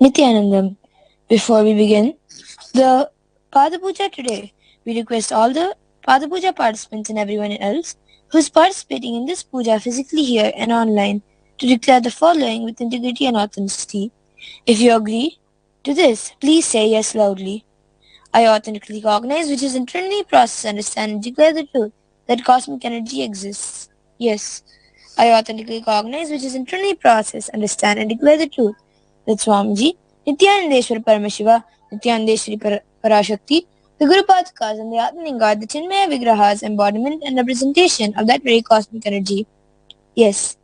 Nithyanandam. Before we begin the Pada Puja today, we request all the Pada Puja participants and everyone else who is participating in this puja physically here and online to declare the following with integrity and authenticity. If you agree to this, please say yes loudly. I authentically recognize, which is internally process, understand, and declare the truth that cosmic energy exists. Yes, I authentically recognize, which is internally process, understand, and declare the truth that Swamiji, Nithyanandeshwara Paramashiva, Nithyanandeshwari Parashakti, the Guru Patkas, and the Atmalinga, the Chinmaya Vigraha's embodiment and representation of that very cosmic energy. Yes,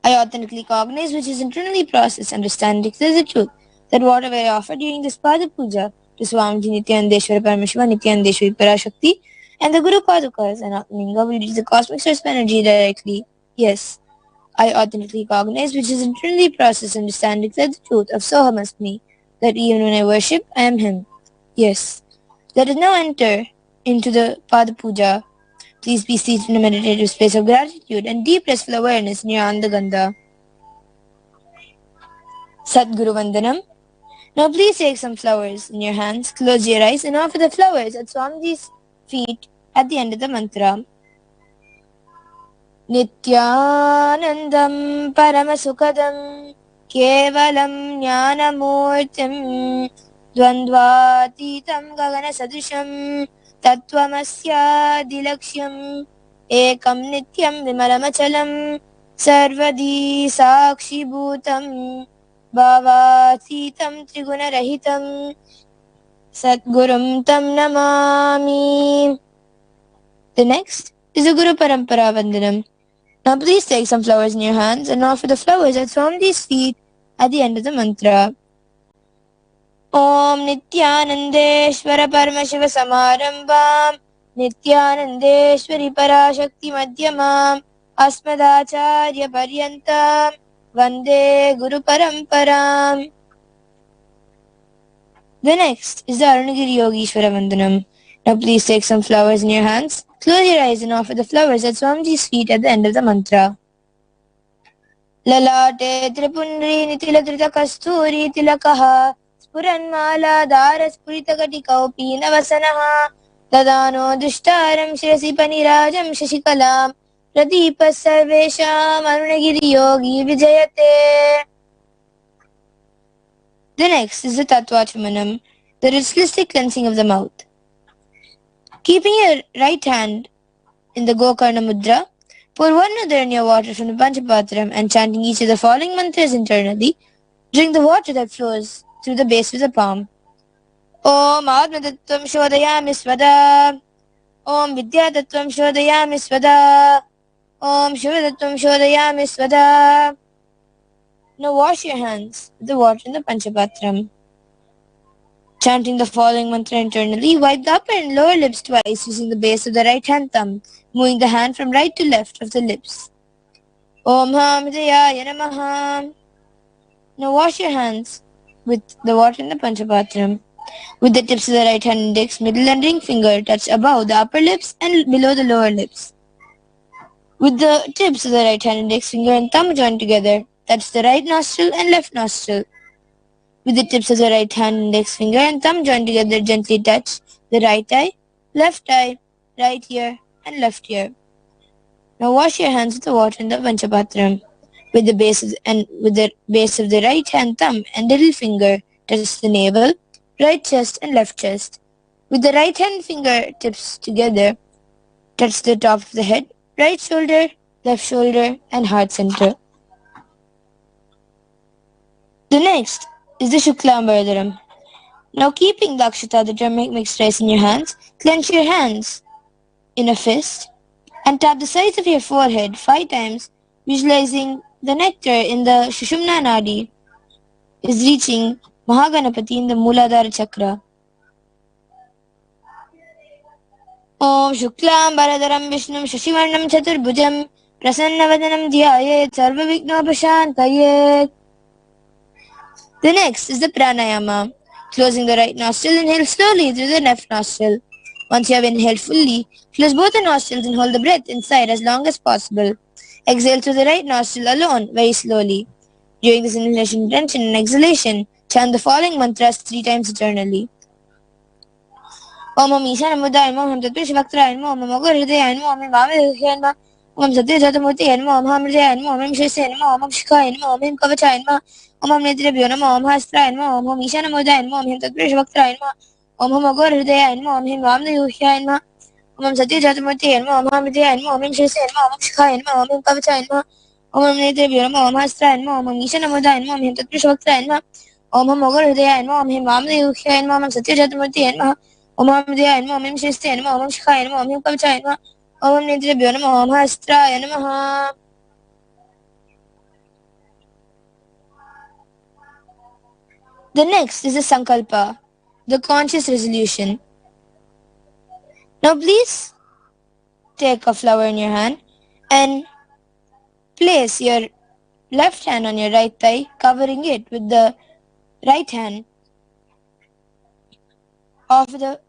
I authentically recognize, which is internally process, understand, and declare the truth that whatever I offer during this Pada Puja to Swamiji Nithyanandeshwara Paramashiva, Nithyanandeshwari Parashakti, and the Guru Padukas and Atmalinga will reach the cosmic source of energy directly. Yes, I authentically recognize, which is internally process, understand, declare the truth of Soham Asmi, that even when I worship, I am Him. Yes, let us now enter into the Pada Puja. Please be seated in a meditative space of gratitude and deep restful awareness near Andagandha. Sadguru Vandanam. Now please take some flowers in your hands, close your eyes, and offer the flowers at Swamiji's feet at the end of the mantra. Nithyanandam Paramasukadam Kevalam Jnanamurtim Dvandvatitam Gagana Sadrisham Tattvamasya Dilaksham Ekam Nityam Vimalamachalam Sarvadi Sakshi Bhutam Bhavatitam Trigunarahitam Satgurum Tam Namami. The next is the Guru Parampara Vandanam. Now please take some flowers in your hands and offer the flowers at Swamiji's feet at the end of the mantra. Om Nithyanandeshwara Paramashiva Samarambam Nithyanandeshwari Parashakti Madhyamam Asmadacharya Paryantam Vande Guru Paramparam. The next is the Arunagiri Yogishwara Vandanam. Now please take some flowers in your hands, close your eyes and offer the flowers at Swamiji's feet at the end of the mantra. Lalate Tripundri Nitiladrita Kasturi Tilakaha Spuranmala Dara Spuritagati Kaupi Navasanaha Dadano Dushtaram Shirasi Panirajam Shashikalam Pradipa Sarvesham Arunagiri Yogi Vijayate. The next is the Tattvachamanam, the ritualistic cleansing of the mouth. Keeping your right hand in the Gokarna Mudra, pour 1 another in your water from the Panchapatram and chanting each of the following mantras internally, drink the water that flows through the base of the palm. Om Atmatattvam Shodhayami Svada. Om Vidyatattvam Shodhayami Svada. Om Shivatattvam Shodhayami Svada. Now wash your hands with the water in the Panchapatram. Chanting the following mantra internally, wipe the upper and lower lips twice using the base of the right hand thumb, moving the hand from right to left of the lips. Om Ham Hridayaya Namaha. Now wash your hands with the water in the Panchapatram. With the tips of the right hand index, middle and ring finger touch above the upper lips and below the lower lips. With the tips of the right hand index finger and thumb joined together, touch the right nostril and left nostril. With the tips of the right hand index finger and thumb joined together, gently touch the right eye, right ear, and left ear. Now wash your hands with the water in the Panchapatram. With the base of the right hand thumb and little finger, touch the navel, right chest, and left chest. With the right hand finger tips together, touch the top of the head, right shoulder, left shoulder, and heart center. The next is the Shuklambaradaram. Now keeping the Akshata, the turmeric mixed rice in your hands, clench your hands in a fist and tap the sides of your forehead 5 times, visualizing the nectar in the Shushumna Nadi is reaching Mahaganapati in the Mooladhara Chakra. Om Shuklam Baradaram Vishnum Shashivarnam Chaturbhujam Prasannavadanam Dhyayet Sarva Vignopashantayet. The next is the pranayama. Closing the right nostril, inhale slowly through the left nostril. Once you have inhaled fully, close both the nostrils and hold the breath inside as long as possible. Exhale through the right nostril alone, very slowly. During this inhalation, retention, and exhalation, chant the following mantras 3 times eternally. Om Ishanamudaya Namo, Om Tattvishvaktaya Namo, Om Mogarhridaya Namo, Om Vamidhyaya Namo, Om Satyajatmurtiye Namo, Om Hamridaya Namo, Om Shesaya Namo, Om Shikaya Namo, Om Kavachaya Namo, Om Netrabhyo Namo, Om Hastraya Namo, Om Ishanamudaya Namo, Om Tattvishvaktaya Namo, Om Mogarhridaya Namo, Om Vamidhyaya Namo, Om Satyajatmurtiye Namo, Om Hamridaya Namo, Om Shesaya Namo, Om Shikaya Namo, Om Kavachaya Namo, Om Netrabhyo Namo, Om Hastraya Namo, Om Ishanamudaya Namo, Om Tattvishvaktaya Namo, Om Mogarhridaya Namo, Om Vamidhyaya Namo, Om Satyajatmurtiye Namo, Om Hamridaya Namo, Om Shesaya Namo, Om Shikaya Namo, Om Kavachaya Namo, Om Netrabhyo Namo, Om Hastraya Namo. The next is the Sankalpa, the conscious resolution. Now please take a flower in your hand and place your left hand on your right thigh, covering it with the right hand of the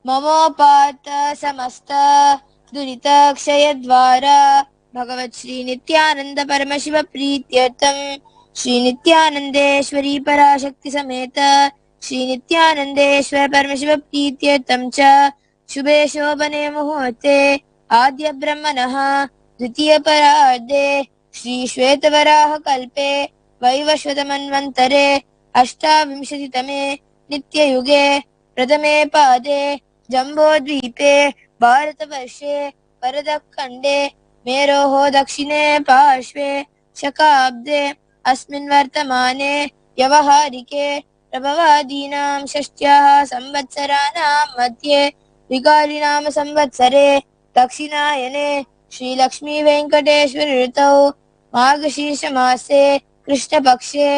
Mamopata Samasta Durita Kshayadvara Bhagavat Shri Nithyananda Paramashiva Prityartam Shri Nithyanandeshwari Parashakti Sameta Shri Nithyanandeshwar Paramashiva Prityartam Cha Shubhe Shobhane Muhurte Adya Brahmanaha Dvitiya Pararde Shri Shvetavaraha Kalpe Vaivashvatamanvantare Ashtavimshatitame Nitya Yuge Pradame Pade जम्बोद्वीपे भारतवर्षे वरदखण्डे मेरोः दक्षिणे पार्श्वे शकाब्दे अस्मिन् वर्तमाने व्यवहारिके प्रभवादीनां षष्ट्याः संवत्सराणां मध्ये विकारिनाम संवत्सरे दक्षिणायने श्रीलक्ष्मीवेङ्कटेश्वर ऋतौ मार्गशीर्षमासे कृष्णपक्षे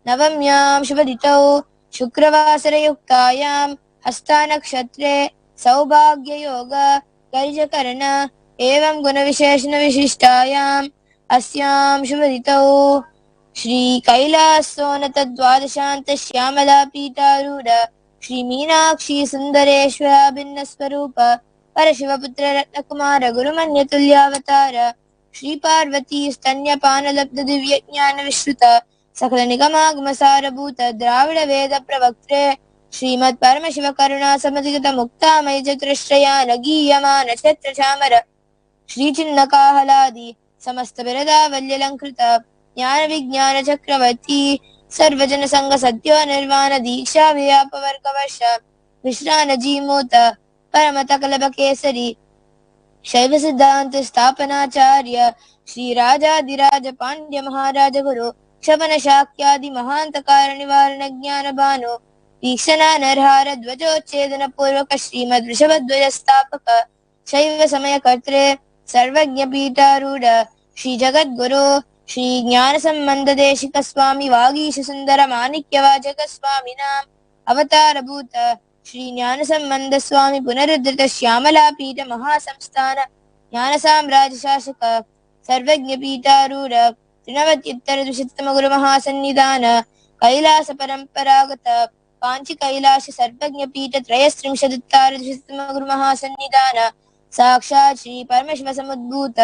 नवम्यां शुभतिथौ शुक्रवासरयुक्तायां हस्तानक्षत्रे सौभाग्ययोग गर्जकर्ण एवं गुणविशेषण विशिष्टायाम् अस्यां शुभतिथौ श्री कैलासोन्नत द्वादशान्त श्यामला पीठारूढ श्री मीनाक्षी सुन्दरेश्वर भिन्न स्वरूप परशिवपुत्र रत्नकुमार गुरुमन्यतुल्यावतार श्री पार्वती स्तन्यपानलब्ध दिव्य ज्ञान विश्रुत सकल निगमागम सारभूत द्राविड वेद प्रवक्त्रे श्रीमत् परमशिव करुणा समधिगत मुक्तामय चतुरश्रयान गीयमान छत्र चामर श्री चिन्ह काहलादि समस्त बिरदावल्यलंकृत ज्ञान विज्ञान चक्रवर्ती सर्वजन संग सत्यो निर्वाण दीक्षा व्यापवर्गवर्ष विश्रान जीमूत परम तकलब केसरी शैव सिद्धांत स्थापनाचार्य श्री राजाधिराज पांड्य महाराज गुरु क्षपन शाक्यादि महांत कारण निवारण ज्ञान भानु वीक्षणा नरहार ध्वजोच्छेदन पूर्वक श्रीमद वृषभध्वज स्थापक शैव समय कर्त्रे सर्वज्ञ पीठारूढ़ श्री जगद्गुरु श्री ज्ञान संबंध देशिक स्वामी वागीश सुंदर माणिक्य वाचक स्वामी नाम अवतार भूत श्री ज्ञान संबंध स्वामी पुनरुद्धृत श्यामला पीठ महासंस्थान ज्ञान साम्राज्य शासक सर्वज्ञ पीठारूढ़ त्रिनवत्युत्तर द्विशततम गुरु महासन्निधान कैलास परंपरागत पांचि कैलाश सर्वज्ञ पीठ त्रयस्त्रिंशदुत्तर द्विशततम गुरु महासन्निधान साक्षात् श्री परमशिव समुद्भूत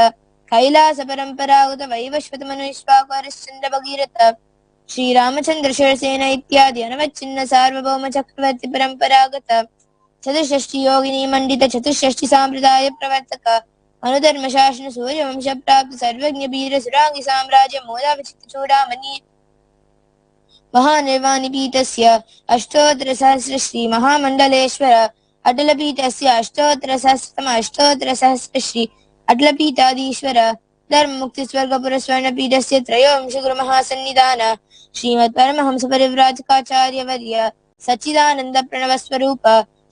कैलास परंपरागत वैवस्वत मनुष्वाकारश्चंद्र भगीरथ श्री रामचंद्र शिवसेन इत्यादि अनवच्छिन्न सार्वभौम चक्रवर्ती परंपरागत चतुष्षष्टि योगिनी मंडित चतुष्षष्टि सांप्रदाय प्रवर्तक अनुधर्म शासन सूर्य वंश प्राप्त सर्वज्ञ वीर सुरांगी साम्राज्य मोदा विचित्र चूड़ामणि महानिर्वाणी पीठस्य अष्टोत्तर सहस्र श्री महामंडलेश्वर अटल पीठस्य अष्टोत्तर सहस्रतम अष्टोत्तर सहस्र श्री अटल पीठाधीश्वर धर्म मुक्ति स्वर्ग पुरस्वर्ण पीठस्य त्रयोविंश गुरु महासन्निधान श्रीमद परमहंस परिव्राजकाचार्य वर्य सच्चिदानंद प्रणव स्वरूप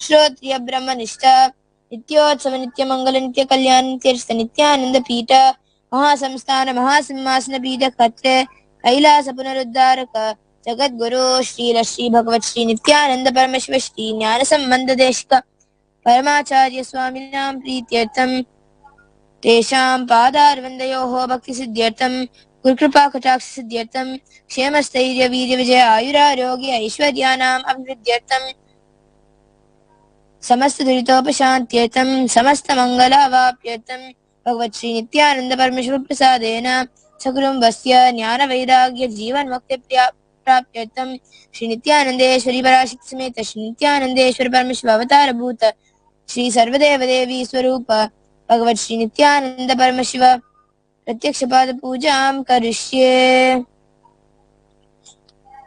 श्रोत्रिय ब्रह्मनिष्ठ नित्योत्सव नित्य मंगल नित्य कल्याण नित्यर्थ नित्यानंद पीठ महासंस्थान महासिंहासन पीठ खत्र कैलास पुनरुद्धारक जगद्गुरु श्री भगवत श्री नित्यानंद परमशिव श्री ज्ञान संबंध देशिक परमाचार्य स्वामिनां प्रीत्यर्थम तेषां पादारविन्दयोः भक्ति सिद्ध्यर्थम गुरुकृपा कटाक्ष सिद्ध्यर्थम क्षेम स्थैर्य वीर्य विजय आयुरारोग्य ऐश्वर्याणाम् अभिवृद्ध्यर्थम समस्तदुरितोपशान्त्यर्थं समस्तमङ्गलावाप्यर्थं भगवत् श्री नित्यानन्द परमेश्वर प्रसादेन सकुलं वस्य ज्ञानवैराग्य जीवन्मुक्ति प्राप्त्यर्थं श्री नित्यानन्देश्वरी पराशक्ति समेत श्री नित्यानन्देश्वर परमेश्वर अवतार भूत श्री सर्वदेव देवी स्वरूप भगवत् श्री नित्यानंद परमशिव प्रत्यक्ष पाद पूजां करिष्ये.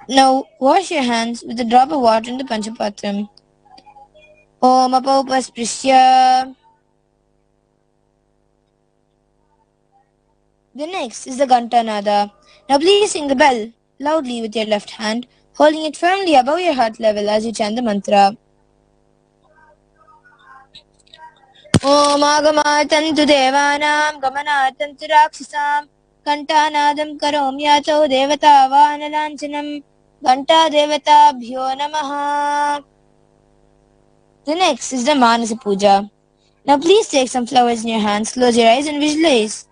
Now wash your hands with a drop of water in the Panchapatram. Om Apaupasprisya. The next is the Gantanada. Now please sing the bell loudly with your left hand, holding it firmly above your heart level as you chant the mantra. Om Agamatantu Devanam Gamanatantu Rakshasam Kantanadam Karom Yato Devata Vanalanchanam Ganta Devata Bhyo Namaha. The next is the Manasa Puja. Now please take some flowers in your hands, close your eyes and visualize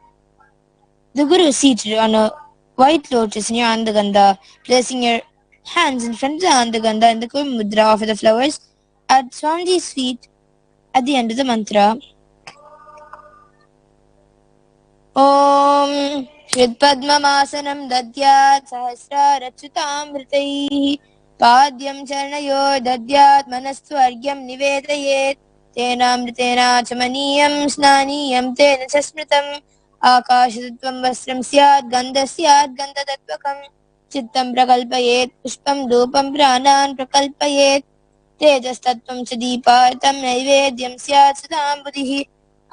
the Guru is seated on a white lotus near Andaganda. Placing your hands in front of the Andaganda in the Kurma Mudra, offer the flowers at Swamiji's feet at the end of the mantra. Om Shridpadmamasanam Dadyat Sahasrarachyutamritaihi Padyam Charanayor Dadyat Manastvargyam Nivedayet Tenamritena Chamaniyam Snaniyam Tena Chasmritam Akashatvam Vasram Syat Gandha Syat Gandhatatvakam Chittam Prakalpayet Pushpam Dupam Pranan Prakalpayet Tejastatvam Chadipartam Naivedyam Syat Sudam Buddhihi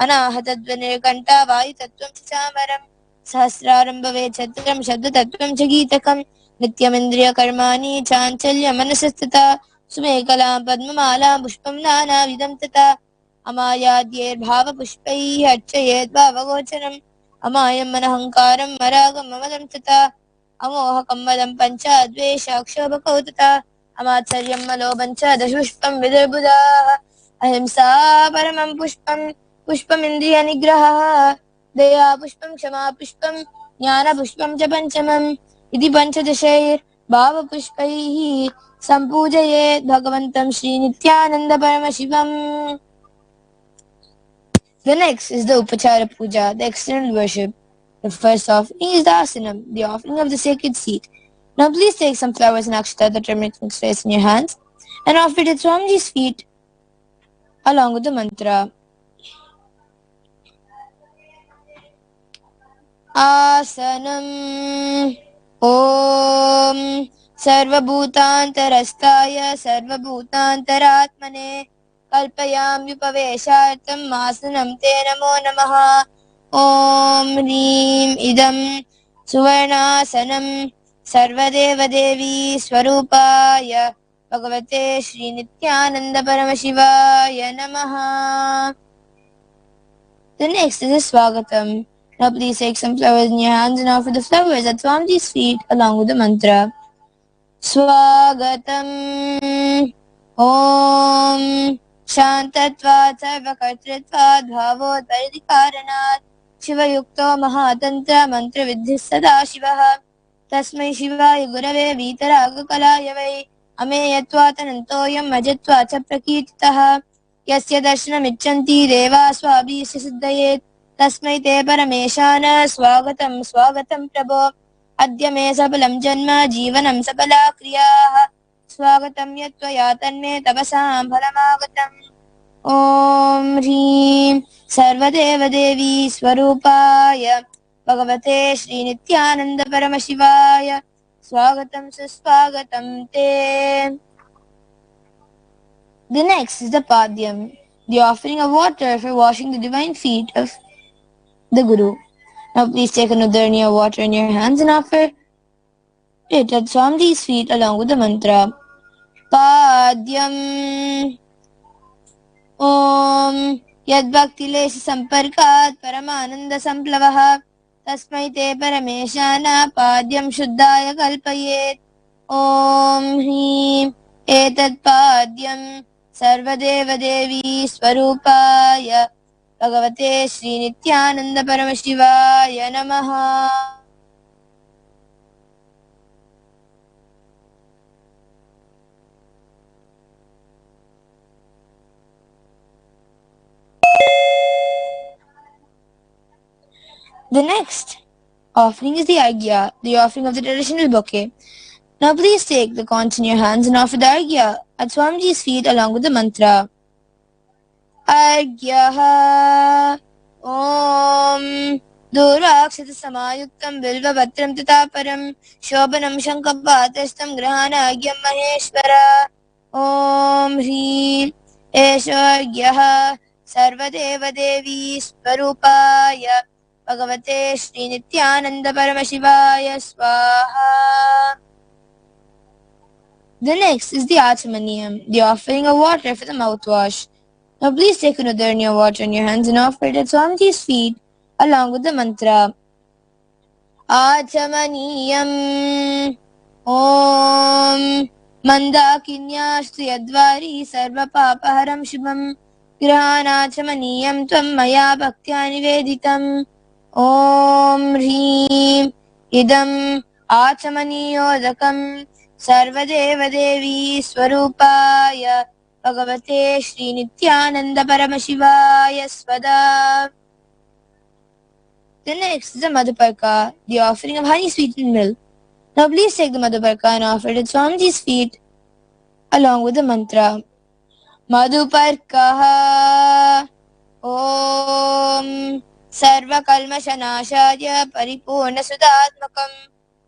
अनाहतध्वनिर्घण्टा वायुतत्त्वं च चामरं सहस्रारं भवेत् छत्रं शब्दतत्त्वं च गीतकं नित्यमिन्द्रियकर्माणि चाञ्चल्यमनसस्तथा सुमेकलां पद्ममालां पुष्पं नानाविधं तथा अमायाद्यैर्भावपुष्पैः अर्चयेत् भावगोचरम् अमायं मनहङ्कारं मरागं ममदं तथा अमोहकं मदं पञ्चाद्वेषाक्षोभकौ तथा अमात्सर्यं मलोभं च दशपुष्पं विदुर्बुधाः अहिंसा परमं पुष्पमिन्द्रिय निग्रहः दया पुष्पं क्षमा पुष्पं ज्ञान पुष्पं च पंचमम् इति पञ्चदशैर्भावपुष्पैः सम्पूजयेत् भगवन्तं Shri Nityanand Paramashivam. The next is the Upachara Puja, the external worship. The first offering is the Asanam, the offering of the sacred seat. Now please take some flowers and akshata, the turmeric mixed rice in your hands, and offer it at Swamiji's feet along with the mantra. Asanam Om Sarvabhutantarastaya Sarvabhutantaratmane Kalpayamyupaveshartam Asanam Te Namo Namaha. Om Hrim Idam Suvarnasanam Sarvadeva Devi Swarupaya Bhagavate Shri Nithyananda Paramashivaya Namaha. The next is a Swagatam. Now please take some flowers in your hands and offer the flowers at Swamiji's feet along with the mantra. Swagatam Om Shantatvat Sarvakartritvat Bhavot Paridikaranat Shivayukto Mahatantra Mantra Vidhi Sada Shivaha Tasmai Shivaya Gurave Vitaraga Kalayavai Ameyatvatanantoyam Majatvacha Prakirtitaha Yasya Darshanam Ichanti Deva Swabhisya Siddhayet Tasmai Te Parameshana Swagatam Swagatam Prabho Adya Me Sabalam Janma Jivanam Sabala Kriyaha Swagatam Yatvaya Tanme Tapasam Phalamagatam. Om Hrim Sarvadeva Devi Swarupaya Bhagavate Shri Nithyananda Paramashivaya Swagatam Suswagatam Te. The next is the Padyam, the offering of water for washing the divine feet of the Guru. Now please take another near water in your hands and offer it at Swamiji's feet along with the mantra. Padyam Om Yadbhaktilesha Samparkat Paramananda Samplavah Tasmai Te Parameshana Padyam Shuddhaya Kalpayet. Om Hrim Etat Padyam Sarvadeva Devi Swarupaya Bhagavate Shri Nithyananda Paramashivaya Namaha. The next offering is the Arghya, the offering of the traditional bouquet. Now please take the coins in your hands and offer the Arghya at Swamiji's feet along with the mantra. Arghyaha Om Durvaksita Samayuktam Bilvabhatram Tataparam Shobhanam Shankapatastam Grahana Argyam Maheshwara Om Hrim Esho Argyaha Sarvadeva Devi Swarupaya Bhagavate Shri Nithyananda Paramashivaya Swaha. The next is the Achamaniyam, the offering of water for the mouthwash. Now please take another in your water in your hands and offer it at Swamiji's feet along with the mantra. Achamaniyam Om Mandakinyastu Yadvari Sarva Papaharam Shubham Grahanachamaniyam Tvam Maya Bhaktya Niveditam Om Hrim Idam Achamaniyodakam Sarvadeva Devi Swarupaya Bhagavate Shri Nithyananda Paramashivaya Svada. The next is the Madhuparka, the offering of honey sweetened milk. Now please take the Madhuparka and offer it at Swamiji's feet along with the mantra. Madhuparkaha Om Sarva Kalmashanashaya Paripurna Sudatmakam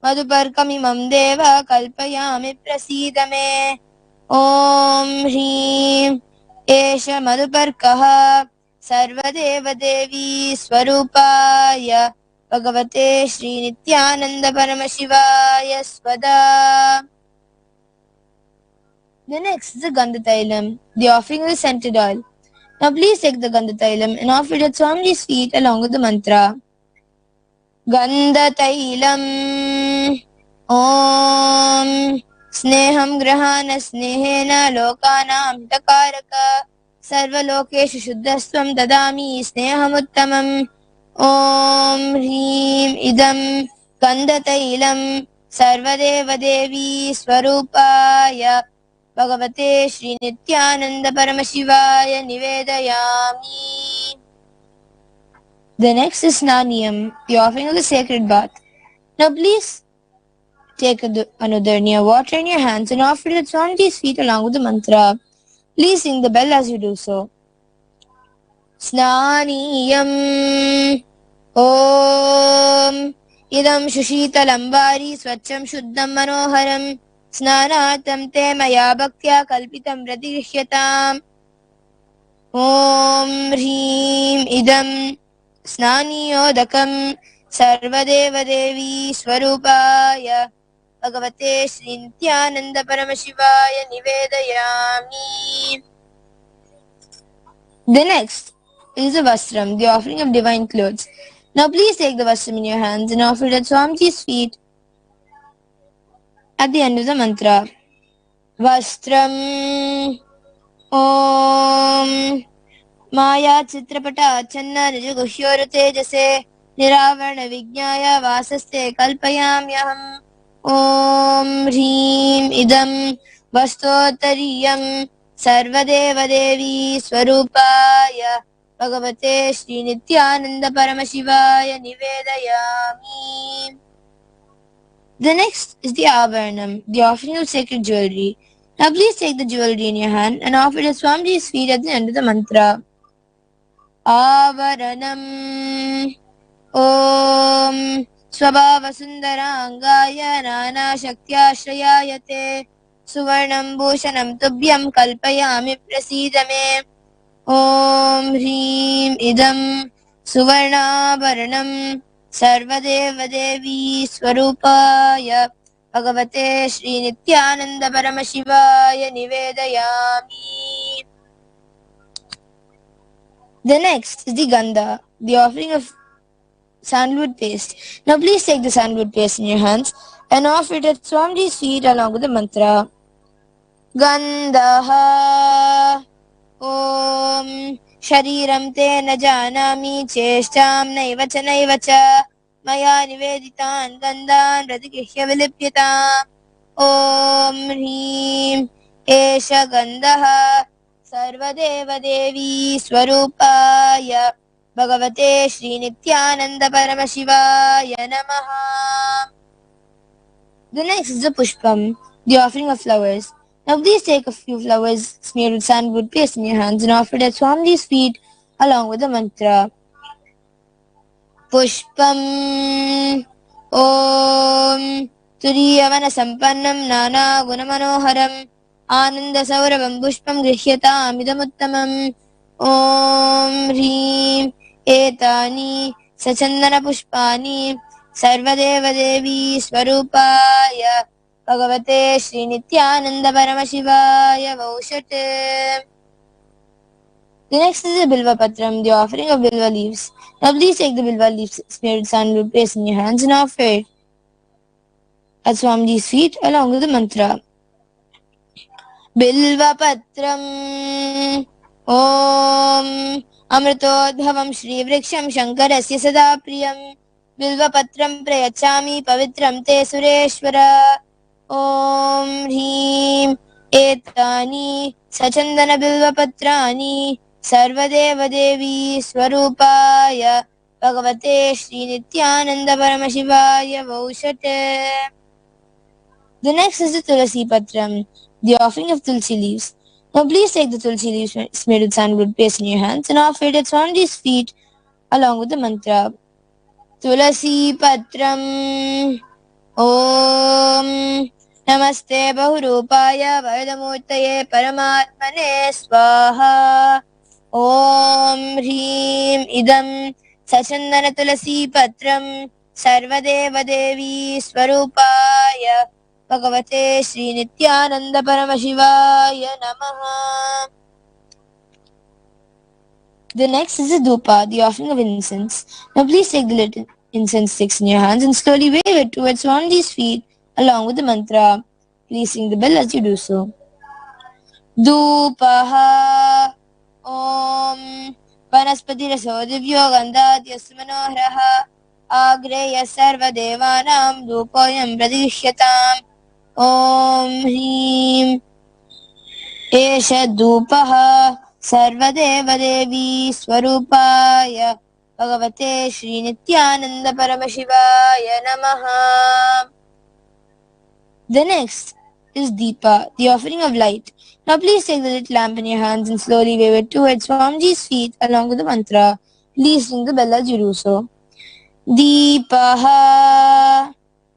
Madhuparkamimam Deva Kalpayami Prasidame Om Hrim Esha Madhuparkaha Sarvadeva Devi Swarupaya Bhagavate Shri Nithyananda Paramashivaya Svada. The next is the Gandhatailam, the offering of the scented oil. Now please take the Gandhatailam and offer it at Swamiji's feet along with the mantra. Gandhatailam Om Sneham Grahana Snehena Lokanam Hitakaraka Sarva Lokeshu Shuddhastvam Dadami Snehamuttamam Om Hrim Idam Gandhatailam Sarvadeva Devi Swarupaya Bhagavate Shri Nithyananda Paramashivaya Nivedayami. The next is Snaniyam, the offering of the sacred bath. Now please take another near water in your hands and offer it at Swamiji's feet along with the mantra. Please ring the bell as you do so. Snaniyam Om Idam Shushitalam Vari Swacham Shuddham Manoharam Snanatam Te Maya Bhaktya Kalpitam Radishyatam Om Hrim Idam Snaniyodakam Sarvadeva Devi Swarupaya Bhagavate Shri Nithyananda Paramashivaya Nivedayami. The next is the Vastram, the offering of divine clothes. Now please take the Vastram in your hands and offer it at Swamiji's feet at the end of the mantra. Vastram Om Maya Chitrapata Channa Nijuguhyoru Tejase Niravarna Vijnaya Vasaste Kalpayamyaham Om Hrim Idam Vastotariyam Sarvadeva Devi Swarupaya Bhagavate Shri Nithyananda Paramashivaya Nivedayami. The next is the Abharanam, the offering of sacred jewelry. Now please take the jewelry in your hand and offer it at Swamiji's feet at the end of the mantra. Avaranam Om Swabhava Sundarangaya Nana Shaktyashrayayate Suvarnam Bhushanam Tubhyam Kalpayami Prasidame Om Hrim Idam Suvarnabharanam Sarvadeva Devi Swarupaya Bhagavate Shri Nithyananda Paramashivaya Nivedayami. The next is the Gandha, the offering of sandalwood paste. Now please take the sandalwood paste in your hands and offer it at Swamiji's feet along with the mantra. Gandha Om Shariram Te Na Janami Cheshtam Naiva Cha Naiva Cha Maya Niveditan Gandhan Radikishya Vilipyata Om Hrim Esha Gandha Sarvadeva Devi Swarupaya Bhagavate Shri Nithyananda Paramashiva Namaha. The next is the Pushpam, the offering of flowers. Now please take a few flowers smeared with sandalwood paste in your hands and offer it at Swamiji's feet along with the mantra. Pushpam Om Turiyavana Sampannam Nana Gunamanoharam Ananda Sauravam Pushpam Grihyatam Idamuttamam Om Hrim Etani Sachandana Pushpani Sarvadeva Devi Swarupaya Bhagavate Sri Nithyananda Paramashivaya Vaushate. The next is the Bilva Patram, the offering of Bilva leaves. Now please take the Bilva leaves smeared with sandalwood paste in your hands and offer it at Swamiji's feet along with the mantra. Bilva Patram Om Amritodhavam Shri Vriksham Shankarasya Sada Priyam Bilva Patram Prayachami Pavitram Te Sureshwara Om Hrim Etani Sachandana Bilva Patrani Sarvadeva Devi Swarupaya Bhagavate Shri Nithyananda Paramashivaya Vaushate. The next is the Tulasi Patram, the offering of Tulsi leaves. Now please take the Tulsi leaves smeared with sandalwood paste in your hands and offer it at Swamiji's feet along with the mantra. Tulasi Patram Om Namaste Bahurupaya Vardamurtaye Paramatmane Swaha Om Hrim Idam Sachandana Tulasi Patram Sarvadeva Devi Swarupaya Bhagavate Sri Nithyananda Paramashivaya Namaha. The next is the Dhupa, the offering of incense. Now please take the little incense sticks in your hands and slowly wave it towards Swamiji's feet along with the mantra. Please ring the bell as you do so. Dhupaha Om Vanaspati Raso Divyo Gandhat Yasmanohraha Agreya Sarva Devanam Dhupoyam Pradishyatam Om Hrim Esha Dhupaha Sarvadeva Devi Swarupaya Bhagavate Shri Nithyananda Paramashivaya Namaha. The next is Deepa, the offering of light. Now please take the little lamp in your hands and slowly wave it towards Swamiji's feet along with the mantra. Please ring the bell as you do so. Deepaha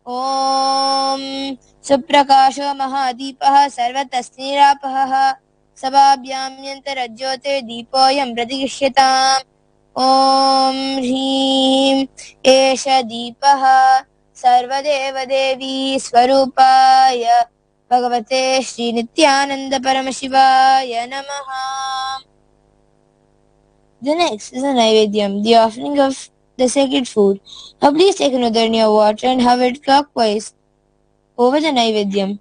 Om Suprakasho Mahadipaha Sarvatasnirapaha Sabhabhyamyantarajyote Deepoyam Pratikishyatam Om Hrim Esha Deepaha Sarvadeva Devi Swarupaya Bhagavate Shri Nithyananda Paramashivaya Namaha. The next is a Naivedyam, the offering of the sacred food. Now please take another near water and have it clockwise over the Naivedyam.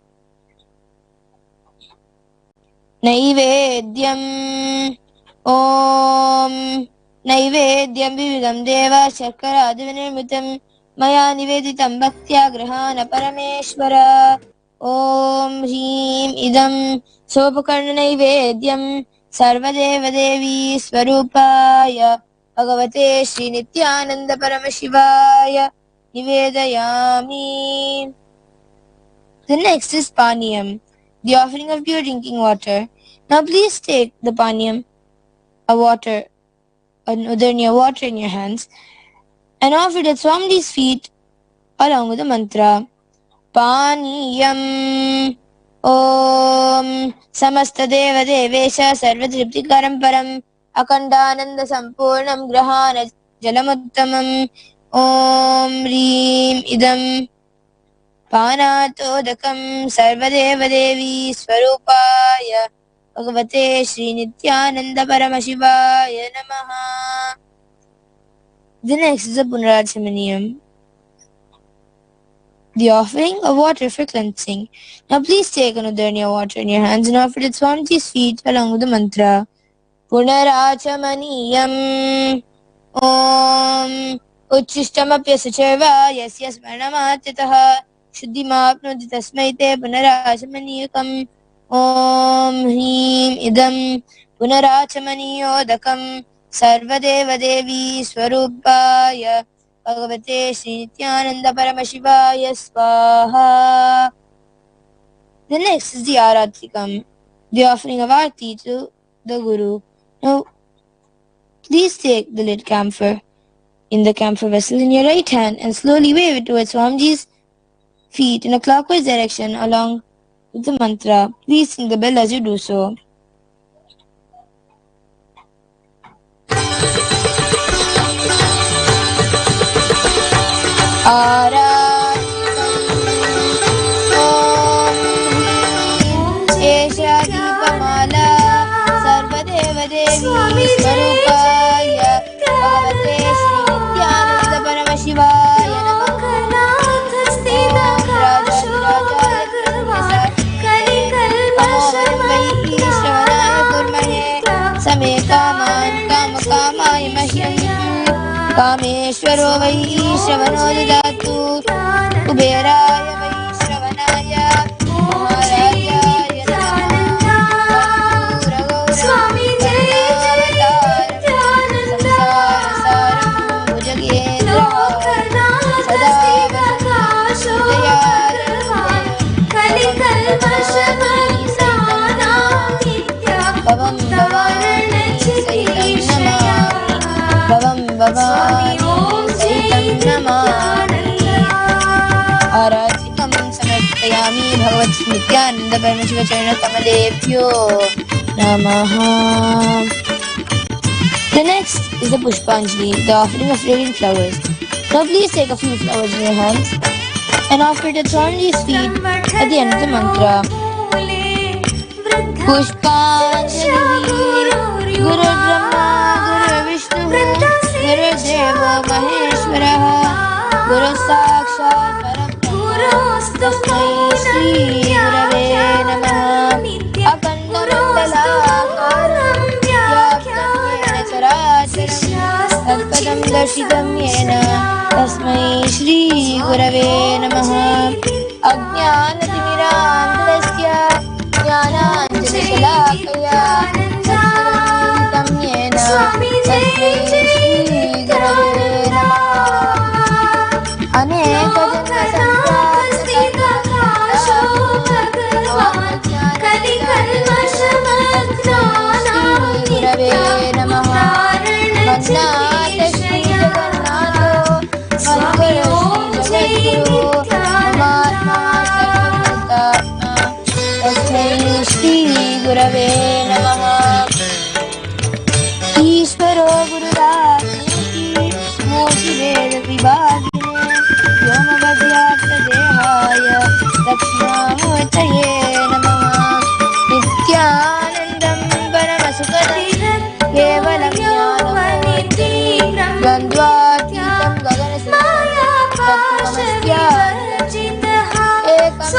Naivedyam Om Naivedyam Vividam Deva Shakara Divinirmitam Maya Niveditam Bhaktya Grahana Parameshwara Om Hrim Idam Sopakarna Naivedyam Sarvadeva Devi Swarupaya Bhagavate Shri Nithyananda Paramashivaya Nivedayami. The next is Paniyam, the offering of pure drinking water. Now please take the Paniyam, another near water in your hands, and offer it at Swamiji's feet along with the mantra. Paniyam Om Samasta Deva Devesha Sarvatriptikaram Param Akandananda Sampurnam Grahana Jalamuttamam Om Hrim Idam Panatodakam Sarvadeva Devi Swarupaya Bhagavate Shri Nithyananda Paramashivaya Namaha. The next is a Punarachamaniyam, the offering of water for cleansing. Now please take another near water in your hands and offer it at Swamiji's feet along with the mantra. Punarachamaniyam Om Uchishtamapyasa Charva Yasya Smarnamatyataha Shuddhimapnoti Tasmai Te Punarachamaniyakam Om Hrim Idam Punarachamaniyodakam सर्वदेवदेवी स्वरूपाय भगवते श्री नित्यानंद परमशिवाय स्वाहा. The next is the Aratikam, the offering of Aarti to the Guru. Now, please take the lit camphor in the camphor vessel in your right hand and slowly wave it towards Swamiji's feet in a clockwise direction along with the mantra. Please sing the bell as you do so. Dipamala Sarvadevadevi Swarupaya Bhagavate Shri Nithyananda Paramashivaya Namaha. Om Rajadirajaya Amovaram Vai Shravanaya Kurmahe Same Kaman Kama Kamaya Mahyam Kameshwaro Vai Shravano Didatu Kuberaya Vai Shravanaya Maharaya Aratikam samarpayami Bhagavad Nithyananda Paramashiva Charana Kamadevyo Namaha. The next is the Pushpanjali, the offering of fragrant flowers. Now please take a few flowers in your hands and offer it at Swamiji's feet at the end of the mantra. Pushpanjali Guru Brahma Guru Vishnu Guru Deva Maheshwaraha Guru Sakshat Parabrahma Tasmai Shri Gurave Namaha. Akandamandalakaram Vyaptam Yena Characharam Tatpadam Darshitam Yena Tasmai Shri Gurave Namaha. Ajnanatimirandhasya Jnananjalisalakaya Tatpadam Yena Tasmai Shri Gurave Namaha. Aneka Gurave Namaha. Ishvaro Gurudati Moti Veda Vibhagine Yoma Vadyapta Dehaya Dakshinamurtaye Namaha. Nithyanandam Paramasukati Kevalam Jnanamurti Gandhvatitam Gaganasaya Tattvamastya Ekam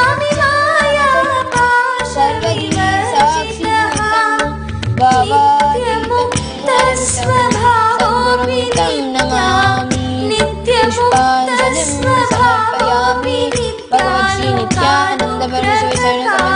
Sadgurutam namami Pushpanjalim samarpayami Bhagavad Shri Nithyananda Paramashiva Charana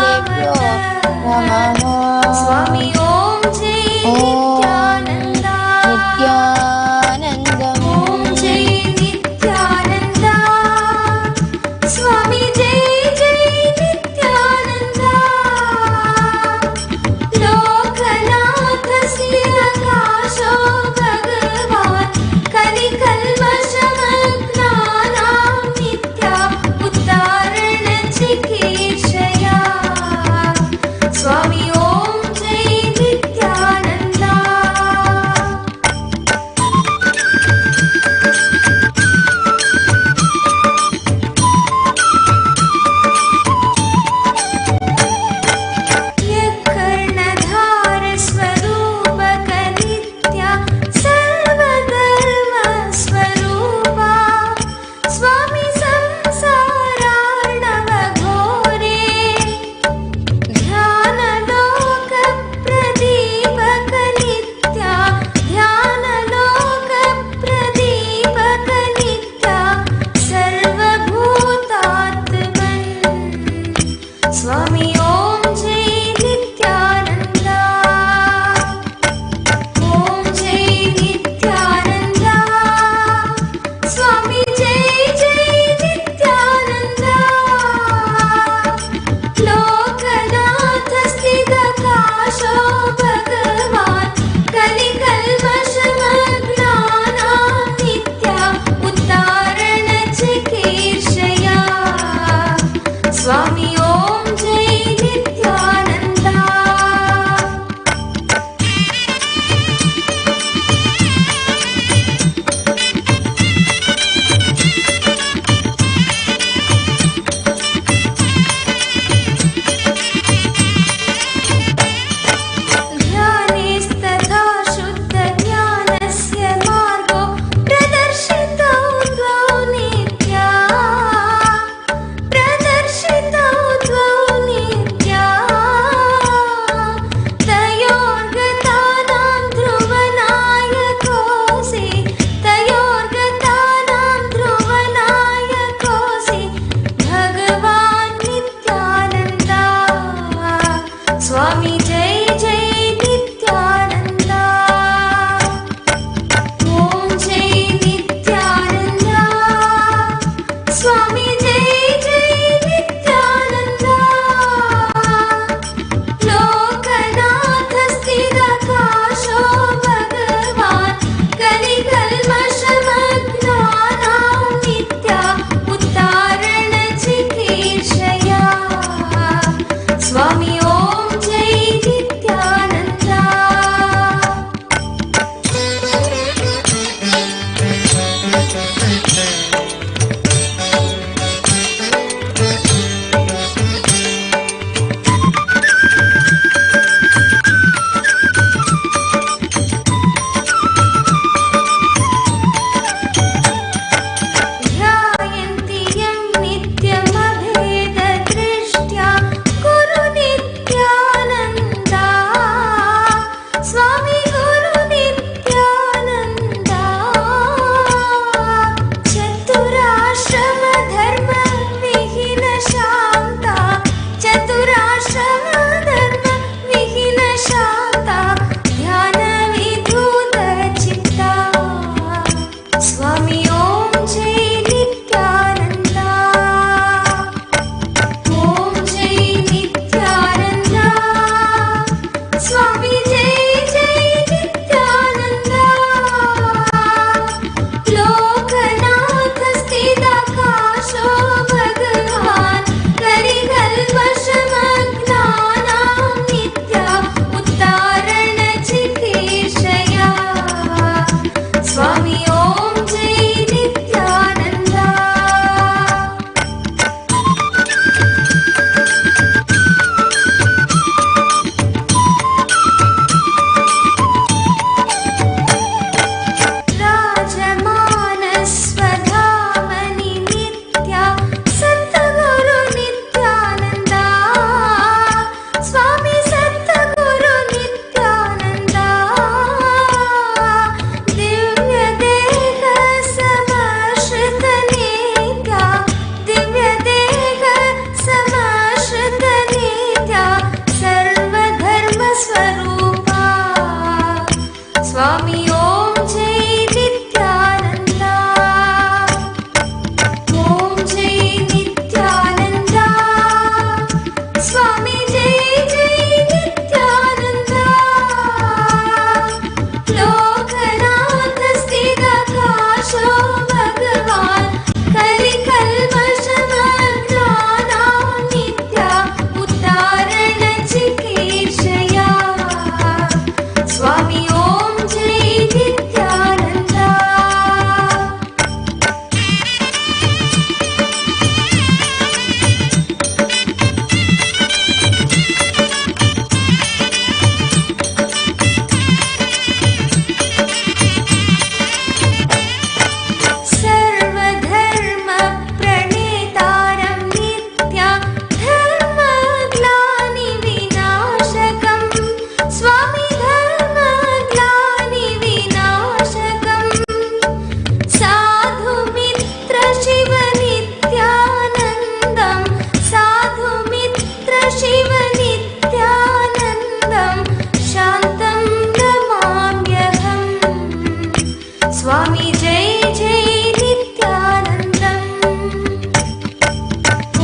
स्वामी जय जय नित्यानन्दम्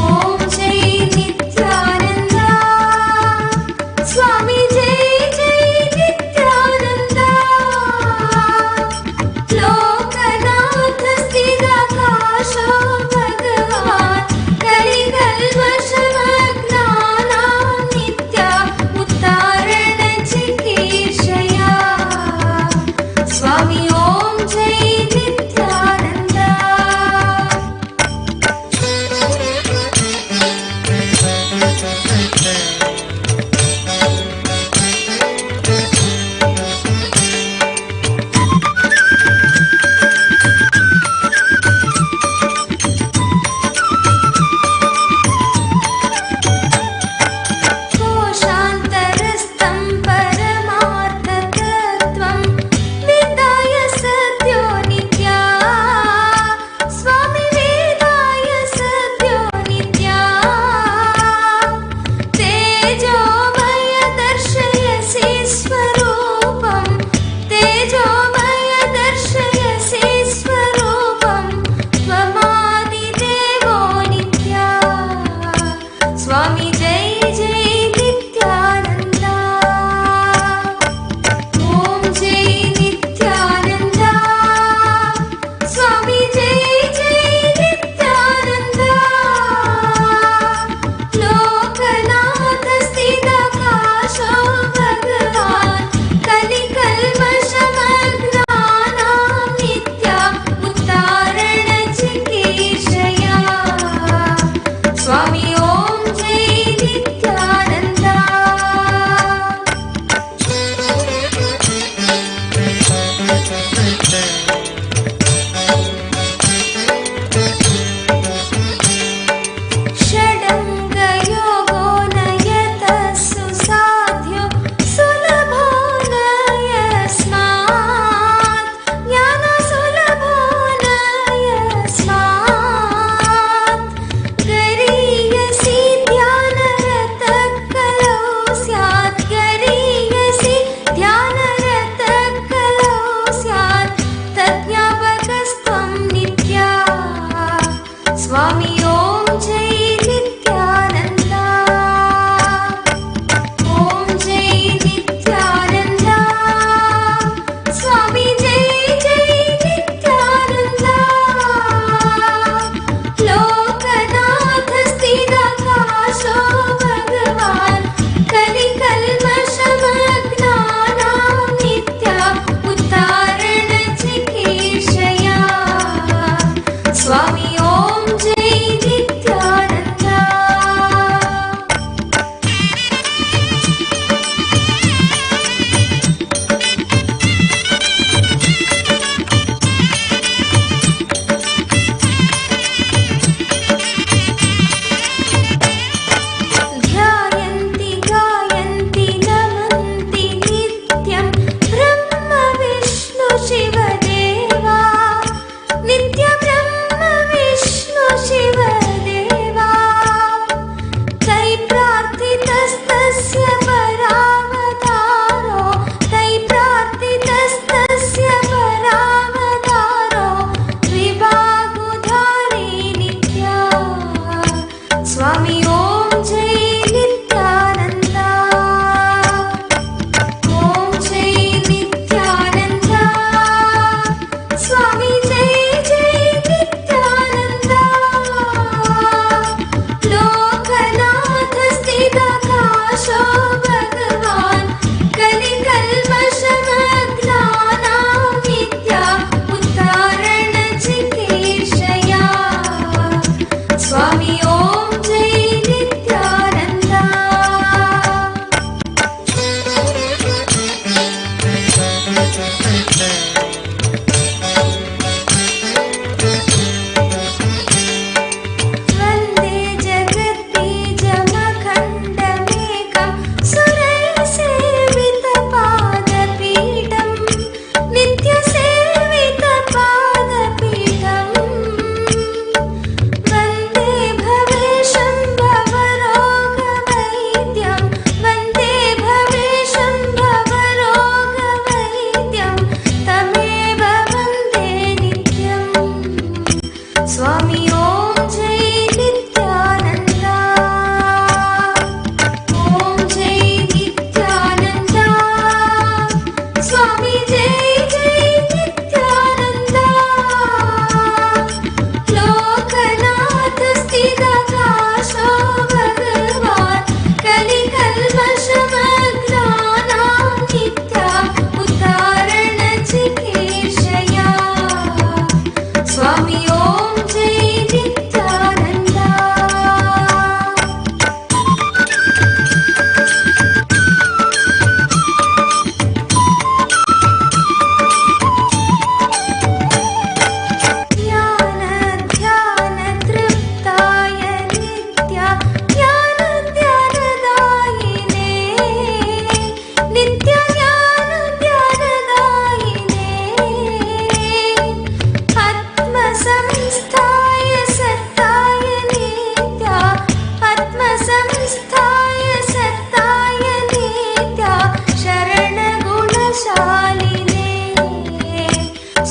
ॐ जय नित्यानन्द स्वामी जय जय नित्यानन्द लोकनाथ स्थिराकाश भगवान् कलिकल्मषमग्नानां नित्या उत्तारण चिकीर्षया स्वामी ॐ जय नित्यानन्द कोशान्तरस्थं परमार्थतत्त्वं वेदाय सद्यो नित्या स्वामी वेदाय सद्यो नित्या तेजोमय दर्शयसि स्वरूपं तेजोमय दर्शयसि स्वरूपं त्वमादिदेवो नित्या स्वामी जय जय नित्यानन्द ॐ जय नित्यानन्द स्वामी जय जय नित्यानन्द लोकनाथ स्थिराकाश भगवान् कलिकल्मषमग्नानां नित्या उत्तारण चिकीर्षया स्वामी ॐ जय नित्यानन्द षडङ्गयोगो नयतः सुसाध्यो सुलभो न यस्मात् ज्ञानसुलभो न यस्मात् गरीयसि ध्यानरतः कलौ स्यात् गरीयसि ध्यानरतः कलौ स्यात् तज्ज्ञापकस्त्वं नित्या स्वामी ॐ जय नित्यानन्द ॐ जय नित्यानन्द स्वामी जय जय नित्यानन्द लोकनाथ स्थिराकाश भगवान् कलिकल्मषमग्नानां नित्या उत्तारण चिकीर्षया स्वामी ॐ जय नित्यानन्द ध्यायन्ति गायन्ति नमन्ति नित्यं ब्रह्म विष्णु शिवदेवा नित्य ब्रह्म विष्णु शिवदेवा तै प्रार्थितस्तस्य परावतारो तै प्रार्थितस्तस्य परावतारो विभागुधारी नित्या स्वामी ॐ जय नित्यानन्द ॐ जय नित्यानन्द स्वामी जय जय नित्यानन्द लोकनाथ स्थिराकाश भगवान् कलिकल्मषमग्नानां नित्या उत्तारण चिकीर्षया स्वामी ॐ जय Nityanand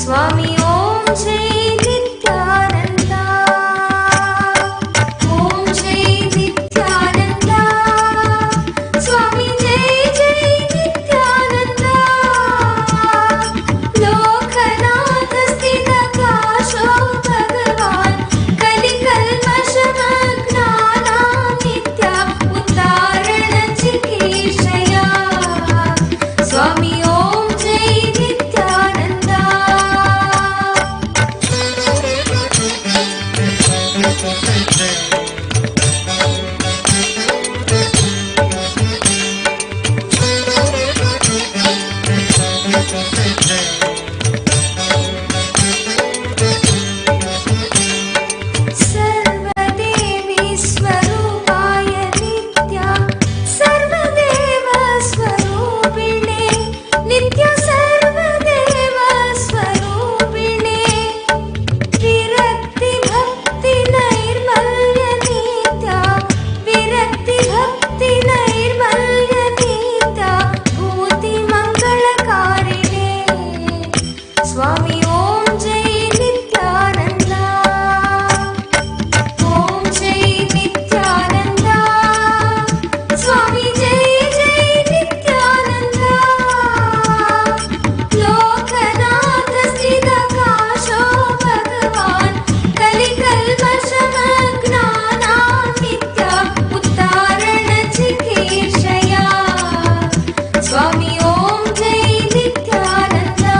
Swami Om Jai Nithyananda. Om Jai Nithyananda. Swami Jai Jai Nithyananda. Lokanath Sthita Kasho Bhagavan Kali Kalmashana Gnana Nitya Uttarana Chikeshaya. Swami Om Jai Nithyananda. सर्वदेवी स्वरूपाय नित्या सर्वदेव स्वरूपिणे नित्य सर्वदेव स्वरूपिणे विरक्ति भक्ति नैर्मल्य नित्या विरक्ति भक्ति नैर्मल्य नित्या भूति मंगलकारिणे स्वामी ओम जय नित्यानंदा. ओम जय नित्यानंदा. स्वामी जय जय नित्यानंदा. लोकनाथ स्थित काशो भगवान कलिकल्मषम ज्ञाना नित्या उत्तारण चिकीर्षया. स्वामी ओम जय नित्यानंदा.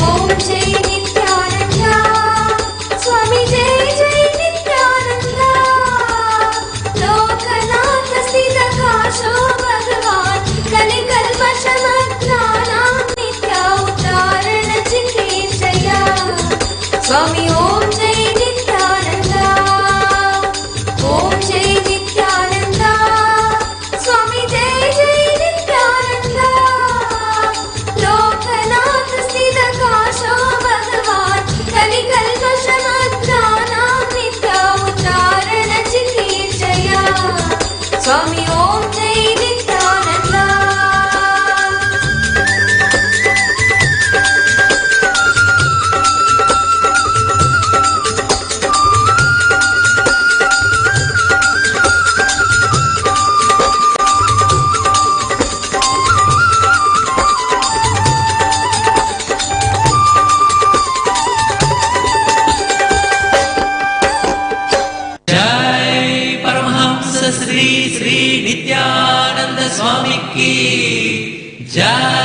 ओम जय नित्यानंदा. स्वामी जय जय नित्यानंदा. लोकनाथ स्थित काशो भगवान कलिकल्मषम ज्ञाना नित्या उत्तारण चिकीर्षया. स्वामी ओम जय नित्यानंदा. ओम जय नित्यानंदा. स्वामी जय जय नित्यानंदा. लोकनाथ स्थित काशो भगवान कलिकल्मषम ज्ञाना नित्या उत्तारण चिकीर्षया. स्वामी ओम जय नित्यानंदा. जय परमहंस श्री श्री नित्यानंद स्वामी की जय.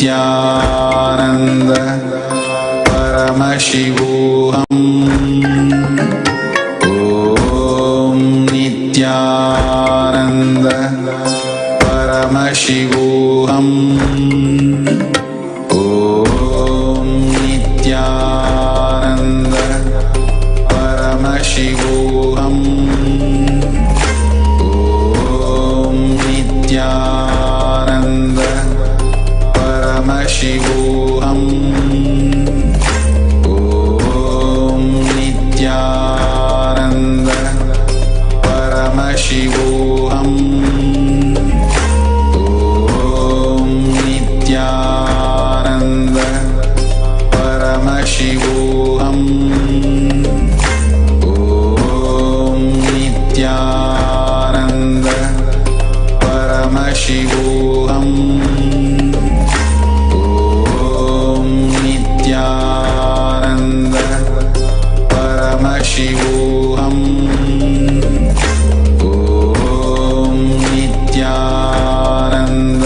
नित्यानन्द परमशिवोऽहम् ॐ नित्यानन्द परमशिवोऽहम् ॐ नित्यानन्द परमशिवोऽहम् ॐ नित्यानन्द परमशिवोऽहम् ॐ नित्यानन्द परमशिवोऽहम् ॐ नित्यानन्द परमशिवोऽहम् ॐ नित्यानन्द परमशिवोऽहम् नित्यानन्द परमशिवोऽहम् ॐ नित्यानन्द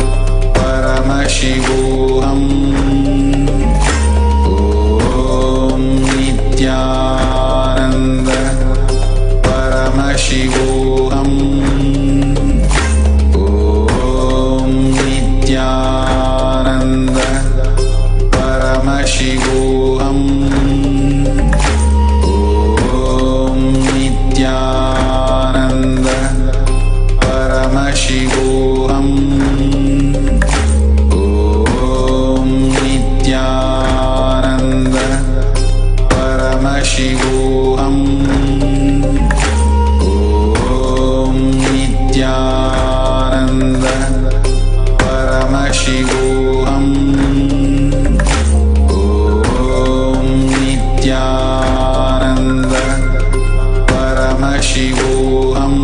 परमशिवोऽहम् ॐ नित्यानन्द परमशिवोऽहम् ॐ नित्यानन्द परमशिवोऽहम् ॐ नित्यानन्द परमशिवोऽहम् ॐ नित्यानन्द परमशिवोऽहम् ॐ नित्यानन्द परमशिवोऽहम् ॐ नित्यानन्द परमशिवोऽहम्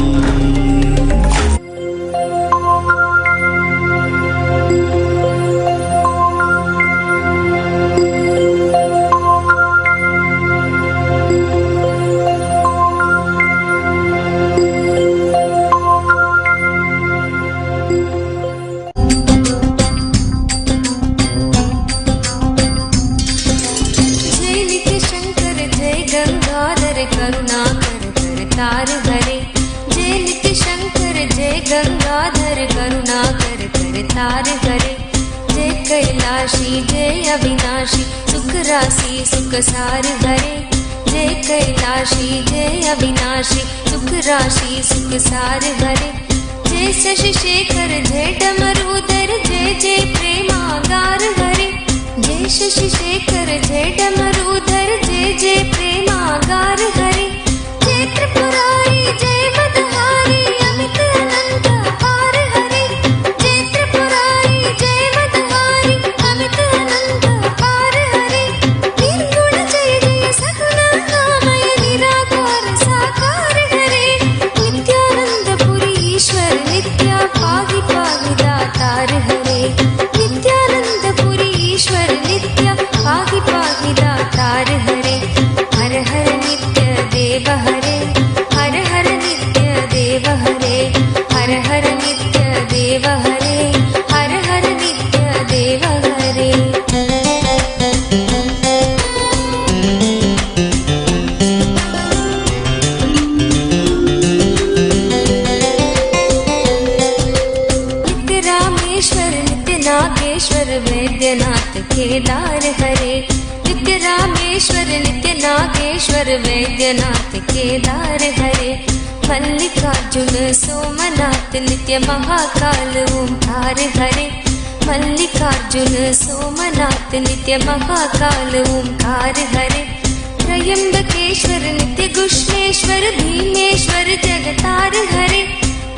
जय नित्य शंकर जय गंगाधर करुणाकर करतार हरे जय नित्य शंकर जय गंगाधर करुणाकर करतार हरे जय कैलाशी जय अविनाशी सुख राशि सुख सार हरे जय कैलाशी जय अविनाशी सुख राशि सुख सार हरे जय शशि शेखर जय डमरूधर जय जय प्रेमागार हरे जय शशि शेखर जय डमरूधर जय जय प्रेमागार हरे जय त्रिपुरारी जय मदहारी अमित अनंत अपार हरे जय त्रिपुरारी जय मदहारी अमित अनंत अपार हरे निर्गुण जय जय सगुण कामय निराकार साकार हरे नित्यानंद पुरी ईश्वर नित्या पाहि पाहि दातार हरे नित्यानंद पुरी ईश्वर नित्या पाहि पाहि दातार हरे हर हर नित्य देव हरे हर हर नित्य देव हरे हर हर नित्य देव हरे हर हर नित्य देव हरे नित्य रामेश्वर नित्य नागेश्वर वैद्यनाथ केदार हरे नित्य रामेश्वर नित्य नागेश्वर वैद्यनाथ केदार हरे मल्लिकार्जुन सोमनाथ नित्य महाकाल ओंकार हरे मल्लिकार्जुन सोमनाथ नित्य महाकाल ओंकार हरे त्रयंबकेश्वर नित्य घुष्णेश्वर भीमेश्वर जगतार हरे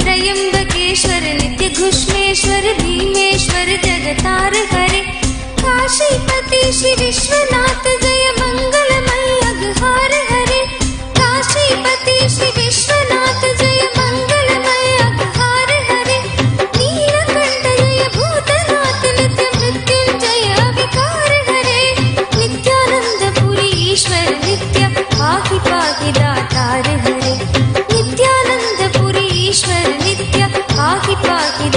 त्रयंबकेश्वर नित्य घुष्णेश्वर भीमेश्वर जगतार हरे काशीपति श्री विश्वनाथ जय मंगलमय अघहार हरे काशीपति श्री विश्वनाथ जय मंगलमय अघहार हरे नीलकंठ जय भूतनाथ नित्य मृत्युंजय विकार हरे नित्यानंद पुरी ईश्वर नित्य पाहि पाहि दातार हरे नित्यानंद पुरी ईश्वर नित्य पाहि पाहि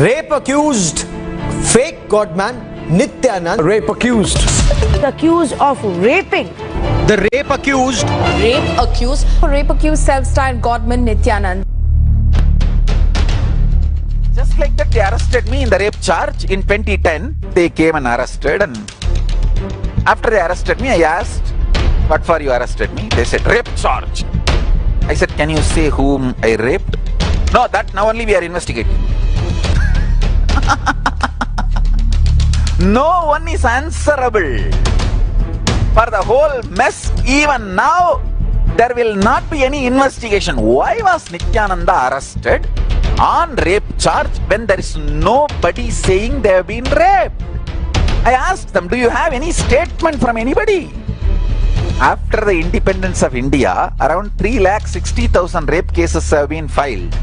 Rape accused, fake godman, Nithyananda. Rape accused. Accused of raping. The rape accused. Rape accused self-styled godman Nithyananda. Just like that, they arrested me in the rape charge in 2010. They came and arrested, and after they arrested me, I asked, what for you arrested me? They said, rape charge. I said, can you say whom I raped? No, that now only we are investigating. No one is answerable for the whole mess. Even now, there will not be any investigation. Why was Nithyananda arrested on rape charge when there is nobody saying they have been raped? I asked them, do you have any statement from anybody? After the independence of India, around 3,60,000 rape cases have been filed.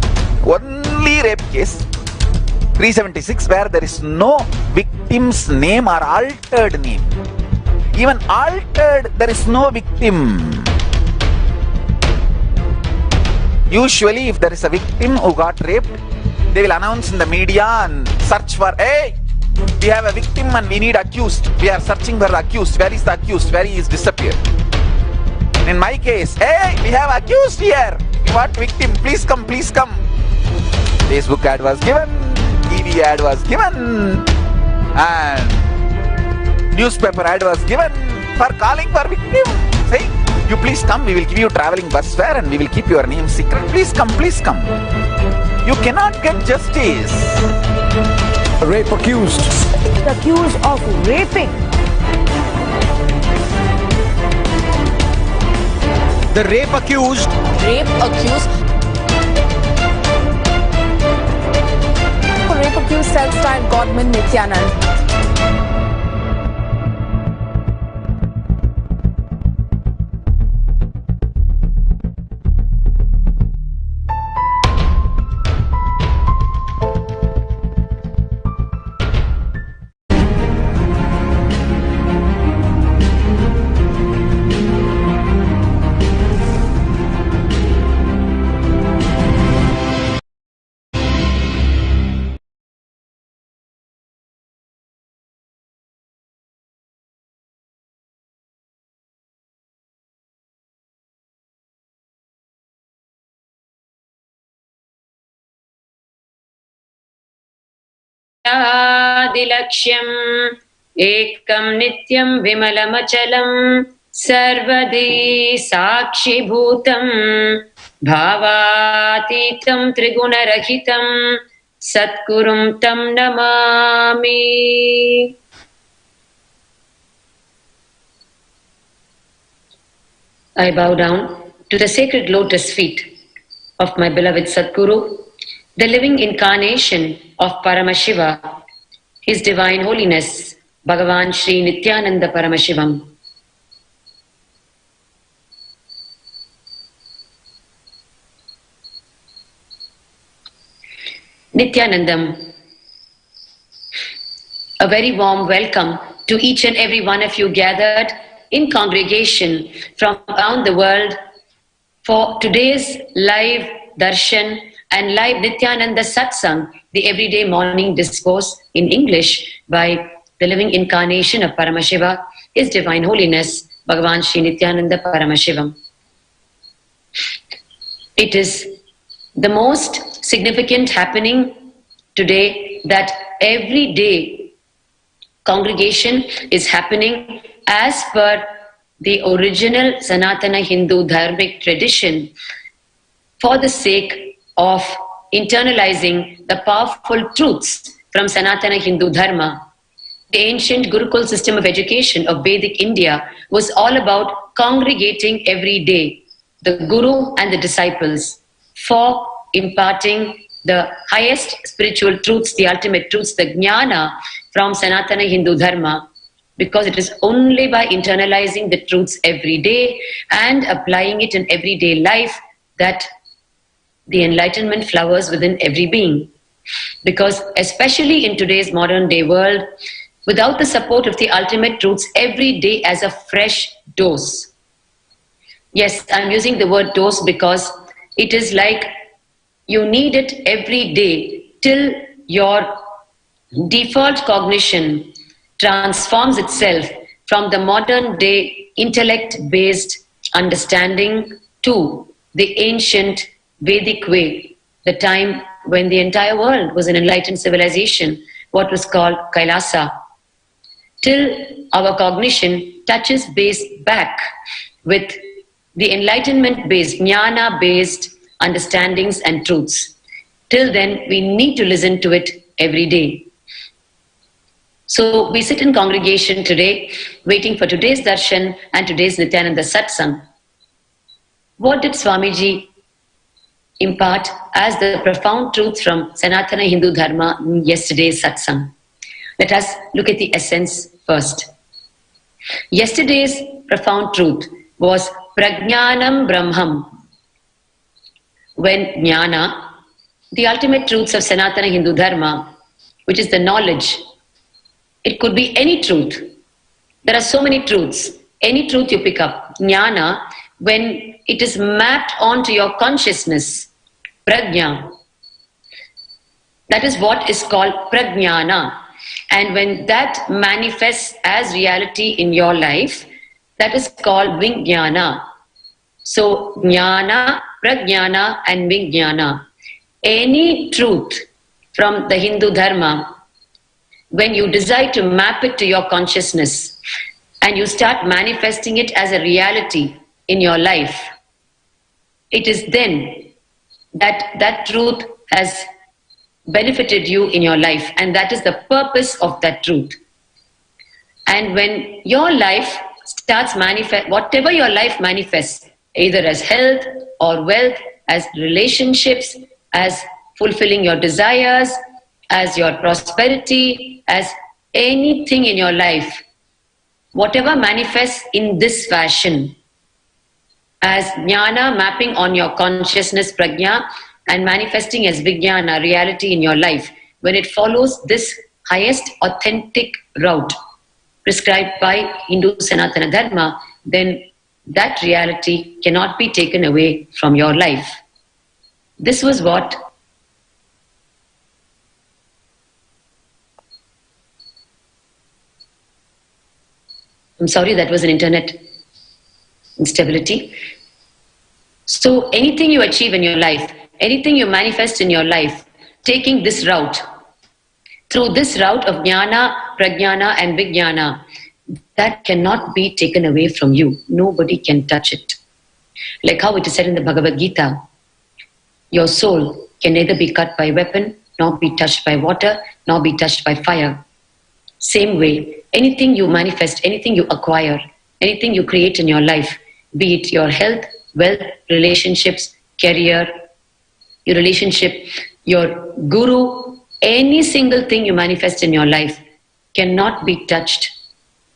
Only rape case 376 where there is no victim's name or altered name. Even altered, there is no victim. Usually, if there is a victim who got raped, they will announce in the media and search for, hey, we have a victim and we need accused. We are searching for the accused. Where is the accused? Where he is disappeared? In my case, hey, we have accused here. What victim? Please come, please come. Facebook ad was given, TV ad was given, and newspaper ad was given for calling for victim. Saying, you please come, we will give you traveling bus fare and we will keep your name secret. Please come, please come. You cannot get justice. Rape accused. Accused of raping. The rape accused. Rape accused self-styled godman Nithyananda. आदिलक्ष्यम् एकं नित्यं विमलमचलं सर्वदी साक्षिभूतं भावातीतं त्रिगुणरहितं सद्गुरुं तं Namami. I bow down to the sacred lotus feet of my beloved Sadguru, the living incarnation of Paramashiva, His Divine Holiness, Bhagavan Sri Nithyananda Paramashivam. Nithyanandam, a very warm welcome to each and every one of you gathered in congregation from around the world for today's live darshan and live Nithyananda Satsangh, the everyday morning discourse in English by the living incarnation of Paramashiva, His Divine Holiness, Bhagavan Sri Nithyananda Paramashivam. It is the most significant happening today that every day congregation is happening as per the original Sanatana Hindu Dharmic tradition for the sake of internalizing the powerful truths from Sanatana Hindu Dharma. The ancient Gurukul system of education of Vedic India was all about congregating every day the Guru and the disciples for imparting the highest spiritual truths, the ultimate truths, the jnana from Sanatana Hindu Dharma, because it is only by internalizing the truths every day and applying it in everyday life that the enlightenment flowers within every being. Because especially in today's modern day world, without the support of the ultimate truths every day as a fresh dose. Yes, I'm using the word dose because it is like you need it every day till your default cognition transforms itself from the modern day intellect-based understanding to the ancient Vedic way, the time when the entire world was an enlightened civilization, what was called Kailasa, till our cognition touches base back with the enlightenment-based, jnana-based understandings and truths. Till then, we need to listen to it every day. So we sit in congregation today, waiting for today's darshan and today's Nithyananda Satsangh. What did Swamiji impart as the profound truth from Sanatana Hindu Dharma in yesterday's Satsang? Let us look at the essence first. Yesterday's profound truth was Prajnanam Brahmam. When jnana, the ultimate truths of Sanatana Hindu Dharma, which is the knowledge, it could be any truth. There are so many truths. Any truth you pick up. Jnana, when it is mapped onto your consciousness, prajna, that is what is called prajnana. And when that manifests as reality in your life, that is called vijnana. So jnana, prajnana and vijnana. Any truth from the Hindu Dharma, when you decide to map it to your consciousness and you start manifesting it as a reality in your life, it is then that that truth has benefited you in your life, and that is the purpose of that truth. And when your life starts whatever your life manifests, either as health or wealth, as relationships, as fulfilling your desires, as your prosperity, as anything in your life, whatever manifests in this fashion, as jnana mapping on your consciousness, prajna, and manifesting as vijnana, reality in your life, when it follows this highest authentic route prescribed by Hindu Sanatana Dharma, then that reality cannot be taken away from your life. This was what I'm sorry, that was an internet instability. So anything you achieve in your life, anything you manifest in your life, taking this route, through this route of jnana, prajnana and vijnana, that cannot be taken away from you. Nobody can touch it. Like how it is said in the Bhagavad Gita, your soul can neither be cut by weapon, nor be touched by water, nor be touched by fire. Same way, anything you manifest, anything you acquire, anything you create in your life, be it your health, wealth, relationships, career, your relationship, your guru, any single thing you manifest in your life cannot be touched,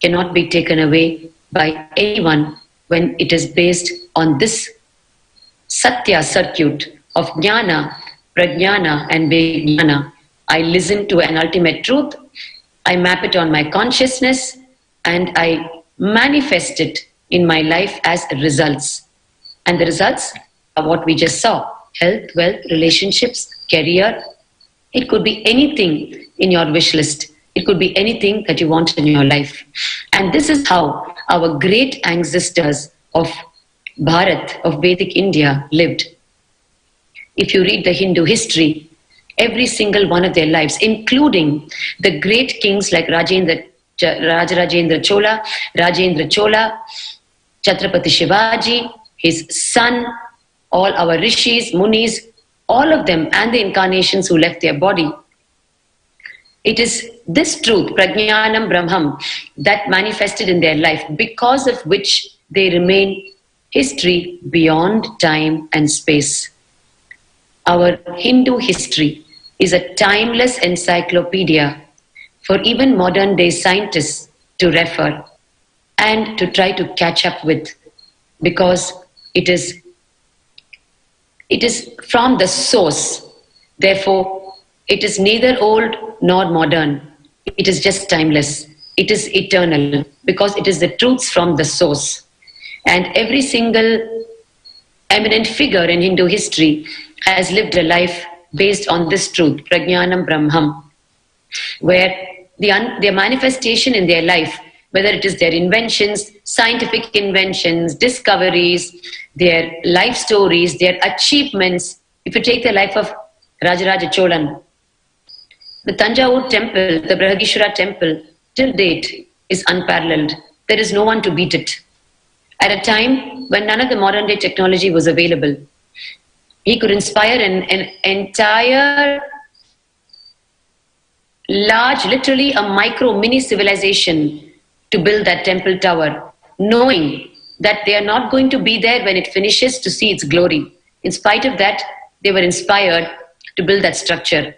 cannot be taken away by anyone when it is based on this satya circuit of jnana, prajnana and vijnana. I listen to an ultimate truth, I map it on my consciousness, and I manifest it in my life as results. And the results are what we just saw: health, wealth, relationships, career. It could be anything in your wish list. It could be anything that you want in your life. And this is how our great ancestors of Bharat, of Vedic India, lived. If you read the Hindu history, every single one of their lives, including the great kings like Rajendra Chola, Chhatrapati Shivaji, his son, all our rishis, munis, all of them, and the incarnations who left their body. It is this truth, Prajnanam Brahmam, that manifested in their life, because of which they remain history beyond time and space. Our Hindu history is a timeless encyclopedia for even modern day scientists to refer and to try to catch up with, because it is from the source. Therefore, it is neither old nor modern. It is just timeless. It is eternal, because it is the truths from the source. And every single eminent figure in Hindu history has lived a life based on this truth, Prajnanam Brahmam, where their manifestation in their life, whether it is their inventions, scientific inventions, discoveries, their life stories, their achievements. If you take the life of Rajaraja Cholan, the Tanjavur temple, the Brihadishwara temple, till date is unparalleled. There is no one to beat it. At a time when none of the modern day technology was available, he could inspire an entire large, literally a mini civilization to build that temple tower, knowing that they are not going to be there when it finishes to see its glory. In spite of that, they were inspired to build that structure.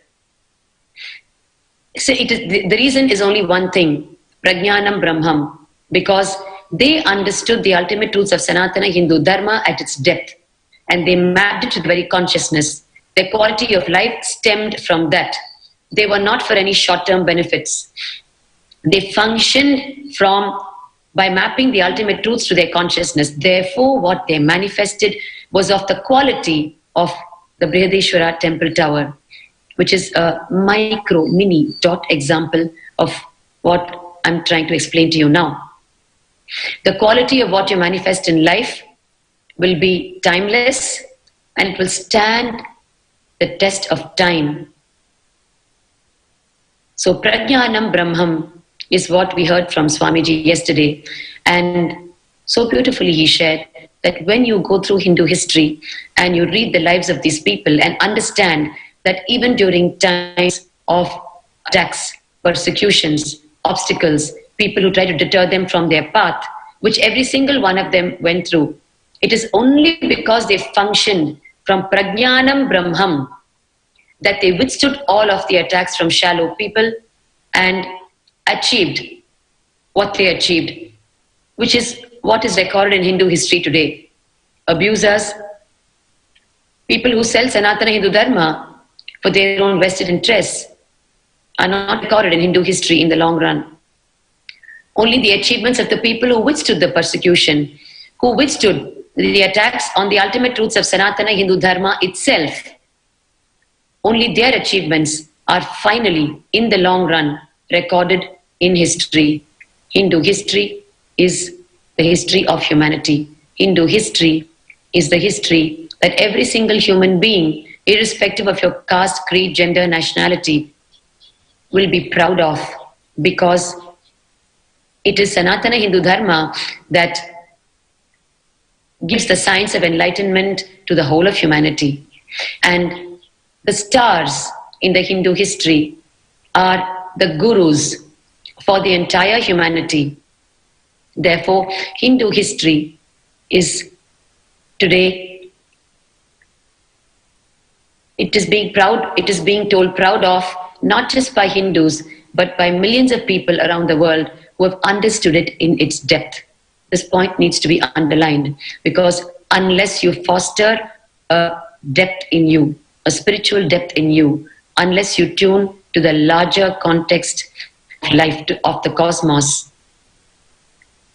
So the reason is only one thing, Prajnanam Brahmam, because they understood the ultimate truths of Sanatana Hindu Dharma at its depth, and they mapped it to the very consciousness. Their quality of life stemmed from that. They were not for any short-term benefits. They functioned by mapping the ultimate truths to their consciousness. Therefore, what they manifested was of the quality of the Brihadishwara temple tower, which is a mini dot example of what I'm trying to explain to you now. The quality of what you manifest in life will be timeless, and it will stand the test of time. So Prajnanam Brahmam is what we heard from Swamiji yesterday, and so beautifully he shared that when you go through Hindu history and you read the lives of these people and understand that even during times of attacks, persecutions, obstacles, people who try to deter them from their path, which every single one of them went through, it is only because they functioned from Prajnanam Brahmam that they withstood all of the attacks from shallow people and achieved what they achieved, which is what is recorded in Hindu history today. Abusers, people who sell Sanatana Hindu Dharma for their own vested interests, are not recorded in Hindu history in the long run. Only the achievements of the people who withstood the persecution, who withstood the attacks on the ultimate truths of Sanatana Hindu Dharma itself, only their achievements are finally, in the long run, recorded in history. Hindu history is the history of humanity. Hindu history is the history that every single human being, irrespective of your caste, creed, gender, nationality, will be proud of, because it is Sanatana Hindu Dharma that gives the science of enlightenment to the whole of humanity. And the stars in the Hindu history are the gurus for the entire humanity. Therefore, Hindu history is today, it is being told proud of, not just by Hindus, but by millions of people around the world who have understood it in its depth. This point needs to be underlined, because unless you foster a depth in you, a spiritual depth in you, unless you tune to the larger context of life, of the cosmos,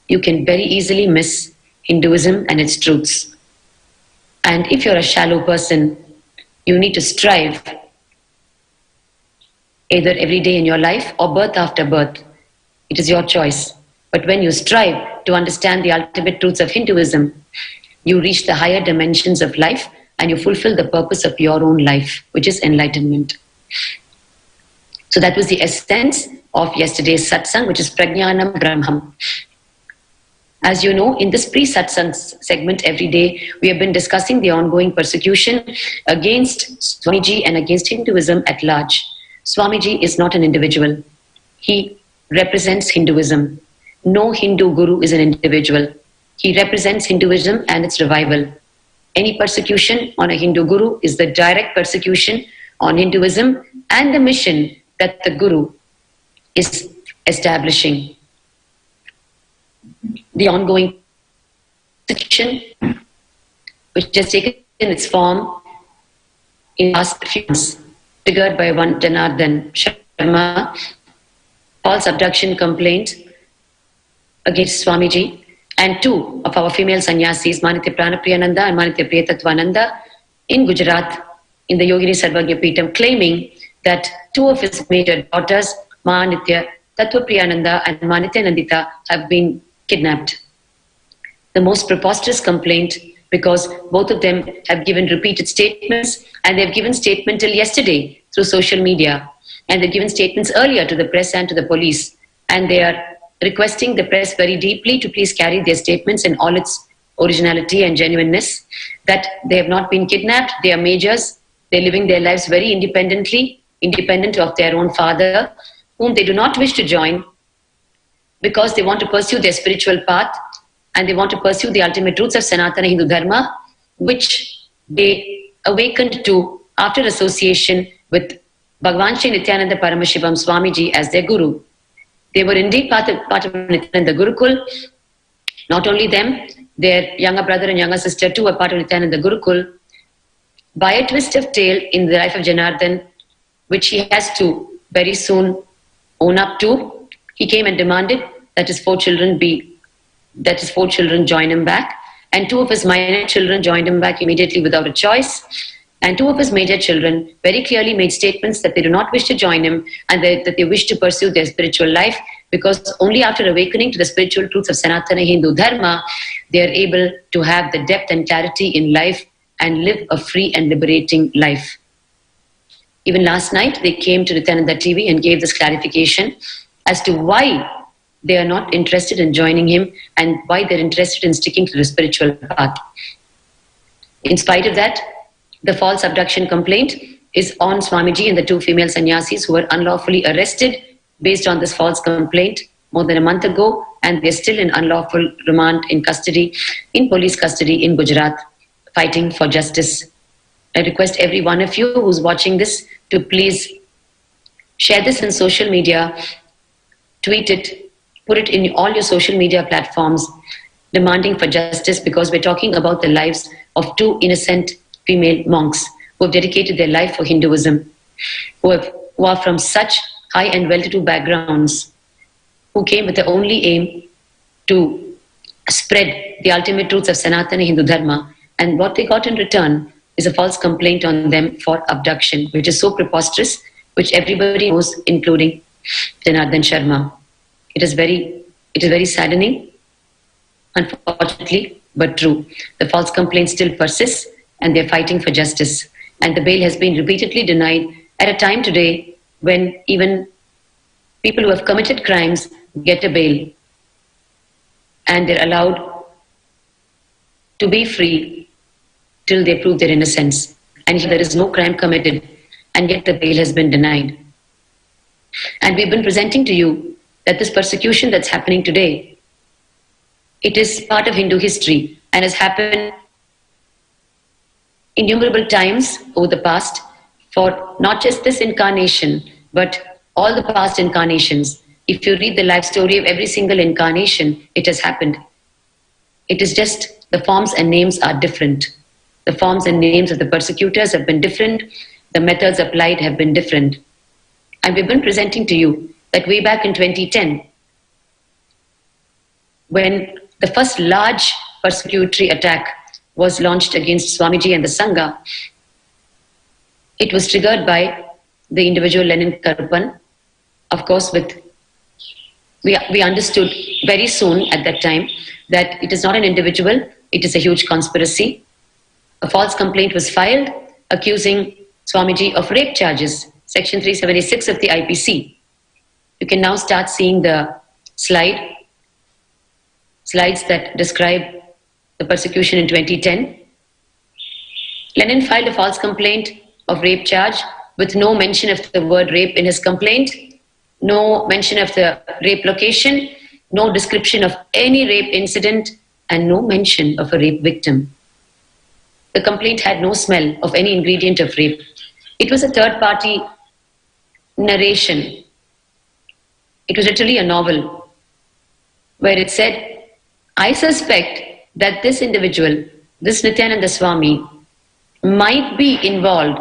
you can very easily miss Hinduism and its truths. And if you're a shallow person, you need to strive either every day in your life or birth after birth. It is your choice. But when you strive to understand the ultimate truths of Hinduism, you reach the higher dimensions of life and you fulfill the purpose of your own life, which is enlightenment. So that was the essence of yesterday's satsang, which is Prajnanam Brahmam. As you know, in this pre-satsang segment every day, we have been discussing the ongoing persecution against Swamiji and against Hinduism at large. Swamiji is not an individual. He represents Hinduism. No Hindu guru is an individual. He represents Hinduism and its revival. Any persecution on a Hindu guru is the direct persecution on Hinduism and the mission that the guru is establishing. The ongoing persecution, which has taken its form in the last few months, triggered by one Janardhan Sharma, false abduction complaint against Swamiji, and two of our female sannyasis, Manitya Pranapriyananda and Manitya Priyatattvananda, in Gujarat, in the Yogini Sarvagya Peetham, claiming that two of his major daughters, Mahanithya Tattvapriyananda and Nithyanandita, have been kidnapped. The most preposterous complaint, because both of them have given repeated statements, and they've given statement till yesterday through social media, and they've given statements earlier to the press and to the police, and they are requesting the press very deeply to please carry their statements in all its originality and genuineness, that they have not been kidnapped, they are majors, they're living their lives very independently, independent of their own father, whom they do not wish to join because they want to pursue their spiritual path and they want to pursue the ultimate truths of Sanatana Hindu Dharma, which they awakened to after association with Bhagavan Shri Nithyananda Paramashivam Swamiji as their Guru. They were indeed part of Nithyananda Gurukul. Not only them, their younger brother and younger sister too were part of Nithyananda Gurukul. By a twist of tale in the life of Janardhan, which he has to very soon own up to, he came and demanded that his four children join him back, and two of his minor children joined him back immediately without a choice, and two of his major children very clearly made statements that they do not wish to join him and that they wish to pursue their spiritual life, because only after awakening to the spiritual truths of Sanatana Hindu Dharma they are able to have the depth and clarity in life and live a free and liberating life. Even last night they came to Nithyananda TV and gave this clarification as to why they are not interested in joining him and why they're interested in sticking to the spiritual path. In spite of that, the false abduction complaint is on Swamiji and the two female sannyasis who were unlawfully arrested based on this false complaint more than a month ago, and they're still in unlawful remand in custody, in police custody in Gujarat, fighting for justice. I request every one of you who's watching this to please share this in social media, tweet it, put it in all your social media platforms, demanding for justice, because we're talking about the lives of two innocent female monks who have dedicated their life for Hinduism, who are from such high and well-to-do backgrounds, who came with the only aim to spread the ultimate truths of Sanatana Hindu Dharma, and what they got in return is a false complaint on them for abduction, which is so preposterous, which everybody knows, including Janardhan Sharma. It is very saddening, unfortunately, but true. The false complaint still persists and they're fighting for justice. And the bail has been repeatedly denied at a time today when even people who have committed crimes get a bail and they're allowed to be free till they prove their innocence. And here there is no crime committed and yet the bail has been denied. And we've been presenting to you that this persecution that's happening today, it is part of Hindu history and has happened innumerable times over the past for not just this incarnation, but all the past incarnations. If you read the life story of every single incarnation, it has happened. It is just the forms and names are different. The forms and names of the persecutors have been different. The methods applied have been different. And we've been presenting to you that way back in 2010, when the first large persecutory attack was launched against Swamiji and the Sangha, it was triggered by the individual Lenin Karpan. Of course, we understood very soon at that time that it is not an individual, it is a huge conspiracy. A false complaint was filed accusing Swamiji of rape charges, Section 376 of the IPC. You can now start seeing the slides that describe the persecution in 2010. Lenin filed a false complaint of rape charge with no mention of the word rape in his complaint, no mention of the rape location, no description of any rape incident, and no mention of a rape victim. The complaint had no smell of any ingredient of rape. It was a third-party narration. It was literally a novel where it said, I suspect that this individual, this Nithyananda Swami, might be involved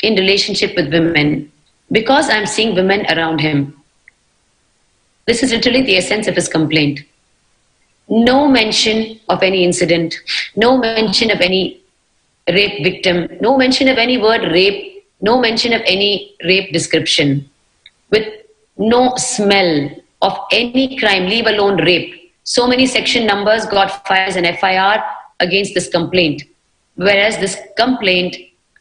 in relationship with women because I'm seeing women around him. This is literally the essence of his complaint. No mention of any incident, no mention of any rape victim, no mention of any word rape, no mention of any rape description, with no smell of any crime, leave alone rape. So many section numbers got filed as an FIR against this complaint, whereas this complaint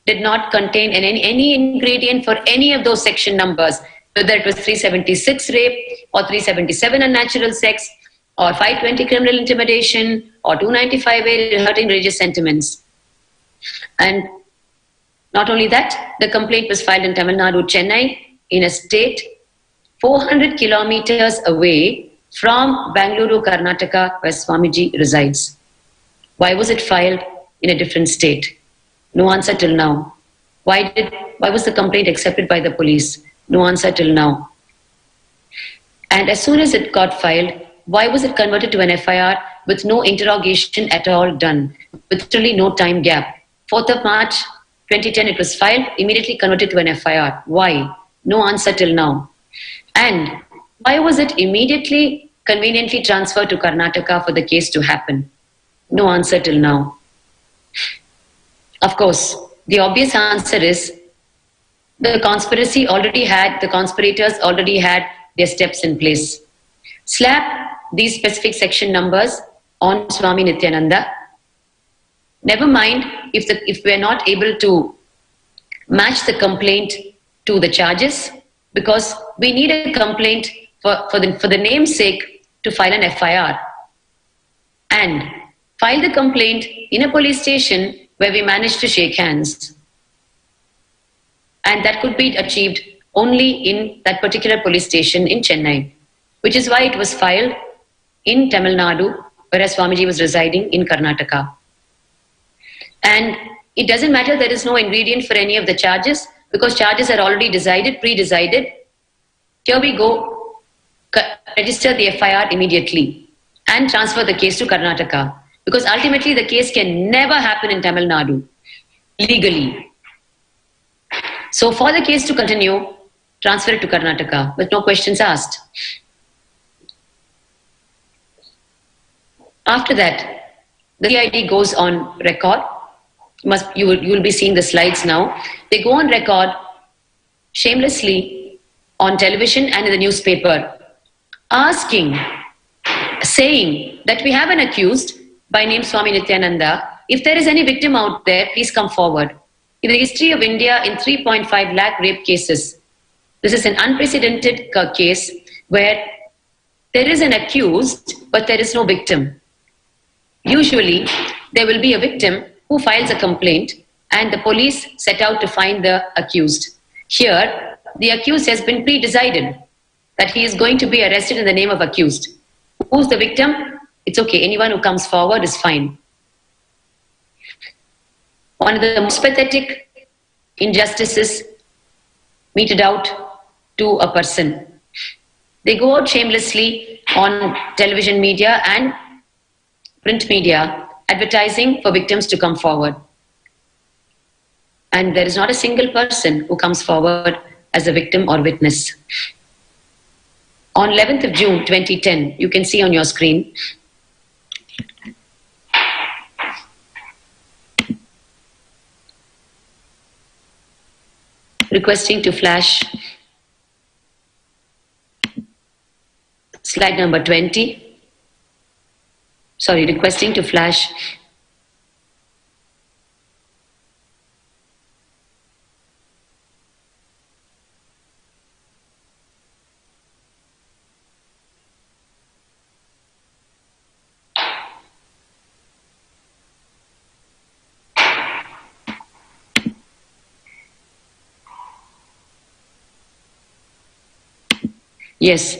did not contain any ingredient for any of those section numbers, whether it was 376 rape or 377 unnatural sex or 520 criminal intimidation or 295A hurting religious sentiments. And not only that, the complaint was filed in Tamil Nadu, Chennai, in a state 400 kilometers away from Bangalore, Karnataka, where Swamiji resides. Why was it filed in a different state? No answer till now. Why was the complaint accepted by the police? No answer till now. And as soon as it got filed, why was it converted to an FIR with no interrogation at all done, with literally no time gap? 4th of March 2010 it was filed, immediately converted to an FIR. Why? No answer till now. And why was it immediately conveniently transferred to Karnataka for the case to happen? No answer till now. Of course, the obvious answer is the conspirators already had their steps in place. Slap these specific section numbers on Swami Nithyananda. Never mind if we are not able to match the complaint to the charges, because we need a complaint for the name's sake to file an FIR. And file the complaint in a police station where we managed to shake hands. And that could be achieved only in that particular police station in Chennai, which is why it was filed in Tamil Nadu, whereas Swamiji was residing in Karnataka. And it doesn't matter, there is no ingredient for any of the charges, because charges are already pre-decided. Here we go, register the FIR immediately and transfer the case to Karnataka, because ultimately the case can never happen in Tamil Nadu legally. So for the case to continue, transfer it to Karnataka with no questions asked. After that, the CID goes on record. You will be seeing the slides now. They go on record shamelessly on television and in the newspaper, saying that we have an accused by name Swami Nithyananda. If there is any victim out there, please come forward. In the history of India, in 3.5 lakh rape cases, this is an unprecedented case where there is an accused, but there is no victim. Usually, there will be a victim who files a complaint and the police set out to find the accused. Here, the accused has been pre-decided that he is going to be arrested in the name of accused. Who's the victim? It's okay. Anyone who comes forward is fine. One of the most pathetic injustices meted out to a person. They go out shamelessly on television media and print media, advertising for victims to come forward. And there is not a single person who comes forward as a victim or witness. On 11th of June 2010, you can see on your screen, requesting to flash slide number 20. Sorry, requesting to flash yes.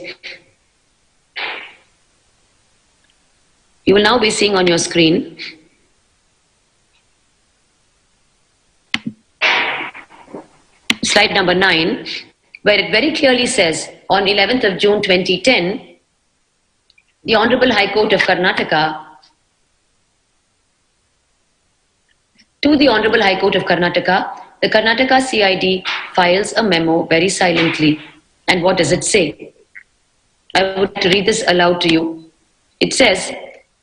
You will now be seeing on your screen slide number 9, where it very clearly says on 11th of June 2010, the Honorable High Court of Karnataka, to the Honorable High Court of Karnataka, the Karnataka CID files a memo very silently. And what does it say? I would like to read this aloud to you. It says,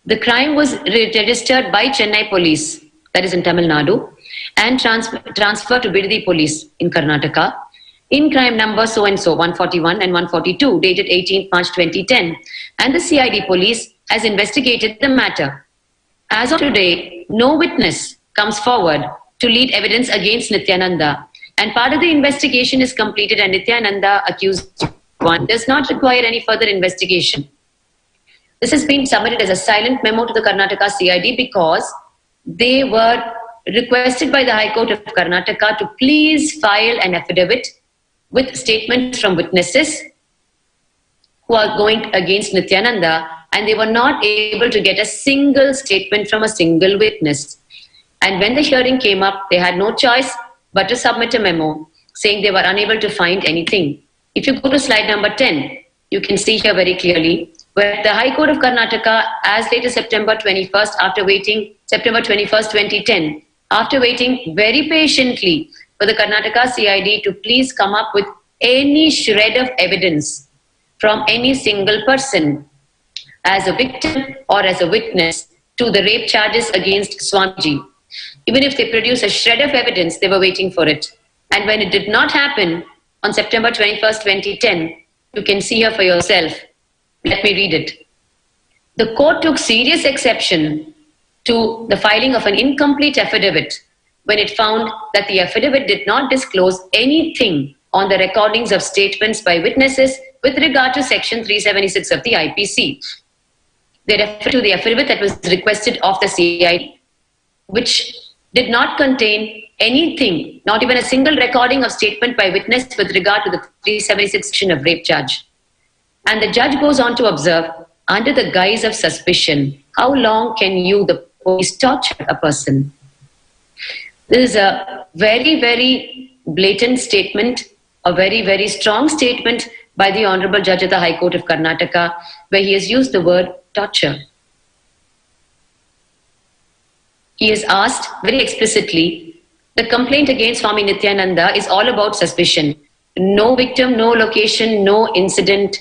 the crime was registered by Chennai police that is in Tamil Nadu, and transferred to Bidadi police in Karnataka. In crime number so and so 141 and 142 dated 18th March 2010, and the CID police has investigated the matter. As of today, no witness comes forward to lead evidence against Nithyananda, and part of the investigation is completed and Nithyananda, accused one, does not require any further investigation. This has been submitted as a silent memo to the Karnataka CID because they were requested by the High Court of Karnataka to please file an affidavit with statements from witnesses who are going against Nithyananda, and they were not able to get a single statement from a single witness. And when the hearing came up, they had no choice but to submit a memo saying they were unable to find anything. If you go to slide number 10, you can see here very clearly where the High Court of Karnataka, as late as September 21st, September 21st, 2010, after waiting very patiently for the Karnataka CID to please come up with any shred of evidence from any single person as a victim or as a witness to the rape charges against Swamiji. Even if they produce a shred of evidence, they were waiting for it. And when it did not happen on September 21st, 2010, you can see here for yourself. Let me read it. The court took serious exception to the filing of an incomplete affidavit when it found that the affidavit did not disclose anything on the recordings of statements by witnesses with regard to Section 376 of the IPC. They refer to the affidavit that was requested of the CID, which did not contain anything, not even a single recording of statement by witness with regard to the 376 section of rape charge. And the judge goes on to observe, under the guise of suspicion, how long can you, the police, torture a person? This is a very, very blatant statement, a very, very strong statement by the Honorable Judge of the High Court of Karnataka, where he has used the word torture. He has asked very explicitly, the complaint against Swami Nithyananda is all about suspicion. No victim, no location, no incident,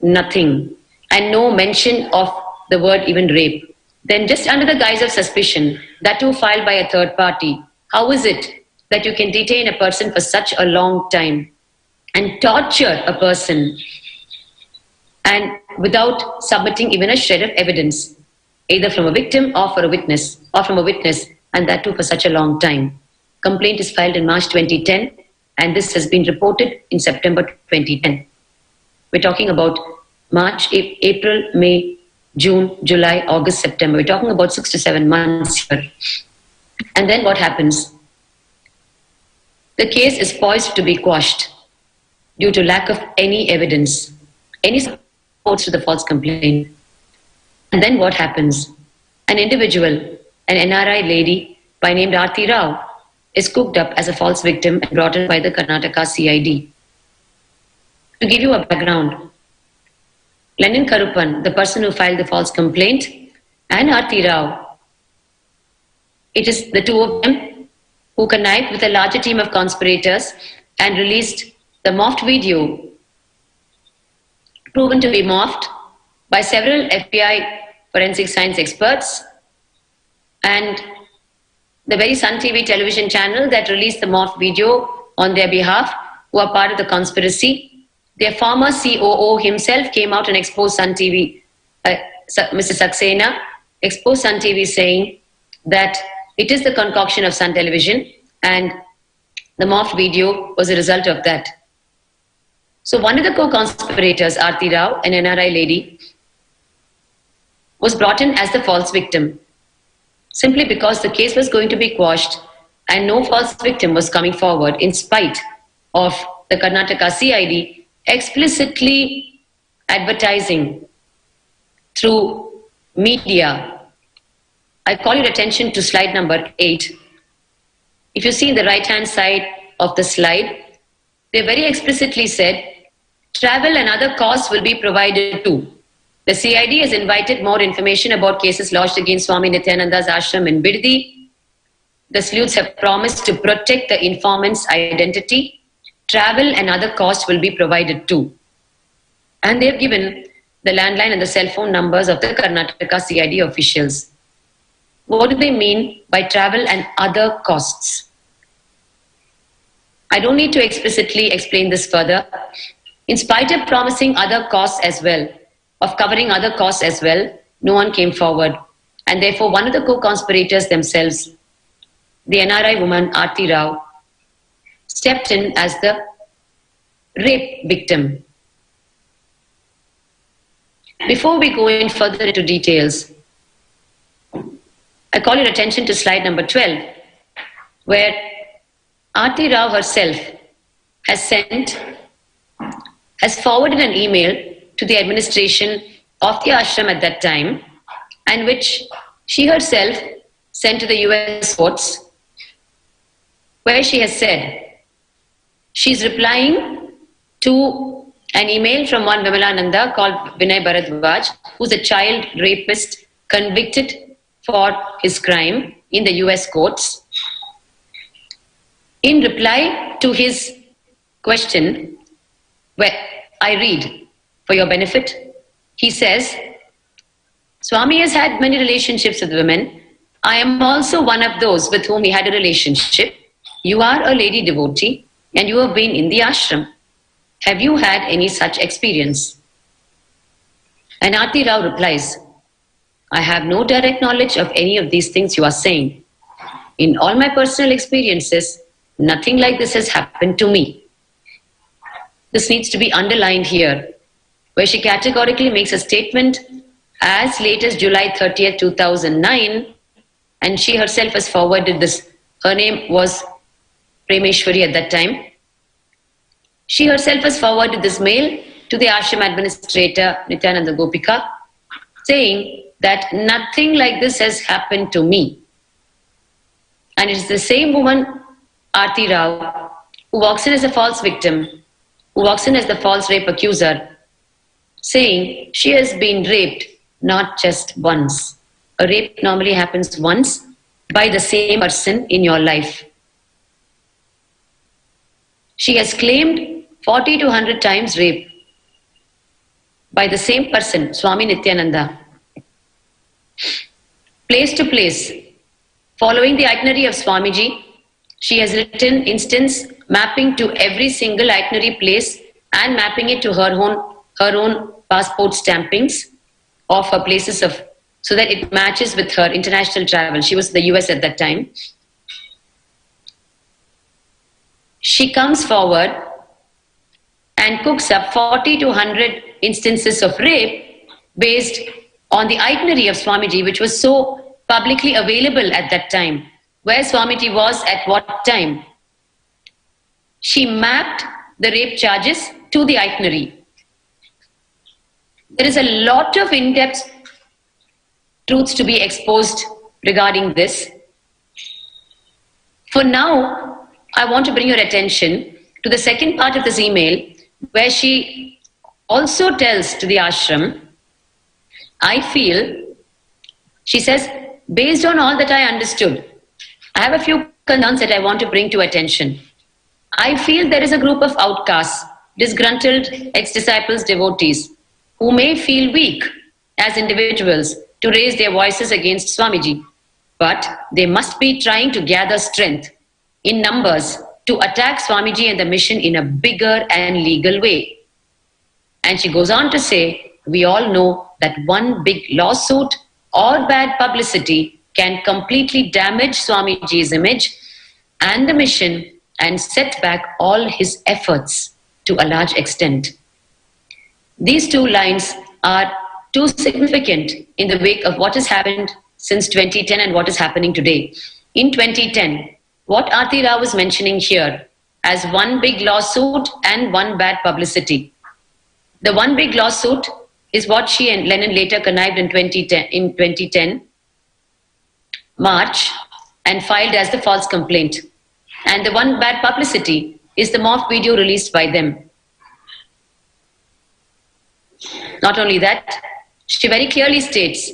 nothing. And no mention of the word even rape. Then just under the guise of suspicion, that too filed by a third party, how is it that you can detain a person for such a long time and torture a person and without submitting even a shred of evidence, either from a victim or from a witness, and that too for such a long time? Complaint is filed in March 2010, and this has been reported in September 2010. We're talking about March, April, May, June, July, August, September. We're talking about 6 to 7 months here. And then what happens? The case is poised to be quashed due to lack of any evidence, any supports to the false complaint. And then what happens? An individual, an NRI lady by name Aarti Rao, is cooked up as a false victim and brought in by the Karnataka CID. To give you a background, Lenin Karupan, the person who filed the false complaint, and Aarti Rao, it is the two of them who connived with a larger team of conspirators and released the morphed video, proven to be morphed by several FBI forensic science experts and the very Sun TV television channel that released the morphed video on their behalf, who are part of the conspiracy. Their former COO himself came out and exposed Sun TV, Mr. Saxena, exposed Sun TV saying that it is the concoction of Sun Television and the morphed video was a result of that. So one of the co-conspirators, Aarti Rao, an NRI lady, was brought in as the false victim simply because the case was going to be quashed and no false victim was coming forward in spite of the Karnataka CID explicitly advertising through media. I call your attention to slide number 8. If you see in the right-hand side of the slide, they very explicitly said, travel and other costs will be provided too. The CID has invited more information about cases lodged against Swami Nithyananda's ashram in Bidadi. The sleuths have promised to protect the informant's identity. Travel and other costs will be provided too. And they've given the landline and the cell phone numbers of the Karnataka CID officials. what do they mean by travel and other costs? I don't need to explicitly explain this further. In spite of promising other costs as well, of covering other costs as well, no one came forward. And therefore, one of the co-conspirators themselves, the NRI woman Aarti Rao, stepped in as the rape victim. Before we go in further into details, I call your attention to slide number 12, where Aarti Rao herself has forwarded an email to the administration of the ashram at that time, and which she herself sent to the US courts, where she has said she's replying to an email from one Vimalananda called Vinay Bharadwaj, who's a child rapist convicted for his crime in the US courts. In reply to his question, where I read for your benefit, he says, Swami has had many relationships with women. I am also one of those with whom he had a relationship. You are a lady devotee and you have been in the ashram. Have you had any such experience? And Aarti Rao replies, I have no direct knowledge of any of these things you are saying. In all my personal experiences, nothing like this has happened to me. This needs to be underlined here, where she categorically makes a statement as late as July 30th, 2009, and she herself has forwarded this. Her name was Premeshwari at that time. She herself has forwarded this mail to the ashram administrator, Nithyananda Gopika, saying that nothing like this has happened to me. And it is the same woman, Aarti Rao, who walks in as a false victim, who walks in as the false rape accuser, saying she has been raped not just once. A rape normally happens once by the same person in your life. She has claimed 40 to 100 times rape by the same person, Swami Nithyananda. Place to place, following the itinerary of Swamiji, she has written instance mapping to every single itinerary place and mapping it to her own passport stampings of her places of, so that it matches with her international travel. She was in the US at that time. She comes forward and cooks up 40 to 100 instances of rape based on the itinerary of Swamiji, which was so publicly available at that time. Where Swamiji was at what time. She mapped the rape charges to the itinerary. There is a lot of in-depth truths to be exposed regarding this. For now, I want to bring your attention to the second part of this email, where she also tells to the ashram, I feel, she says, based on all that I understood, I have a few concerns that I want to bring to attention. I feel there is a group of outcasts, disgruntled ex-disciples, devotees, who may feel weak as individuals to raise their voices against Swamiji, but they must be trying to gather strength in numbers to attack Swamiji and the mission in a bigger and legal way. And she goes on to say, we all know that one big lawsuit or bad publicity can completely damage Swamiji's image and the mission and set back all his efforts to a large extent. These two lines are too significant in the wake of what has happened since 2010 and what is happening today. In 2010, what Aarti Rao was mentioning here as one big lawsuit and one bad publicity. The one big lawsuit is what she and Lennon later connived in 2010 March and filed as the false complaint. And the one bad publicity is the morph video released by them. Not only that, she very clearly states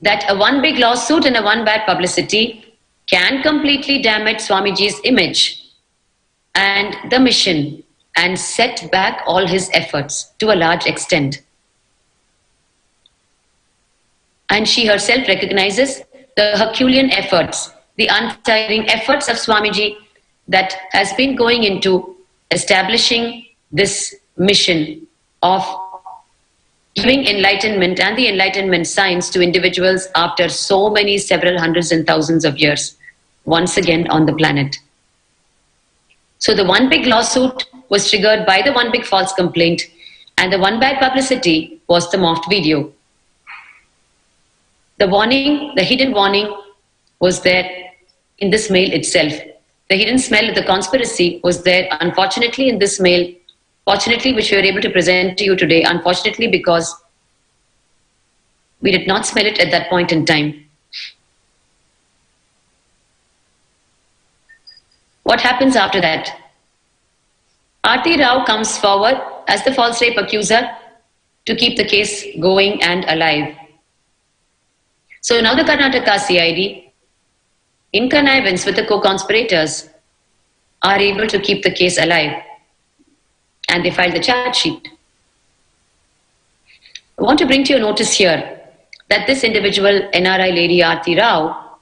that a one big lawsuit and a one bad publicity can completely damage Swamiji's image and the mission and set back all his efforts to a large extent. And she herself recognizes the Herculean efforts, the untiring efforts of Swamiji that has been going into establishing this mission of giving enlightenment and the enlightenment science to individuals after so many, several hundreds and thousands of years, once again on the planet. So the one big lawsuit was triggered by the one big false complaint, and the one bad publicity was the morphed video. The warning, the hidden warning was there in this mail itself. The hidden smell of the conspiracy was there, unfortunately, in this mail, fortunately, which we are able to present to you today, unfortunately, because we did not smell it at that point in time. What happens after that? Aarti Rao comes forward as the false rape accuser to keep the case going and alive. So now the Karnataka CID, in connivance with the co-conspirators, are able to keep the case alive. And they filed the charge sheet. I want to bring to your notice here that this individual, NRI lady Aarti Rao,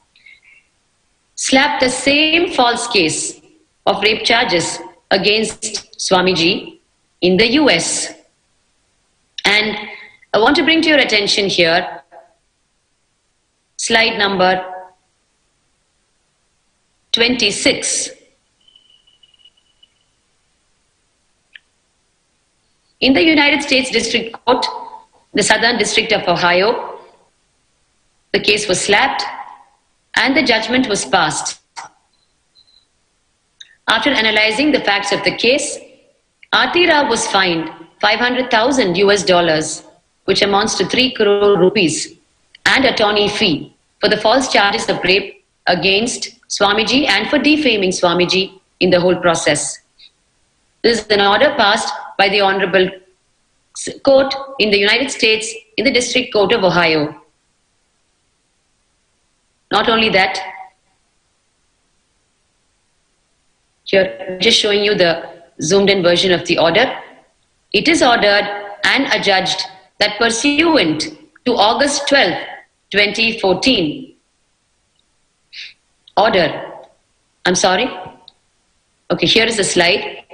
slapped the same false case of rape charges against Swamiji in the US. And I want to bring to your attention here slide number 26. In the United States District Court, the Southern District of Ohio, the case was slapped and the judgment was passed. After analyzing the facts of the case, Aarti Rao was fined $500,000, which amounts to 3 crore rupees, and attorney fee for the false charges of rape against Swamiji and for defaming Swamiji in the whole process. This is an order passed by the Honorable Court in the United States in the District Court of Ohio. Not only that, here I'm just showing you the zoomed in version of the order. It is ordered and adjudged that pursuant to August 12, 2014, here is a slide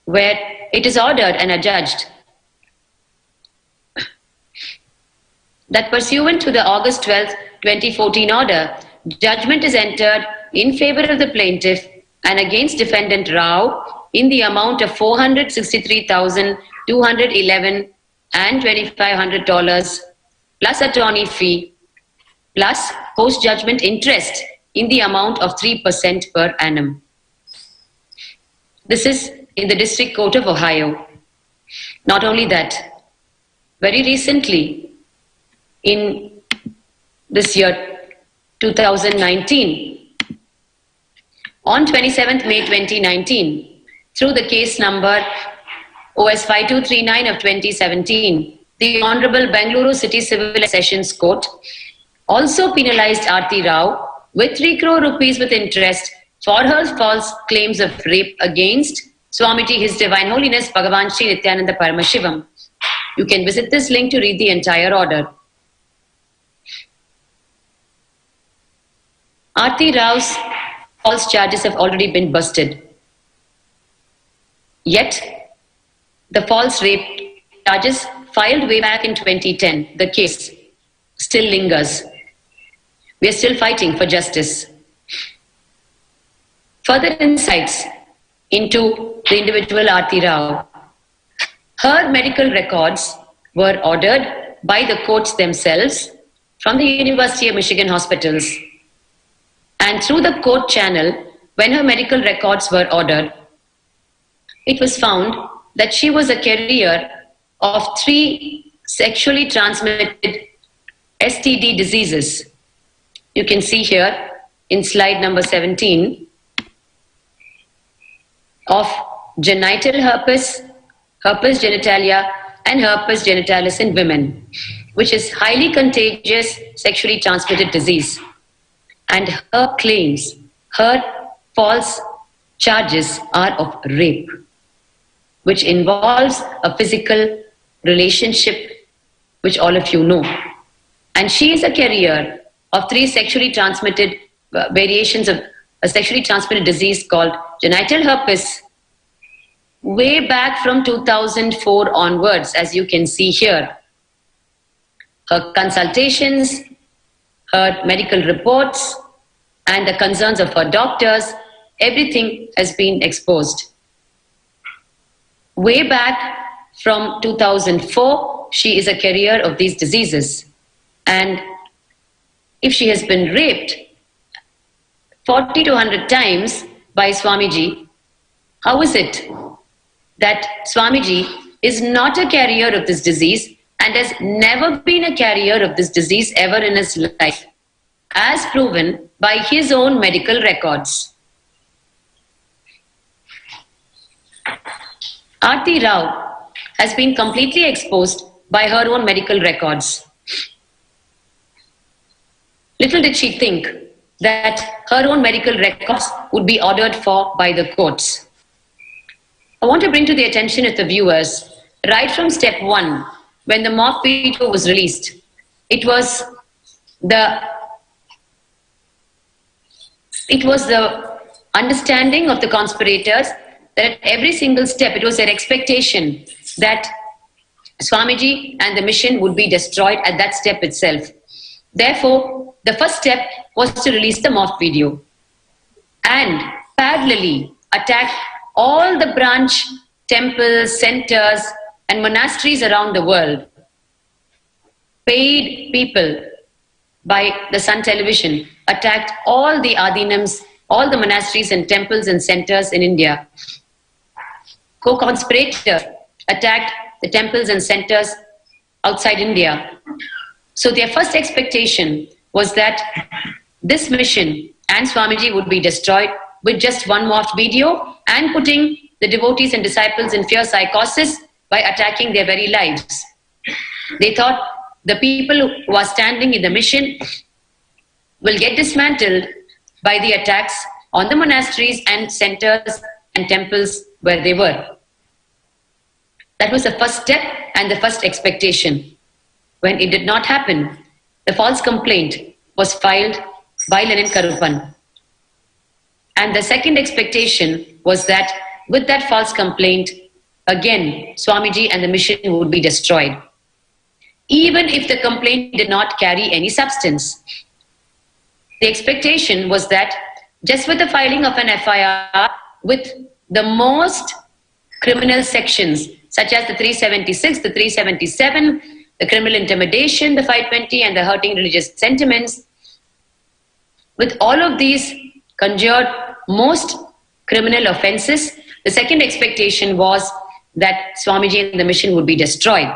where it is ordered and adjudged that pursuant to the August 12, 2014 order, judgment is entered in favor of the plaintiff and against defendant Rao in the amount of $463,211 and $2,500 plus attorney fee plus post-judgment interest in the amount of 3% per annum. This is in the District Court of Ohio. Not only that, very recently, in this year 2019, on 27th May 2019, through the case number OS 5239 of 2017, the Honorable Bengaluru City Civil Sessions Court also penalized Aarti Rao with 3 crore rupees with interest for her false claims of rape against Swamiji, His Divine Holiness Bhagavan Sri Nithyananda Paramashivam. You can visit this link to read the entire order. Aarti Rao's false charges have already been busted. Yet, the false rape charges filed way back in 2010, the case still lingers. We are still fighting for justice. Further insights into the individual Aarti Rao. Her medical records were ordered by the courts themselves from the University of Michigan hospitals. And through the court channel, when her medical records were ordered, it was found that she was a carrier of 3 sexually transmitted STD diseases. You can see here in slide number 17 of genital herpes, herpes genitalia, and herpes genitalis in women, which is highly contagious sexually transmitted disease. And her claims, her false charges are of rape, which involves a physical relationship, which all of you know. And she is a carrier of 3 sexually transmitted variations of a sexually transmitted disease called genital herpes way back from 2004 onwards, as you can see here. Her consultations, her medical reports, and the concerns of her doctors, everything has been exposed. Way back from 2004, she is a carrier of these diseases. And if she has been raped 40 to 100 times by Swamiji, how is it that Swamiji is not a carrier of this disease and has never been a carrier of this disease ever in his life, as proven by his own medical records? Aarti Rao has been completely exposed by her own medical records. Little did she think that her own medical records would be ordered for by the courts. I want to bring to the attention of the viewers, right from step 1, when the mock video was released, it was the understanding of the conspirators that at every single step, it was their expectation that Swamiji and the mission would be destroyed at that step itself. Therefore, the first step was to release the mock video and parallelly attack all the branch temples, centers, and monasteries around the world. Paid people by the Sun Television attacked all the Adinams, all the monasteries and temples and centers in India. Co-conspirator attacked the temples and centers outside India. So their first expectation was that this mission and Swamiji would be destroyed with just one morphed video and putting the devotees and disciples in fear psychosis by attacking their very lives. They thought the people who are standing in the mission will get dismantled by the attacks on the monasteries and centers and temples where they were. That was the first step and the first expectation. When it did not happen, the false complaint was filed by Lenin Karupan. And the second expectation was that with that false complaint, again, Swamiji and the mission would be destroyed, even if the complaint did not carry any substance. The expectation was that just with the filing of an FIR with the most criminal sections, such as the 376, the 377, the criminal intimidation, the 520, and the hurting religious sentiments, with all of these conjured most criminal offenses, the second expectation was that Swamiji and the mission would be destroyed.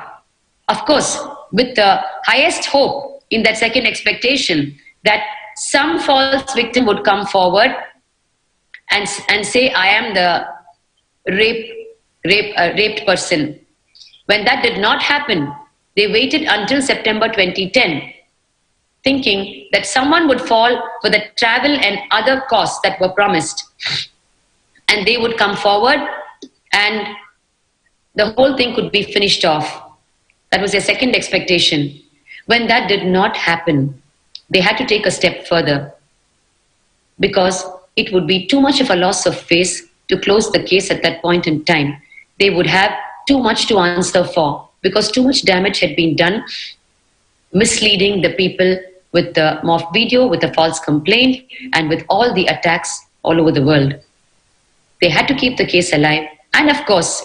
Of course, with the highest hope in that second expectation that some false victim would come forward and say, I am the raped person. When that did not happen, they waited until September 2010, thinking that someone would fall for the travel and other costs that were promised. And they would come forward and the whole thing could be finished off. That was their second expectation. When that did not happen, they had to take a step further because it would be too much of a loss of face to close the case at that point in time. They would have too much to answer for because too much damage had been done, misleading the people with the morph video, with the false complaint, and with all the attacks all over the world. They had to keep the case alive. And of course,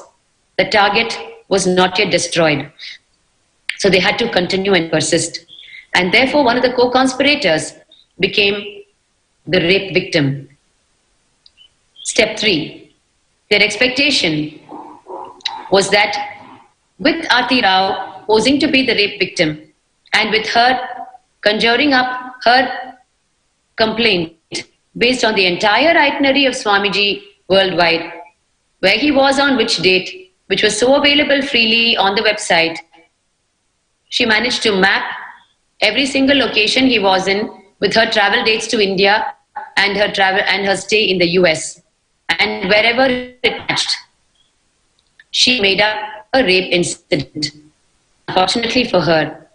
the target was not yet destroyed. So they had to continue and persist. And therefore, one of the co-conspirators became the rape victim. Step 3. Their expectation was that with Aarti Rao posing to be the rape victim and with her conjuring up her complaint based on the entire itinerary of Swamiji worldwide, where he was on which date, which was so available freely on the website, she managed to map every single location he was in with her travel dates to India and her travel and her stay in the US. And wherever it matched, she made up a rape incident. Unfortunately for her,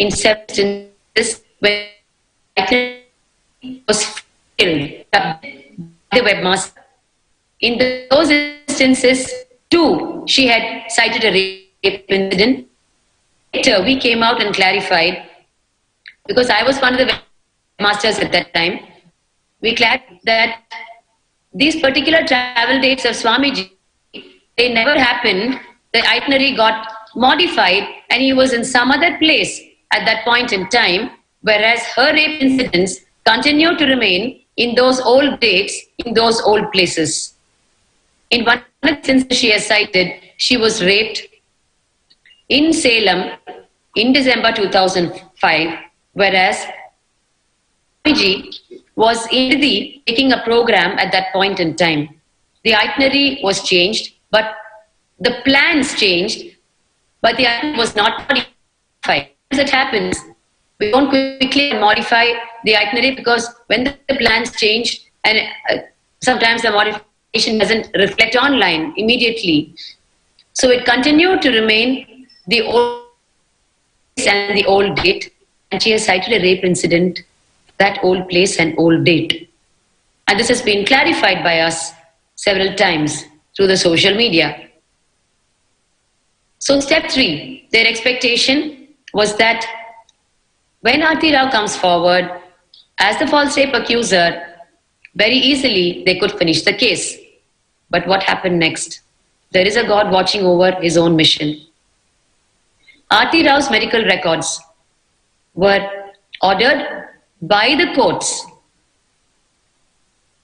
in several instances when was filled up by the webmaster. In those instances, too, she had cited a rape incident. Later, we came out and clarified, because I was one of the webmasters at that time, we clarified that these particular travel dates of Swamiji, they never happened. The itinerary got modified and he was in some other place at that point in time, whereas her rape incidents continue to remain in those old dates, in those old places. In one instance she has cited, she was raped in Salem in December 2005, whereas Swamiji was in Delhi taking a program at that point in time. The itinerary was changed, but the plans changed, but the itinerary was not modified. As it happens, we don't quickly modify the itinerary because when the plans change, and sometimes the modification doesn't reflect online immediately. So it continued to remain the old place and the old date, and she has cited a rape incident, that old place and old date. And this has been clarified by us several times through the social media. So step 3, their expectation was that when Aarti Rao comes forward as the false rape accuser, very easily they could finish the case. But what happened next? There is a God watching over his own mission. Aarti Rao's medical records were ordered by the courts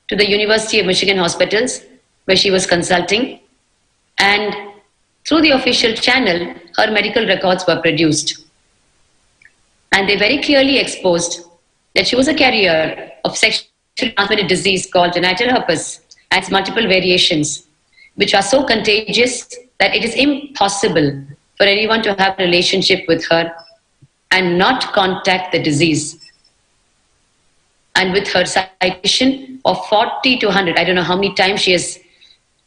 to the University of Michigan hospitals where she was consulting, and through the official channel, her medical records were produced. And they very clearly exposed that she was a carrier of sexually transmitted disease called genital herpes and its multiple variations, which are so contagious that it is impossible for anyone to have a relationship with her and not contact the disease. And with her citation of 40 to 100, I don't know how many times she has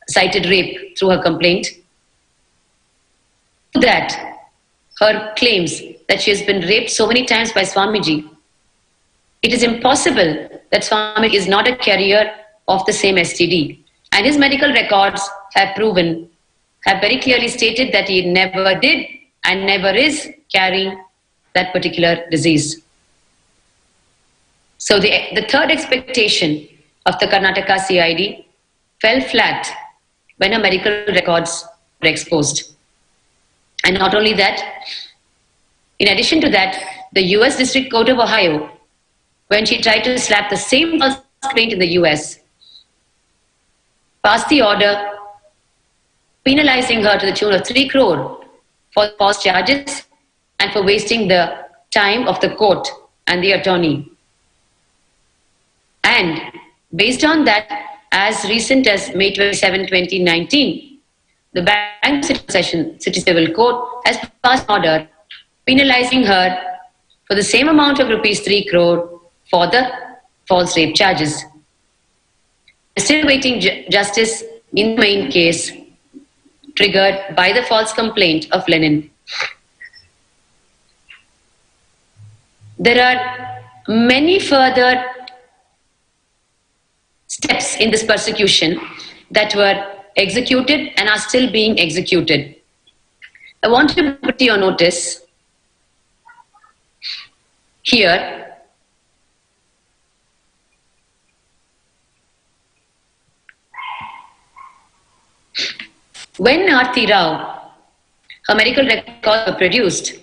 cited rape through her complaint, that her claims that she has been raped so many times by Swamiji, it is impossible that Swamiji is not a carrier of the same STD. And his medical records have very clearly stated that he never did and never is carrying that particular disease. So the third expectation of the Karnataka CID fell flat when her medical records were exposed. And not only that, in addition to that, the US District Court of Ohio, when she tried to slap the same false complaint in the US, passed the order penalizing her to the tune of 3 crore for false charges and for wasting the time of the court and the attorney. And based on that, as recent as May 27, 2019, the Bangalore City Civil Court has passed an order penalizing her for the same amount of rupees 3 crore for the false rape charges. We're still waiting justice in the main case triggered by the false complaint of Lenin. There are many further steps in this persecution that were executed and are still being executed. I want to put to your notice here when Aarti Rao, her medical records were produced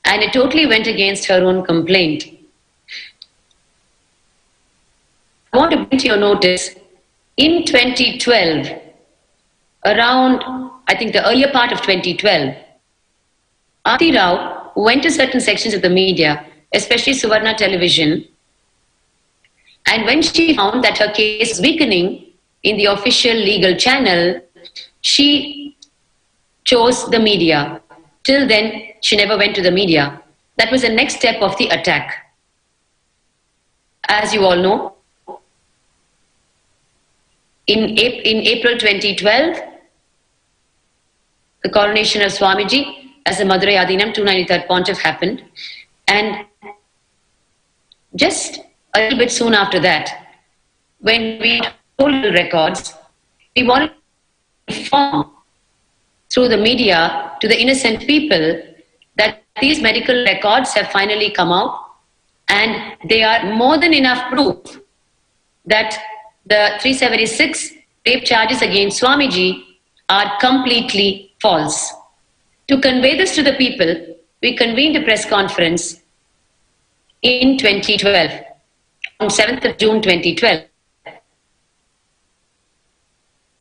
and it totally went against her own complaint. I want to bring to your notice, in 2012, around, I think the earlier part of 2012, Aarti Rao went to certain sections of the media, especially Suvarna television, and when she found that her case was weakening in the official legal channel, she chose the media. Till then, she never went to the media. That was the next step of the attack. As you all know, in April 2012, the coronation of Swamiji, as the Madurai Adinam 293rd Pontiff happened. And just a little bit soon after that, when we told the records, we wanted to inform through the media to the innocent people that these medical records have finally come out, and they are more than enough proof that the 376 rape charges against Swamiji are completely false. To convey this to the people, we convened a press conference in 2012, on 7th of June 2012.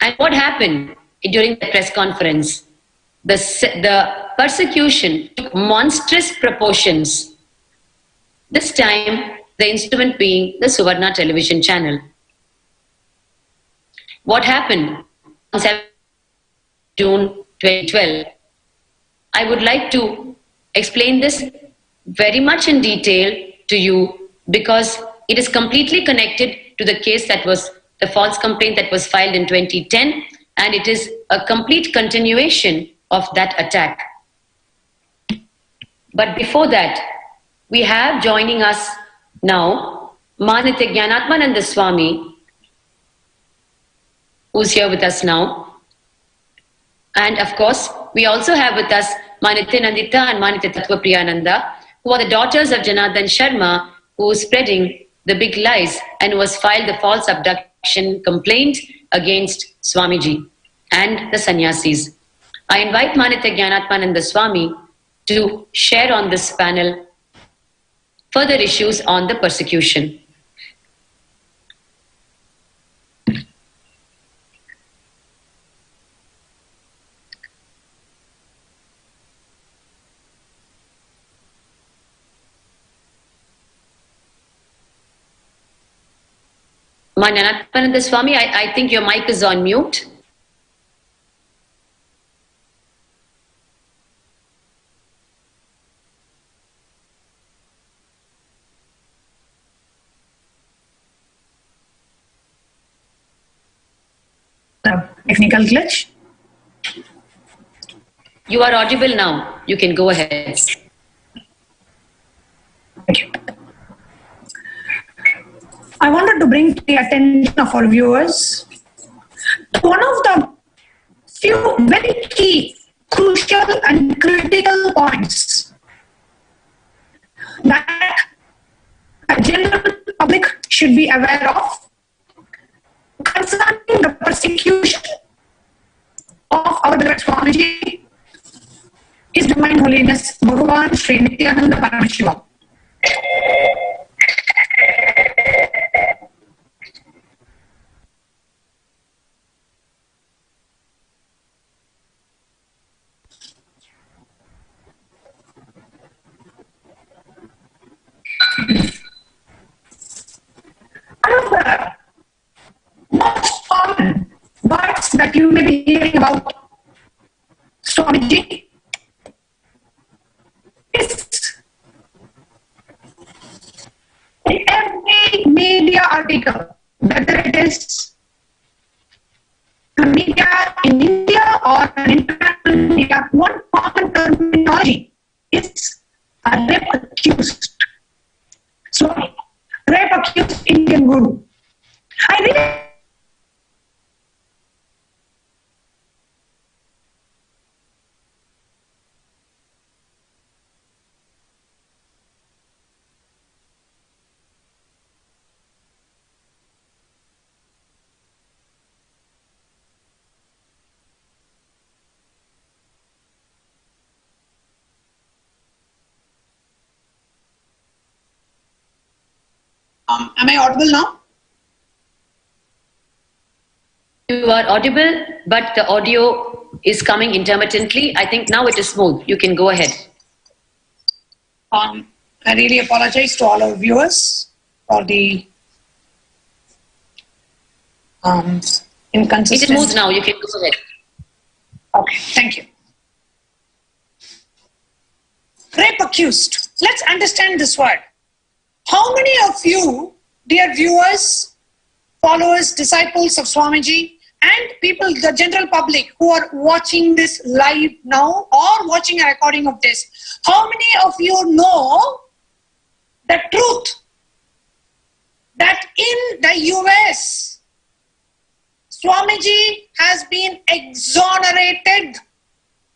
And what happened during the press conference? The persecution took monstrous proportions. This time, the instrument being the Suvarna television channel. What happened on 7th June 2012? I would like to explain this very much in detail to you because it is completely connected to the case that was the false complaint that was filed in 2010, and it is a complete continuation of that attack. But before that, we have joining us now Nithyananda Swami, who's here with us now. And of course, we also have with us Nityanandita and Nitya Tattva Priyananda, who are the daughters of Janardhan Sharma, who is spreading the big lies and who has filed the false abduction complaint against Swamiji and the sannyasis. I invite Nithyananda Swami to share on this panel further issues on the persecution. Nithyananda Swami, I think your mic is on mute. Technical glitch. You are audible now. You can go ahead. Thank you. I wanted to bring to the attention of our viewers one of the few very key, crucial and critical points that a general public should be aware of concerning the persecution of our beloved Swamiji, His Divine Holiness Bhagavan Sri Nithyananda Paramashivam. One of the most common words that you may be hearing about Swamiji is in every media article, whether it is a media in India or an international media, one common terminology is a rape accused. So, rape accused Indian Guru. I really am I audible now? You are audible, but the audio is coming intermittently. I think now it is smooth. You can go ahead. I really apologize to all our viewers for the inconsistency. It is smooth now. You can go ahead. Okay, thank you. Rape accused. Let's understand this word. How many of you, dear viewers, followers, disciples of Swamiji, and people, the general public who are watching this live now or watching a recording of this, how many of you know the truth that in the US, Swamiji has been exonerated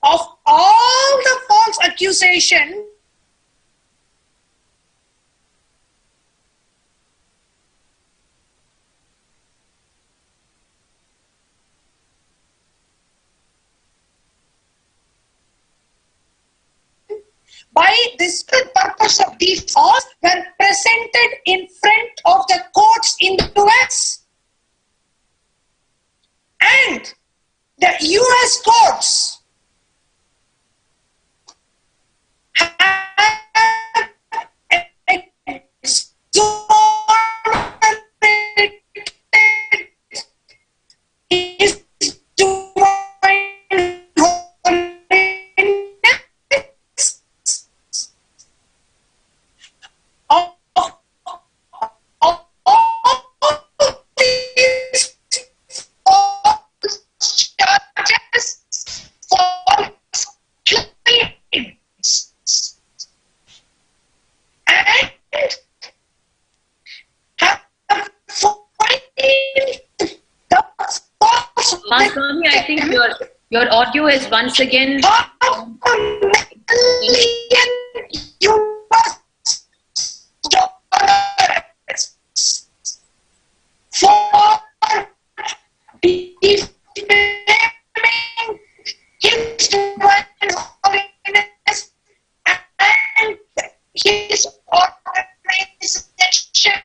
of all the false accusation by this purpose of these laws were presented in front of the courts in the US. And the US courts have exonerated his divine holiness of all these false charges, false claims, and have found the false Mahaswami, I think your audio is once again. $500 million US dollars for defaming his divine holiness and his organization.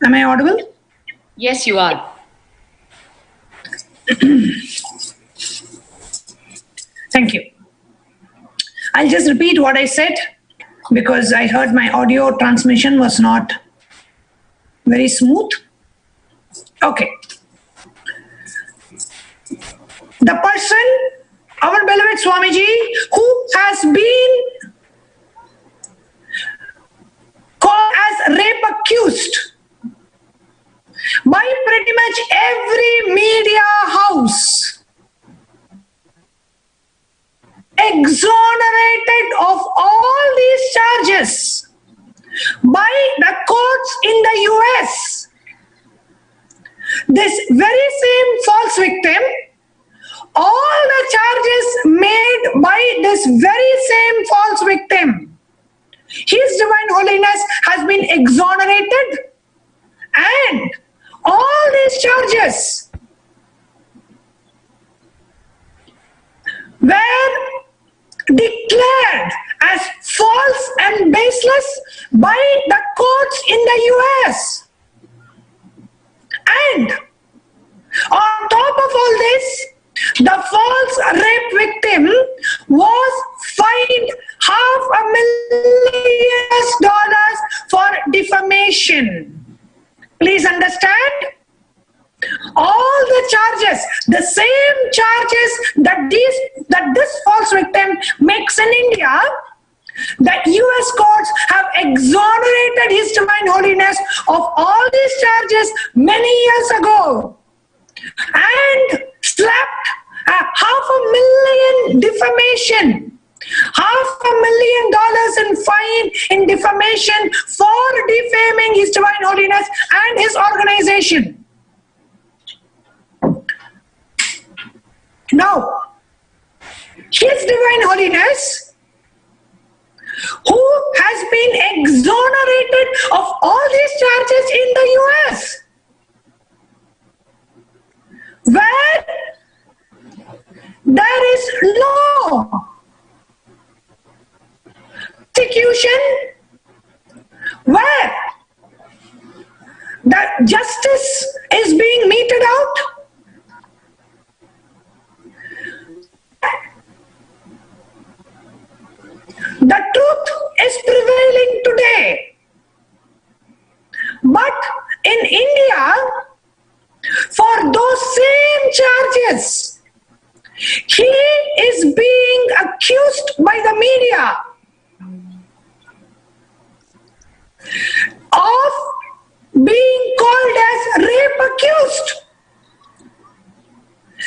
Am I audible? Yes, you are. Thank you. I'll just repeat what I said because I heard my audio transmission was not very smooth. Okay. The person, our beloved Swamiji, who has been called as rape accused by pretty much every media house, exonerated of all these charges by the courts in the US. This very same false victim, all the charges made by this very same false victim, His Divine Holiness has been exonerated, and all these charges were declared as false and baseless by the courts in the US. And on top of all this, the false rape victim was fined $500,000 for defamation. Please understand, all the charges, the same charges that this false victim makes in India, the US courts have exonerated His Divine Holiness of all these charges many years ago and slapped $500,000 defamation $500,000 in fine in defamation for defaming His Divine Holiness and his organization. Now, His Divine Holiness, who has been exonerated of all these charges in the US, where there is no persecution, where the justice is being meted out, the truth is prevailing today. But in India, for those same charges, he is being accused by the media of being called as rape accused.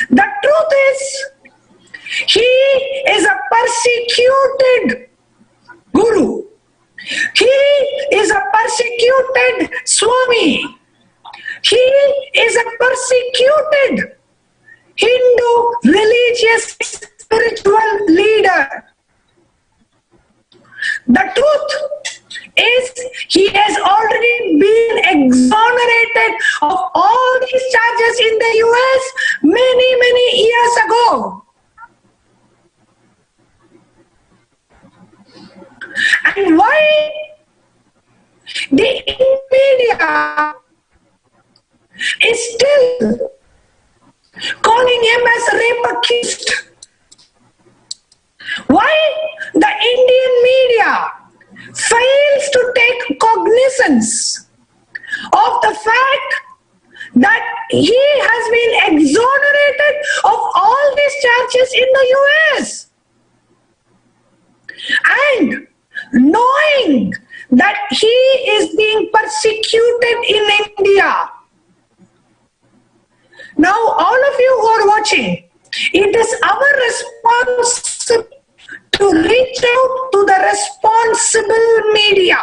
The truth is, he is a persecuted guru. He is a persecuted Swami. He is a persecuted Hindu religious spiritual leader. The truth is, he has already been exonerated of all these charges in the US many years ago. And why the media is still calling him as rape accused? Why the Indian media fails to take cognizance of the fact that he has been exonerated of all these charges in the US? And knowing that he is being persecuted in India. Now, all of you who are watching, it is our responsibility to reach out to the responsible media.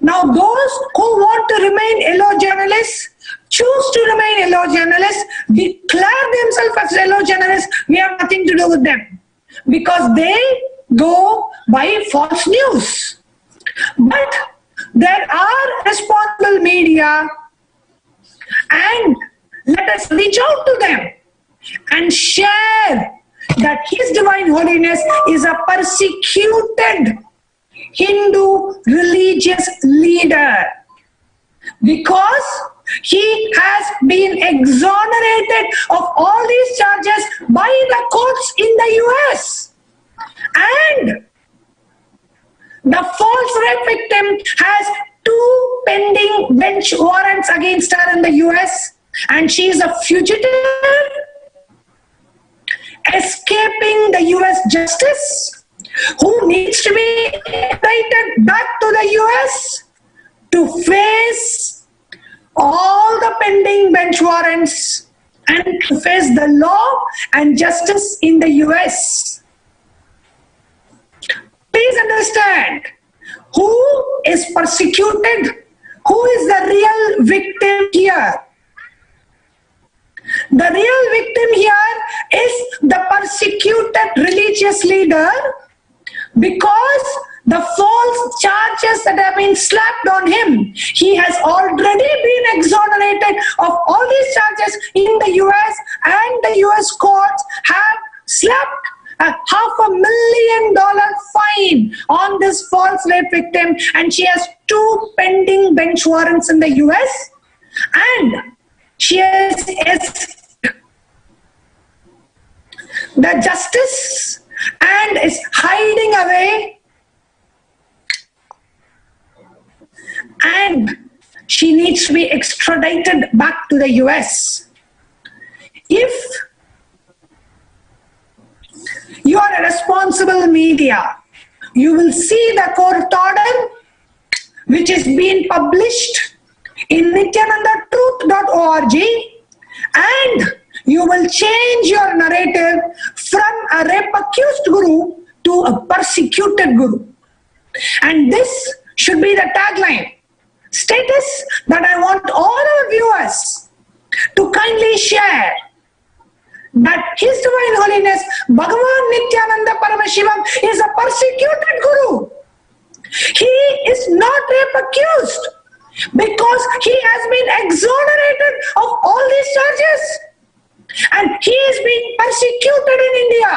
Now, those who want to remain yellow journalists, choose to remain yellow journalists, declare themselves as yellow journalists, we have nothing to do with them. Because they go by false news. But there are responsible media, and let us reach out to them and share that His Divine Holiness is a persecuted Hindu religious leader because he has been exonerated of all these charges by the courts in the US. And the false rape victim has 2 pending bench warrants against her in the US, and she is a fugitive escaping the US justice who needs to be extradited back to the US to face all the pending bench warrants and to face the law and justice in the US. Please understand who is persecuted, who is the real victim here. The real victim here is the persecuted religious leader, because the false charges that have been slapped on him, he has already been exonerated of all these charges in the US, and the US courts have slapped a $500,000 fine on this false rape victim, and she has 2 pending bench warrants in the US, and she has the justice and is hiding away, and she needs to be extradited back to the US. If you are a responsible media, you will see the court order which is being published in nithyanandatruth.org, and you will change your narrative from a rape accused guru to to a persecuted guru. And this should be the tagline. Status that I want all our viewers to kindly share, that His Divine Holiness Bhagavan Nithyananda Paramashivam is a persecuted guru. He is not rape accused because he has been exonerated of all these charges, and he is being persecuted in India.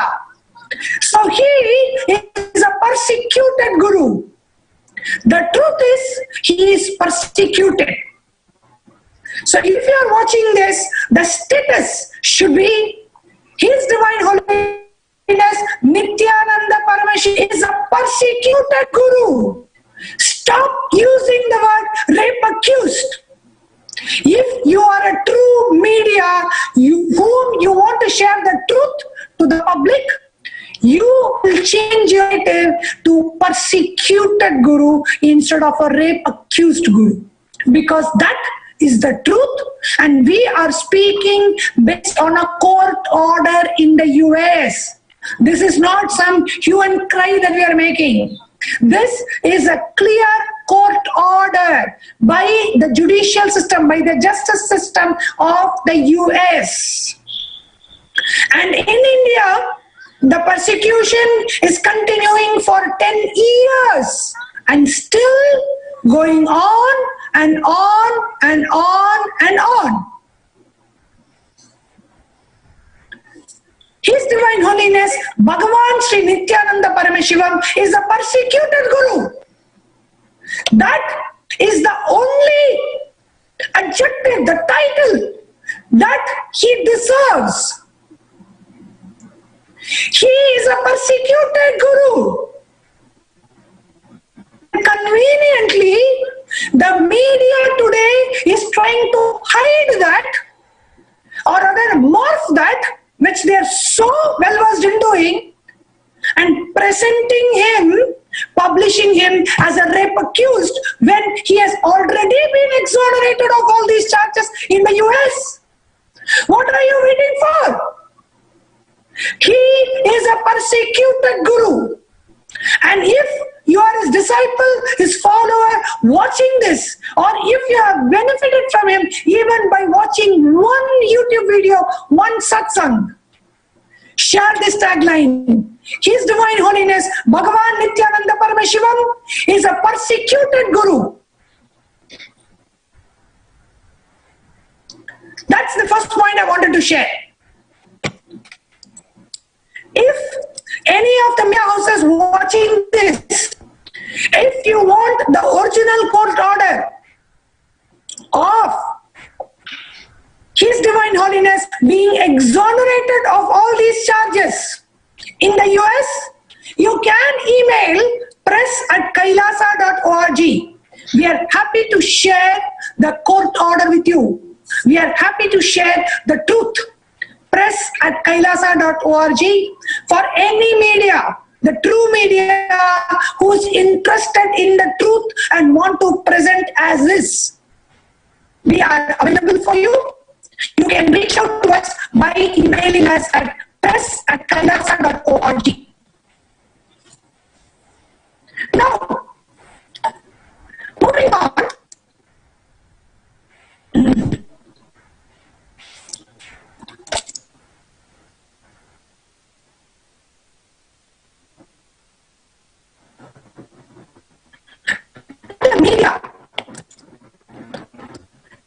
So he is a persecuted guru. The truth is, he is persecuted. So if you are watching this, the status should be His Divine Holiness Nithyananda Paramashivam is a persecuted guru. Stop using the word rape accused. If you are a true media whom you want to share the truth to the public, you will change your title to persecuted guru instead of a rape accused guru, because that is the truth, and we are speaking based on a court order in the US. This is not some hue and cry that we are making. This is a clear court order by the judicial system, by the justice system of the US. And in India, the persecution is continuing for 10 years and still going on and on and on and on. His Divine Holiness Bhagavan Sri Nithyananda Paramashivam is a persecuted guru. That is the only adjective, the title that he deserves. He is a persecuted guru. Conveniently, the media today is trying to hide that, or rather morph that, which they are so well versed in doing, and presenting him, publishing him as a rape accused when he has already been exonerated of all these charges in the US. What are you waiting for? He is a persecuted guru. And if you are his disciple, his follower, watching this, or if you have benefited from him even by watching one YouTube video, one satsang, share this tagline. His Divine Holiness Bhagavan Nithyananda Paramashivam is a persecuted guru. That's the first point I wanted to share. If any of the media houses watching this, if you want the original court order of His Divine Holiness being exonerated of all these charges in the US, you can email press@kailasa.org. We are happy to share the court order with you. We are happy to share the truth. Press@kailasa.org for any media, the true media who's interested in the truth and want to present as is. We are available for you. You can reach out to us by emailing us at press@kailasa.org. Now, moving on. The media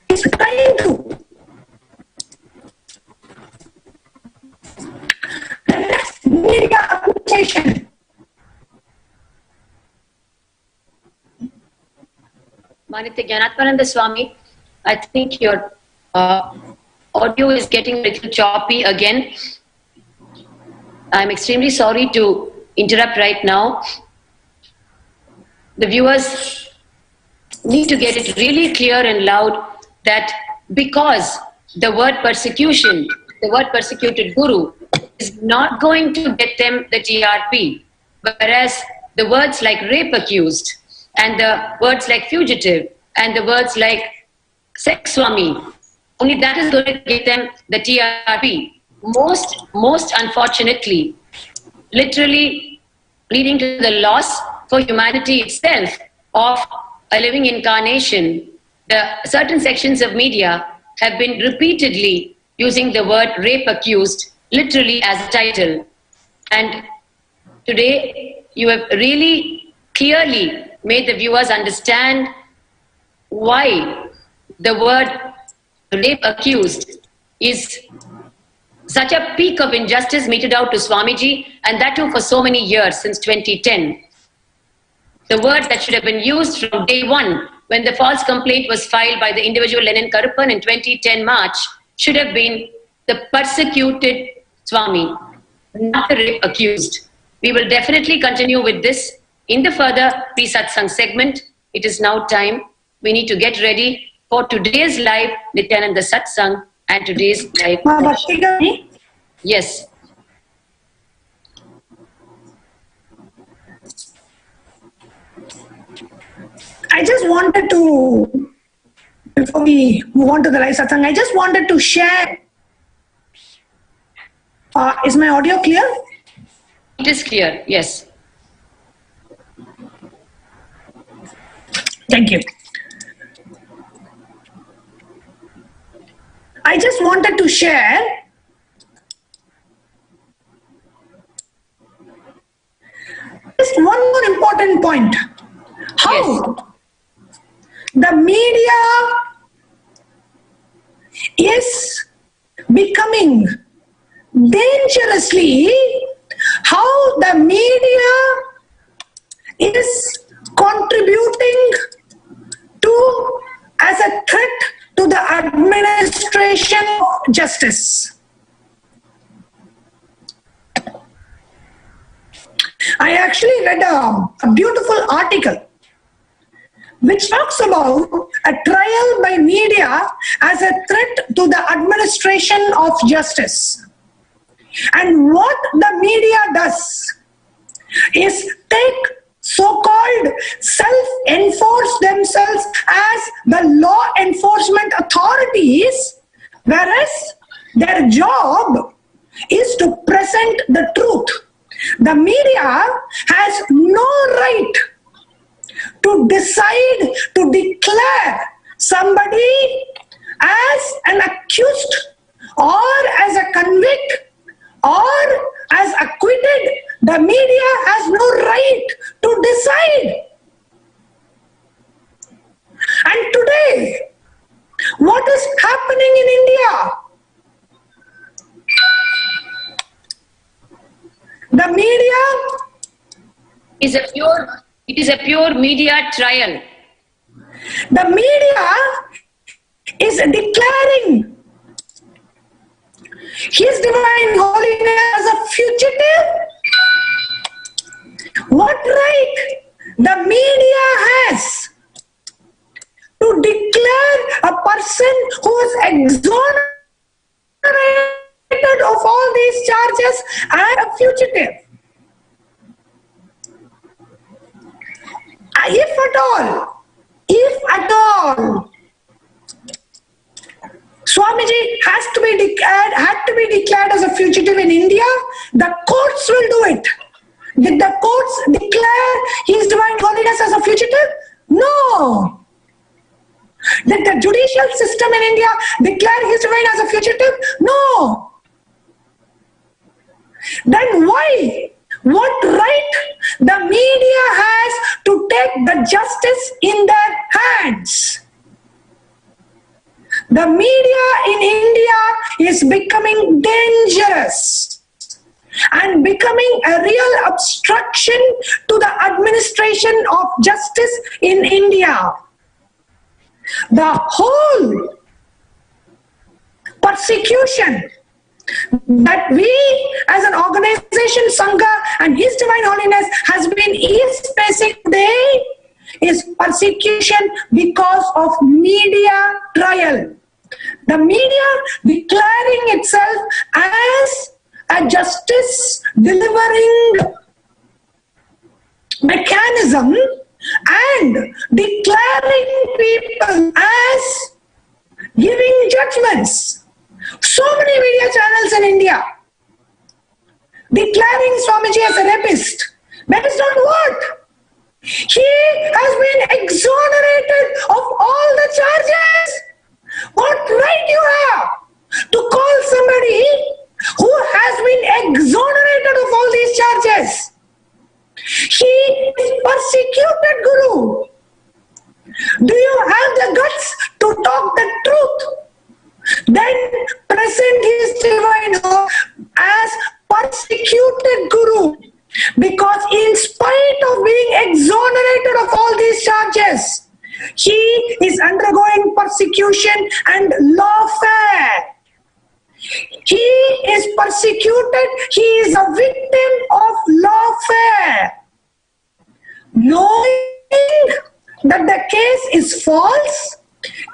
is trying to the next media accusation. Nithyananda Swami, I think your audio is getting a little choppy again. I'm extremely sorry to interrupt right now. The viewers need to get it really clear and loud that because the word persecution, the word persecuted guru, is not going to get them the TRP, whereas the words like rape accused and the words like fugitive and the words like sex swami, only that is going to get them the TRP. Most unfortunately, literally leading to the loss for humanity itself of a living incarnation. Certain sections of media have been repeatedly using the word rape accused literally as a title. And today you have really clearly made the viewers understand why the word rape accused is such a peak of injustice meted out to Swamiji, and that too for so many years, since 2010. The word that should have been used from day one, when the false complaint was filed by the individual Lenin Karuppan in 2010 March, should have been the persecuted Swami, not the rape accused. We will definitely continue with this in the further pre-satsang segment. It is now time. We need to get ready for today's live Nithyananda Satsangh and today's live. Yes. I just wanted to, before we move on to the live satsang, I just wanted to share. Is my audio clear? It is clear, yes. Thank you. I just wanted to share just one more important point. How the media is becoming dangerously, how the media is contributing to as a threat to the administration of justice. I actually read a beautiful article which talks about a trial by media as a threat to the administration of justice. And what the media does is take so-called self-enforce themselves as the law enforcement authorities, whereas their job is to present the truth. The media has no right to decide to declare somebody as an accused or as a convict or as acquitted. The media has no right to decide. And today, what is happening in India? The media is a pure media trial. The media is declaring His Divine Holiness as a fugitive. What right the media has to declare a person who is exonerated of all these charges as a fugitive? If at all, Swamiji had to be declared as a fugitive in India, the courts will do it. Did the courts declare His Divine Holiness as a fugitive? No. Did the judicial system in India declare His Divine as a fugitive? No. Then why? What right the media has to take the justice in their hands? The media in India is becoming dangerous and becoming a real obstruction to the administration of justice in India. The whole persecution that we as an organization, Sangha and His Divine Holiness has been facing today is persecution because of media trial. The media declaring itself as a justice delivering mechanism and declaring people as giving judgments. So many media channels in India declaring Swamiji as a rapist, Based on what? He has been exonerated of all the charges. What right you have to call somebody who has been exonerated of all these charges? He is persecuted Guru. Do you have the guts to talk the truth? Then present his divine law as persecuted Guru. Because in spite of being exonerated of all these charges, he is undergoing persecution and lawfare. He is persecuted, he is a victim of lawfare. Knowing that the case is false,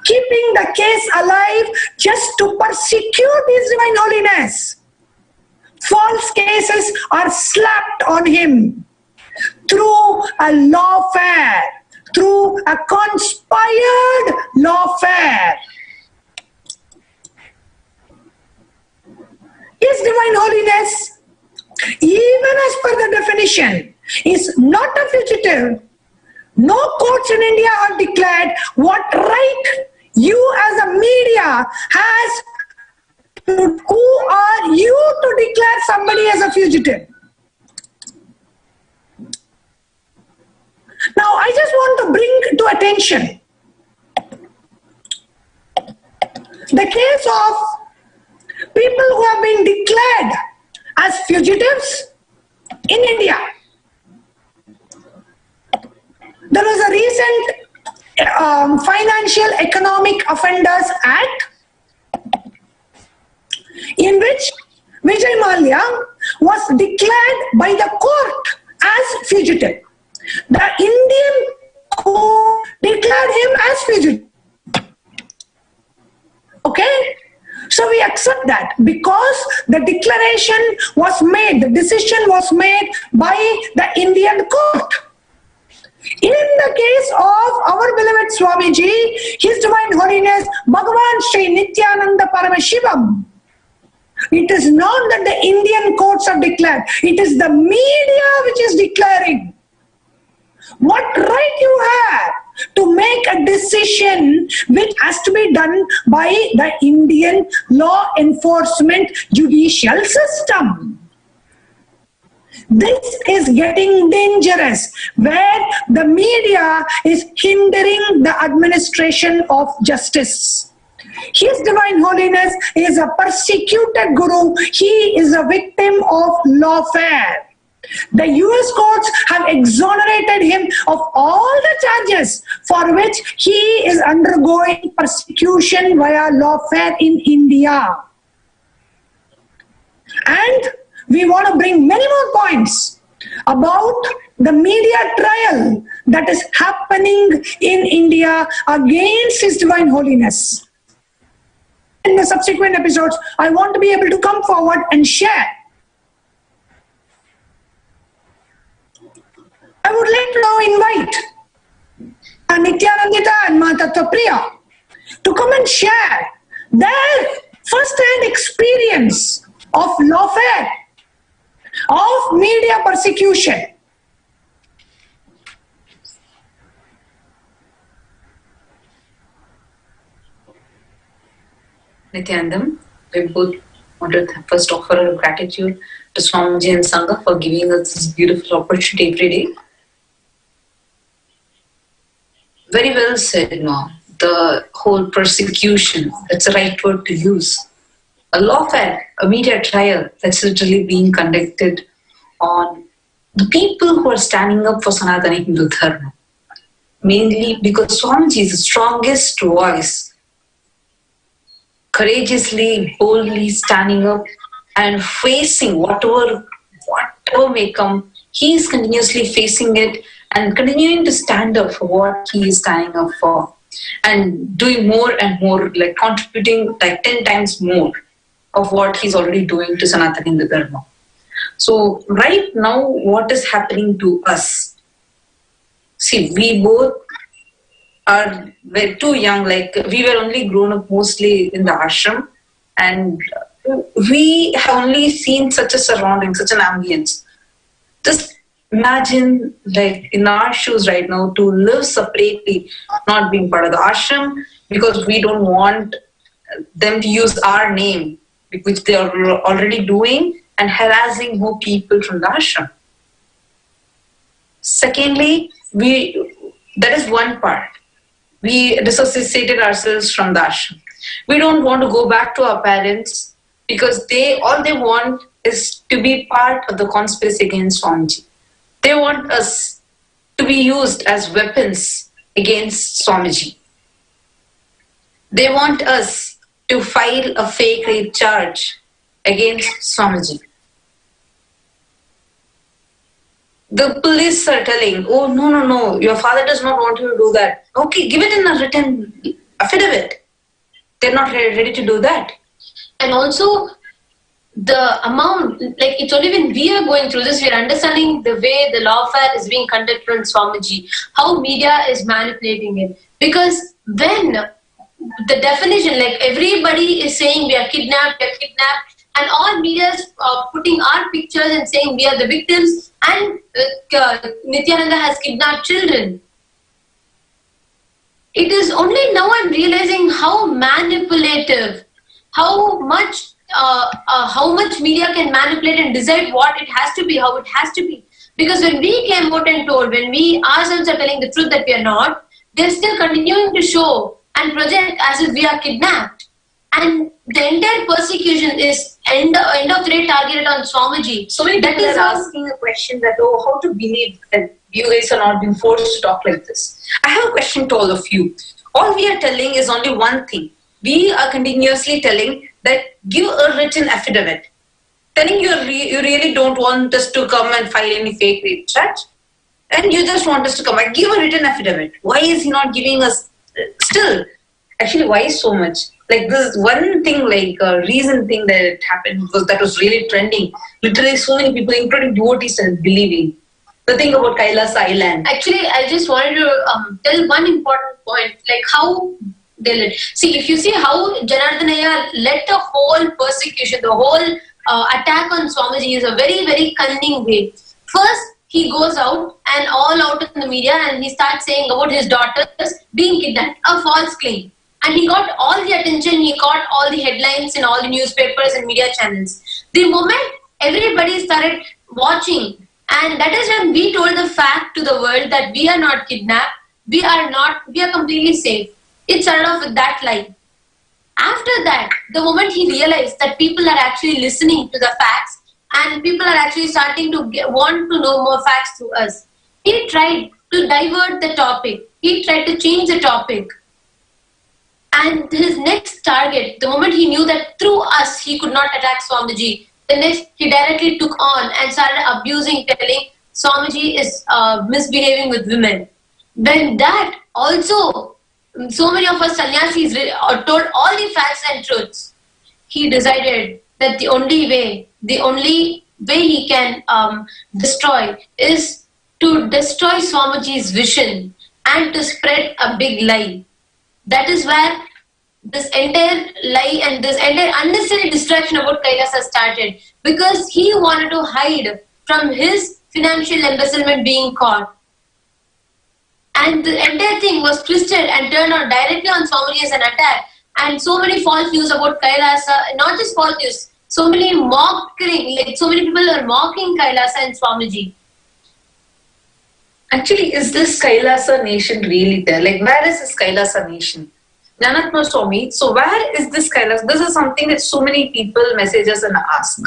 keeping the case alive just to persecute His Divine Holiness. False cases are slapped on him through a lawfare, through a conspired lawfare. His Divine Holiness, even as per the definition, is not a fugitive. No courts in India have declared what right you as a media has. Who are you to declare somebody as a fugitive? Now, I just want to bring to attention the case of people who have been declared as fugitives in India. There was a recent Financial Economic Offenders Act in which Vijay Mallya was declared by the court as fugitive. The Indian court declared him as fugitive. Okay? So we accept that because the declaration was made, the decision was made by the Indian court. In the case of our beloved Swamiji, His Divine Holiness Bhagavan Sri Nithyananda Paramashivam, it is not that the Indian courts have declared, it is the media which is declaring. What right you have to make a decision which has to be done by the Indian law enforcement judicial system? This is getting dangerous, where the media is hindering the administration of justice. His Divine Holiness is a persecuted Guru. He is a victim of lawfare. The US courts have exonerated him of all the charges for which he is undergoing persecution via lawfare in India. And we want to bring many more points about the media trial that is happening in India against His Divine Holiness. In the subsequent episodes, I want to be able to come forward and share. I would like to now invite Nithyanandita and Mata Priya to come and share their first-hand experience of lawfare, of media persecution. Nithyanandam, we both want to first offer our gratitude to Swamiji and Sangha for giving us this beautiful opportunity every day. Very well said, Ma. The whole persecution, that's the right word to use. A lawfare, a media trial that's literally being conducted on the people who are standing up for Sanatana Hindu Dharma. Mainly because Swamiji is the strongest voice, courageously, boldly standing up and facing whatever may come. He is continuously facing it and continuing to stand up for what he is standing up for, and doing more and more, like contributing like 10 times more of what he's already doing to Sanatana Hindu Dharma. So right now, what is happening to us? See, we both we're too young, like we were only grown up mostly in the ashram, and we have only seen such a surrounding, such an ambience. This imagine, like in our shoes right now, to live separately, not being part of the ashram because we don't want them to use our name, which they are already doing, and harassing more people from the ashram. Secondly, that is one part. We disassociated ourselves from the ashram. We don't want to go back to our parents because all they want is to be part of the conspiracy against Swamiji. They want us to be used as weapons against Swamiji. They want us to file a fake rape charge against Swamiji. The police are telling, oh, no, your father does not want you to do that. Okay, give it in a written affidavit. They're not ready to do that. And also, the amount, like it's only when we are going through this, we are understanding the way the lawfare is being conducted on Swamiji, how media is manipulating it. Because when the definition, like everybody is saying we are kidnapped, and all media is putting our pictures and saying we are the victims, and Nithyananda has kidnapped children. It is only now I'm realizing how manipulative, how much media can manipulate and decide what it has to be, how it has to be. Because when we came out and told, when we ourselves are telling the truth that we are not, they're still continuing to show and project as if we are kidnapped. And the entire persecution is end of the day targeted on Swamiji. So many people are asking a question that, how to believe that you guys are not being forced to talk like this. I have a question to all of you. All we are telling is only one thing. We are continuously telling that give a written affidavit. Telling you really don't want us to come and file any fake rape charge. And you just want us to come and give a written affidavit. Why is he not giving us still? Actually, why so much? Like this one thing, like a recent thing that happened that was really trending. Literally so many people, including devotees, started believing. The thing about Kailasa Island. Actually, I just wanted to tell one important point, like how they led. See, if you see how Janardhanaya led the whole persecution, the whole attack on Swamiji is a very, very cunning way. First, he goes out and all out in the media and he starts saying about his daughters being kidnapped, a false claim. And he got all the attention, he got all the headlines in all the newspapers and media channels. The moment everybody started watching, and that is when we told the fact to the world that we are not kidnapped, we are completely safe. It started off with that lie. After that, the moment he realized that people are actually listening to the facts and people are actually starting to want to know more facts through us, he tried to divert the topic. He tried to change the topic. And his next target, the moment he knew that through us he could not attack Swamiji, the next he directly took on and started abusing, telling Swamiji is misbehaving with women. When that also, so many of us sannyasis told all the facts and truths, he decided that the only way he can destroy is to destroy Swamiji's vision and to spread a big lie. That is where this entire lie and this entire unnecessary distraction about Kailasa started, because he wanted to hide from his financial embezzlement being caught. And the entire thing was twisted and turned out directly on Swamiji as an attack. And so many false news about Kailasa, not just false news, so many mocking, like so many people are mocking Kailasa and Swamiji. Actually, is this Kailasa nation really there? Like, where is this Kailasa nation? Janatma Swami, so where is this Kailasa? This is something that so many people message us and ask.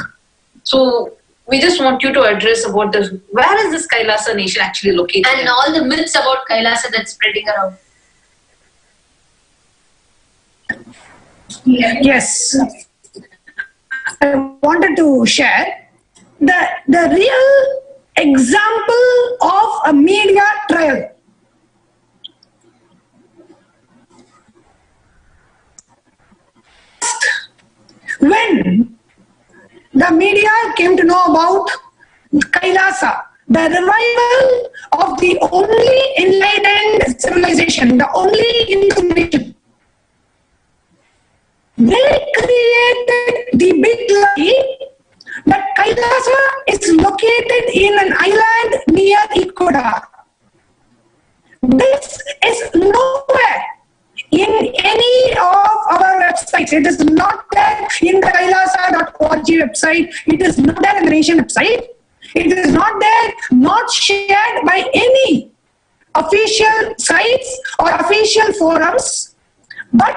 So, we just want you to address about this. Where is this Kailasa nation actually located? And all the myths about Kailasa that's spreading around. Yes. I wanted to share the real example of a media trial. When the media came to know about Kailasa, the revival of the only enlightened civilization, the only incarnation, they created the big lie that Kailasa is located in an island near Ecuador. This is nowhere in any of our websites. It is not there in the Kailasa.org website. It is not there in the nation website. It is not there, not shared by any official sites or official forums. But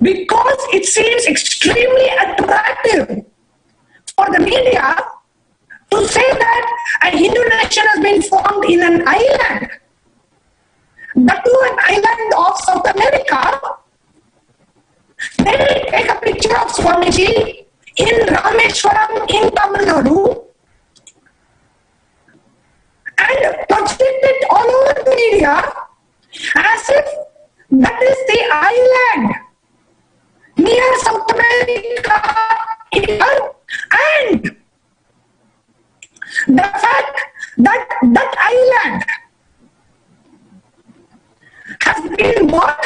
because it seems extremely attractive for the media to say that a Hindu nation has been formed in an island, that to an island of South America, they take a picture of Swamiji in Rameshwaram in Tamil Nadu and project it all over the media as if that is the island near South America, and the fact that that island has been bought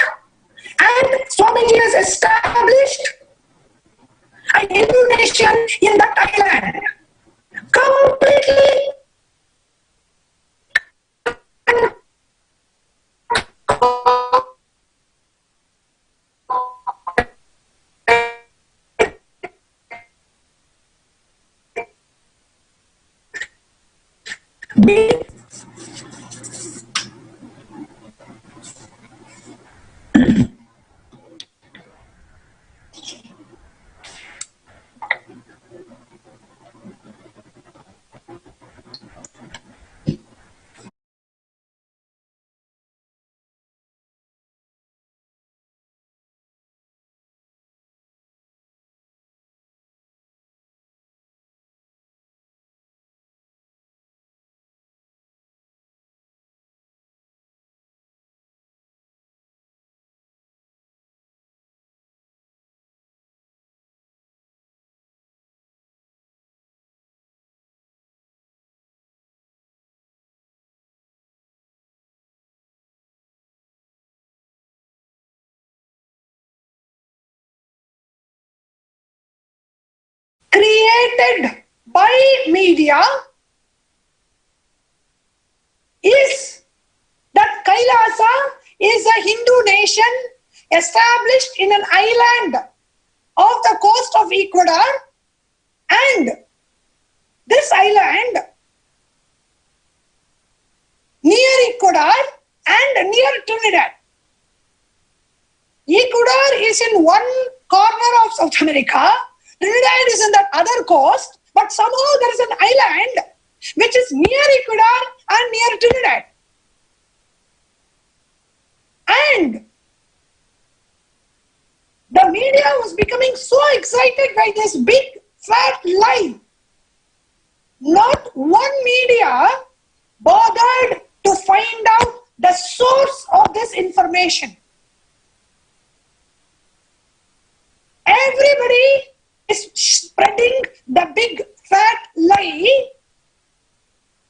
and Swamiji has established a Hindu nation in that island completely created by media is that Kailasa is a Hindu nation established in an island off the coast of Ecuador, and this island near Ecuador and near Trinidad. Ecuador is in one corner of South America, Trinidad is in that other coast, but somehow there is an island which is near Ecuador and near Trinidad. And the media was becoming so excited by this big fat lie. Not one media bothered to find out the source of this information. Everybody is spreading the big fat lie.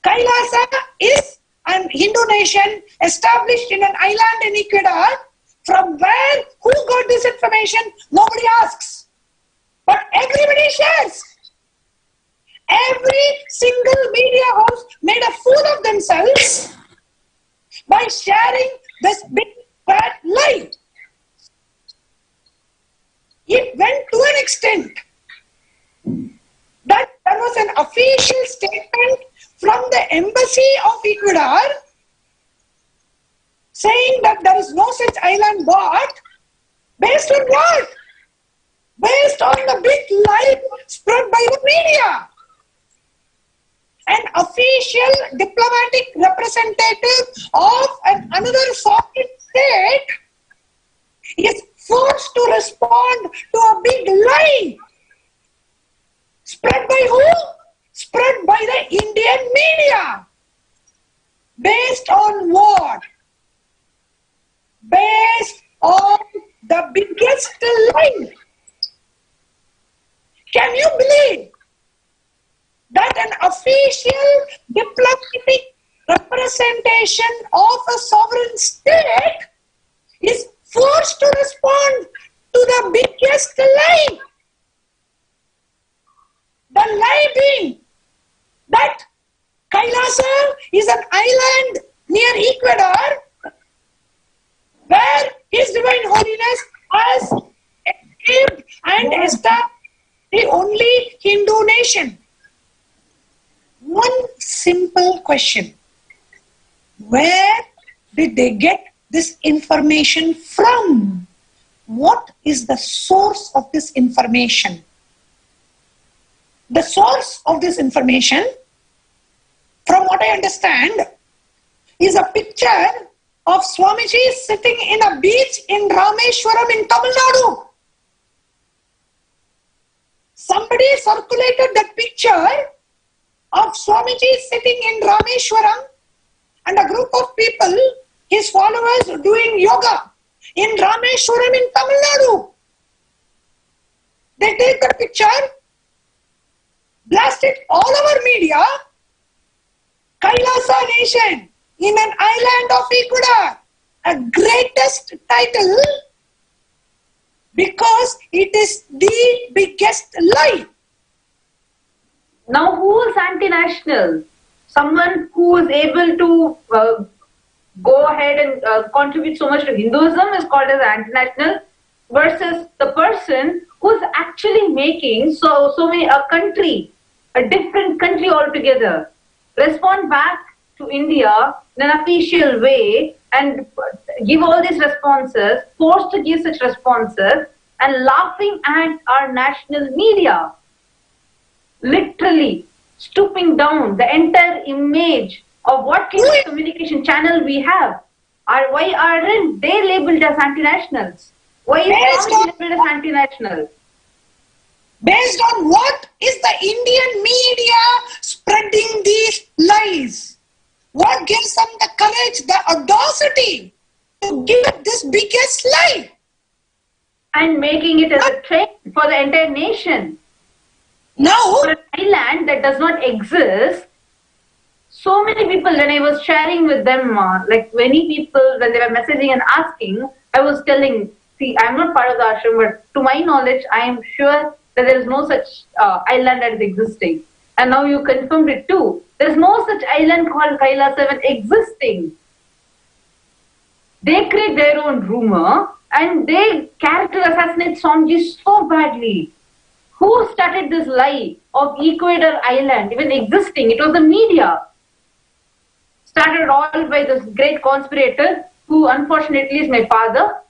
Kailasa is an Hindu nation established in an island in Ecuador. From where, who got this information? Nobody asks. But everybody shares. Every single media house made a fool of themselves by sharing this big fat lie. It went to an extent that there was an official statement from the embassy of Ecuador saying that there is no such island bought. Based on what? Based on the big lie spread by the media. An official diplomatic representative of another sovereign state is forced to respond to a big lie. Spread by who? Spread by the Indian media. Based on what? Based on the biggest lie. Can you believe that an official diplomatic representation of a sovereign state is forced to respond to the biggest lie? The lie being that Kailasa is an island near Ecuador where His Divine Holiness has escaped and established the only Hindu nation. One simple question. Where did they get this information from? What is the source of this information? The source of this information, from what I understand, is a picture of Swamiji sitting in a beach in Rameshwaram in Tamil Nadu. Somebody circulated that picture of Swamiji sitting in Rameshwaram and a group of people, his followers, doing yoga in Rameshwaram in Tamil Nadu. They take the picture, blast it all over media, Kailasa nation in an island of Ecuador, a greatest title because it is the biggest lie. Now, who is anti-national? Someone who is able to go ahead and contribute so much to Hinduism is called as anti-national, versus the person who is actually making so many a country, a different country altogether, respond back to India in an official way and give all these responses, forced to give such responses, and laughing at our national media. Literally stooping down the entire image of what kind of communication channel we have. Why aren't they labeled as anti-nationals? Why is Swamiji labeled as anti-national? Based on what is the Indian media spreading these lies? What gives them the courage, the audacity to give this biggest lie? And making it as a trend for the entire nation. Now, for an island that does not exist, so many people, when I was sharing with them, like many people, when they were messaging and asking, I was telling, see, I'm not part of the ashram, but to my knowledge, I am sure that there is no such island that is existing. And now you confirmed it too. There is no such island called Kailasa existing. They create their own rumor and they character assassinate Swamiji so badly. Who started this lie of Ecuador Island even existing? It was the media. Started all by this great conspirator who unfortunately is my father.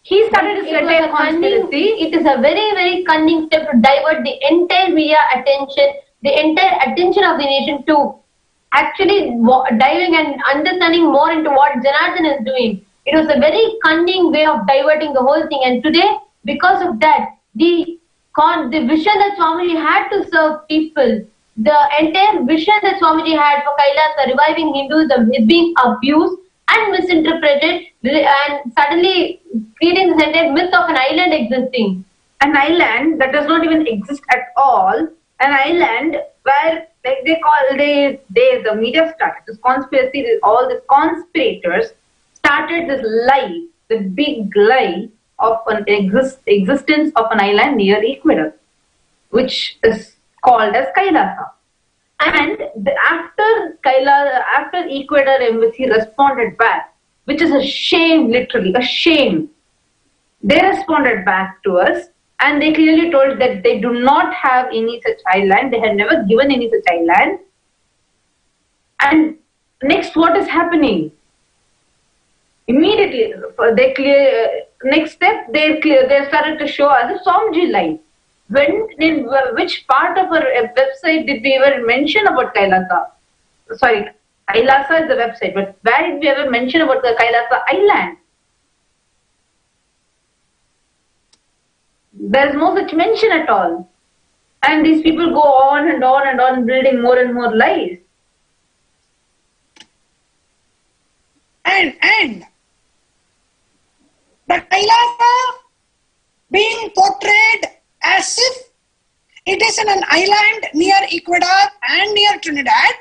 He started this entire conspiracy. It is a very, very cunning step to divert the entire media attention, the entire attention of the nation to actually diving and understanding more into what Janardhan is doing. It was a very cunning way of diverting the whole thing. And today, because of that, the vision that Swamiji had to serve people, the entire vision that Swamiji had for Kailasa, reviving Hinduism, is being abused and misinterpreted, and suddenly creating this entire myth of an island existing. An island that does not even exist at all. An island where, like the media started this conspiracy, all these conspirators started this lie, the big lie of an existence of an island near Ecuador, which is called as Kailasa. And after Ecuador embassy responded back, which is a shame, literally a shame. They responded back to us and they clearly told that they do not have any such island. They had never given any such island. And next, what is happening? Immediately, next step, they started to show us a Swamiji line. In which part of our website did we ever mention about Kailasa? Sorry, Kailasa is the website, but where did we ever mention about the Kailasa island? There is no such mention at all. And these people go on and on and on building more and more lies. And the Kailasa being portrayed as if it is in an island near Ecuador and near Trinidad.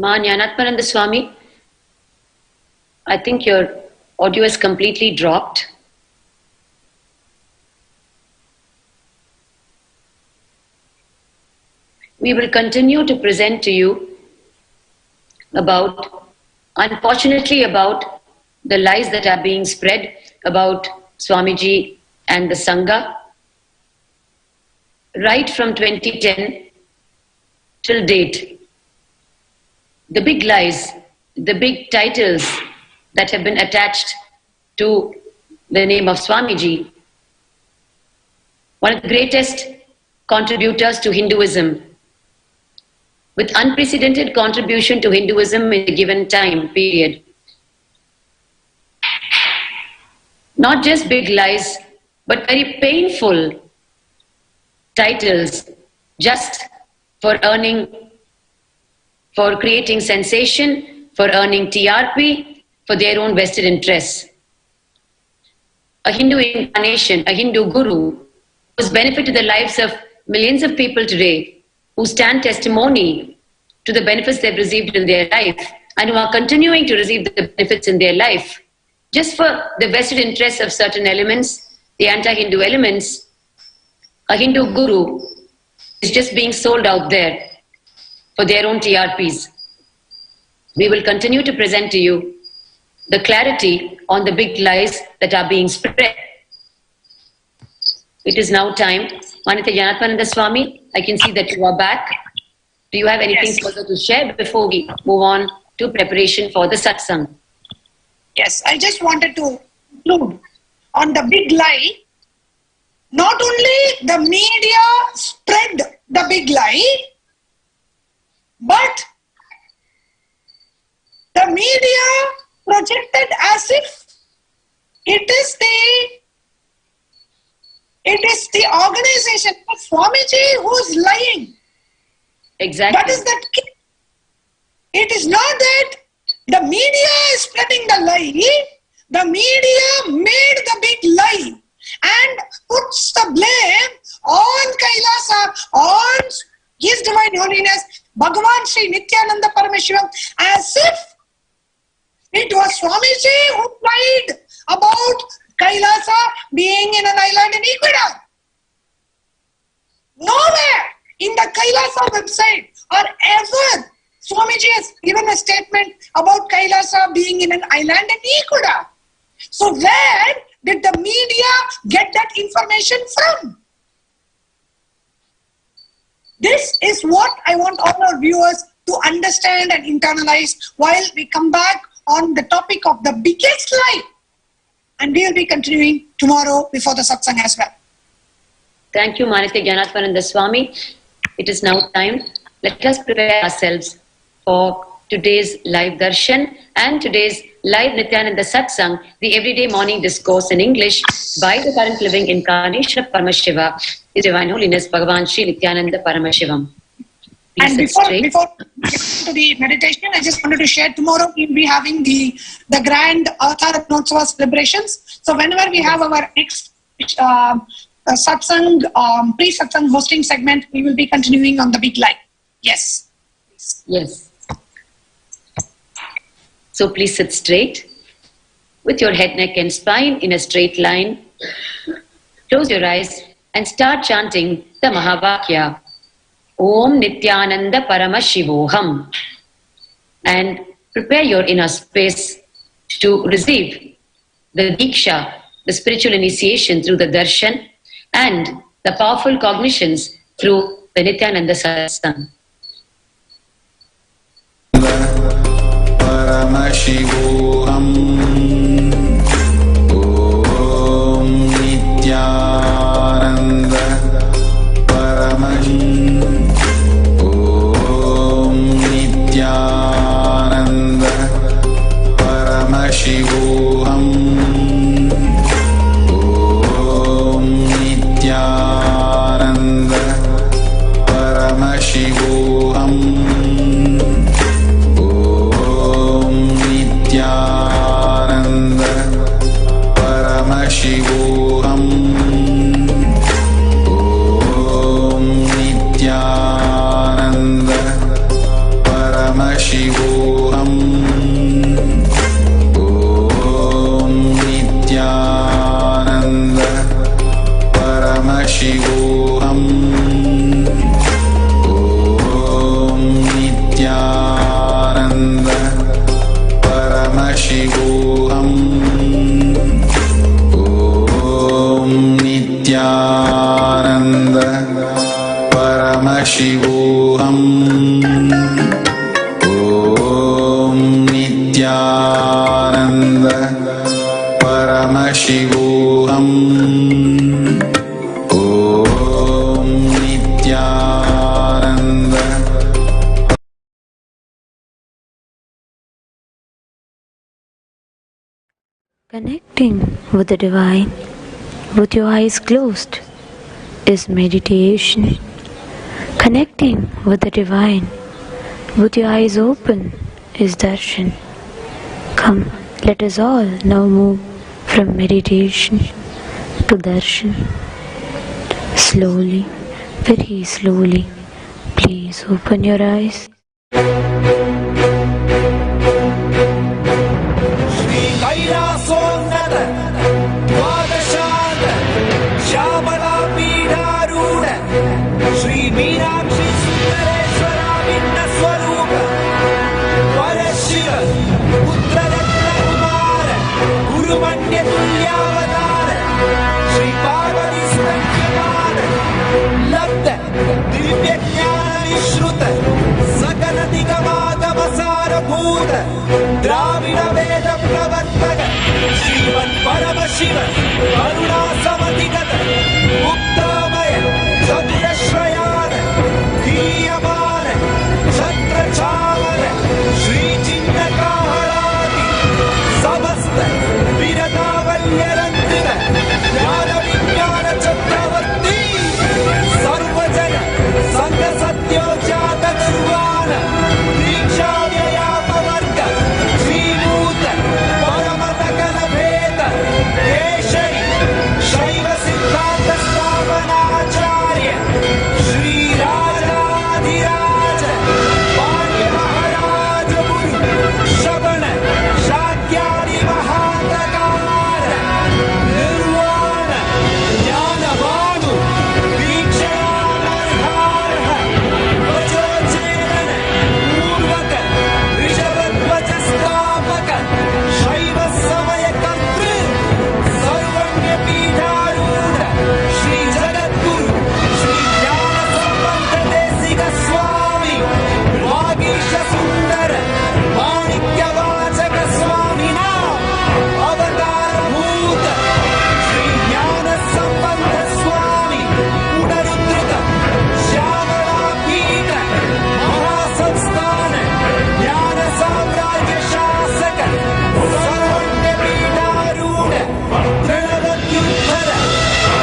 Ma Jnanatmananda Swami, I think your audio is completely dropped. We will continue to present to you unfortunately about the lies that are being spread about Swamiji and the Sangha right from 2010 till date. The big lies, the big titles that have been attached to the name of Swamiji, one of the greatest contributors to Hinduism, with unprecedented contribution to Hinduism in a given time period. Not just big lies, but very painful titles just for creating sensation, for earning TRP, for their own vested interests. A Hindu incarnation, a Hindu guru, who's benefited the lives of millions of people today, who stand testimony to the benefits they've received in their life and who are continuing to receive the benefits in their life, just for the vested interests of certain elements, the anti-Hindu elements. A Hindu guru is just being sold out there for their own TRPs. We will continue to present to you the clarity on the big lies that are being spread. It is now time. Manitya Jnanatmananda Swami, I can see that you are back. Do you have anything further to share before we move on to preparation for the satsang? Yes, I just wanted to conclude on the big lie. Not only the media spread the big lie, but the media projected as if it is the organization of Swamiji who is lying. Exactly. What is that? It is not that the media is spreading the lie. The media made the big lie and puts the blame on Kailasa, on His Divine Holiness, Bhagavan Sri Nithyananda Paramashivam, as if it was Swamiji who lied about Kailasa being in an island in Ecuador. Nowhere in the Kailasa website or ever Swamiji has given a statement about Kailasa being in an island in Ecuador. So where did the media get that information from? This is what I want all our viewers to understand and internalize while we come back on the topic of the biggest lie. And we will be continuing tomorrow before the satsang as well. Thank you, Manitya Jnanatmananda Swami. It is now time. Let us prepare ourselves for today's live darshan and today's live Nithyananda Satsang, the everyday morning discourse in English by the current living incarnation of Paramashiva, His Divine Holiness Bhagavan Sri Nithyananda Paramashivam. And before to the meditation, I just wanted to share tomorrow we'll be having the grand Avatar Ratnotsava celebrations. So whenever we have our next satsang, pre-satsang hosting segment, we will be continuing on the big lie. Yes. Yes. So please sit straight with your head, neck and spine in a straight line. Close your eyes and start chanting the Mahavakya. Om Nithyananda Paramashivoham. And prepare your inner space to receive the Diksha, the spiritual initiation through the Darshan and the powerful cognitions through the Nithyananda Satsangh. Paramashivam. Om Nithyananda Paramashivam. Om Nithyananda Paramashivam. Om Nithyananda Paramashivam. Nithyananda Paramashivam. Om Nithyananda Paramashivam. Om Nithyananda. Connecting with the divine with your eyes closed is meditation. Connecting with the divine with your eyes open is darshan. Come, let us all now move from meditation to darshan. Slowly, very slowly, please open your eyes. Shri Kailasonada Dvadashada Shyamala Pidharuda Shri Meenakshi Sundareshwara Vinna Swarupa Parashiva Putra Ratna Kumara Guru Manya Tulyavadara Shri Parvati Stankyamana Labda Divya Jnana Vishruta Sakala Nigamagama Sarabhuta Dravida Veda Pravartaka Shriman Paramashiva Karuna Samatigata Uttamaya Chandra Shrayana Dhiyamana Chandra Chavana Shri Chinna Kahalati Samasta Viratavalyarandina Jnana Vijnana Chakravarti Sarvajana Sangha Satyo Jata Gurvana Diksha Vyayapavarga Srimutta Paramatagala Veda Keshari Shaiva Siddhanta Stavanacharya Shri Rajadhiraja Pandya Maharaja Guru Shabana Shakyari Mahatakara Nirvana Jnana Bhanu Dikshayanarharha Vajocherana Purvaka Rishabhadvajastapaka Shaiva Samaya Kartru Sarvanya Pidharuda Shri Jagatguru Shri Jnana Sambandha Desika Swami Vagisha Sundara Manikya Vachaka Swamina Avatara Bhuta Shri Jnana Sambandha Swami Udarudrita Shyamala Pita Mahasamsthana Jnana Samrajya Shasaka Sarvanya Pidharuda Trinavatyuttara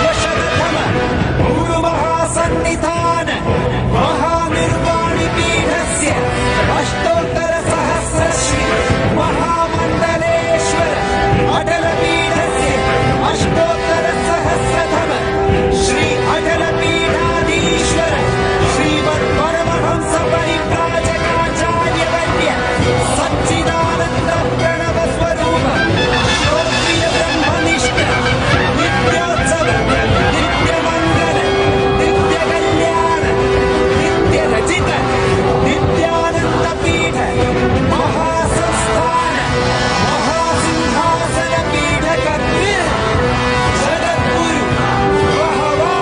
Yashadathama Guru Mahasannidhana Mahanirvani Pidhasya Ashtottara Sahasra Shri Mahamandaleshwara Adala Pidhasya Ashtottara Sahasrathama Shri Adala Pidhadishwara Srimad Paramahamsa Parivrajakaacharya Valya Satchidananda Pranava Swarupa Shrotriya Brahmanishta Nityotsava Nitya Mangala Nitya Kalyana Nitya Rajita Nityananda Pidha Mahasamsthana Mahasinghasana Pidha Kartir Jagatguru Bahava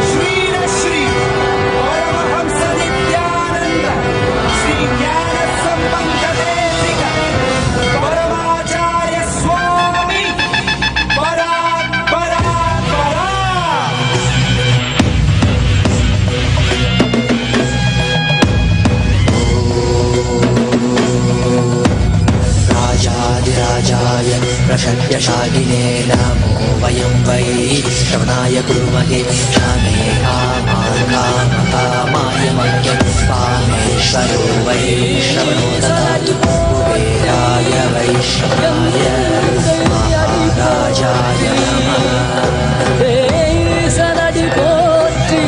Shrina Shri Paramahamsa Nithyananda Shri Jnana Sambandha Desika Paramacharya Swami Parak Parak Parak राजाधिराजाय प्रषड्यशालिने नमो वयं वै श्रवणाय कुर्महे क्षमे कामान् कामकामाय मह्यं कामेश्वरो वै श्रवणो ददातु कुबेराय वैश्रवणाय महाराजाय नमः சனடி போற்றி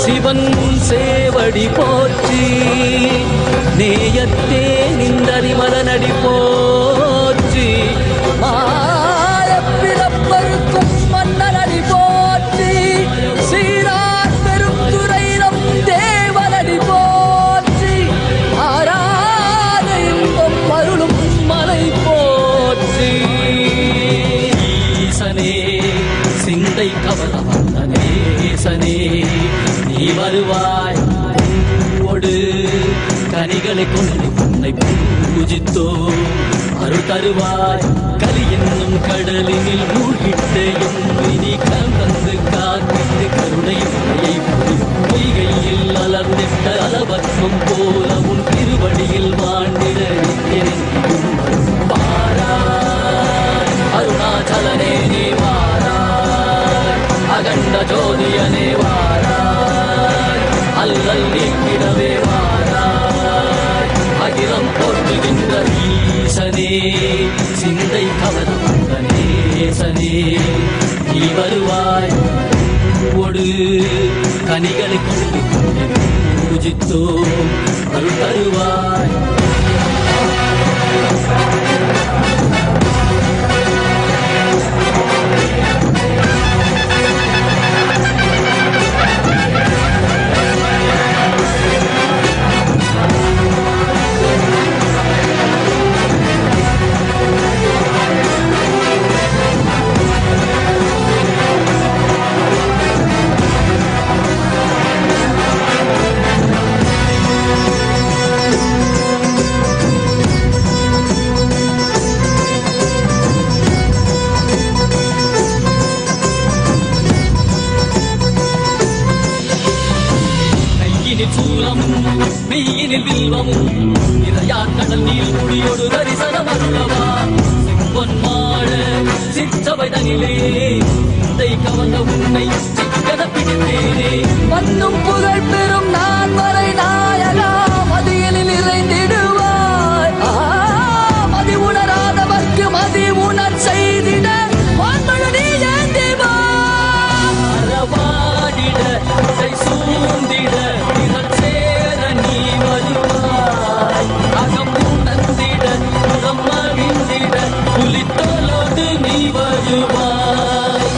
சிவன் சேவடி போற்றி நேயத்தே நின்றறிமலனடி போற்றி மாயப்பிறப்பருக்கும் மன்னனடி போற்றி சீரார் பெருந்துரையிலும் தேவனடி போற்றி ஆராத இன்பம் அருளும் மலை போற்றி ஈசனே சிந்தை கவல வந்த நேசனே நீ வருவாய் பூவோடு கனிகளை கொண்டு உன்னை பூஜித்தோ அருள் தருவாய் கலி என்னும் கடலினில் மூழ்கிட்டையும் நீ கலந்து காத்திட்டு கருணை உரையை பொய்கையில் அலர்ந்திட்ட அலவத்மம் போல உன் திருவடியில் வாழ்ந்திட வாராய் அருணாச்சலனே நீ வாராய் அகண்ட ஜோதியனே வாராய் அல்லல் நீக்கிடவே வாராய் அகிலம் போற்றுகின்ற ஈசனே சிந்தை கவர்ந்த நேசனே நீ வருவாய் ஒடு கனிகளை கொண்டு பூஜித்தோ அருள் தருவாய் மெய்யினில் வில்வமும் இறையாக்கடல் நீர் குடியோடு தரிசனம் அருளவா செம்பொன்மாட சிற்றவை தனிலே சிந்தை கவர்ந்த உன்னை சிக்கன பிடித்தேனே மண்ணும் புகழ் பெறும் நான் வரை நாயகா மதியினில் இறைந்திடுவாய் மதி உணராதவர்க்கு மதி உணர் செய்திட நீ ஏந்திவாடிட சூழ்ந்திட புலித்தோலோடு நீ வருவாய்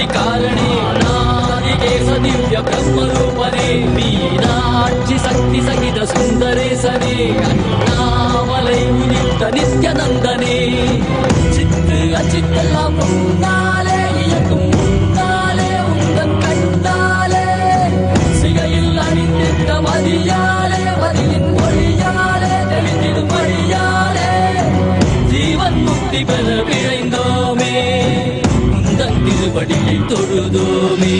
காரணே நாதிகேச திவ்ய பிரம்மரூபனே மீனாட்சி சக்தி சகித சுந்தரேசனே அண்ணாமலை உதித்த நித்யநந்தனே சித்து அச்சித்தெல்லாம் முன்னாலே இயக்கும் முன்னாலே உந்தன் கண்ணாலே சிகையில் அணிந்திட்ட மதியாலே மதியின் மொழியாலே தெளிந்திடும் வழியாலே ஜீவன் முக்தி பெற விழைந்தோமே திருவடியை தொழுதோமே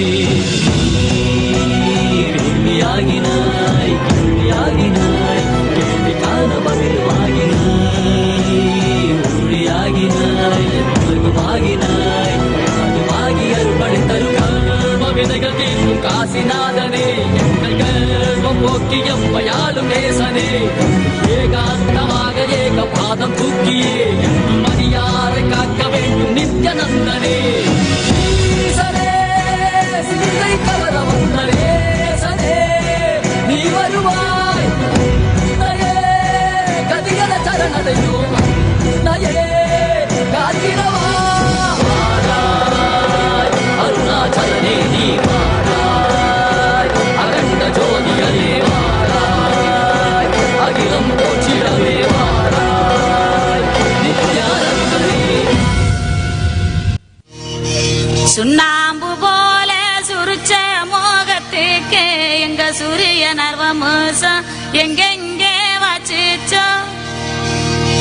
வெள்ளியாகினாய் கேள்வியாகினாய் கேள்வி காண மகிழ்வாகினாய் ஒளியாகினாய் உலகமாகினாய் அதுவாகி அருள்படை தரும் கர்ம விதைகள் தீர்க்கும் காசிநாதனே எங்கள் கர்மம் போக்கி எம்மையாளும் நேசனே ஏகாந்தமாக ஏக பாதம் தூக்கியே மணியாரை காக்க வேண்டும் நித்யநந்தனே நீ வருவாய் கதிகல சரணடையோ நயே காத்திரவா அருணாச்சலனே நீ வாராய் அகண்ட ஜோதியரே வாராய் அகிலம் போற்றிடவே வாராய் நித்யானந்தனே சுண்ணாம்பு போல சுருச்ச மோகத்துக்கு எங்க சூரிய நர்வமோசம் எங்கெங்கே வச்சுச்சோ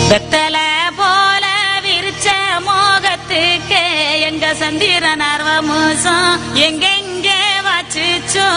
வெத்தல போல விரிச்ச மோகத்துக்கு எங்க சந்திர நர்வமோசம் எங்கெங்கே வச்சுச்சோ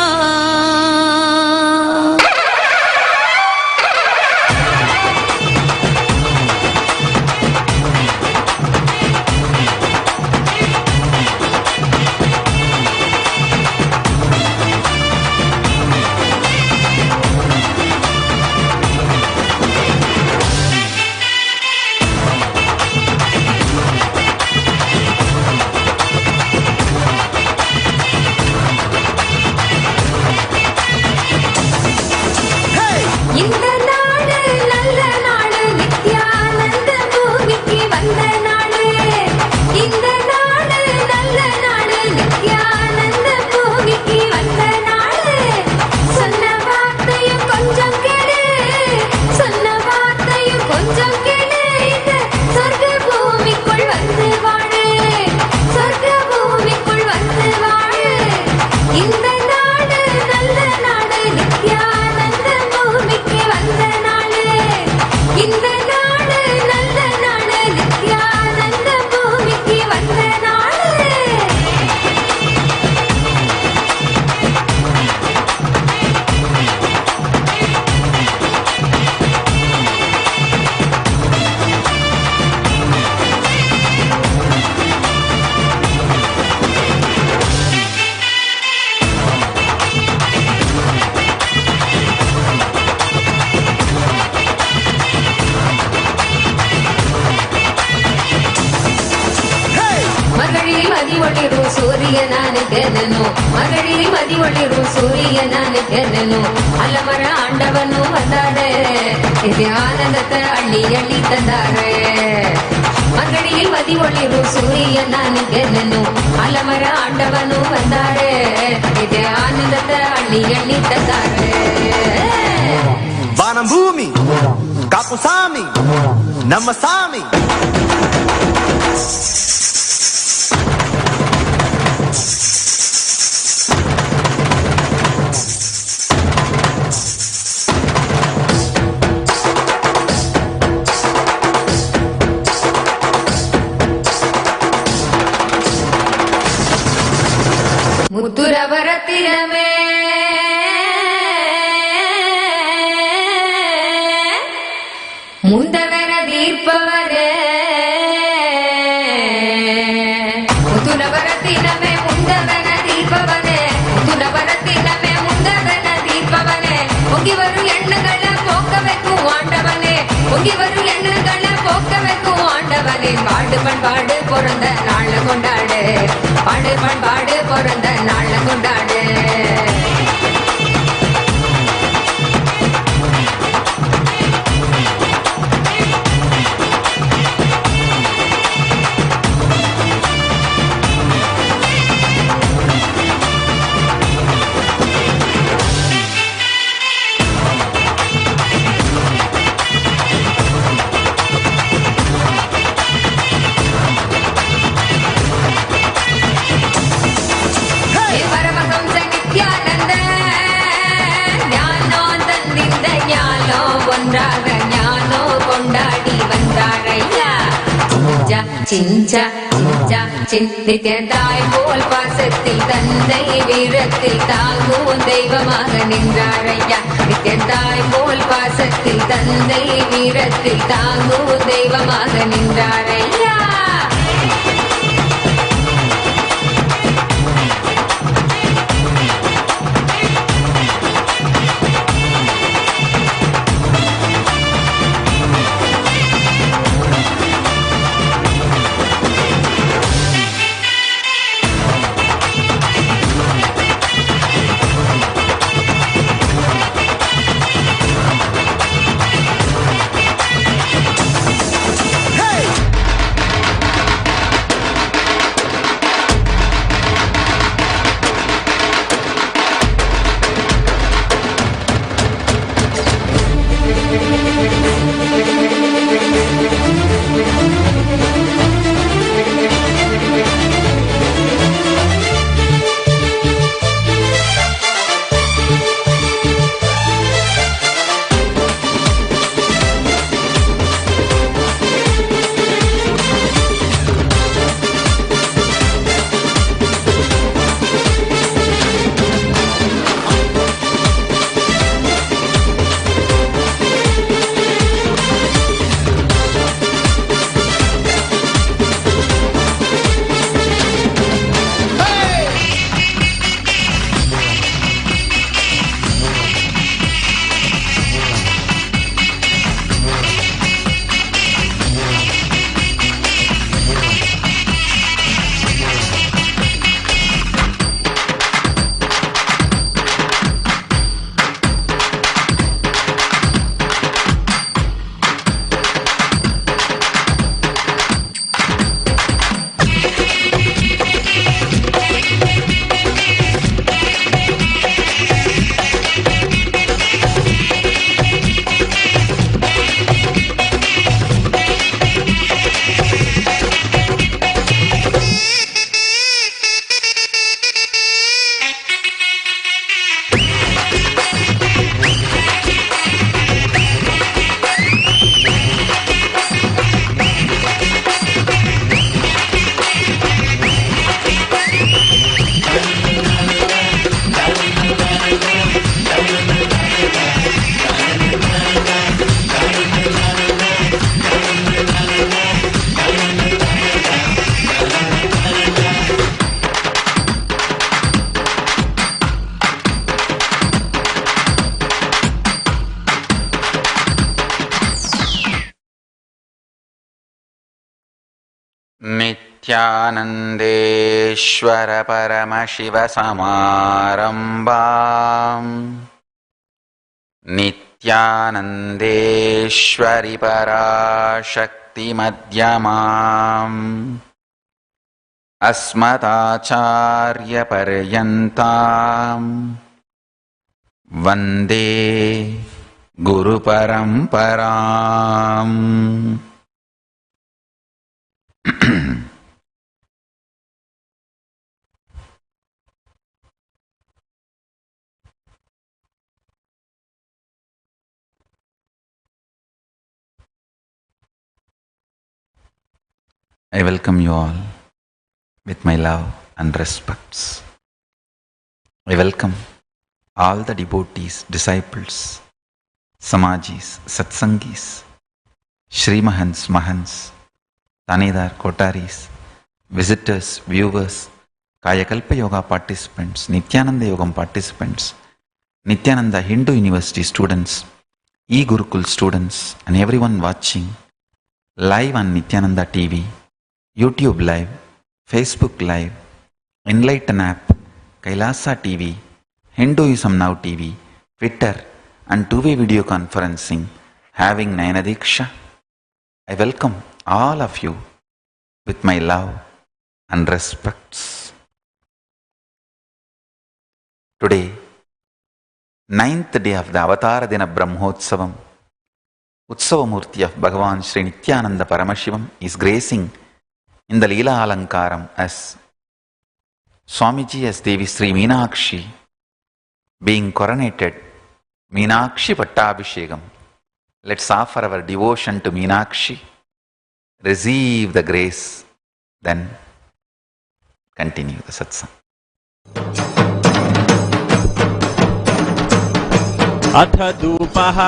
ಸೂರ್ಯನಾನೆ ಗೆದ್ದನು ಮಗಡಿ ಮದಿ ಒಳಿರು ಸೂರ್ಯನಾನೆ ಗೆದ್ದನು ಅಲ್ಲಮರ ಆಂಡವನು ಬಂದಾರೆ ಇದು ಆನಂದದ ಹಳ್ಳಿ ಹಳ್ಳಿ ತಂದಾರೆ மகடியில் மதி ஒளிரும் சூரியன் நான் ಗೆದ್ದನು ಅಲಮರ ಆಂಡವನು ಬಂದಾರೆ ಇದೆ ಆನಂದದ ಹಳ್ಳಿ ಹಳ್ಳಿ ತಂದಾರೆ வானம் பூமி காப்பு சாமி நம்ம சாமி முத்துரவரத்தினமே ಮುಂದವರ ದೀಪವರೇ ಮುತ್ತುನವರತಿನಮೇ ಮುಂದವನ ದೀಪವನೇ ಮುತ್ತುನವರತಿನಮೇ ಮುಂದವನ ದೀಪವನೇ ಮುಗಿವರು ಹೆಣ್ಣುಗಳ போக்கவைக்கு ஆண்டவனே முகிவரு எண்ணங்கள போக்கவைக்கு ஆண்டவனே பாடு பண்பாடு பிறந்த நாள் கொண்டாடு பாடு பண்பாடு பிறந்த நாள் கொண்டாடு சிஞ்சா சிஞ்சா சிந்தித்தாய் போல் பாசத்தில் தந்தை வீரத்தில் தாங்கும் தெய்வமாக நின்றாரையா நித்தியத்தாய் போல் பாசத்தில் தந்தை வீரத்தில் தாங்கும் தெய்வமாக நின்றாரையா नित्यानन्दे Nithyanandeshwara Paramashiva Samarambam Nithyanandeshwari Parashakti Madhyamam Asmatacharya Paryantam Vande Guru Paramparam. I welcome you all with my love and respects. I welcome all the devotees, disciples, Samajis, Satsangis, Shri Mahants, Mahants, Tanidar, Kotaris, visitors, viewers, Kayakalpa Yoga participants, Nithyananda Yogam participants, Nithyananda Hindu University students, E-Gurukul students, and everyone watching live on Nithyananda TV, YouTube Live, Facebook Live, Enlightened app, Kailasa TV, Hinduism Now TV, Twitter, and two-way video conferencing, having Nayana Diksha. I welcome all of you with my love and respects. Today, 9th day of the Avatara Dina Brahmotsavam, Utsavamurti of Bhagavan Sri Nithyananda Paramashivam is gracing in the Leela Alankaram as Swamiji as Devi Sri Meenakshi being coronated, Meenakshi Pattabhishekam. Let's offer our devotion to Meenakshi, receive the grace, then continue the satsang. अथ धूपः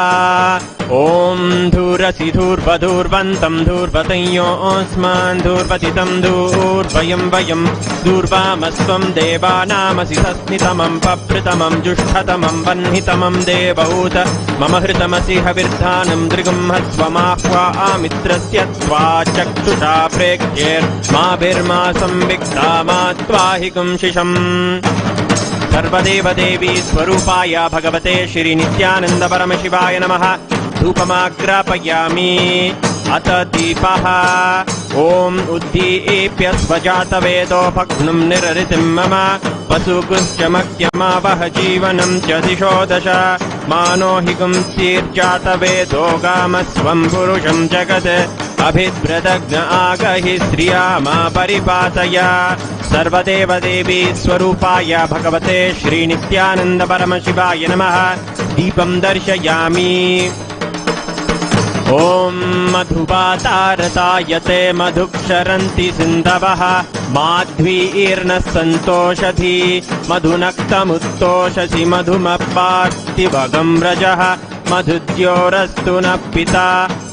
ॐ धूरसि धूर्वधूर्वन्तं धूर्वतयोऽस्मान् धूर्वतितं धूर्वयं वयं धूर्वामस्त्वं देवानामसि सस्मितमं पप्रितमं जुष्टतमं वह्नितमं देवहूत मम हृतमसि हविर्धानं दृगंहस्वमाह्वा आमित्रस्य त्वा चक्षुषा प्रेक्ष्येर्माभिर्मा संविक्ता मा त्वाहि गुंशिषम् सर्वदेव देवी स्वरूपाय भगवते श्री नित्यानंद परमशिवाय नमः धूपमाग्रापयामि अथ दीपः ॐ उद्दीप्य स्वजातवेदो भग्नं निररितिं मम वसुगुश्चमक्यमावह जीवनं च दिशो दश मानो हि गुंसीर्जातवेदो गामस्वं पुरुषं जगत् अभिद्रदग्न आगहि श्रिया मा परिपातय सर्वदेव देवी स्वरूपाय भगवते श्री नित्यानंद परमशिवाय नमः दीपं दर्शयामि ॐ मधुपातारतायते मधुक्षरन्ति सिन्धवः माध्वीर्नः सन्तोषधि मधुनक्तमुत्तोषसि मधुमपास्ति भगं व्रजः मधुद्योरस्तु नः पिता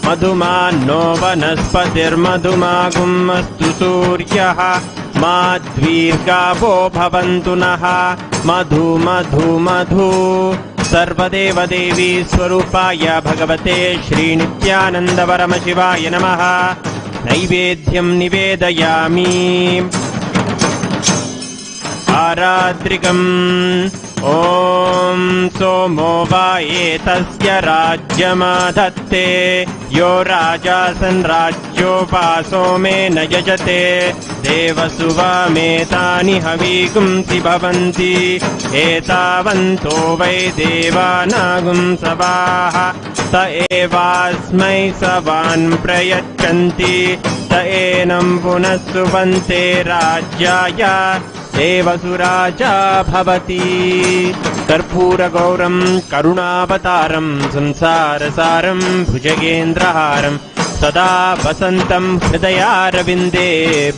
मधुमान्नो वनस्पतिर्मधुमागुमस्तु सूर्यः माध्वीर्गावो भवन्तु नः मधु मधु मधु सर्वदेव देवी स्वरूपाय भगवते श्री नित्यानंद परमशिवाय नमः नैवेद्यं निवेदयामि आरात्रिकम् ॐ सोमो वा एतस्य राज्यमाधत्ते यो राजा संराज्योपासो मेन यजते देवसुवामेतानि हवीगुंसि भवन्ति एतावन्तो वै देवानागुं सवाः त एवास्मै सवान् प्रयच्छन्ति त एनं पुनः सुवन्ते राज्याय देवसुराजा भवति कर्पूरगौरं करुणावतारं संसारसारं भुजगेन्द्रहारं सदा वसन्तं हृदयारविन्दे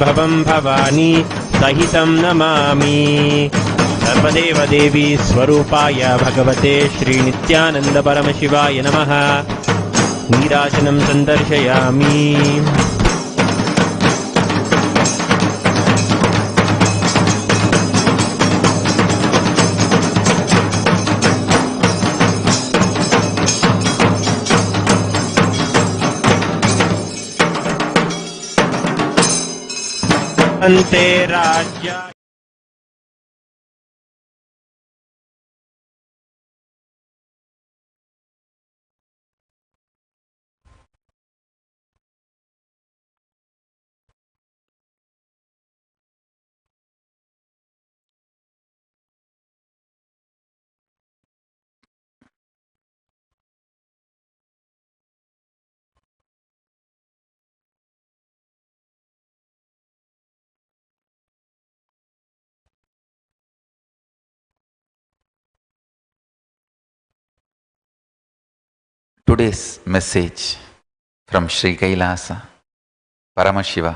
भवं भवानी सहितं नमामि सर्वदेव देवी स्वरूपाय भगवते श्री नित्यानंद परमशिवाय नमः नीराजनं सन्दर्शयामि ante rajya. Today's message from Sri Kailasa, Paramashiva.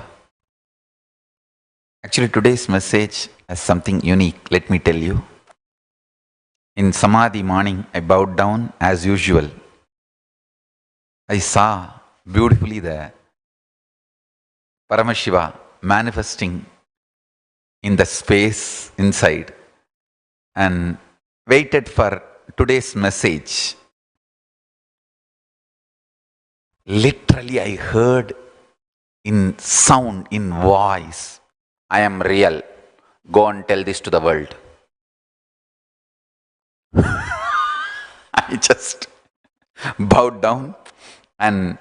Actually, today's message has something unique, let me tell you. In Samadhi morning, I bowed down as usual. I saw beautifully the Paramashiva manifesting in the space inside and waited for today's message. Literally, I heard in sound, in voice, I am real. Go and tell this to the world. I just bowed down and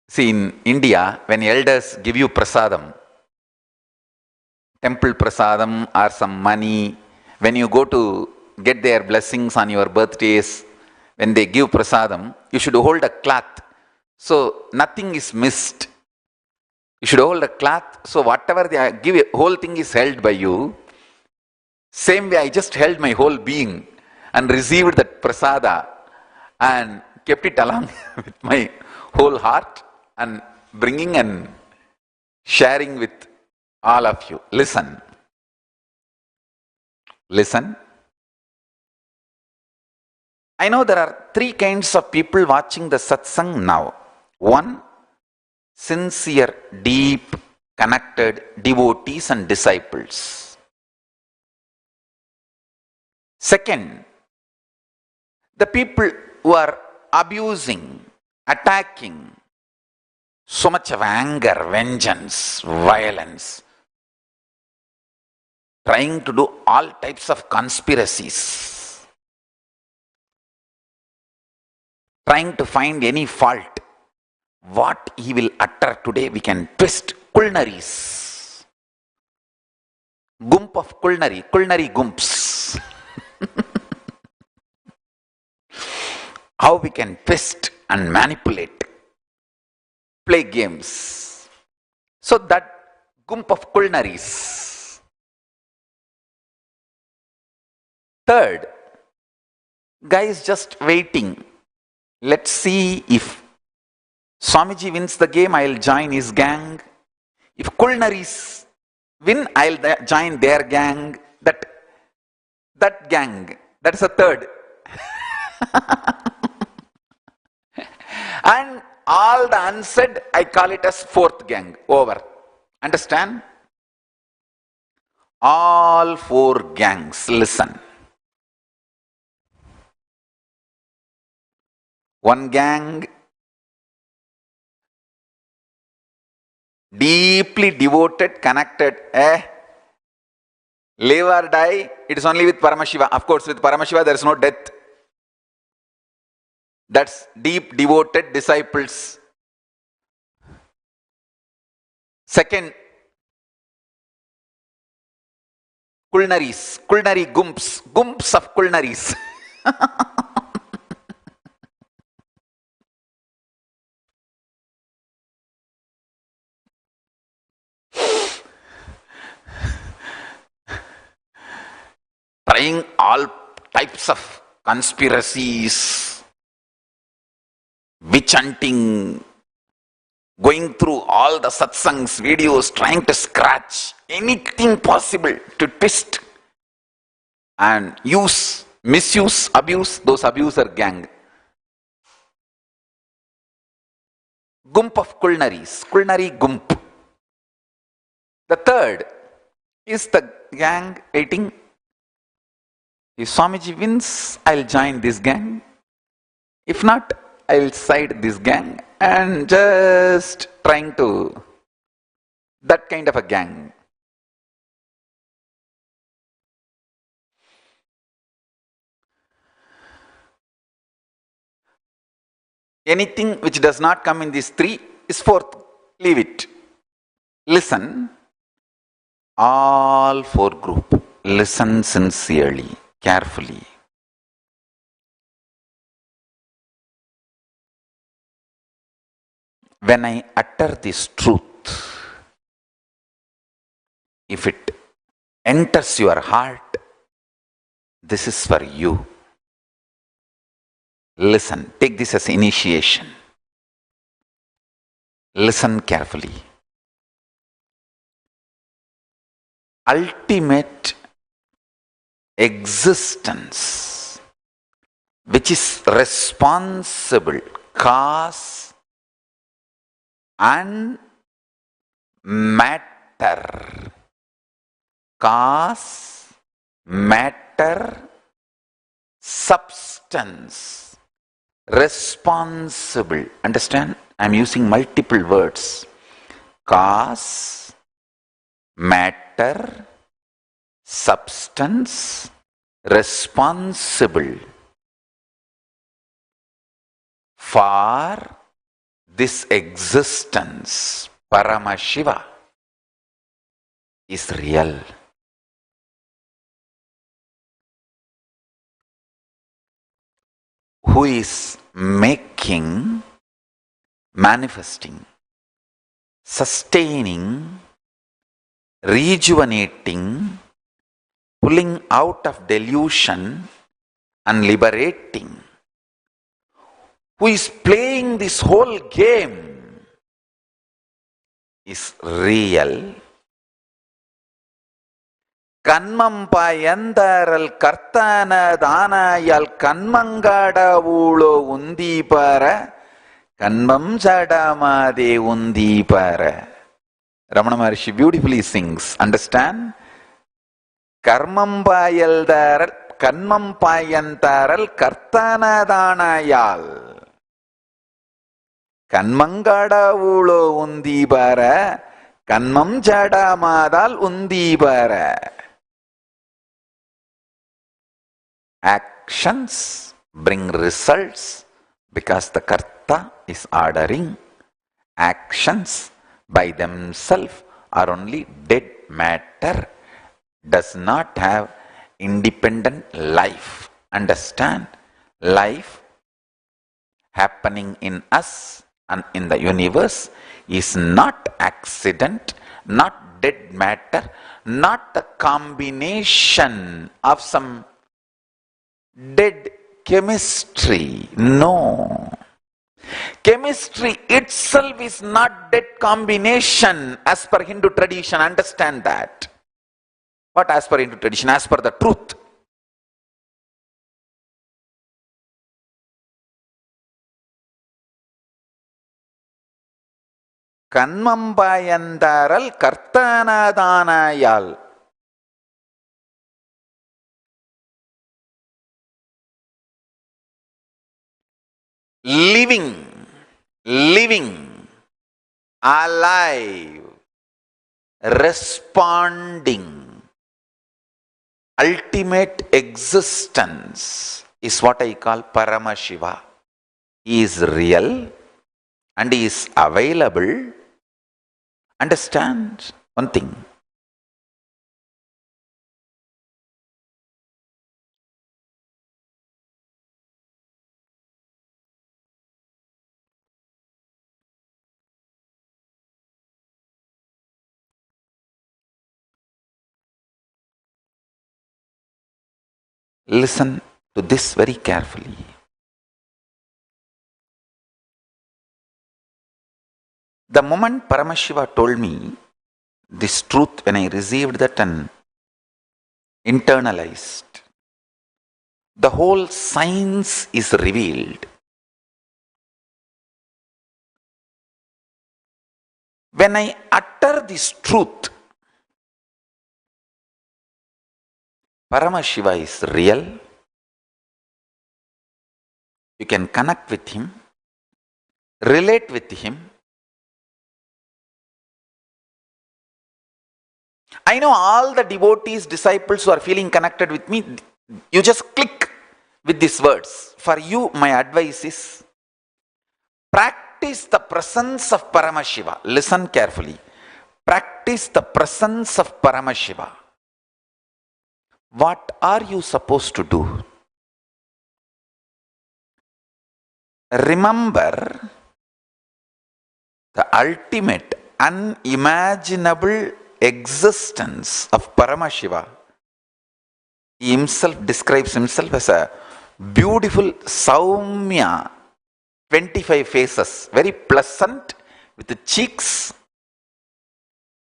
see, in India, when elders give you prasadam, temple prasadam or some money, when you go to get their blessings on your birthdays, when they give prasadam, you should hold a cloth so nothing is missed. You should hold a cloth so whatever they give, whole thing is held by you. Same way, I just held my whole being and received that prasada and kept it along with my whole heart and bringing and sharing with all of you. Listen. Listen. I know there are three kinds of people watching the satsang now. One, sincere, deep, connected devotees and disciples. Second, the people who are abusing, attacking, so much of anger, vengeance, violence, trying to do all types of conspiracies, trying to find any fault. What he will utter today, we can twist. Culnaries. Gump of culnary gumps. How we can twist and manipulate, play games. So that gump of culnaries. Third, guy is just waiting. Let's see if Swamiji wins the game, I'll join his gang. If culnaries win, I'll join their gang. That gang, that's a third. And all the unsaid, I call it as fourth gang. Over. Understand? All four gangs, listen. One gang, deeply devoted, connected. Live or die, it is only with Paramashiva. Of course, with Paramashiva there is no death. That's deep devoted disciples. Second, culnaries, culnary gumps of culnaries. Trying all types of conspiracies, witch hunting, going through all the satsangs, videos, trying to scratch anything possible to twist and use, misuse, abuse those abuser gang. Gump of culnaries, culnary gump. The third is the gang waiting. If Swamiji wins, I'll join this gang. If not, I will side this gang and just trying to That kind of a gang. Anything which does not come in these three is fourth. Leave it. Listen. All four group. Listen sincerely, carefully. When I utter this truth, if it enters your heart, this is for you. Listen, take this as initiation. Listen carefully. Ultimate existence, which is responsible, cause and matter. Cause, matter, substance, responsible. Understand? I am using multiple words. Cause, matter, substance, responsible for this existence. Paramashiva is real. Who is making, manifesting, sustaining, rejuvenating, pulling out of delusion and liberating. Who is playing this whole game is real. Kanmam payandaral kartana danayal kanmangada vulo undi para kanmam sadamade undi para. Ramana Maharshi beautifully sings. Understand? Karmam payandaral kanmam payandaral kartana danayal kanmangada vulo undi para kanmam jadamadal undi para. Actions bring results because the Karta is ordering. Actions by themselves are only dead matter, does not have independent life. Understand? Life happening in us and in the universe is not accident, not dead matter, not the combination of some dead chemistry. No. Chemistry itself is not dead combination as per Hindu tradition. Understand that. What as per Hindu tradition? As per the truth. Kanmambayandaral kartanadanayal. Living, alive, responding, ultimate existence is what I call Paramashiva. He is real and he is available. Understand one thing. Listen to this very carefully. The moment Paramashiva told me this truth, when I received that and internalized, the whole science is revealed. When I utter this truth, Paramashiva is real. You can connect with him, relate with him, I know all the devotees, disciples who are feeling connected with me, you just click with these words. For you, my advice is practice the presence of Paramashiva. Listen carefully. Practice the presence of Paramashiva. What are you supposed to do? Remember the ultimate, unimaginable existence of Paramashiva. He himself describes himself as a beautiful Saumya, 25 faces, very pleasant, with the cheeks,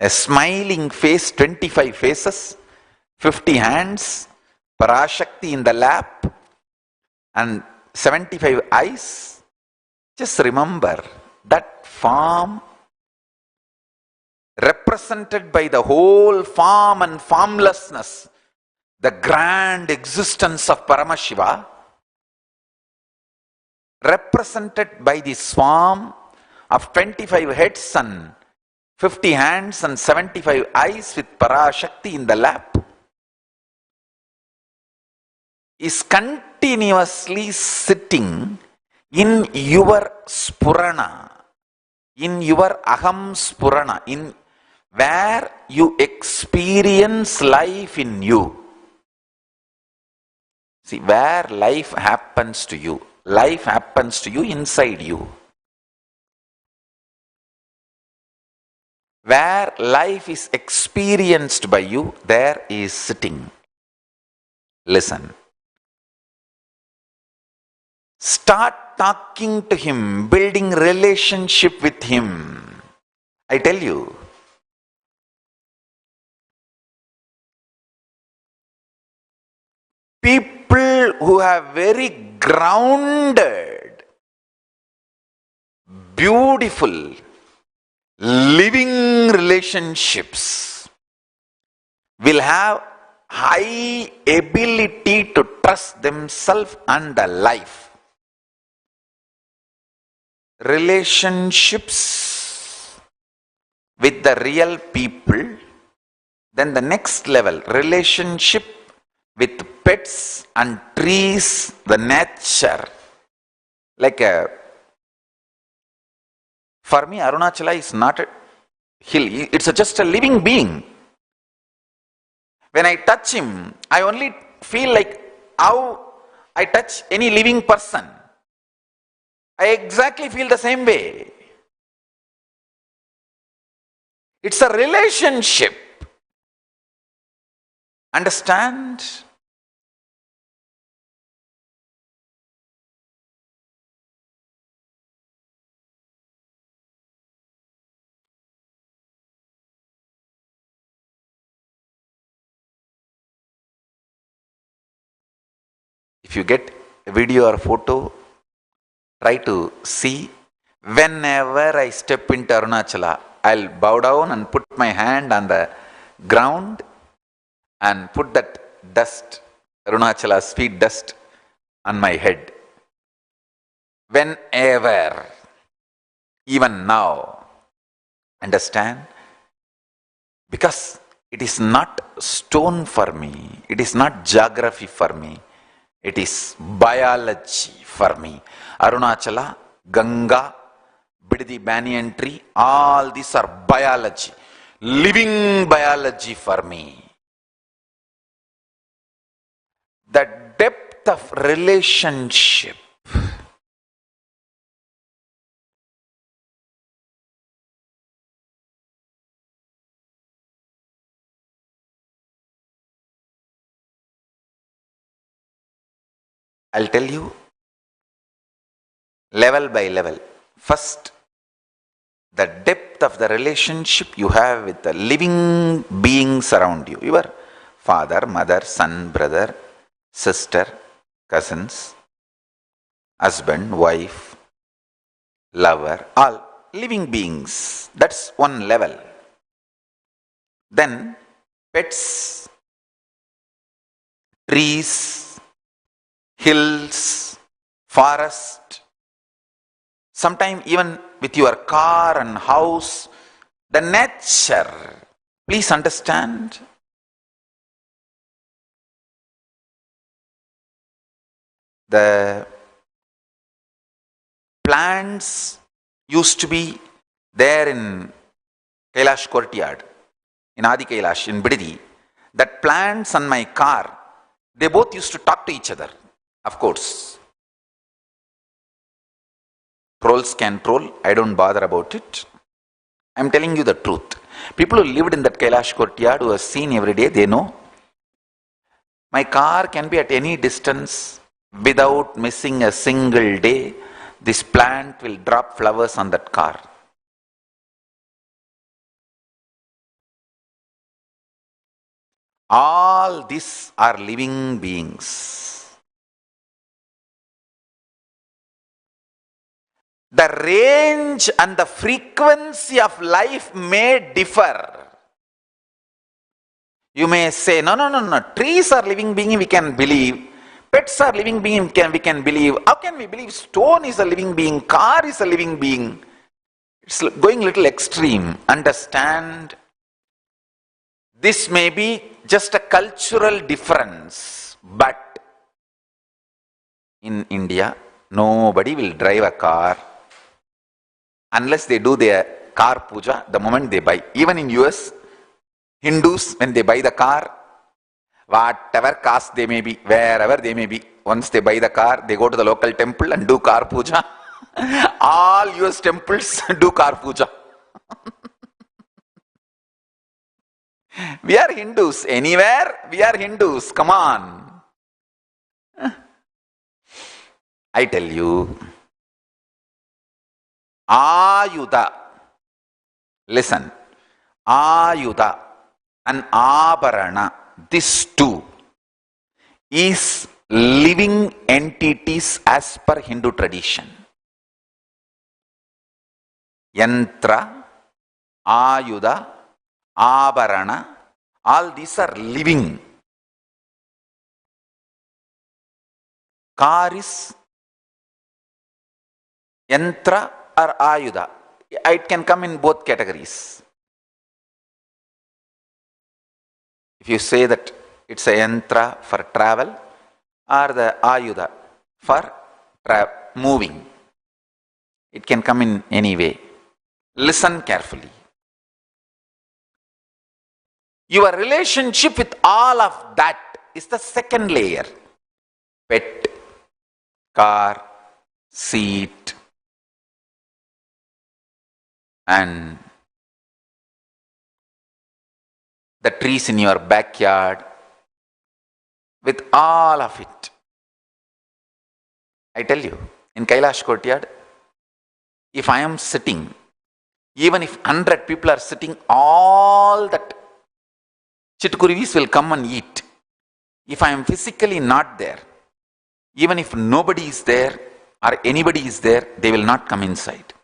a smiling face, 25 faces, 50 hands, Parashakti in the lap, and 75 eyes. Just remember that form represented by the whole form and formlessness, the grand existence of Paramashiva, represented by the swarm of 25 heads and 50 hands and 75 eyes with Parashakti in the lap, is continuously sitting in your spurana, in your aham spurana, in where you experience life in you. See, where life happens to you. Life happens to you inside you. Where life is experienced by you, there is sitting. Listen. Start talking to him, building relationship with him. I tell you, people who have very grounded, beautiful, living relationships will have high ability to trust themselves and the life. Relationships with the real people, then the next level, relationship with pets and trees, the nature. For me, Arunachala is not a hill, it's just a living being. When I touch him, I only feel like how I touch any living person. I exactly feel the same way. It's a relationship. Understand? If you get a video or a photo, try to see. Whenever I step into Arunachala, I'll bow down and put my hand on the ground and put that dust, Arunachala's feet dust, on my head. Whenever, even now, understand? Because it is not stone for me, it is not geography for me, it is biology for me. Arunachala, Ganga, Bidadi banyan tree, all these are biology, living biology for me. The depth of relationship, I'll tell you level by level. First, the depth of the relationship you have with the living beings around you. Your father, mother, son, brother, sister, cousins, husband, wife, lover, all living beings. That's one level. Then pets, trees, hills, forest, sometimes even with your car and house, the nature, Please understand, the plants used to be there in Kailash courtyard, in Adi Kailash, in Bididi. That plants and my car, they both used to talk to each other. Of course, trolls can troll, I don't bother about it. I'm telling you the truth. People who lived in that Kailash courtyard, who have seen every day, they know. My car can be at any distance without missing a single day. This plant will drop flowers on that car. All these are living beings. The range and the frequency of life may differ. You may say, no, trees are living beings, we can believe. Pets are living beings, we can believe. How can we believe stone is a living being, car is a living being? It's going a little extreme. Understand, this may be just a cultural difference, but in India, nobody will drive a car unless they do their car puja the moment they buy. Even in US, Hindus, when they buy the car, whatever caste they may be, wherever they may be, once they buy the car, they go to the local temple and do car puja. All US temples do car puja. We are Hindus. Anywhere, we are Hindus. Come on. I tell you, Ayuda. Listen. Ayuda and Abarana, these two is living entities as per Hindu tradition. Yantra, Ayuda, Abarana, all these are living. Car is Yantra or Ayuda. It can come in both categories. If you say that it's a yantra for travel or the ayuda for moving, it can come in any way. Listen carefully. Your relationship with all of that is the second layer. Pet, car, seat, and the trees in your backyard, with all of it. I tell you, in Kailash courtyard, if I am sitting, even if 100 people are sitting, all that chitkuruvis will come and eat. If I am physically not there, even if nobody is there or anybody is there, they will not come inside.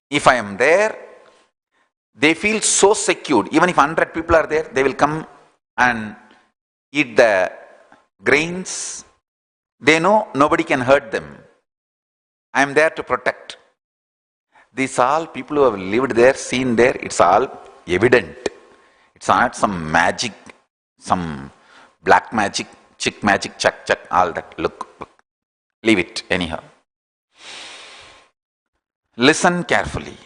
If I am there, they feel so secured. Even if 100 people are there, they will come and eat the grains. They know nobody can hurt them. I am there to protect. These all people who have lived there, seen there, it's all evident. It's not some magic, some black magic, chick magic, chuck, all that. Look. Leave it anyhow. Listen carefully.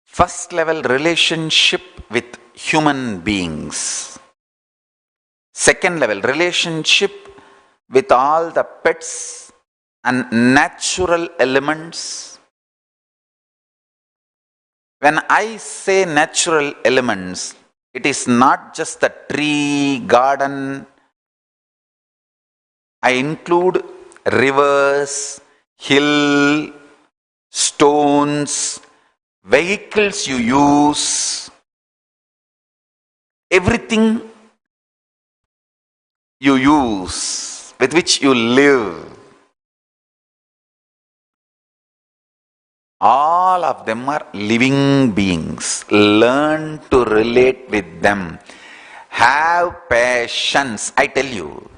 First level relationship with human beings. Second level relationship with all the pets and natural elements. When I say natural elements, it is not just the tree, garden. I include rivers, hill, stones, vehicles you use, everything you use, with which you live. All of them are living beings. Learn to relate with them. Have patience. I tell you,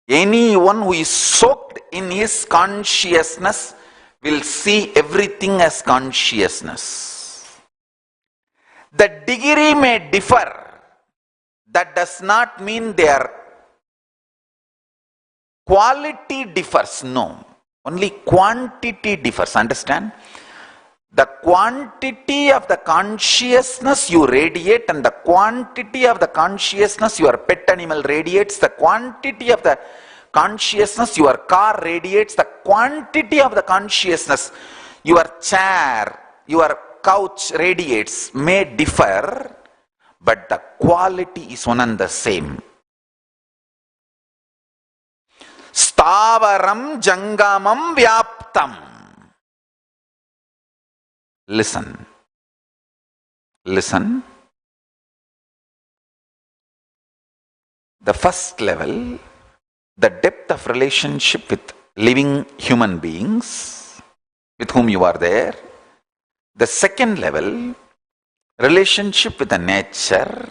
anyone who is soaked in his consciousness will see everything as consciousness. The degree may differ. That does not mean their quality differs. No. Only quantity differs. Understand? The quantity of the consciousness you radiate and the quantity of the consciousness your pet animal radiates, the quantity of the consciousness your car radiates, the quantity of the consciousness your chair, your couch radiates may differ, but the quality is one and the same. Stavaram jangamam vyaptam. Listen. Listen. The first level, the depth of relationship with living human beings with whom you are there. The second level, relationship with the nature,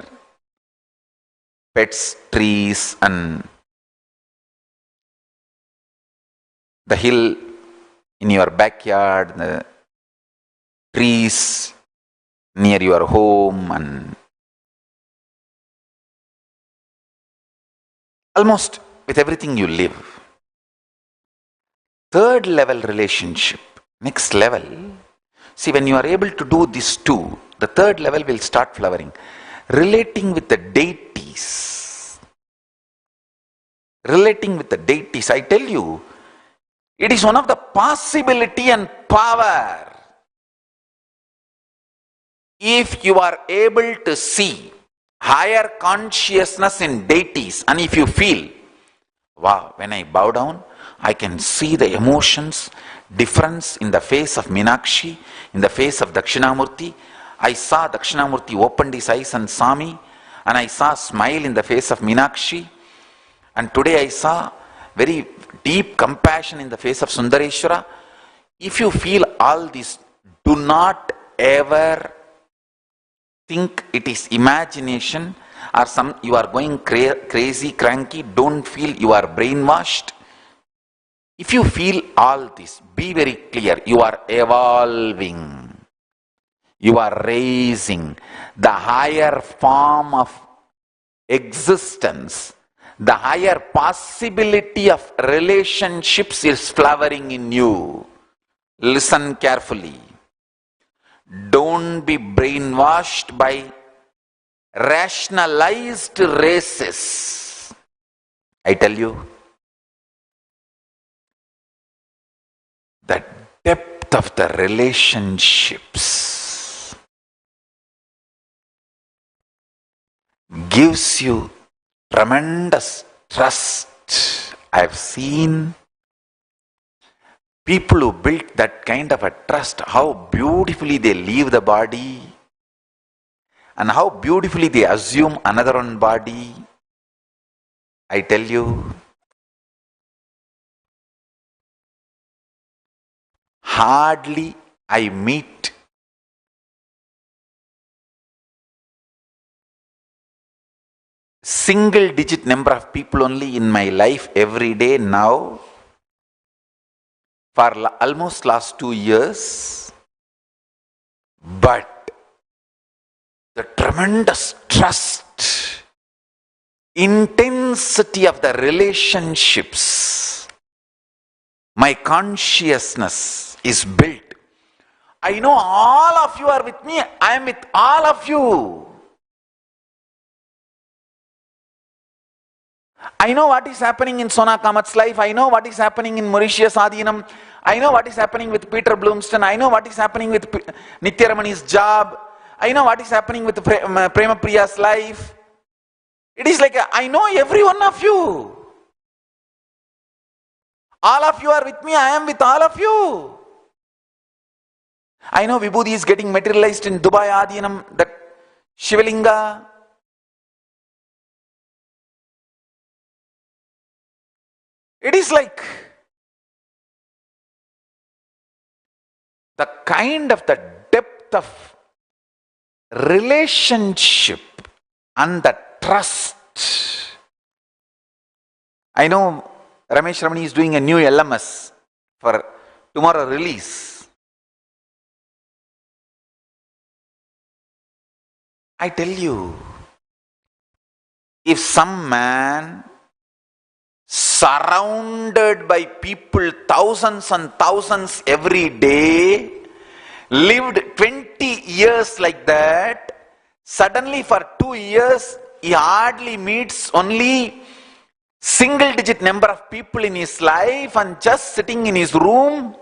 pets, trees, and the hill in your backyard, the trees near your home, and almost with everything you live. Third level relationship, next level. See, when you are able to do these two, the third level will start flowering. Relating with the deities. Relating with the deities, I tell you, it is one of the possibility and power. If you are able to see higher consciousness in deities, and if you feel, wow, when I bow down, I can see the emotions, difference in the face of Meenakshi, in the face of Dakshinamurti. I saw Dakshinamurti opened his eyes and saw me, and I saw a smile in the face of Meenakshi. And today I saw very deep compassion in the face of Sundareshwara. If you feel all this, do not ever think it is imagination or you are going crazy, cranky. Don't feel you are brainwashed. If you feel all this, be very clear. You are evolving. You are raising the higher form of existence. The higher possibility of relationships is flowering in you. Listen carefully. Don't be brainwashed by rationalized races. I tell you, the depth of the relationships gives you tremendous trust. I have seen people who built that kind of a trust, how beautifully they leave the body and how beautifully they assume another one body. I tell you, hardly I meet single digit number of people only in my life every day now for almost last 2 years, but the tremendous trust, intensity of the relationships, my consciousness is built. I know all of you are with me, I am with all of you. I know what is happening in Sona Kamat's life. I know what is happening in Mauritius Adhinam. I know what is happening with Peter Bloomston. I know what is happening with Nithyaramani's job. I know what is happening with Prema Priya's life. It is like I know every one of you. All of you are with me. I am with all of you. I know Vibhuti is getting materialized in Dubai Adhinam, that Shivalinga. It is like the kind of the depth of relationship and the trust. I know Ramesh Ramani is doing a new LMS for tomorrow release. I tell you, if some man surrounded by people, thousands and thousands every day, lived 20 years like that, suddenly for 2 years he hardly meets only single digit number of people in his life and just sitting in his room,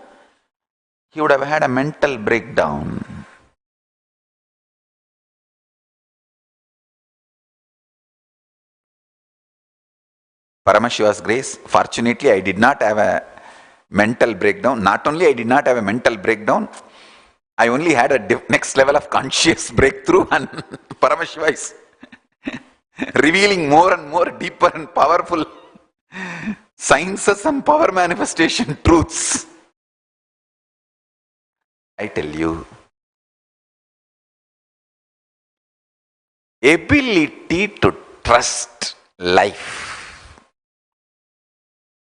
he would have had a mental breakdown. Paramashiva's grace, fortunately I did not have a mental breakdown. Not only I did not have a mental breakdown, I only had a next level of conscious breakthrough, and Paramashiva is revealing more and more deeper and powerful sciences and power manifestation truths. I tell you, ability to trust life.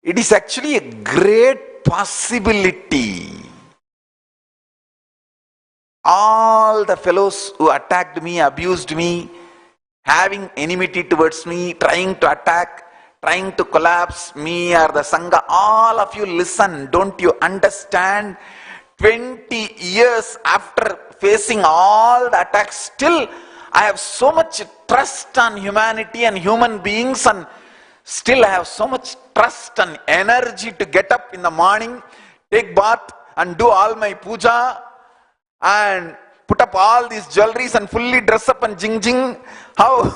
It is actually a great possibility. All the fellows who attacked me, abused me, having enmity towards me, trying to attack, trying to collapse me or the Sangha, all of you listen. Don't you understand? 20 years after facing all the attacks, still I have so much trust on humanity and human beings, and still I have so much trust and energy to get up in the morning, take bath and do all my puja and put up all these jewelries and fully dress up and jing jing. How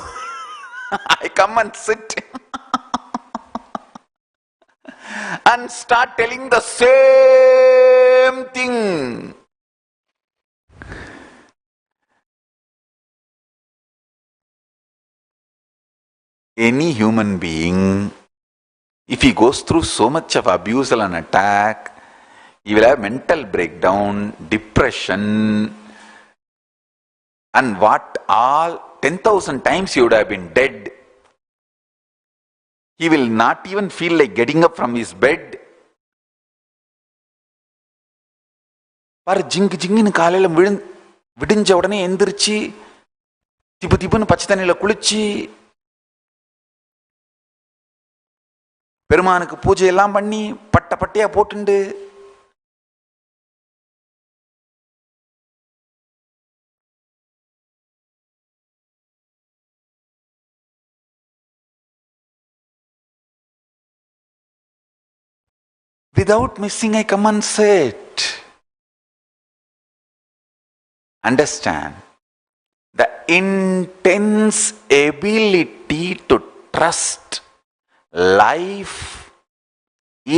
I come and sit and start telling the same thing. Any human being, if he goes through so much of abuse and attack, he will have mental breakdown, depression, and what all 10,000 times he would have been dead. He will not even feel like getting up from his bed. Par jing jingin kalayila vidinja udane endirichi tipu tipunu pachithanila kulichi பெருமானுக்கு பூஜை எல்லாம் பண்ணி பட்ட பட்டையா போட்டுண்டு without missing I come and sit. Understand the intense ability to trust life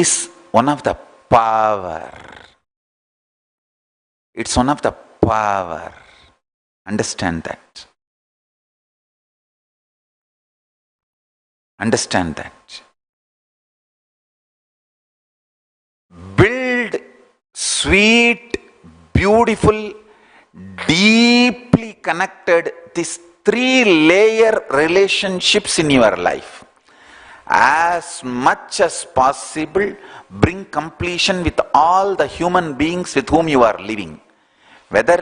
is one of the power. It's one of the power. Understand that. Understand that. Build sweet, beautiful, deeply connected these 3-layer relationships in your life. As much as possible, bring completion with all the human beings with whom you are living. Whether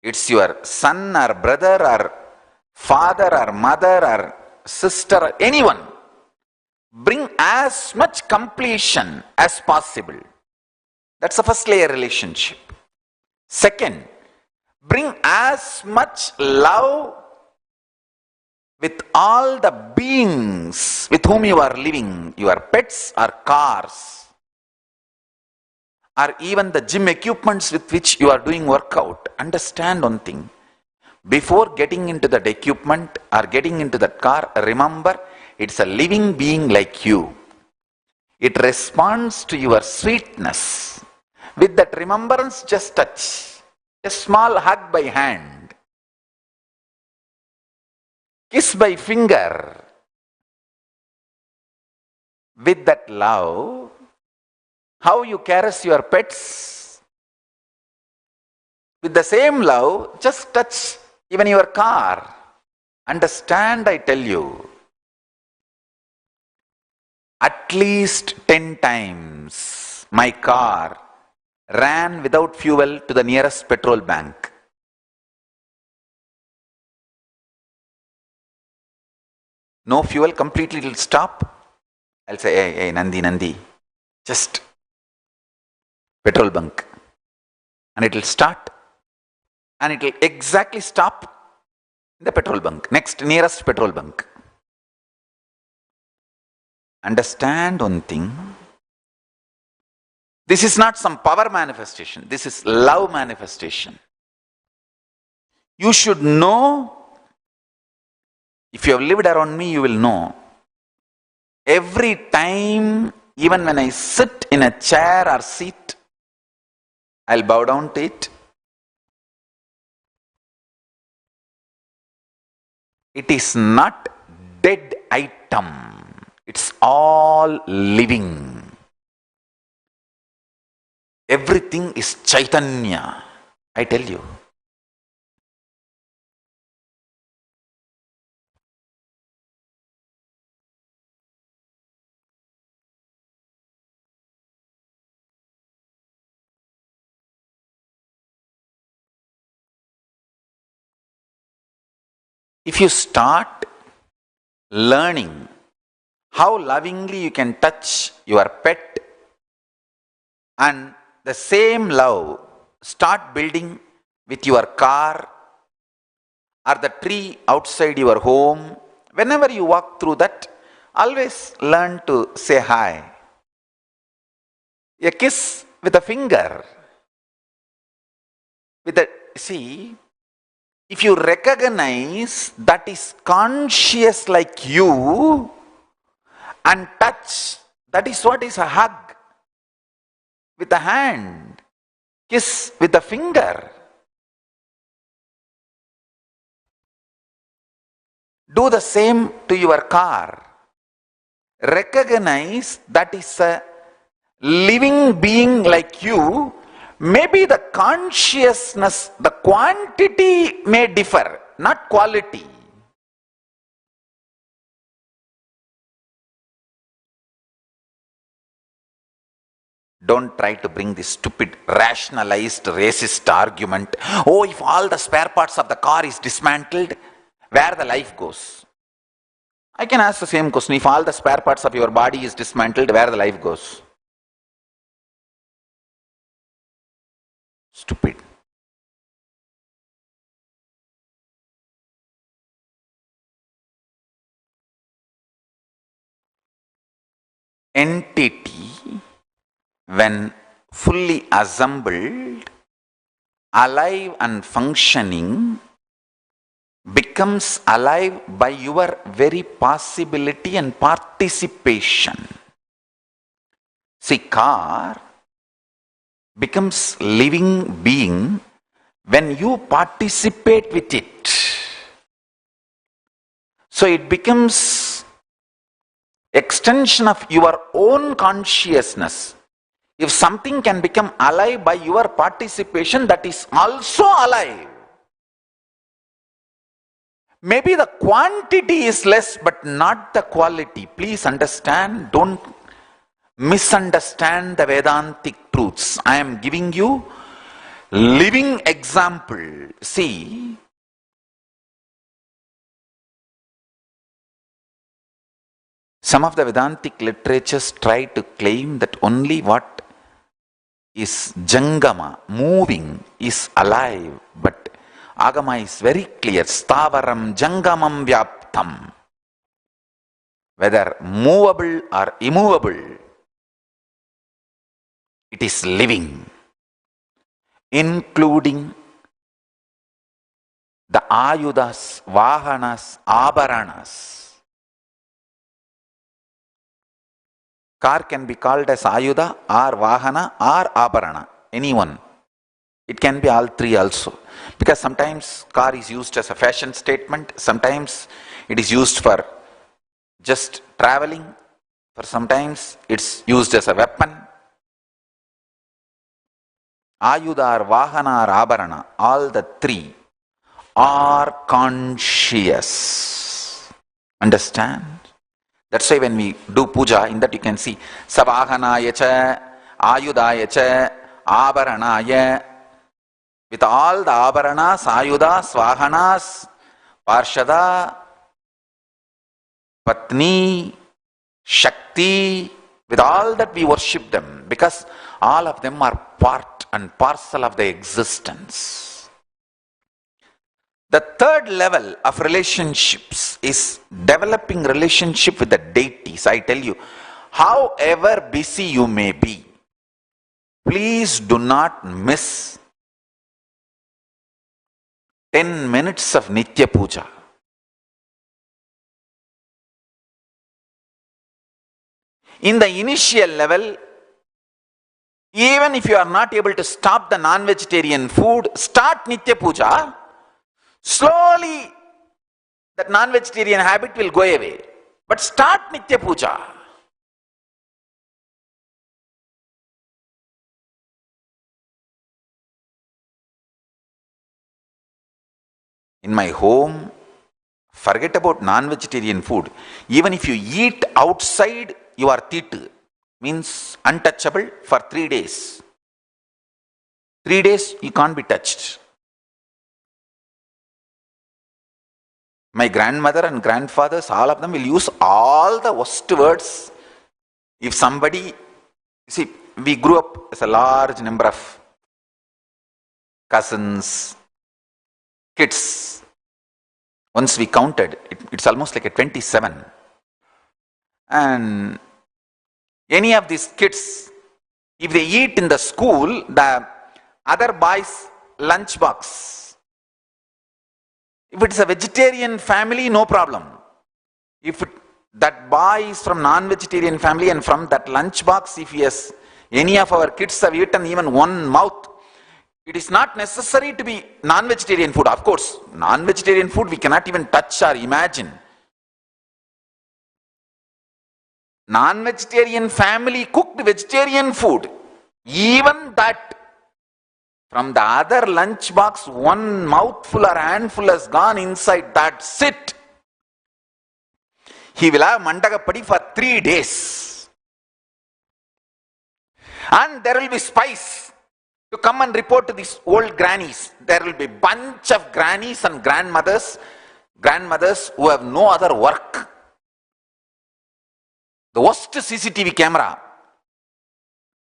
it's your son or brother or father or mother or sister or anyone, bring as much completion as possible. That's the first layer relationship. Second, bring as much love with all the beings with whom you are living, your pets or cars, or even the gym equipments with which you are doing workout. Understand one thing. Before getting into that equipment or getting into that car, remember it's a living being like you. It responds to your sweetness. With that remembrance, just touch. A small hug by hand. Kiss by finger. With that love, How you caress your pets. With the same love, just touch even your car. Understand, I tell you. At least 10 times my car ran without fuel to the nearest petrol bank. No fuel, completely it will stop. I'll say, hey, Nandi, just petrol bunk. And it will start. And it will exactly stop in the petrol bunk, nearest petrol bunk. Understand one thing. This is not some power manifestation. This is love manifestation. You should know. If you have lived around me, you will know. Every time, even when I sit in a chair or seat, I'll bow down to it. It is not dead item. It's all living. Everything is Chaitanya, I tell you. If you start learning how lovingly you can touch your pet, and the same love start building with your car or the tree outside your home, whenever you walk through that, always learn to say hi. A kiss with a finger. See, if you recognize that is conscious like you and touch, that is what is a hug. With a hand, kiss with a finger. Do the same to your car. Recognize that is a living being like you. Maybe the consciousness, the quantity may differ, not quality. Don't try to bring this stupid, rationalized, racist argument. Oh, if all the spare parts of the car is dismantled, where the life goes? I can ask the same question. If all the spare parts of your body is dismantled, where the life goes? Stupid. Entity, when fully assembled, alive and functioning, becomes alive by your very possibility and participation. See, car becomes living being when you participate with it. So it becomes extension of your own consciousness. If something can become alive by your participation, that is also alive. Maybe the quantity is less, but not the quality. Please understand, don't misunderstand the Vedantic truths. I am giving you living example. See, some of the Vedantic literatures try to claim that only what is Jangama, moving, is alive. But Agama is very clear. Stavaram Jangamam Vyaptam. Whether movable or immovable, it is living, including the ayudas, vahanas, abharanas. Car can be called as ayuda or vahana or abharana, anyone. It can be all three also. Because sometimes car is used as a fashion statement, sometimes it is used for just traveling, for sometimes it's used as a weapon. Ayudha or Vahana or Abharana, all the three are conscious. Understand? That's why when we do puja, in that you can see Savahanaya cha, Ayudaya cha, Abharanaya. With all the Abharanas, Ayudas, Vahanas, Parshada, Patni, Shakti, with all that we worship them, because all of them are part and parcel of the existence. The third level of relationships is developing relationship with the deities. I tell you, however busy you may be, please do not miss 10 minutes of Nitya Puja. In the initial level, even if you are not able to stop the non-vegetarian food, start Nitya Puja. Slowly, that non-vegetarian habit will go away. But start Nitya Puja. In my home, forget about non-vegetarian food. Even if you eat outside, you are thitu. Means untouchable for 3 days. 3 days you can't be touched. My grandmother and grandfathers, all of them will use all the worst words. If somebody, see, we grew up as a large number of cousins, kids. Once we counted, it's almost like a 27. And any of these kids, if they eat in the school, the other boys' lunchbox. If it's a vegetarian family, no problem. If that boy is from non-vegetarian family and from that lunchbox, if yes, any of our kids have eaten even one mouth, it is not necessary to be non-vegetarian food. Of course, non-vegetarian food we cannot even touch or imagine. Non-vegetarian family cooked vegetarian food, even that, from the other lunchbox, one mouthful or handful has gone inside, that's it. He will have mandagapadi for 3 days. And there will be spice to come and report to these old grannies. There will be bunch of grannies and grandmothers who have no other work. The worst CCTV camera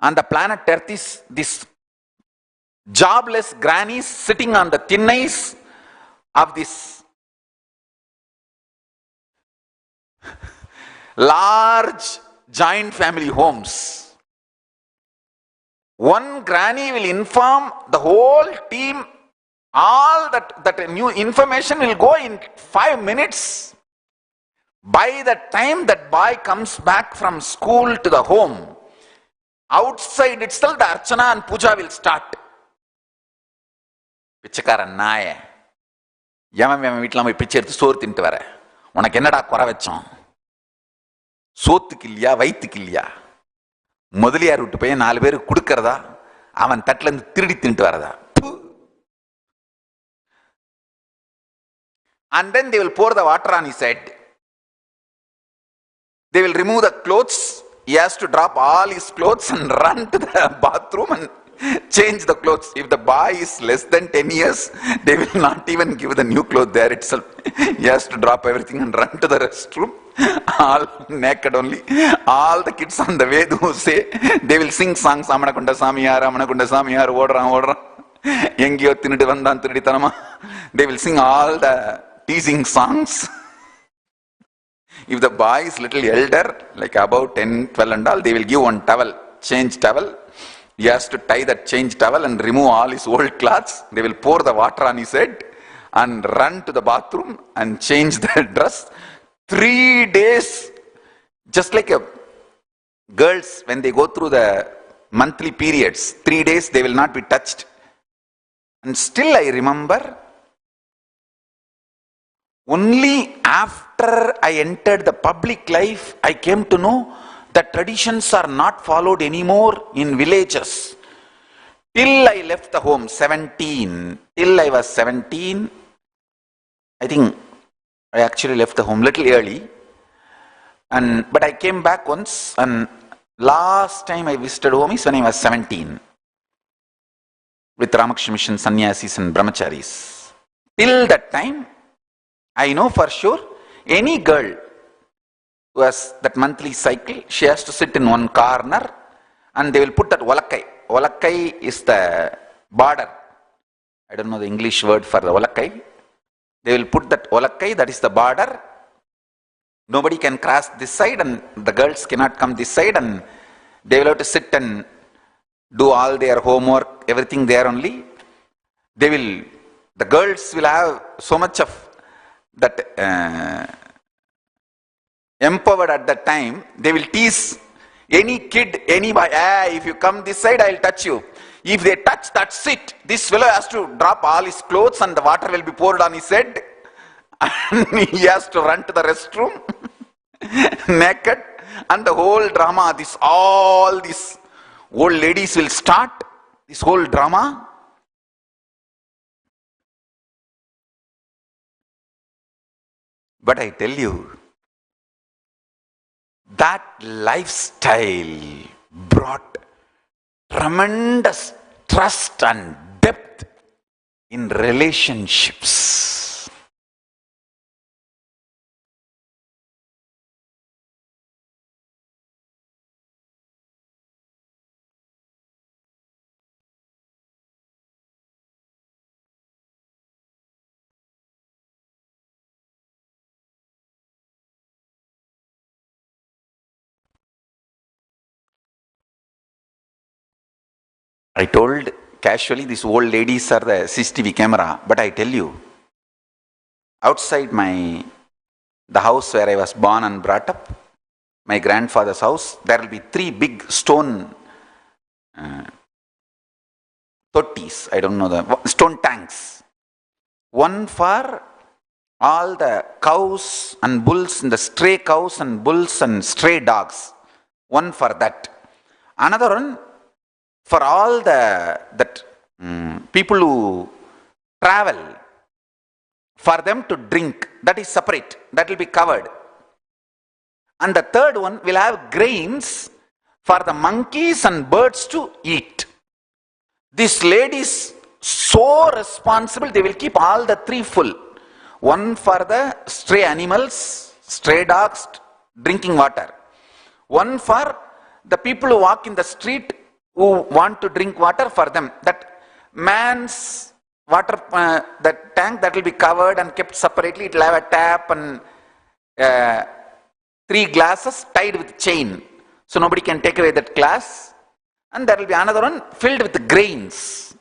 on the planet Earth is this jobless grannies sitting on the thin ice of this large joint family homes. One granny will inform the whole team, all that new information will go in 5 minutes. By the time that boy comes back from school to the home, outside itself the Archana and Puja will start. பிச்சைக்காரன் நாய, எவன் வீட்டில் போய் பிச்சை எடுத்து சோறு தின்ட்டு வர, உனக்கு என்னடா குறை வச்சோம்? சோத்துக்கு இல்லையா, வயிற்றுக்கு இல்லையா? முதலியார் விட்டு போய் 4 பேருக்கு கொடுக்கறதா, அவன் தட்டில இருந்து திருடி தின்ட்டு வரதா? And then they will pour the water on his head. They will remove the clothes. He has to drop all his clothes and run to the bathroom and change the clothes. If the boy is less than 10 years, they will not even give the new clothes there itself. He has to drop everything and run to the restroom, all naked only. All the kids on the way do say, they will sing songs, Amanakunda Samiyar, Odran, Yengyo Tinidi Vandan Triditanama. They will sing all the teasing songs. If the boy is little elder, like about 10, 12 and all, they will give one towel, change towel. He has to tie that change towel and remove all his old clothes. They will pour the water on his head and run to the bathroom and change the dress. 3 days, just like girls when they go through the monthly periods, 3 days they will not be touched. And still I remember, only after I entered the public life, I came to know that traditions are not followed anymore in villages. Till I left the home, 17, till I was 17, I think I actually left the home little early. But I came back once, and last time I visited home is when I was 17 with Ramakrishna Mission sannyasis and brahmacharis. Till that time, I know for sure any girl who has that monthly cycle, she has to sit in one corner and they will put that olakkai. Olakkai is the border. I don't know the English word for the olakkai. They will put that olakkai, that is the border. Nobody can cross this side and the girls cannot come this side, and they will have to sit and do all their homework, everything there only. The girls will have so much of that empowered at that time. They will tease any kid, any boy, if you come this side, I will touch you. If they touch, that's it. This fellow has to drop all his clothes and the water will be poured on his head. And he has to run to the restroom naked, and the whole drama, all these old ladies will start this whole drama. But I tell you, that lifestyle brought tremendous trust and depth in relationships. I told casually these old ladies are the CCTV camera, but I tell you, outside the house where I was born and brought up, my grandfather's house, there will be 3 big stone tottis, I don't know the stone tanks. One for all the cows and bulls, and the stray cows and bulls and stray dogs. One for that. Another one for all people who travel, for them to drink. That is separate. That will be covered. And the third one will have grains for the monkeys and birds to eat. This lady is so responsible, they will keep all the 3 full. One for the stray animals, stray dogs drinking water. One for the people who walk in the street who want to drink water, for them. That man's water, that tank, that will be covered and kept separately. It will have a tap and 3 glasses tied with chain, so nobody can take away that glass. And there will be another one filled with grains,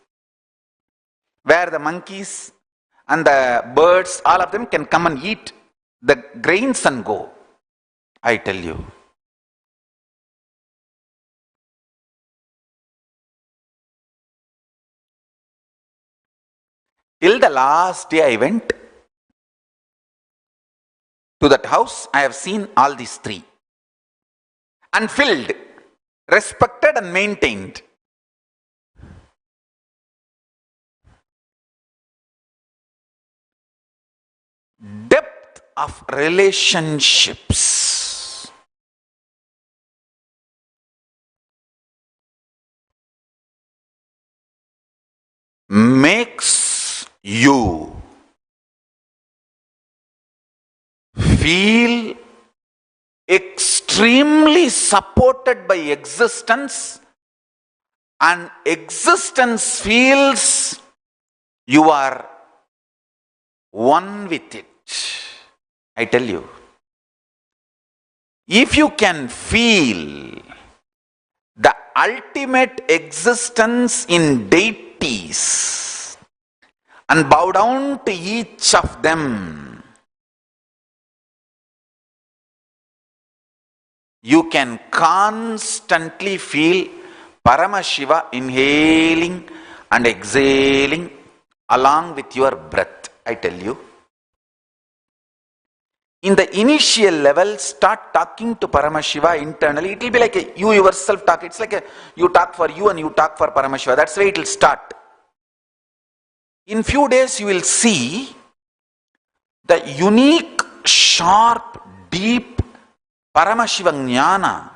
where the monkeys and the birds, all of them can come and eat the grains and go. I tell you, till the last day I went to that house, I have seen all these 3. And filled, respected and maintained. Depth of relationships. Makes you feel extremely supported by existence, and existence feels you are one with it. I tell you, if you can feel the ultimate existence in deities and bow down to each of them, you can constantly feel Paramashiva inhaling and exhaling along with your breath. I tell you, in the initial level, start talking to Paramashiva internally. It will be like you yourself talk. It's like you talk for you and you talk for Paramashiva. That's why it will start. In few days, you will see the unique, sharp, deep Paramashiva Jnana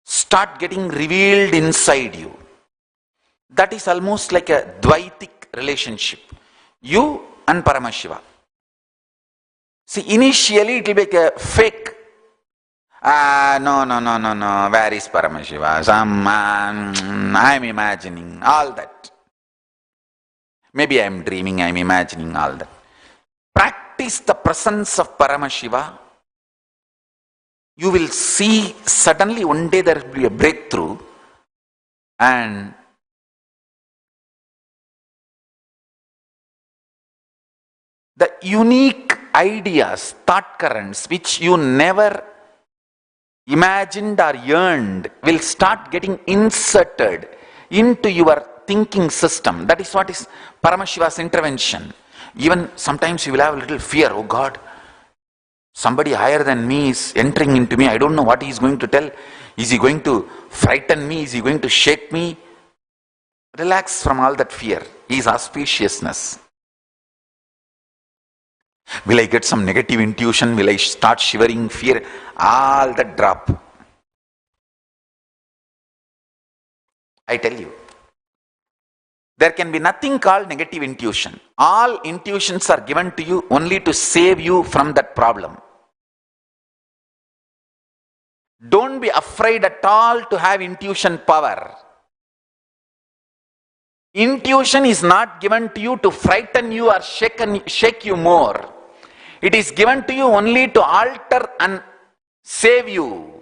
start getting revealed inside you. That is almost like a Dvaitic relationship. You and Paramashiva. See, initially it will be like a fake. No. Where is Paramashiva? I'm imagining all that. Maybe I'm dreaming, I'm imagining all that. Practice the presence of Paramashiva. You will see suddenly one day there will be a breakthrough, and the unique ideas, thought currents which you never imagined or yearned will start getting inserted into your thinking system. That is what is Paramashiva's intervention. Even sometimes you will have a little fear. Oh God, somebody higher than me is entering into me. I don't know what he is going to tell. Is he going to frighten me? Is he going to shake me? Relax from all that fear. His auspiciousness. Will I get some negative intuition? Will I start shivering, fear? All that drop. I tell you. There can be nothing called negative intuition. All intuitions are given to you only to save you from that problem. Don't be afraid at all to have intuition power. Intuition is not given to you to frighten you or shake you more. It is given to you only to alter and save you.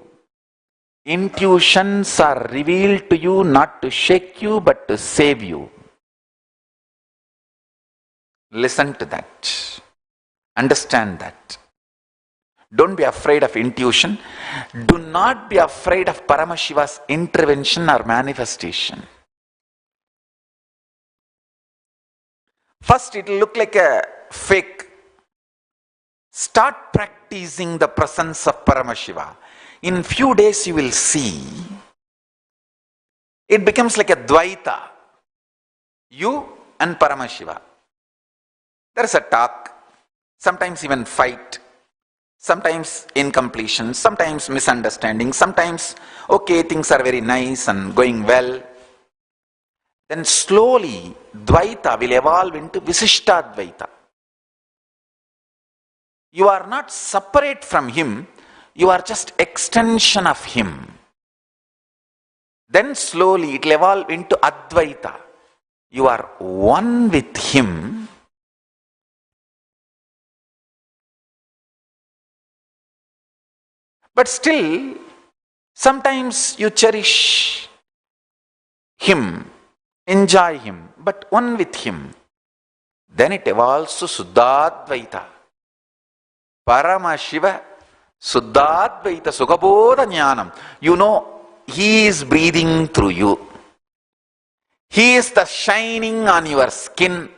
Intuitions are revealed to you not to shake you but to save you. Listen to that. Understand that. Don't be afraid of intuition. Do not be afraid of Paramashiva's intervention or manifestation. First, it will look like a fake. Start practicing the presence of Paramashiva. In few days, you will see it becomes like a Dvaita. You and Paramashiva. There is a talk, sometimes even fight, sometimes incompletion, sometimes misunderstanding, sometimes, okay, things are very nice and going well. Then slowly, Dvaita will evolve into Visishtadvaita. You are not separate from him, you are just extension of him. Then slowly it will evolve into Advaita. You are one with him. But still, sometimes you cherish him, enjoy him, but one with him. Then it evolves to Suddhadvaita. Paramashiva, Suddhadvaita, Sukhabodha Jnanam. You know, he is breathing through you. He is the shining on your skin.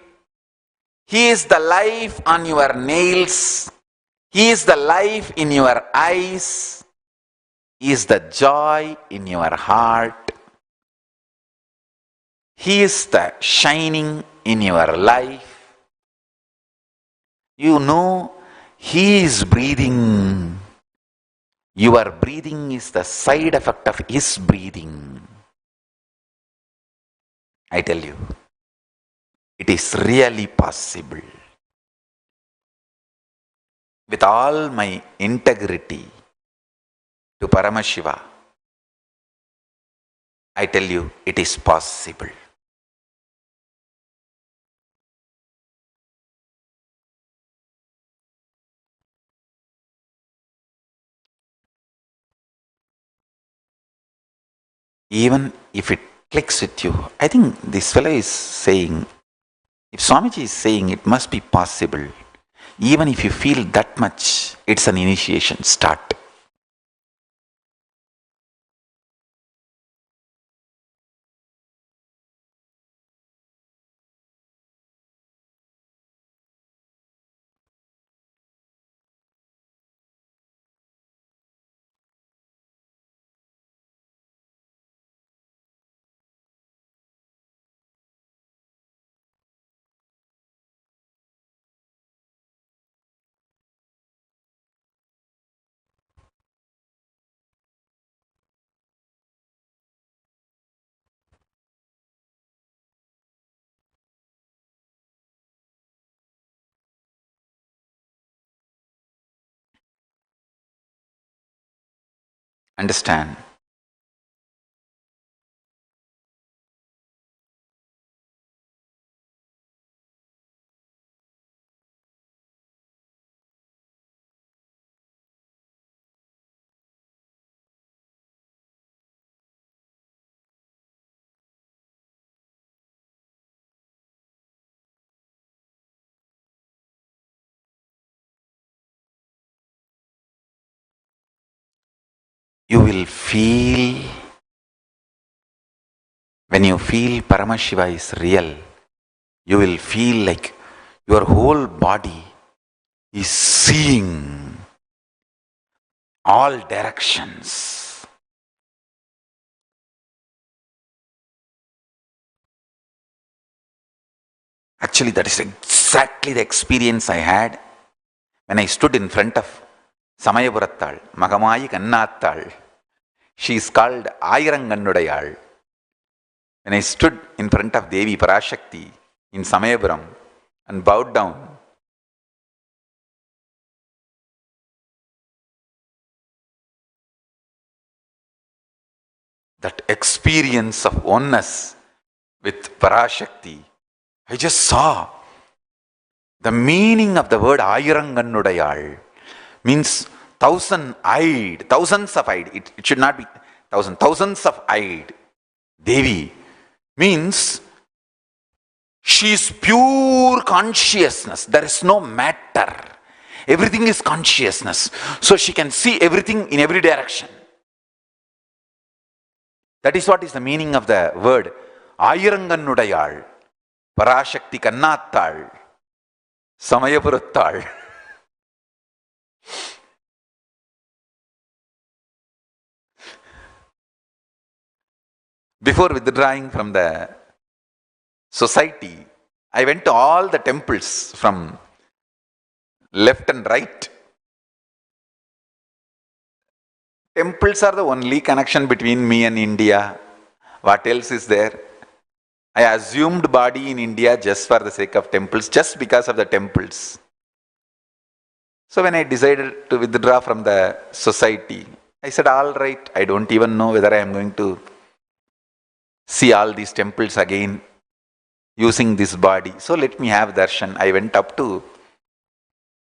He is the life on your nails. He is the life in your eyes. He is the joy in your heart. He is the shining in your life. You know, he is breathing. Your breathing is the side effect of his breathing. I tell you, it is really possible. With all my integrity to Paramashiva, I tell you, it is possible. Even if it clicks with you, I think this fellow is saying, if Swamiji is saying it must be possible, even if you feel that much, it's an initiation. Start. Understand? You will feel, when you feel Paramashiva is real, you will feel like your whole body is seeing all directions. Actually, that is exactly the experience I had when I stood in front of Samayapurattal, Magamayi Kannattal. She is called Ayirangannudayal. When I stood in front of Devi Parashakti in Samayapuram and bowed down, that experience of oneness with Parashakti, I just saw the meaning of the word Ayirangannudayal means thousand-eyed, thousands of eyed. It should not be thousands of eyed. Devi means she is pure consciousness. There is no matter. Everything is consciousness. So she can see everything in every direction. That is what is the meaning of the word Ayirangannudayal, Parashakti Kannattal, Samayapurattal. Before withdrawing from the society, I went to all the temples from left and right. Temples are the only connection between me and India. What else is there? I assumed body in India just for the sake of temples, just because of the temples. So when I decided to withdraw from the society, I said, all right, I don't even know whether I am going to see all these temples again using this body. So let me have darshan. I went up to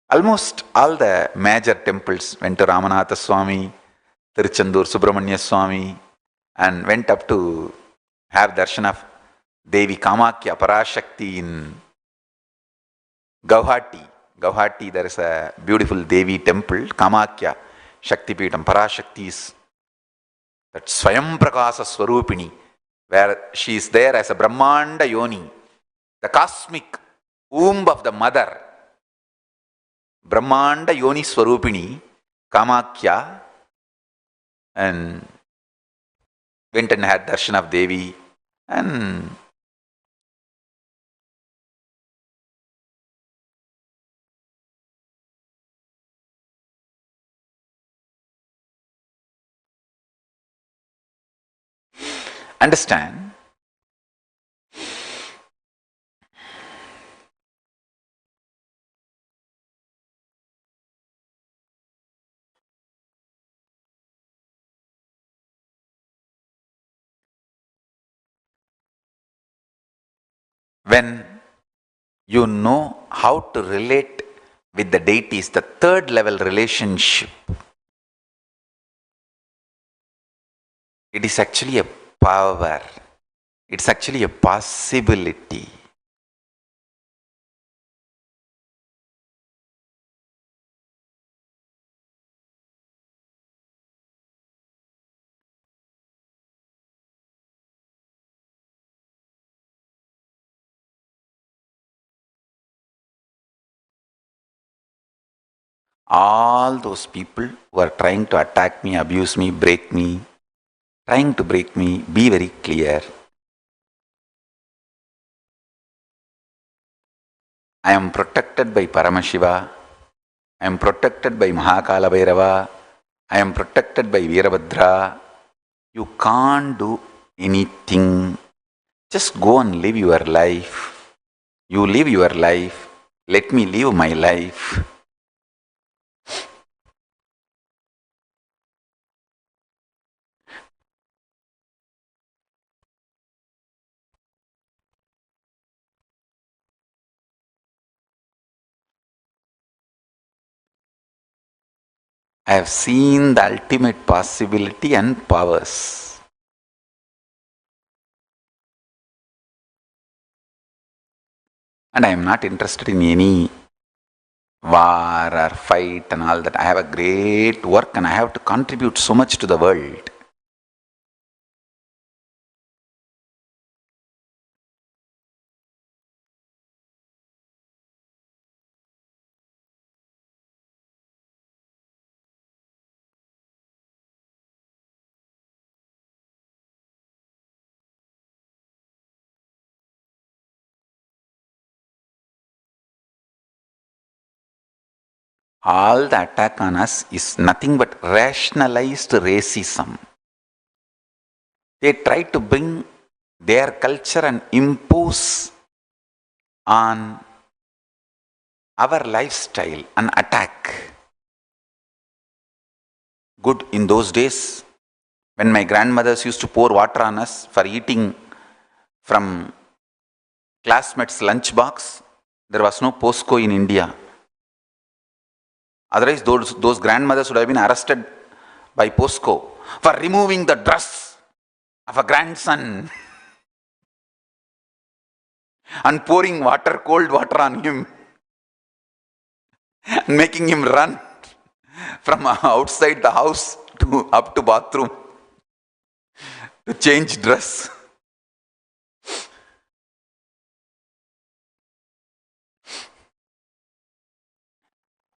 almost all the major temples, went to Ramanatha Swami, Tiruchendur Subramanya Swami, and went up to have darshan of Devi Kamakya Parashakti in Guwahati. Guwahati, there is a beautiful Devi temple, Kamakya Shakti Peetam. Parashakti is that Swayam Prakasa Swarupini, where she is there as a Brahmanda Yoni, the cosmic womb of the mother. Brahmanda Yoni Swarupini, Kamakya, and went and had darshan of Devi, and understand, when you know how to relate with the deities, the third level relationship, it is actually a power. It's actually a possibility. All those people who are trying to attack me, abuse me, break me, trying to break me, be very clear. I am protected by Paramashiva. I am protected by Mahakala Bhairava. I am protected by Veerabhadra. You can't do anything. Just go and live your life. You live your life. Let me live my life. I have seen the ultimate possibility and powers. And I am not interested in any war or fight and all that. I have a great work and I have to contribute so much to the world. All the attack on us is nothing but rationalized racism. They try to bring their culture and impose on our lifestyle and attack. Good, in those days, when my grandmothers used to pour water on us for eating from classmates' lunch box, there was no POSCO in India. Otherwise, those grandmothers would have been arrested by POSCO for removing the dress of a grandson and pouring water, cold water on him and making him run from outside the house to up to bathroom to change dress.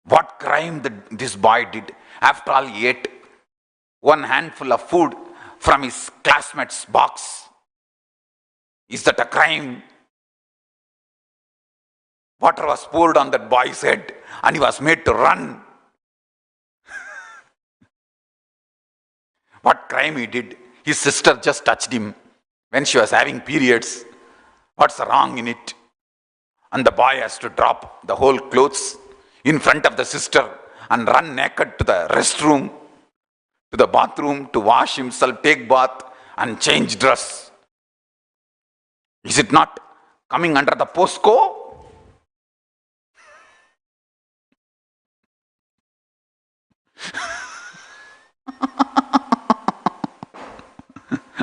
What crime this boy did? After all, he ate one handful of food from his classmate's box. Is that a crime? Water was poured on that boy's head and he was made to run. What crime he did? His sister just touched him when she was having periods. What's wrong in it? And the boy has to drop the whole clothes in front of the sister and run naked to the restroom, to the bathroom to wash himself, take bath and change dress. Is it not coming under the POSCO?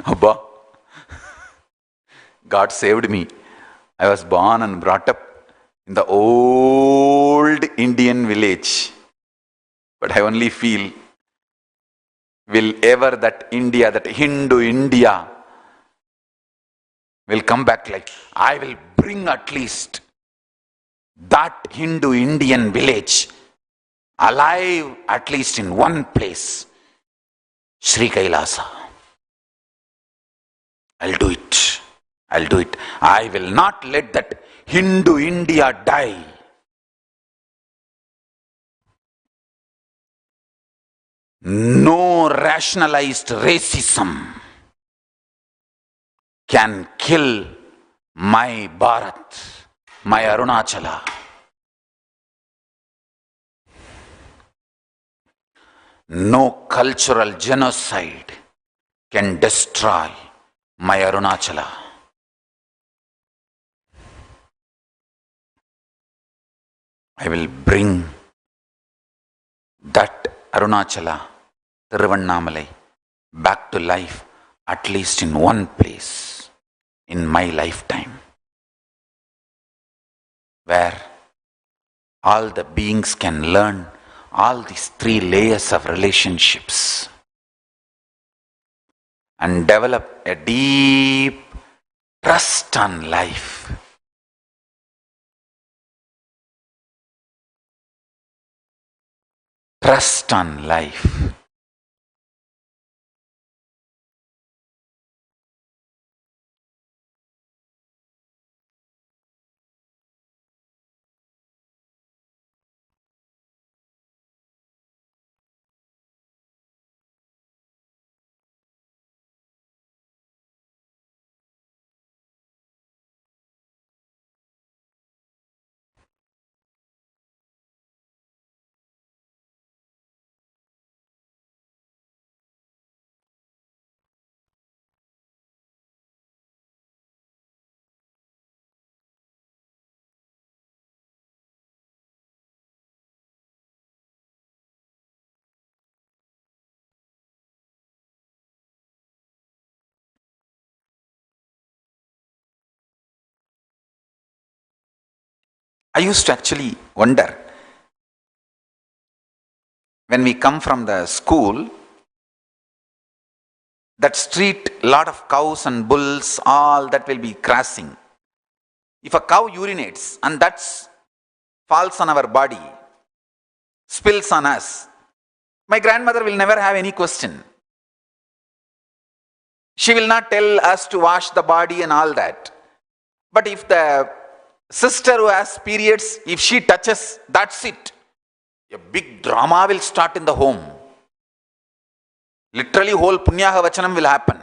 Abba, God saved me. I was born and brought up in the old Indian village. But I only feel, will ever that India, that Hindu India, will come back like, I will bring at least that Hindu Indian village alive at least in one place, Sri Kailasa. I'll do it. I'll do it. I will not let that Hindu India die. No rationalized racism can kill my Bharat, my Arunachala. No cultural genocide can destroy my Arunachala. I will bring that Arunachala, Tiruvannamalai, back to life at least in one place in my lifetime, where all the beings can learn all these three layers of relationships and develop a deep trust on life. Trust on life. I used to actually wonder, when we come from the school, that street, lot of cows and bulls, all that will be crossing. If a cow urinates and that falls on our body, spills on us, my grandmother will never have any question. She will not tell us to wash the body and all that. But if the sister who has periods, if she touches, that's it. A big drama will start in the home. Literally whole punyaha vachanam will happen.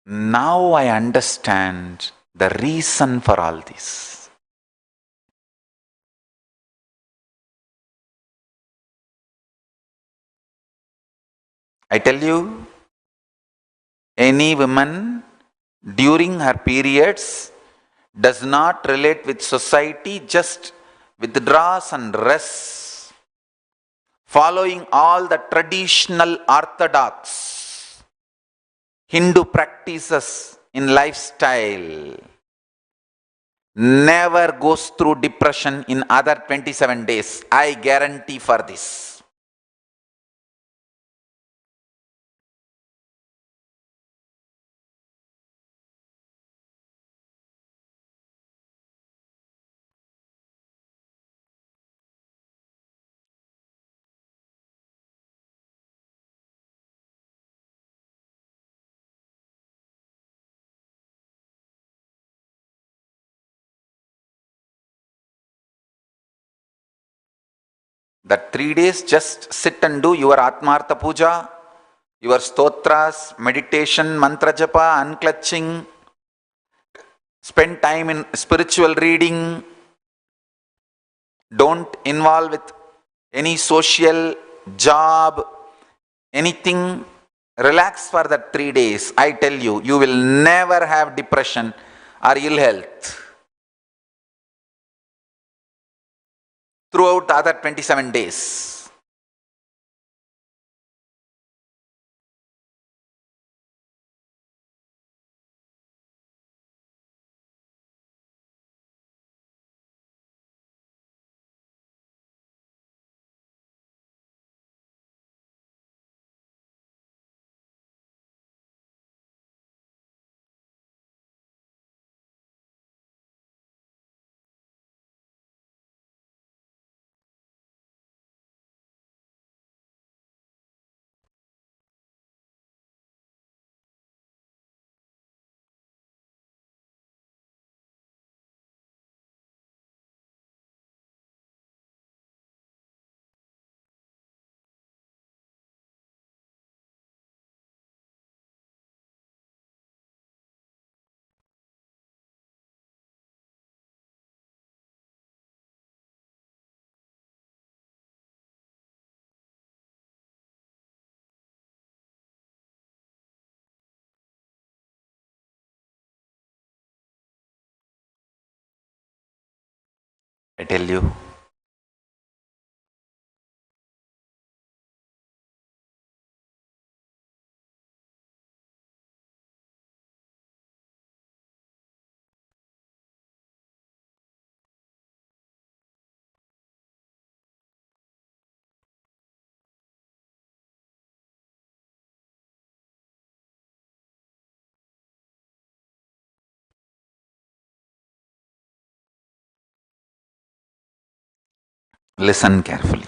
Now I understand the reason for all this. I tell you, any woman during her periods does not relate with society, just withdraws and rests, following all the traditional orthodox Hindu practices in lifestyle, never goes through depression in other 27 days. I guarantee for this. That 3 days, just sit and do your Atmartha Puja, your stotras, meditation, mantra japa, unclutching, spend time in spiritual reading, don't involve with any social job, anything. Relax for that 3 days. I tell you, you will never have depression or ill health throughout the other 27 days. I tell you, listen carefully.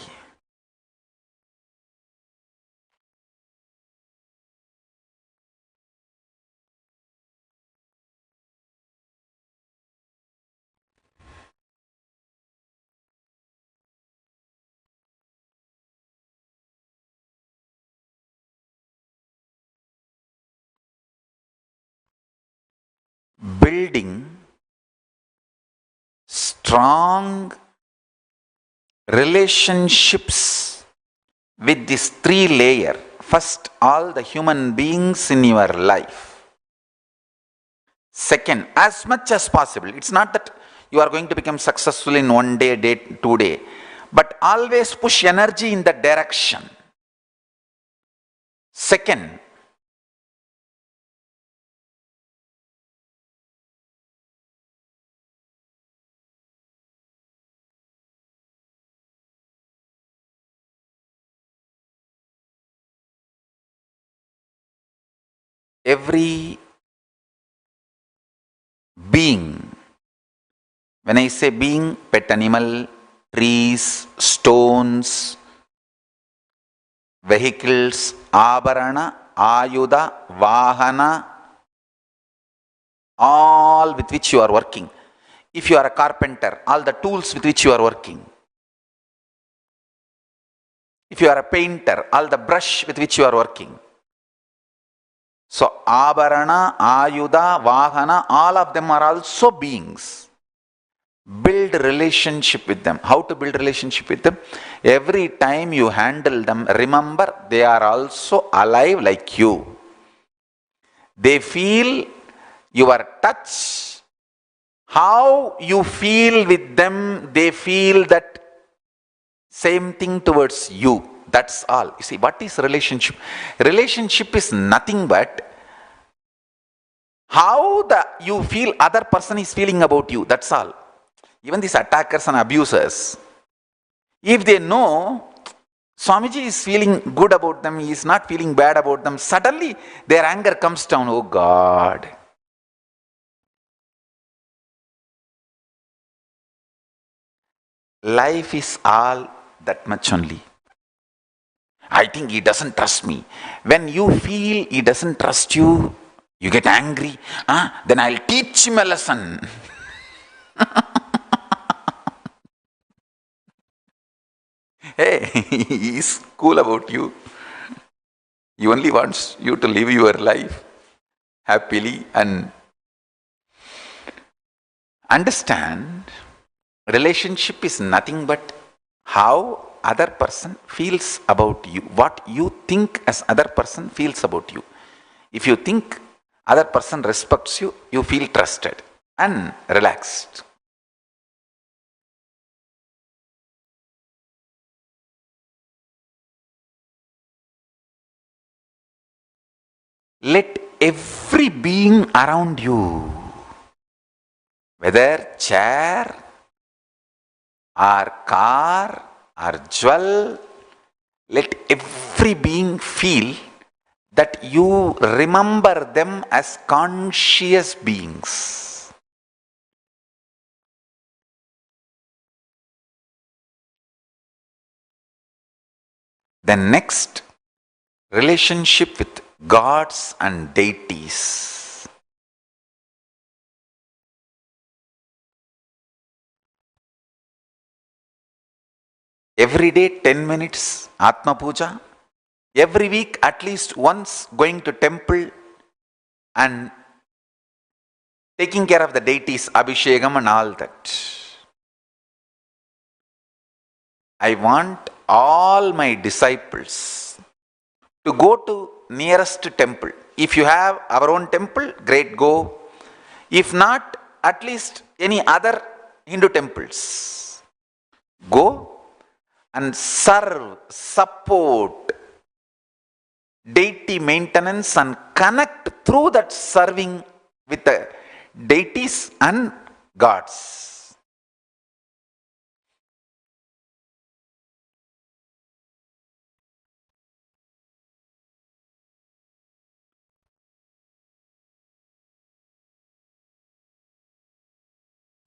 Building strong relationships with this 3 layer. First, all the human beings in your life. Second, as much as possible. It's not that you are going to become successful in 1 day, 2 day, but always push energy in that direction. Second, every being, when I say being, pet animal, trees, stones, vehicles, abarana, ayuda, vahana, all with which you are working. If you are a carpenter, all the tools with which you are working. If you are a painter, all the brush with which you are working. So, abarana, ayuda, vahana, all of them are also beings. Build relationship with them. How to build relationship with them? Every time you handle them, remember they are also alive like you. They feel your touch. How you feel with them, they feel that same thing towards you. That's all. You see, what is relationship? Relationship is nothing but how you feel other person is feeling about you. That's all. Even these attackers and abusers, if they know Swamiji is feeling good about them, he is not feeling bad about them, suddenly their anger comes down. Oh God. Life is all that much only. I think he doesn't trust me. When you feel he doesn't trust you, you get angry. Then I'll teach him a lesson. Hey, he is cool about you. He only wants you to live your life happily and understand relationship is nothing but how other person feels about you, what you think as other person feels about you. If you think other person respects you, you feel trusted and relaxed. Let every being around you, whether chair or car or jewel, let every being feel that you remember them as conscious beings. Then next, relationship with gods and deities. Every day 10 minutes Atma Puja. Every week at least once going to temple and taking care of the deities, Abhishekam and all that. I want all my disciples to go to nearest temple. If you have our own temple, great, go. If not, at least any other Hindu temples. Go and serve, support, deity maintenance and connect through that serving with the deities and gods.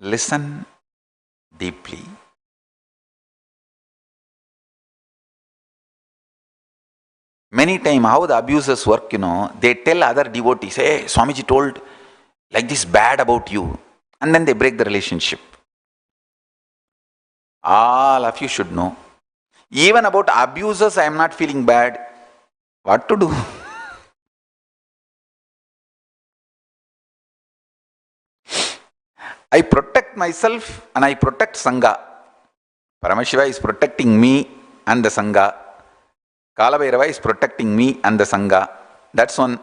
Listen deeply. Many times how the abusers work, they tell other devotees, hey, Swamiji told like this bad about you. And then they break the relationship. All of you should know. Even about abusers, I am not feeling bad. What to do? I protect myself and I protect Sangha. Paramashiva is protecting me and the Sangha. Kalabhairava is protecting me and the Sangha. That's one.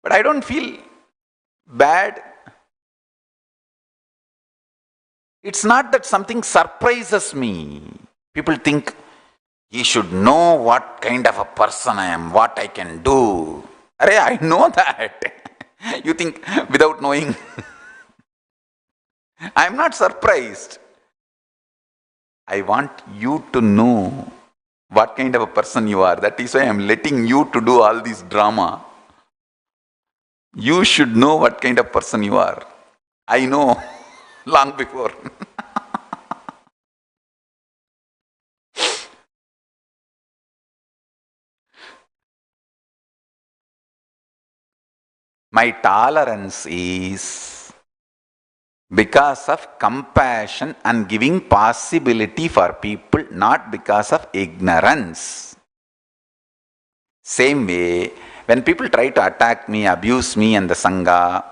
But I don't feel bad. It's not that something surprises me. People think, he should know what kind of a person I am, what I can do. Arey, I know that. You think without knowing? I am not surprised. I want you to know what kind of a person you are. That is why I am letting you to do all this drama. You should know what kind of person you are. I know long before. My tolerance is because of compassion and giving possibility for people, not because of ignorance. Same way, when people try to attack me, abuse me and the Sangha,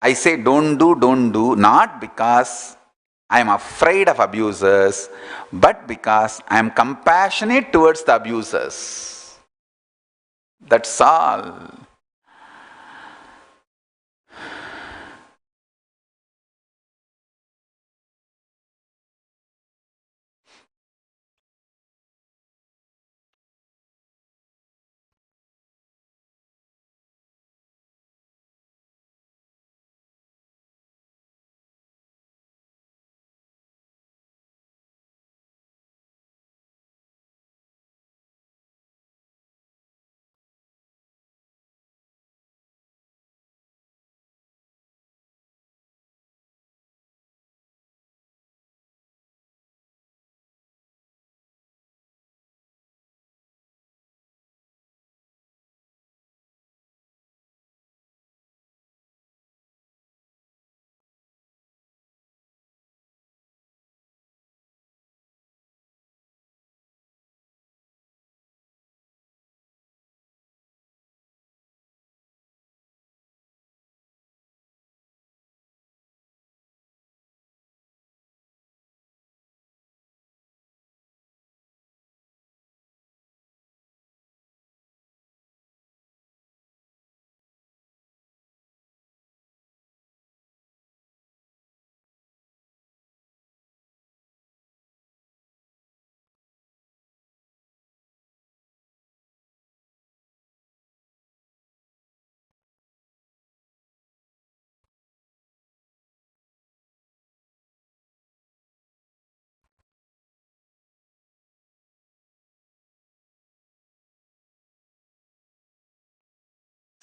I say don't do, not because I am afraid of abusers, but because I am compassionate towards the abusers. That's all.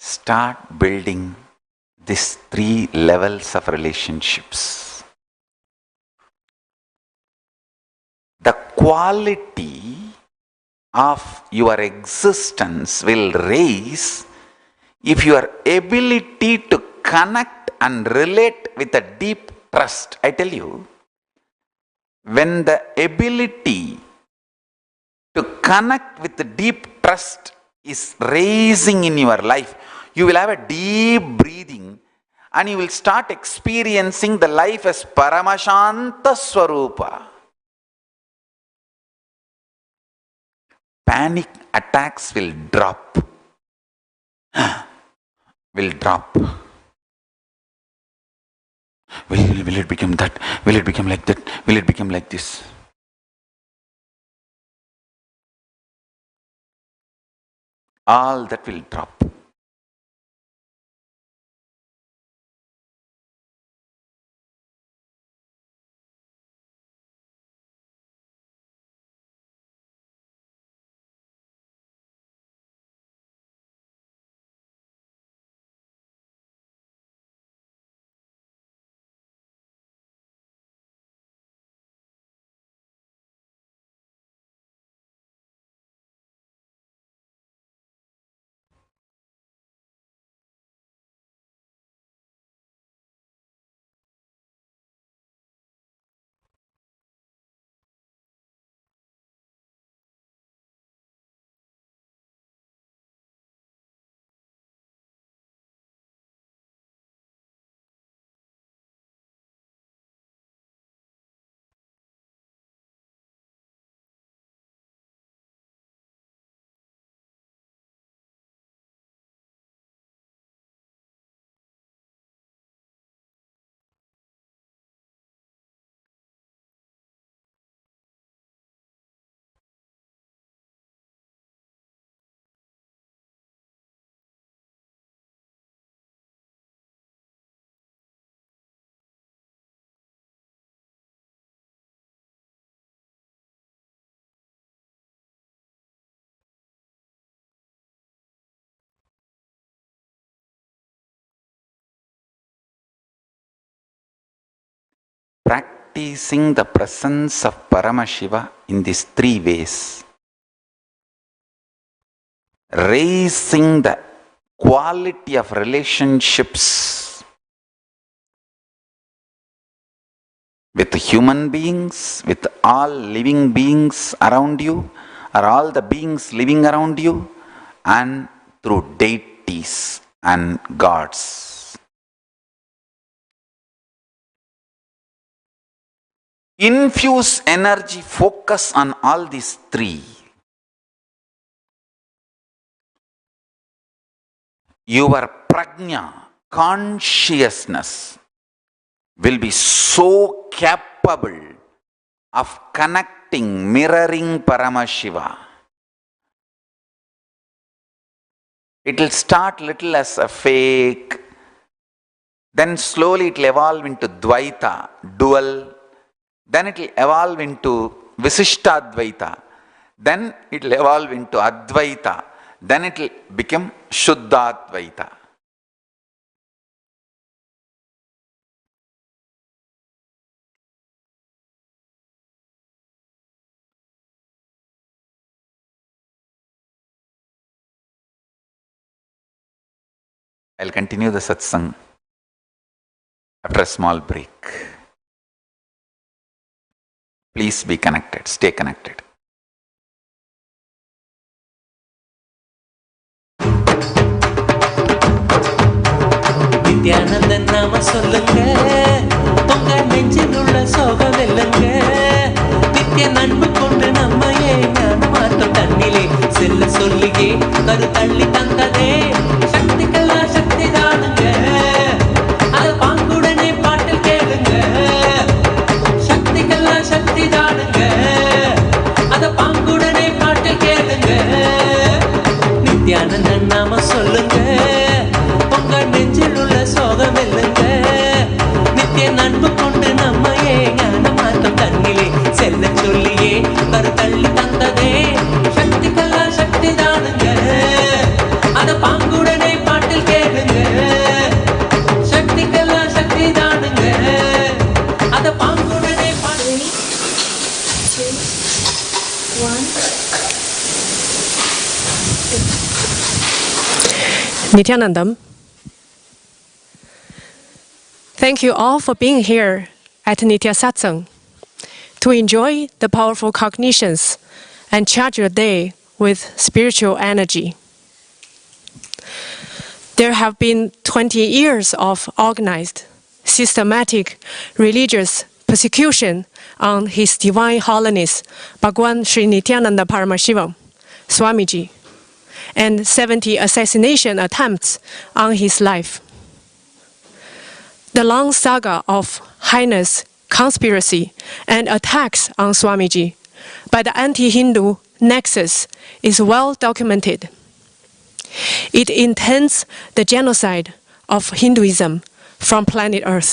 Start building these 3 levels of relationships. The quality of your existence will raise if your ability to connect and relate with a deep trust. I tell you, when the ability to connect with the deep trust is raising in your life, you will have a deep breathing and you will start experiencing the life as Paramashanta Swarupa. Panic attacks will drop. Will drop. Will it become that? Will it become like that? Will it become like this? All that will drop. practicing the presence of Paramashiva in these three ways. Raising the quality of relationships with human beings, with all living beings around you, or all the beings living around you, and through deities and gods. Infuse energy, focus on all these three. Your prajna, consciousness, will be so capable of connecting, mirroring Paramashiva. It will start little as a fake, then slowly it will evolve into Dvaita, dual, then it will evolve into Visishtadvaita, then it will evolve into Advaita, then it will become Shuddhadvaita. I'll continue the satsang after a small break. Please be connected, stay connected. Nithyanandan நாம சொல்லுங்க, உங்க நெஞ்சில் உள்ள சோகம் வெல்லுங்க. நித்திய நண்பு கொண்டு நம்மையே ஞான மாற்றம் தண்ணிலே செல்ல சொல்லியே கரு தள்ளி தந்ததே. சக்திக்கெல்லாம் சக்தி தானுங்க, அது பாங்குடனே பாட்டில் கேளுங்க. சக்திக்கெல்லாம் சக்தி தானுங்க, அது பாங்குடனே பாட்டில் கேளுங்க. நித்யானந்தன் நாம சொல்லுங்க, நெஞ்சில் உள்ள சோகம் வெல்லுங்க. நித்திய நண்பு கொண்டு நம்மையே ஞான மாற்றம் தண்ணிலே செல்ல சொல்லியே கரு தள்ளி தந்ததே. சக்திக்கெல்லாம் சக்தி தானுங்க, அத பாங்குடனே பாட்டில் கேளுங்க. சக்திக்கெல்லாம் சக்தி தானுங்க, அத பாங்குடனே பாட்டில். 3, 2, 1. Nithyanandam. Thank you all for being here at Nithya Satsang to enjoy the powerful cognitions and charge your day with spiritual energy. There have been 20 years of organized, systematic religious persecution on His Divine Holiness Bhagwan Sri Nithyananda Paramashivam, Swamiji, and 70 assassination attempts on his life. The long saga of heinous conspiracy and attacks on Swamiji by the anti-Hindu nexus is well documented. It intends the genocide of Hinduism from planet Earth.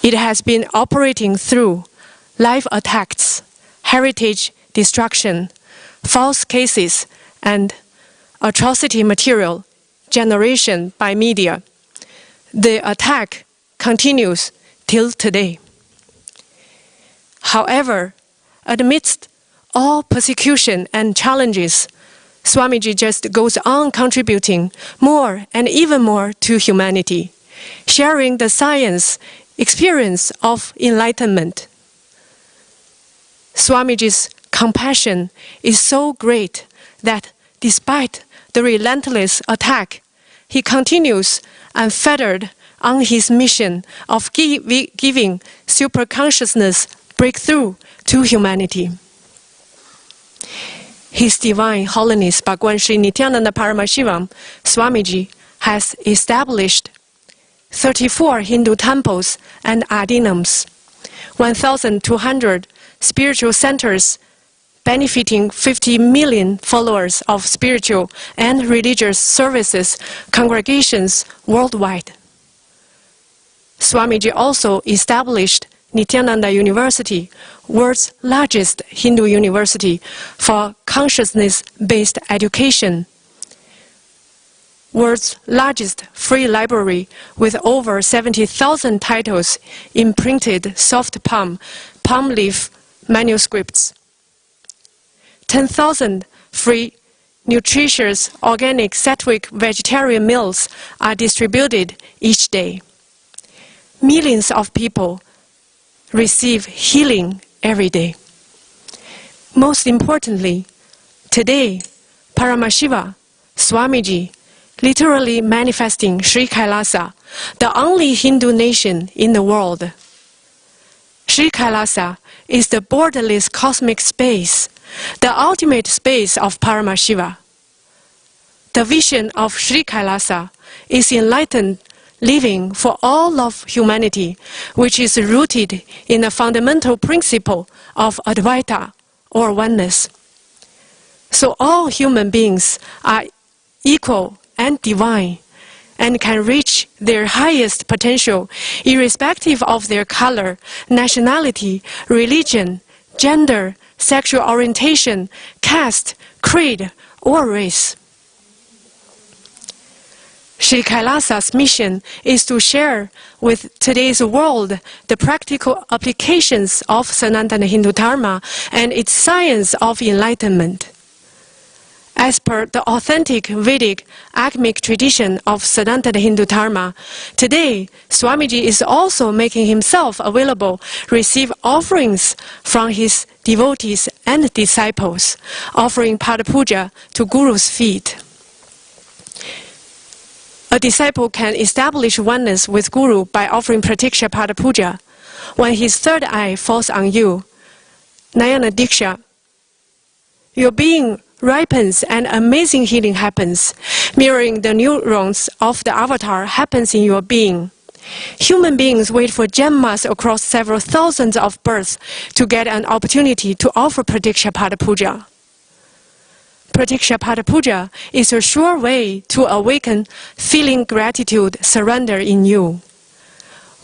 It has been operating through live attacks, heritage destruction, false cases, and atrocity material generation by media. The attack continues till today. However, amidst all persecution and challenges, Swamiji just goes on contributing more and even more to humanity, sharing the science experience of enlightenment. Swamiji's compassion is so great that despite the relentless attack, he continues unfettered on his mission of giving superconsciousness breakthrough to humanity. His Divine Holiness Bhagwan Sri Nithyananda Paramashivam, Swamiji, has established 34 Hindu temples and adinams, 1,200 spiritual centers benefiting 50 million followers of spiritual and religious services congregations worldwide. Swamiji also established Nithyananda University, world's largest Hindu university for consciousness-based education. world's largest free library with over 70,000 titles in printed soft palm leaf manuscripts. 10,000 free, nutritious, organic, sattvic vegetarian meals are distributed each day. Millions of people receive healing every day. Most importantly, today, Paramashiva, Swamiji, literally manifesting Sri Kailasa, the only Hindu nation in the world. Sri Kailasa is the borderless cosmic space, the ultimate space of Paramashiva. The vision of Sri Kailasa is enlightened living for all of humanity, which is rooted in the fundamental principle of Advaita, or oneness. So all human beings are equal and divine, and can reach their highest potential irrespective of their color, nationality, religion, gender, sexual orientation, caste, creed, or race. Sri Kailasa's mission is to share with today's world the practical applications of Sanatana Hindu Dharma and its science of enlightenment. As per the authentic Vedic Agamic tradition of Sanatana Hindu Dharma, today Swamiji is also making himself available, receive offerings from his devotees and disciples, offering Pada Puja to Guru's feet. A disciple can establish oneness with Guru by offering Pratiksha Pada Puja. When his third eye falls on you, Nayana Diksha, your being ripens and amazing healing happens. Mirroring the neurons of the avatar happens in your being. Human beings wait for Janmas across several thousands of births to get an opportunity to offer Pratiksha Pada Puja. Pratiksha Pada Puja is a sure way to awaken feeling gratitude, surrender in you.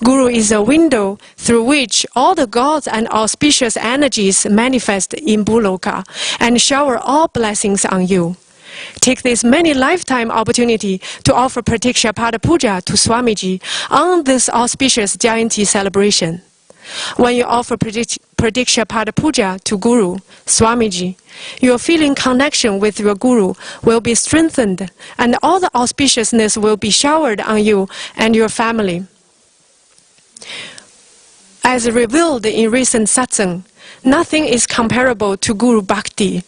Guru is a window through which all the gods and auspicious energies manifest in Buloka and shower all blessings on you. Take this many lifetime opportunity to offer Pratiksha Pada Puja to Swamiji on this auspicious Jayanti celebration. When you offer Pratiksha Pada Puja to Guru, Swamiji, your feeling connection with your Guru will be strengthened and all the auspiciousness will be showered on you and your family. As revealed in recent satsang, nothing is comparable to Guru Bhakti.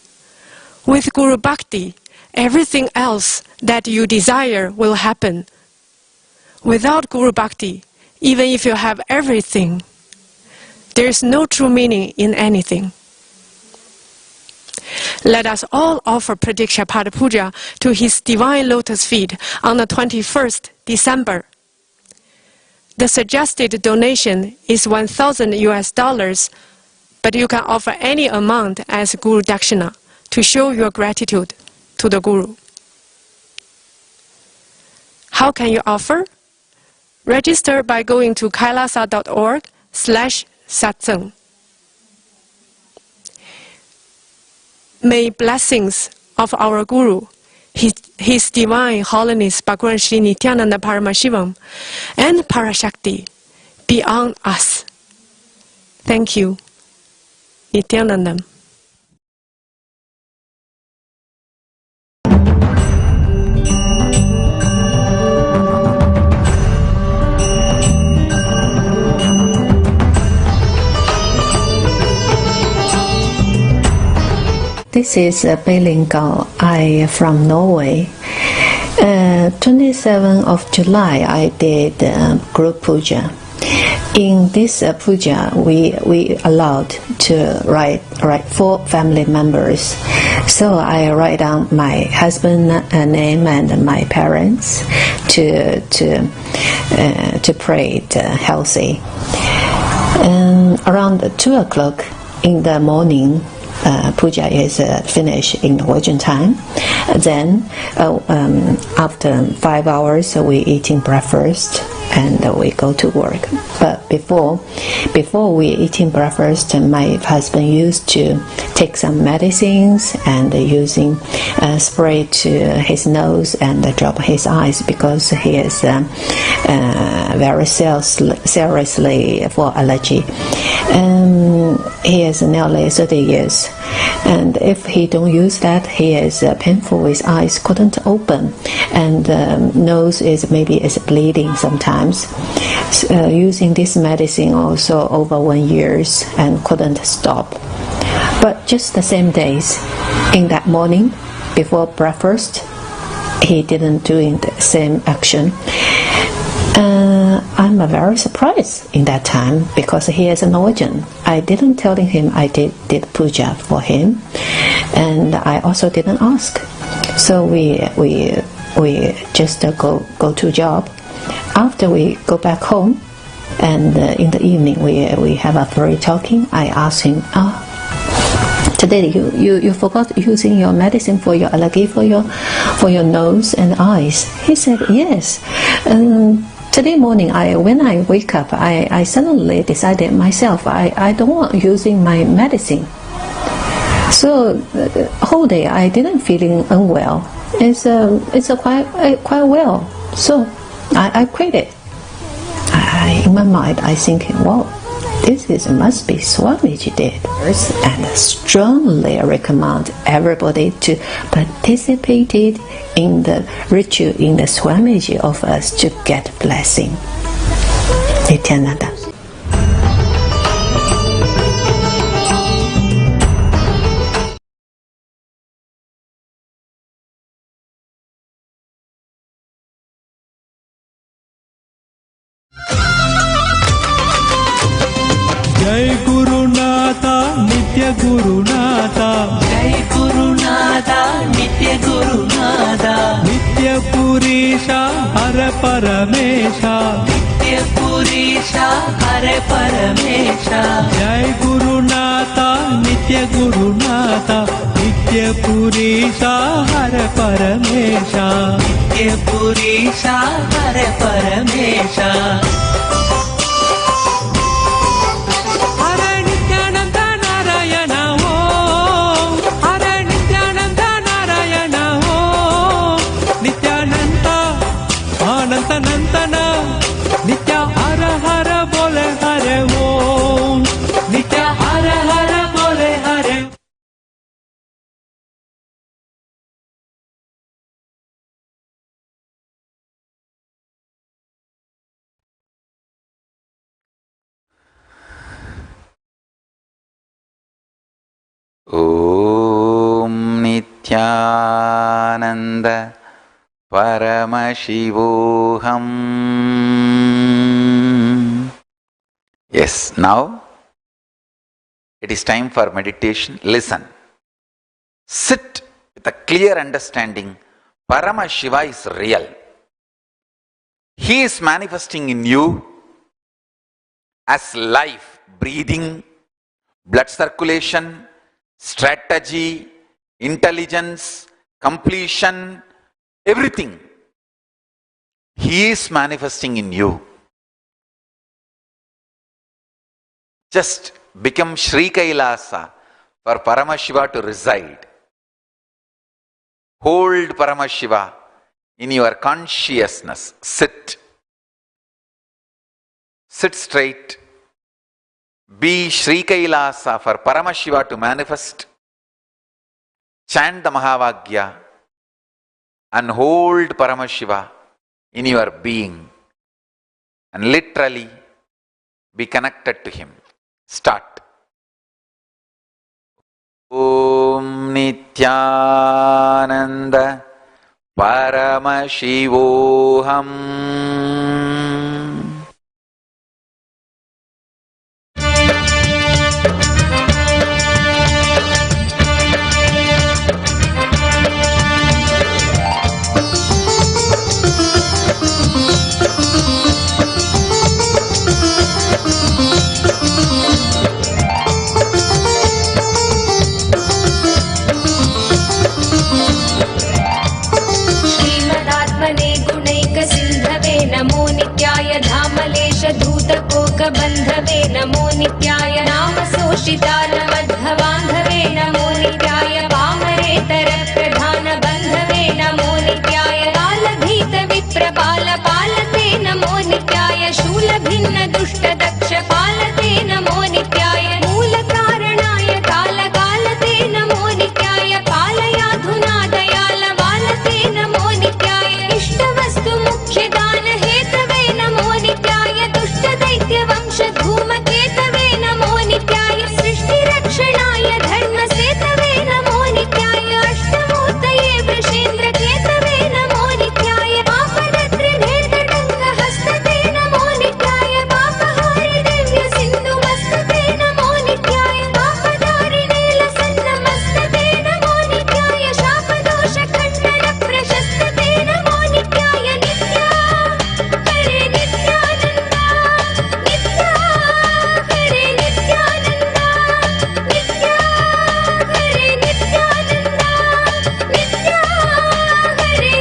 With Guru Bhakti, everything else that you desire will happen. Without Guru Bhakti, even if you have everything, there is no true meaning in anything. Let us all offer Pratiksha Pada Puja to his divine lotus feet on the 21st December. The suggested donation is $1,000, but you can offer any amount as Guru Dakshina to show your gratitude to the Guru. How can you offer? Register by going to kailasa.org/satsang. May blessings of our Guru, His Divine Holiness Bhagwan Sri Nithyananda Paramashivam and Parashakti be on us. Thank you. Nithyanandam. This is Beilingao. I from Norway. 27th of July, I did group puja. In this puja, we allowed to write 4 family members. So I write down my husband name and my parents to pray it healthy. And around 2 o'clock in the morning, puja is finished in Norwegian time. Then after 5 hours, we eating breakfast and we go to work. But before we eating breakfast, my husband used to take some medicines and using spray to his nose and drop his eyes because he is very seriously for allergy. He is nearly 30 years, and if he don't use that, he is painful. His eyes couldn't open, and nose is bleeding sometimes. Using this medicine also over 1 year and couldn't stop. But just the same days, in that morning before breakfast, he didn't do the same action. I'm very surprised in that time because he is a Norwegian. I didn't tell him I did puja for him, and I also didn't ask. So we just go to job. After we go back home, and in the evening we have a free talking. I asked him, today you forgot using your medicine for your allergy for your nose and eyes. He said yes. Today morning, when I wake up, I suddenly decided myself I don't want using my medicine. So the whole day I didn't feeling unwell. It's quite well. So I quit it. In my mind, I think, wow, this must be Swamiji did. And strongly recommend everybody to participate in the ritual in the Swamiji of us to get blessing. Nithyananda. जय गुरुनाथा नित्य गुरुनाथा जय गुरुनाथा नित्य गुरुनाथा नित्य पुरीशा हर परमेशा नित्य पुरीशा हर परमेशा जय गुरुनाथा नित्य गुरुनाथा नित्य पुरीशा हर परमेशा नित्य पुरीशा हर परमेशा नित्य हर हर बोले हरे ओम नित्य हर हर बोले हरे Om Nithyananda Paramashivam. Yes, now it is time for meditation. Listen. Sit with a clear understanding. Paramashiva is real. He is manifesting in you as life, breathing, blood circulation, strategy, intelligence, completion, everything. He is manifesting in you. Just become Sri Kailasa for Paramashiva to reside. Hold Paramashiva in your consciousness. Sit. Sit straight. Be Sri Kailasa for Paramashiva to manifest. Chant the Mahavagya and hold Paramashiva in your being and literally be connected to him. Start. Om Nithyananda Paramashivoham. श्रीमदात्मने गुणैकसिन्धवे नमो नित्यानन्दाय बन्धवे नमो नित्याय नाम शोषितान मध्वबान्धवे नमो नित्याय वामरेतर प्रधान बन्धवे नमो नित्याय कालभीत विप्रपाल पालते नमो नित्याय शूलभिन्न दुष्ट दक्ष पालते नमो नित्याय मूलकारणाय कालकालते नमो नित्याय पालयाधुना दयाल वालते नमो नित्याय इष्टवस्तु मुख्यदान हेतवे नमो नित्याय दुष्ट दैत्य वंश धूमकेतवे नमो नित्याय सृष्टिरक्षणाय धर्मसेतवे नमो नित्याय अष्टमूर्तये वृषेन्द्र केतवे नमो नित्याय पापदत्रिभेदटङ्ग हस्तते नमो नित्याय पापहारि दिव्य सिन्धु मस्तते नमो नित्याय पापधारिणे लसन्नमस्तते नमो नित्याय शापदोष खण्डन प्रशस्तते नमो नित्याय नित्या हरे नित्यानन्दा नित्या हरे नित्यानन्दा नित्या हरे नित्यानन्दा नित्या हरे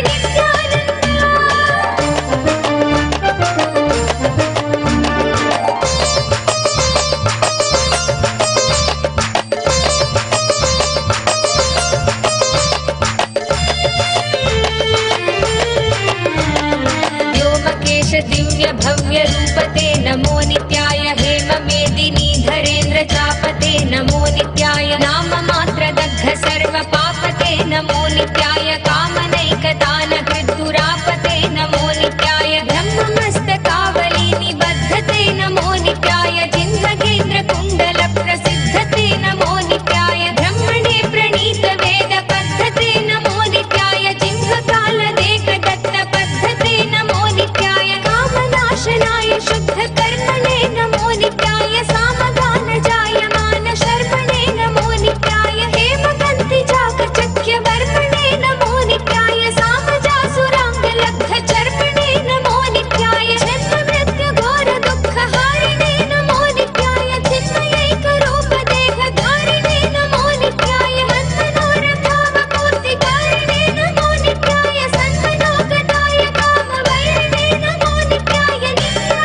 व्योमकेश दिव्य भव्य रूपते नमो नित्याय हेम मेदिनी धरेन्द्र चापते नमो नित्याय नाम मात्र दग्ध सर्व पापते नमो नित्याय कामनैकतान कृद्दुरापते नमो नित्याय ब्रह्ममस्तकावली निबद्धते नमो नित्याय जिह्वगेन्द्र कुण्डल प्रसिद्धते नमो नित्याय ब्रह्मणे प्रणीत वेद पद्धते नमो नित्याय जिह्वकाल देख दत्त पद्धते नमो नित्याय कामनाशनाय शुद्ध कर्मणे नमो नित्याय सामगान जायमान शर्मणे नमो नित्याय हेमकन्ति चाकचक्य वर्मणे नमो नित्याय सामजासुरांग लब्ध चर्मणे नमो नित्याय जन्म मृत्यु घोर दुःख हारिणे नमो नित्याय चिन्मयैक रूप देह धारिणे नमो नित्याय मन्मनोरथावपूर्तिकारिणे नमो नित्याय सन्मनोगताय कामवैरिणे नमो नित्याय नित्या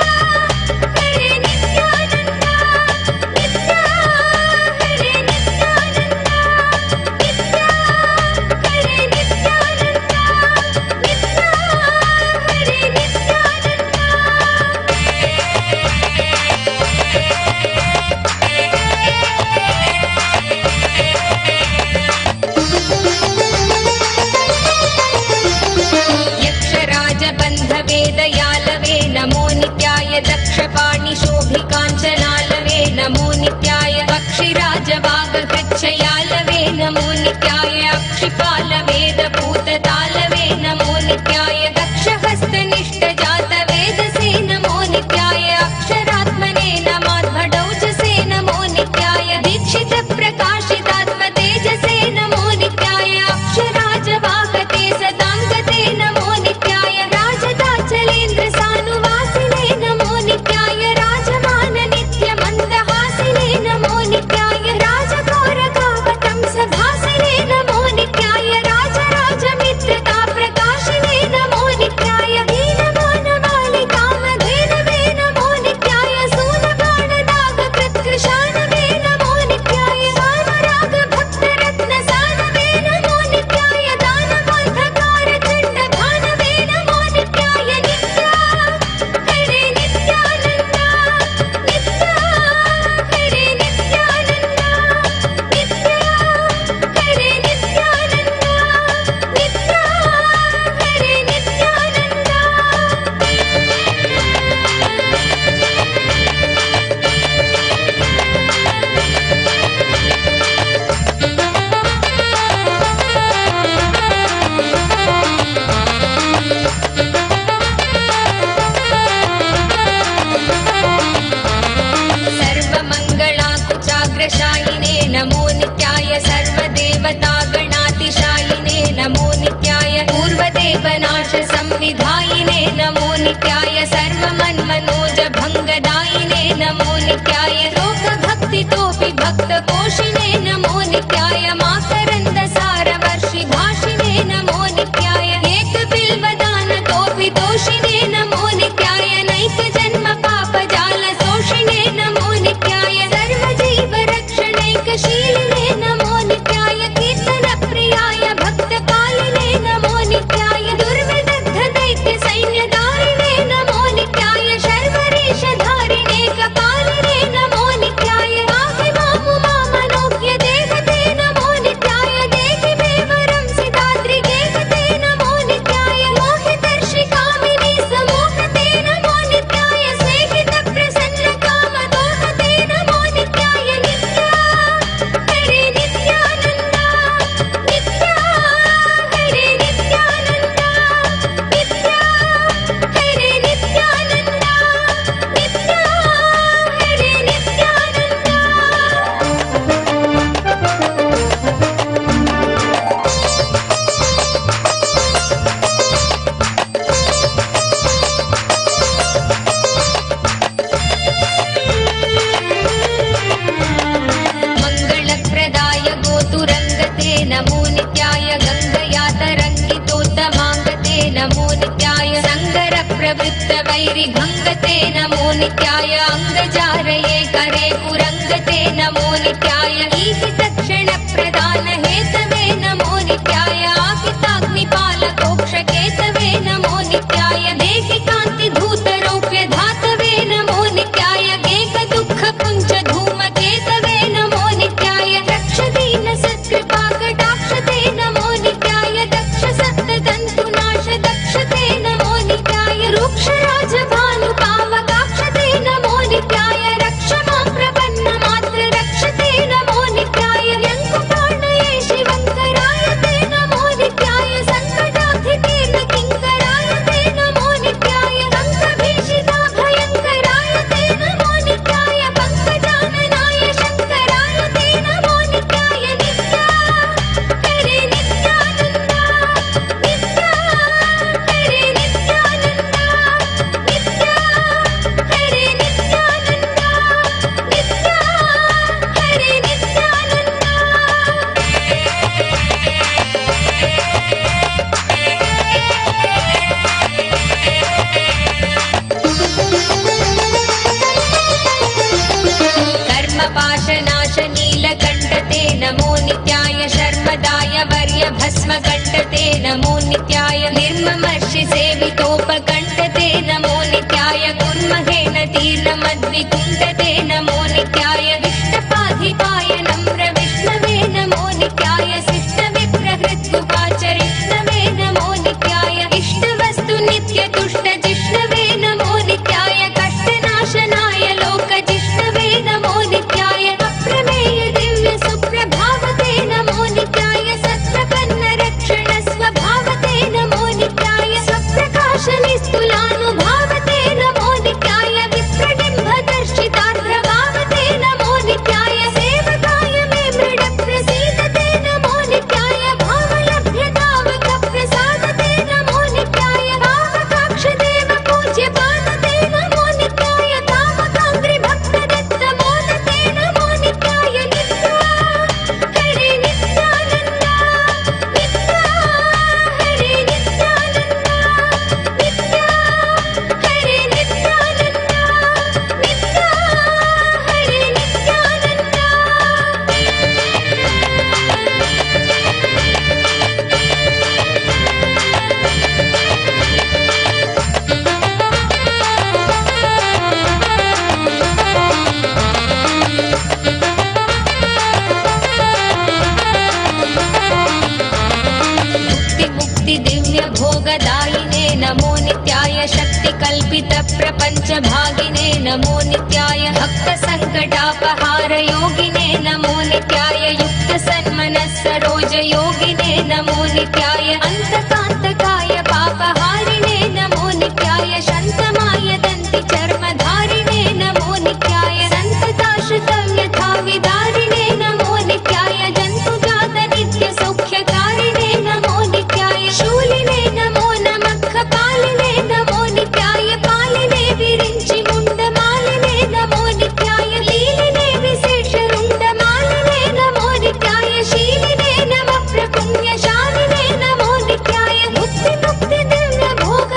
हरे नित्यानन्दा नित्या हरे नित्यानन्दा नित्या हरे नित्यानन्दा नित्या हरे यक्षराज बन्धवे दयालवे नमो नित्याय दक्षपाणि शोभिकाञ्चनालवे नमो नित्याय पक्षिराज वागकृच्छयालवे नमो नित्याय अक्षिपाल वेदभूततालवे नमो नित्याय दक्षहस्तनिष्ठ जात वेदसे नमो नित्याय अक्षरात्मने नमाध्वडौजसे नमो नित्याय दीक्षित प्रकाशितात्मतेजसे नमो नित्याय अक्षराज वाहते सदाङ्गते नमो नित्याय राजदाचलेन्द्र सानुवासिने नमो नित्याय राजमान नित्य मन्दहासिने नमो नित्याय राजगौरगावतं सभासिने नमो नित्याय राजराजमित्रता प्रकाशिने नमो नित्याय दीनमानवालिकामधेनवे नमो नित्याय सूनबाणदागकृत्कृशानवे नमो नित्याय वामराग भक्तरत्नसानवे नमो नित्याय दानवान्धकार चण्डभानवे नमो नित्याय नित्या हरे नित्यानन्दा नित्या हरे नित्यानन्दा नित्या हरे नित्यानन्दा नित्या हरे नित्यानन्दा सर्वमङ्गलाकुचाग्रशायिने नमो नित्याय सर्वदेवतागणातिशायिने नमो नित्याय पूर्वदेवनाश संविधायिने नमो नित्याय सर्वमन्मनोज भङ्गदायिने नमो नित्याय लोकभक्तितोऽपि भक्तपोषिणे नमो नित्याय माकरन्द सारवर्षि भाषिणे नमो नित्याय एकबिल्वदानतोऽपि दोषिणे नमो नित्याय नैकजन्म पापजाल शोषिणे एकपालिने नमो नित्याय पाहि मां मामनोज्ञ देवते नमो नित्याय देहि मे वरं सिताद्रिगेहते नमो नित्याय मोहितर्षिकामिनी समोहते नमो नित्याय स्नेहितप्रसन्नकामदोहते नमो नित्याय नित्या हरे नित्यानन्द नित्या हरे नित्यानन्द नित्या हरे नित्यानन्द नित्या हरे नित्यानन्द मङ्गलप्रदाय गोतुरङ्गते नमो नित्याय गङ्गया तरङ्गितोत्तमाङ्गते नमो नित्याय सङ्गरप्रवृत्तवैरिभङ्गते नमो नित्याय अङ्गजारये करे पुरङ्गते नमो नित्याय ईहितक्षणप्रदान हेतवे नमो नित्याय आहिताग्निपालकोक्षकेतवे नमो नित्याय देहि कान्तिधूतरौप्य धातवे नमो नित्याय गेकदुःखपुञ्ज धूमकेतवे नमो नित्याय रक्षदीन सत्कृपाकटाक्षते नमो नित्याय दक्ष सप्ततन्तुनाश दक्षते नमो नित्याय रूक्षराजभानुकावकाक्षते नमो नित्याय रक्ष मां प्रपन्नमात्र रक्षते नमो नित्याय यङ्कुपाणये शिवङ्कराय ते नमो नित्याय सङ्कटाधितीर्न किङ्कराय ते नमो नित्याय अङ्कभीषिता भयङ्कराय ते नमो नित्याय पङ्कजाननाय शङ्कराय ते नमो नित्याय नित्या हरे नित्यानन्द नित्या हरे नित्यानन्द नित्या हरे नित्यानन्द नित्या हरे नित्यानन्द कर्मपाशनाश नीलकण्ठते नमो नित्याय शर्मदाय वर्य भस्मकण्ठते नमो नित्याय निर्ममर्षि सेवितोपकण्ठते नमो नित्याय कुर्महेन तीर्णमद्विकुण्ठते नमो नित्याय विष्टपाधिपाय नम्र विष्णवे नमो नित्याय शिष्टविप्रहृत्कुपाचरिष्णवे नमो नित्याय इष्टवस्तु नित्यतुष्ट जिष्णवे नमो नित्याय कष्टनाशनाय लोकजिष्णवे नमो नित्याय अप्रमेय दिव्य सुप्रभावते नमो नित्याय सत्प्रपन्न रक्षण स्वभावते नमो नित्याय स्वप्रकाशनिस्तुलानुभावते नमो नित्याय विप्रडिम्बदर्शितार्द्रभावते नमो नित्याय सेवकाय मे मृड प्रसीदते नमो नित्याय भावलभ्यतावकप्रसादते नमो नित्याय भावकाक्षदेव पूज्यपादते नमो नित्याय तावकाङ्घ्रिभक्तदत्तमोदते नमो नित्याय नित्या हरे नित्यानन्द नित्या हरे नित्यानन्द नित्या हरे नित्यानन्द नित्या हरे नित्यानन्द मुक्ति दिव्य भोगदायिने नमो नित्याय शक्ति कल्पित प्रपंच भागिने नमो नित्याय भक्त संकटापहार योगिने नमो नित्याय युक्त सन्मनः सरोज योगिने नमो नित्याय अंतकांतकाय पापहारिणे नमो नित्याय शन्तमाय दन्ति चर्मधारिणे नमो नित्याय संतताश्रितं यथा विदारिणे नमो नित्याय जन्तुजात नित्य सौख्यकारिणे नमो नित्याय शूलिने नमो नमः कपालिने नमो नित्याय पालिने विरिञ्चि मुण्डमालिने नमो नित्याय लीलिने विशेषरुण्डमालिने नमो नित्याय शीलिने नमः प्रपुण्यशालिने नमो नित्याय मुक्ति दिव्य भोग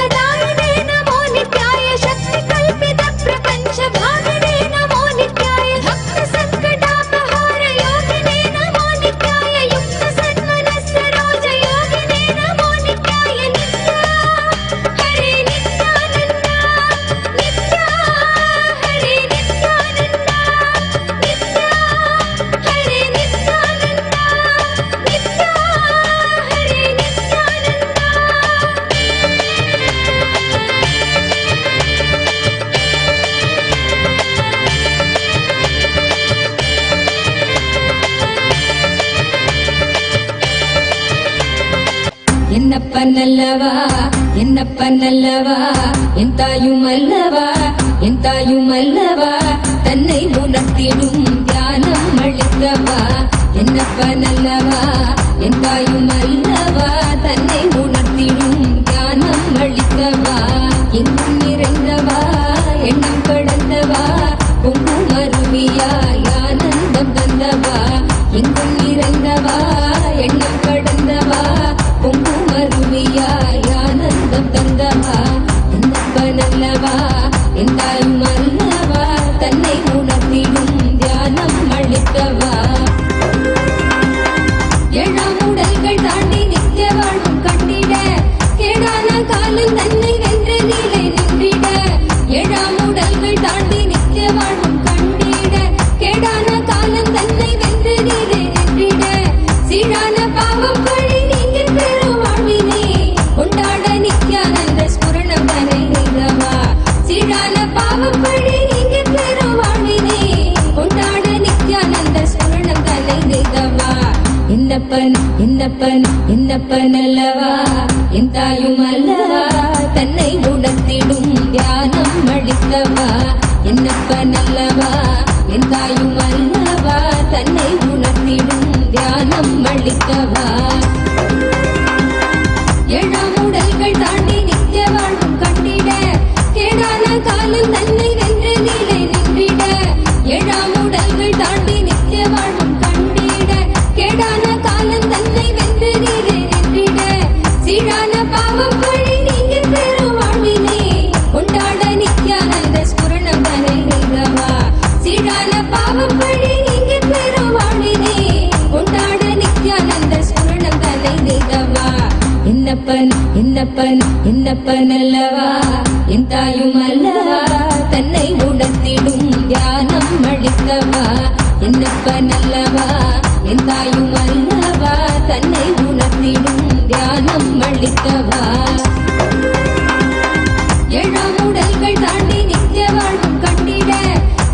என்னப்பனல்லவா என்னப்பனல்லவா என் தாயுமல்லவா என் தாயுமல்லவா தன்னை உணர்த்திடும் தியானம் அளிக்கவா என்னப்பனல்லவா என் தாயுமல்லவா தன்னை உணர்த்திடும் தியானம் அளிக்கவா எங்கும் நிறைந்தவா எண்ணம் கடந்தவா பொங்கும் அருவியாய் ஆனந்தம் தந்தவா எங்கும் நிறைந்தவா எண்ணம் கடந்தவா பொங்கும் அருவியாய் ஆனந்தம் தந்தவா என்னப்பனல்லவா என் தாயும் அல்லவா தன்னை உணர்த்திடும் தியானம் அளிக்கவா ஏழாம் உடல்கள் தாண்டி நித்திய வாழும் கண்டிட கேடான காலம் தன்னை வென்ற நிலை நின்றிட ஏழாம் உடல்கள் தாண்டி நித்திய வாழும் கண்டிட கேடான காலம் தன்னை வென்ற நிலை நின்றிட சீரான பாவம் பழி நீங்க பெறும் வாழ்வினை கொண்டாட நித்யானந்த ஸ்புரணம் தனை நிகவா சீரான பாவம் பழி நீங்க பெறும் வாழ்வினை கொண்டாட நித்யானந்த ஸ்புரணம் தனை நிகவா என்னப்பன் என்னப்பன் என்னப்பனல்லவா என் தாயும் அல்லவா தன்னை உணர்த்திடும் தியானம் அளிக்கவா என்னப்பனல்லவா என் தாயும் அல்லவா தன்னை உணர்த்திடும் தியானம் அளிக்கவா ஏழாம் உடல்கள் தாண்டி நித்திய வாழ்வும் கண்டிட கேடான காலம் தன்னை வென்ற நிலை நின்றிட ஏழாம் உடல்கள் தாண்டி நித்திய வாழ்வும் கண்டிட கேடான காலம் தன்னை வென்ற நிலை நின்றிட சீரான பாவம் பழி நீங்க பெறும் வாழ்வினை கொண்டாட நித்யானந்த ஸ்புரணம் தனை நிகவா சீரான பாவம் பழி நீங்க பெறும் வாழ்வினை கொண்டாட நித்யானந்த ஸ்புரணம் தனை நிகவா என்னப்பன் என்னப்பன் என்னப்பனல்லவா என் தாயும் அல்லவா தன்னை உணர்த்திடும் தியானம் அளிக்கவா என்னப்பனல்லவா என் தாயும் அல்லவா தன்னை உணர்த்திடும் தியானம் அளிக்கவா ஏழாம் உடல்கள் தாண்டி நித்திய வாழ்வும் கண்டிட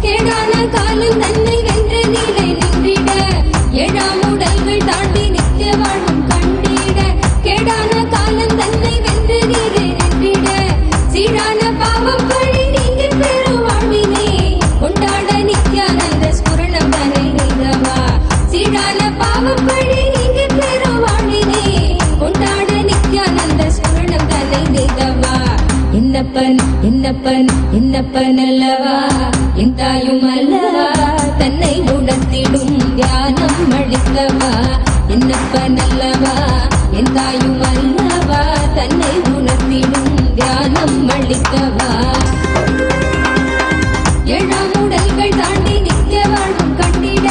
கேடான காலம் தன்னை வென்ற நிலை நின்றிட ஏழாம் உடல்கள் தாண்டி நித்திய வாழ்வும் கண்டிட கேடான காலம் தன்னை வென்ற நிலை நின்றிட சீரான பாவம் பழி நீங்க பெறும் வாழ்வினை கொண்டாட நித்யானந்த ஸ்புரணம் தனை நிகவா சீரான பாவம் பழி நீங்க பெறும் வாழ்வினை கொண்டாட நித்யானந்த ஸ்புரணம் தனை நிகவா என்னப்பன் என்னப்பன் என்னப்பனல்லவா என் தாயும் அல்லவா தன்னை உணர்த்திடும் தியானம் அளிக்கவா என்னப்பனல்லவா என் தாயும் அல்லவா தன்னை உணர்த்திடும் தியானம் அளிக்கவா ஏழாம் உடல்கள் தாண்டி நித்திய வாழ்வும் கண்டிட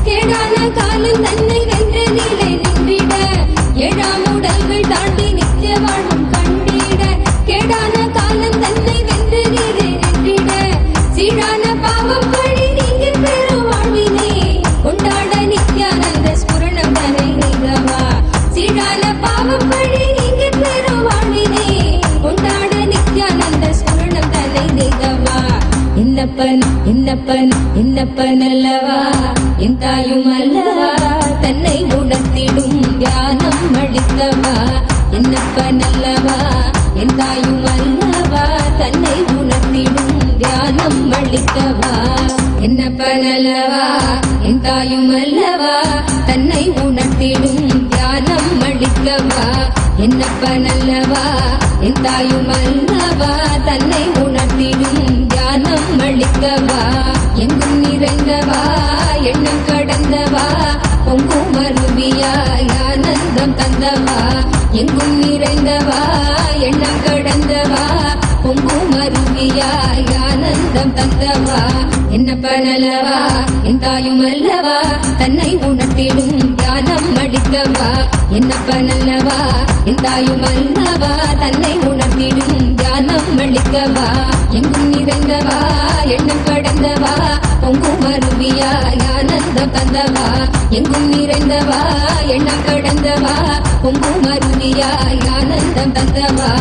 கேடான காலம் தன்னை வென்ற நிலை நின்றிட ஏழாம் உடல்கள் தாண்டி நித்திய வாழ்வும் கண்டிட கேடான காலம் தன்னை வென்ற நிலை நின்றிட சீரான பாவம் பழி நீங்க பெறும் வாழ்வினை கொண்டாட நித்யானந்த ஸ்புரணம் தனை நிகவா சீரான பாவம் பழி நீங்க பெறும் வாழ்வினை கொண்டாட நித்யானந்த ஸ்புரணம் தனை நிகவா என்னப்பன் என்னப்பன் என்னப்பனல்லவா என் தாயும் அல்லவா தன்னை உணர்த்திடும் தியானம் அளிக்கவா என்னப்பனல்லவா என் தாயும் அல்லவா தன்னை உணர்த்திடும் தியானம் அளிக்கவா என்னப்பனல்லவா என் தாயும் அல்லவா தன்னை உணர்த்திடும் தியானம் அளிக்கவா என்னப்பனல்லவா என் தாயும் அல்லவா தன்னை உணர்த்திடும் தியானம் அளிக்கவா எங்கும் நிறைந்தவா எண்ணம் கடந்தவா பொங்கும் அருவியாய் ஆனந்தம் தந்தவா எங்கும் நிறைந்தவா எண்ணம் கடந்தவா பொங்கும் அருவியாய் ஆனந்தம் தந்தவா என்னப்பனல்லவா என் தாயும் அல்லவா தன்னை உணர்த்திடும் தியானம் அளிக்கவா என்னப்பனல்லவா என் தாயும் அல்லவா தன்னை உணர்த்திடும் தியானம் அளிக்கவா எங்கும் நிறைந்தவா எண்ணம் கடந்தவா பொங்கும் அருவியாய் ஆனந்தம் தந்தவா எங்கும் நிறைந்தவா எண்ணம் கடந்தவா பொங்கும் அருவியாய் ஆனந்தம் தந்தவா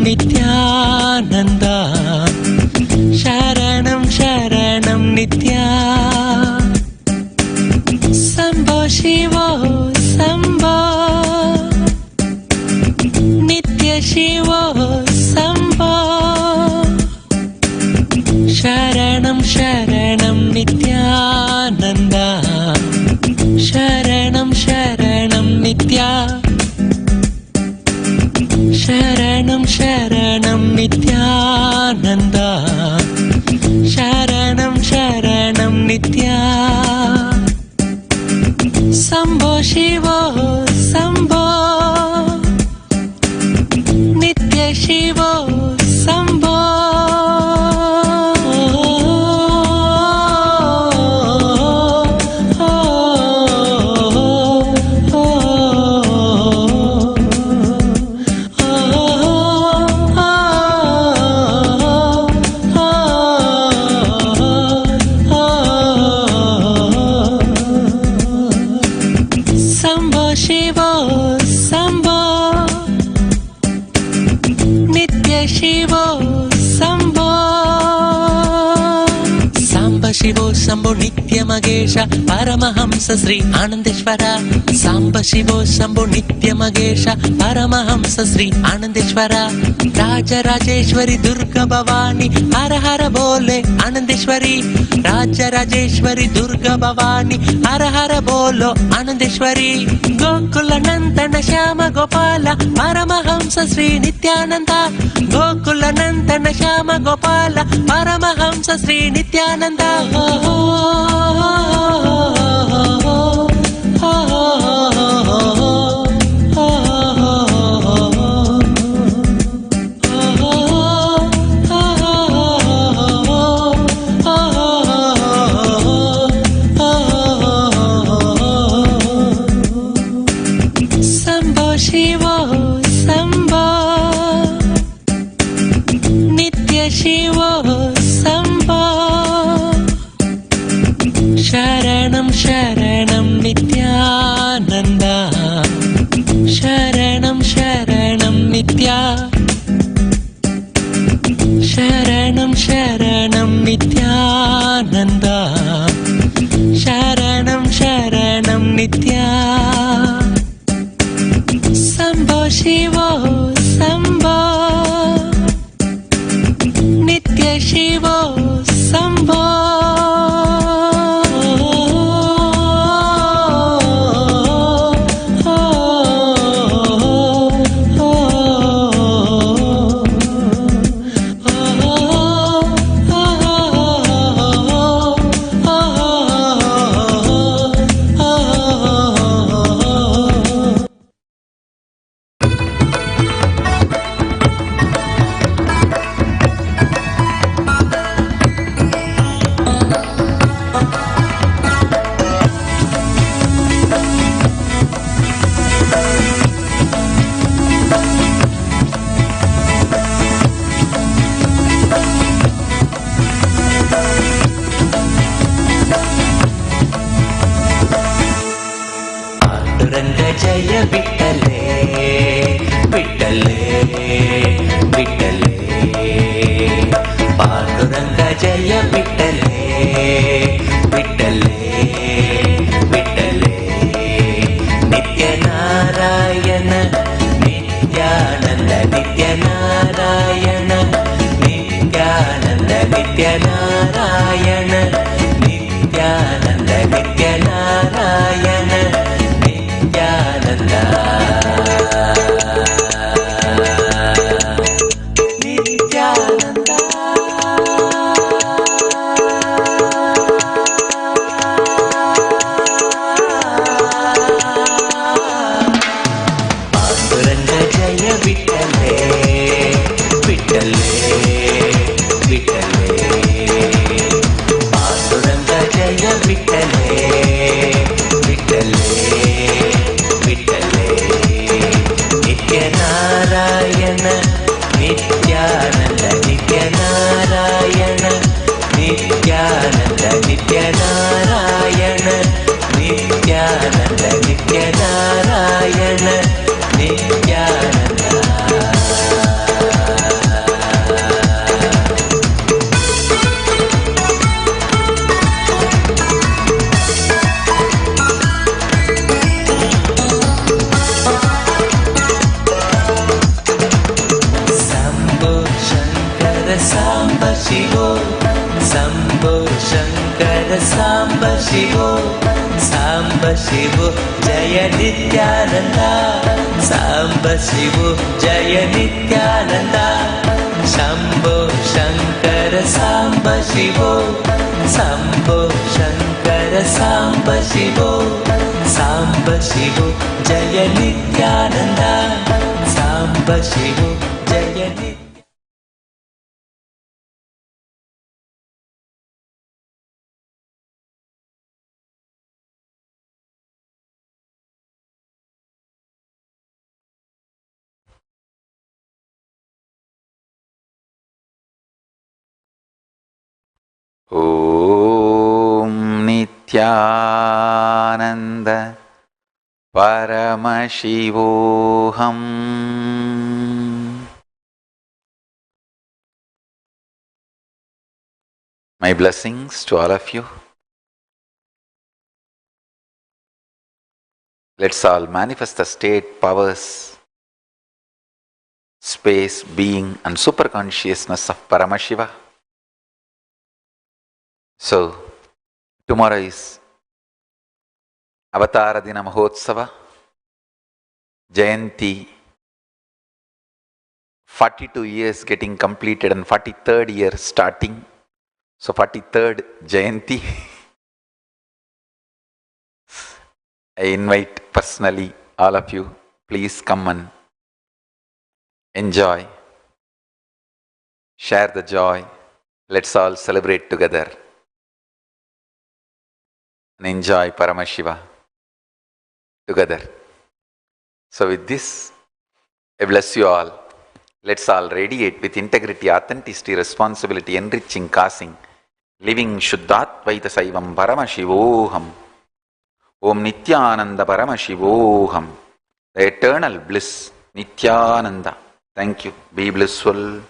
నిత్యానంద శరణం శరణం నిత్యా శంభో శివో శంభో నిత్య శివో శంభో శరణం శరణం నిత్యానంద శరణం శరణం నిత్యా శరణం శరణం నిత్యానంద శరణం శరణం నిత్యా శంభో శివో శంభో నిత్య శివో శంభో శివో శంభో నిత్య మగేశ పరమహంస శ్రీ ఆనందేశ్వర సాంబ శివో శంభో నిత్య మగేశ పరమహంస శ్రీ ఆనందేశ్వర రాజరాజేశ్వరి దుర్గ భవాని హర హర బోలే ఆనందేశ్వరి రాజరాజేశ్వరి దుర్గ భవాని హర హర బోలో ఆనందేశ్వరి గోకుల నందన శ్యామ గోపాల పరమహంస శ్రీ నిత్యానంద గోకుల నందన శ్యామ గోపాల పరమహంస శ్రీ నిత్యానంద శంభో శివో శంభో నిత్య శివో శంభో శరణం శరణం నిత్యానంద శరణం శరణం నిత్యా శరణం శరణం నిత్యానంద శరణం శరణం నిత్యా శంభో శివో శంభో నిత్య శివో శంభో జయ విఠలే విఠలే విఠలే పాండురంగ జయ విఠలే విఠలే విఠలే నిత్య నారాయణ నిత్యానంద నిత్య నారాయణ నిత్యానంద నిత్య నారాయణ నిత్యానంద నిత్య నారాయణ నిత్యానంద నిత్యానంద పాండురంగ జయ విఠలే విఠలే విఠలే పాండురంగ జయ విఠలే విఠలే విఠలే నిత్య నారాయణ నిత్యానంద నిత్య నారాయణ నిత్యానంద నిత్య నారాయణ నిత్యానంద నిత్య నారాయణ నిత్యానంద साम्ब शिवो शम्भो शङ्कर साम्ब शिवो साम्ब शिवो जय नित्यानन्दा साम्ब शिवो जय नित्यानन्दा शम्भो शङ्कर साम्ब शिवो शम्भो शङ्कर साम्ब शिवो साम्ब शिवो जय नित्यानन्दा साम्ब शिवो जय Nityananda. Om Nithyananda Paramashivoham. My blessings to all of you. Let's all manifest the state, powers, space, being and superconsciousness of Paramashiva. So, tomorrow is Avatara Dina Mahotsava, Jayanti, 42 years getting completed and 43rd year starting. So 43rd Jayanti. I invite personally all of you, please come and enjoy, share the joy. Let's all celebrate together and enjoy Paramashiva together. So with this, I bless you all. Let's all radiate with integrity, authenticity, responsibility, enriching, causing, living Shuddhatvaita Saivam Paramashivoham. Om Nithyananda Paramashivoham. The eternal bliss, Nithyananda. Thank you. Be blissful.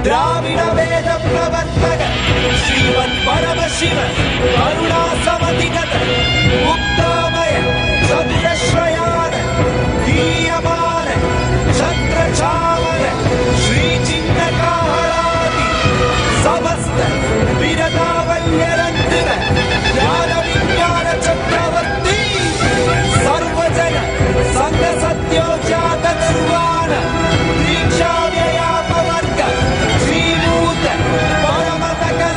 Dravida Veda Pravartaka Shrivan Paramashiva Karuna Samadhikata Muktamaya Satrashrayana Diyamana Chatra Chavana Shri Chinnakaharati Samasta Viradavalyarandira Jnana Vijnana Chakravarti Sarvajana Sangha Satyojata Survana Diksha Paramataka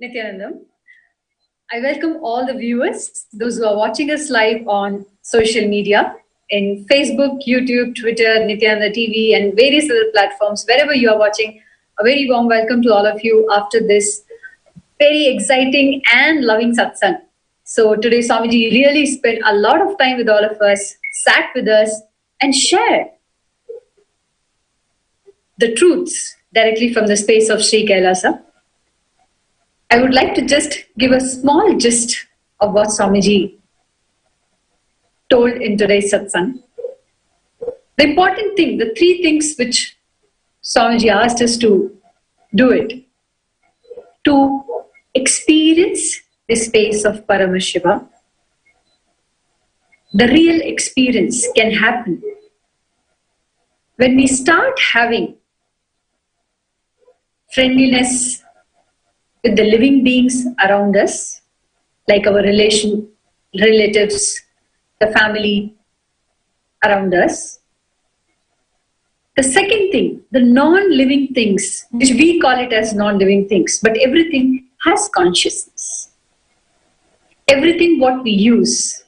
Nithyanandam. I welcome all the viewers, those who are watching us live on social media, in Facebook, YouTube, Twitter, Nithyananda TV, and various other platforms. Wherever you are watching, a very warm welcome to all of you after this very exciting and loving satsang. So today Swamiji really spent a lot of time with all of us, sat with us, and shared the truths directly from the space of Sri Kailasa. I would like to just give a small gist of what Swamiji told in today's satsang. The important thing, the three things which Swamiji asked us to do it, to experience the space of Paramashiva. The real experience can happen when we start having friendliness with the living beings around us, like our relatives, the family around us. The second thing, the non-living things, which we call it as non-living things, but everything has consciousness. Everything what we use,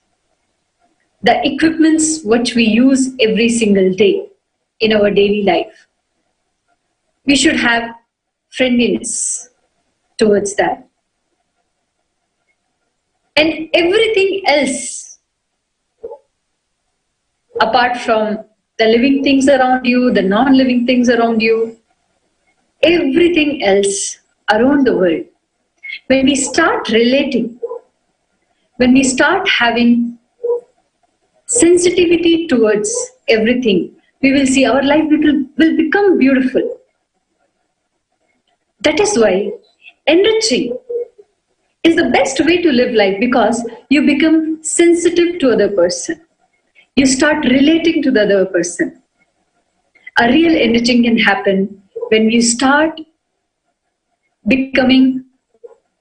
the equipments which we use every single day in our daily life, we should have friendliness towards that. And everything else, apart from the living things around you, the non-living things around you, everything else around the world, when we start relating, when we start having sensitivity towards everything, we will see our life will become beautiful. That is why enriching is the best way to live life, because you become sensitive to other person. You start relating to the other person. A real enriching can happen when you start becoming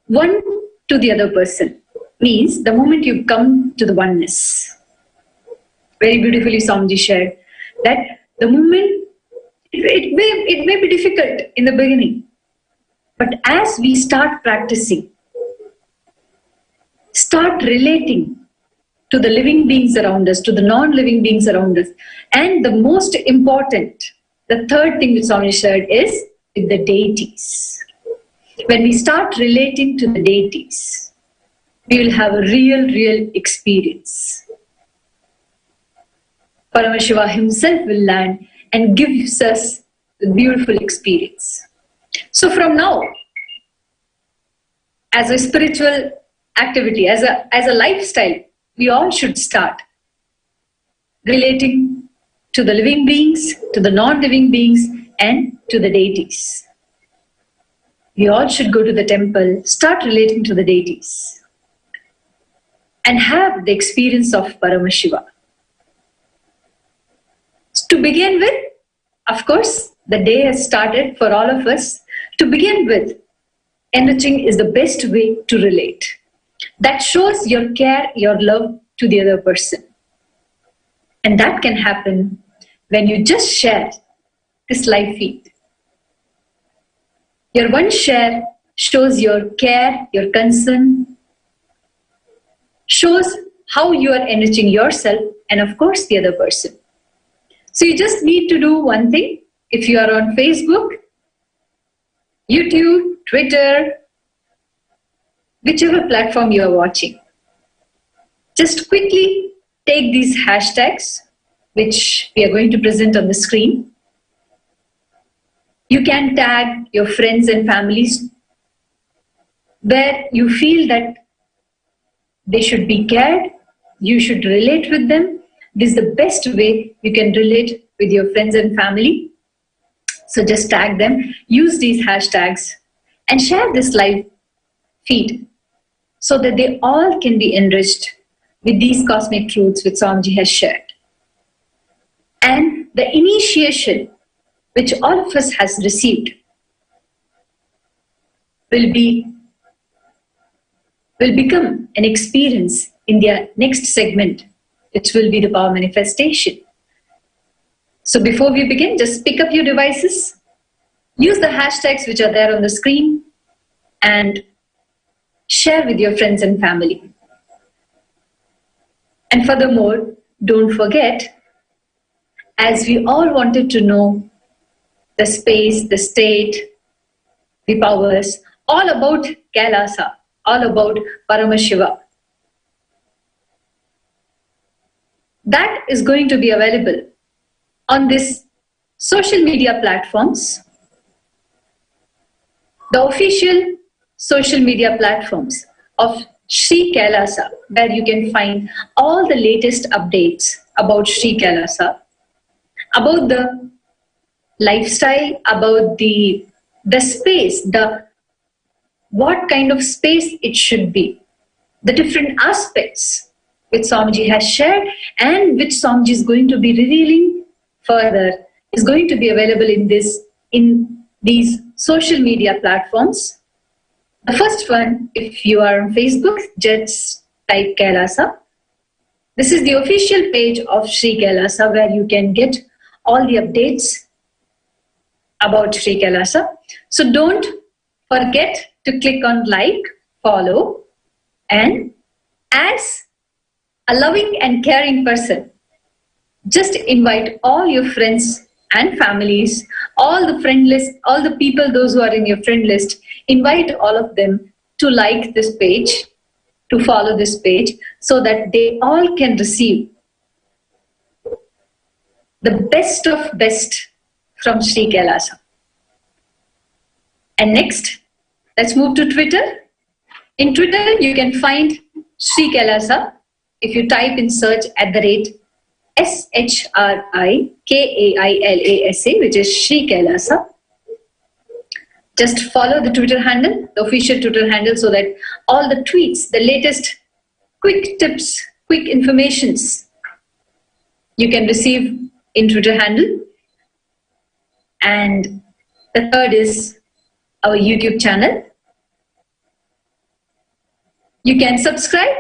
one to the other person. Means the moment you come to the oneness. Very beautifully Swamiji shared that the moment, it may be difficult in the beginning, but as we start practicing, start relating to the living beings around us, to the non-living beings around us, and the most important, the third thing which Swamiji shared is with the deities. When we start relating to the deities, we will have a real experience. Paramashiva himself will land and gives us a beautiful experience. So from now, as a spiritual activity, as a lifestyle, we all should start relating to the living beings, to the non-living beings, and to the deities. We all should go to the temple, start relating to the deities, and have the experience of Paramashiva. To begin with, of course, the day has started for all of us. To begin with, enriching is the best way to relate. That shows your care, your love to the other person. And that can happen when you just share this live feed. Your one share shows your care, your concern, shows how you are enriching yourself and of course the other person. So you just need to do one thing. If you are on Facebook, YouTube, Twitter, whichever platform you are watching, just quickly take these hashtags, which we are going to present on the screen. You can tag your friends and families where you feel that they should be cared, you should relate with them. This is the best way you can relate with your friends and family. So just tag them, use these hashtags, and share this live feed so that they all can be enriched with these cosmic truths which Swamiji has shared. And the initiation which all of us has received will become an experience in their next segment, which will be the power manifestation. So before we begin, just pick up your devices, use the hashtags which are there on the screen, and share with your friends and family. And furthermore, don't forget, as we all wanted to know the space, the state, the powers, all about Kailasa, all about Paramashiva. That is going to be available on this social media platforms, the official social media platforms of Sri Kailasa, where you can find all the latest updates about Sri Kailasa, about the lifestyle, about the space, what kind of space it should be, the different aspects which Swamiji has shared and which Swamiji is going to be revealing further is going to be available in these social media platforms. The first one, if you are on Facebook, just type Kailasa. This is the official page of Sri Kailasa where you can get all the updates about Sri Kailasa. So don't forget to click on like, follow, and as a loving and caring person, just invite all your friends and families, all the friend list, all the people, those who are in your friend list, invite all of them to like this page, to follow this page, so that they all can receive the best of best from Sri Kailasa. And next, let's move to Twitter. In Twitter, you can find Sri Kailasa. If you type in search @SHRIKAILASA, which is Sri Kailasa. Just follow the Twitter handle, the official Twitter handle, so that all the tweets, the latest quick tips, quick informations you can receive in Twitter handle. And the third is our YouTube channel. You can subscribe,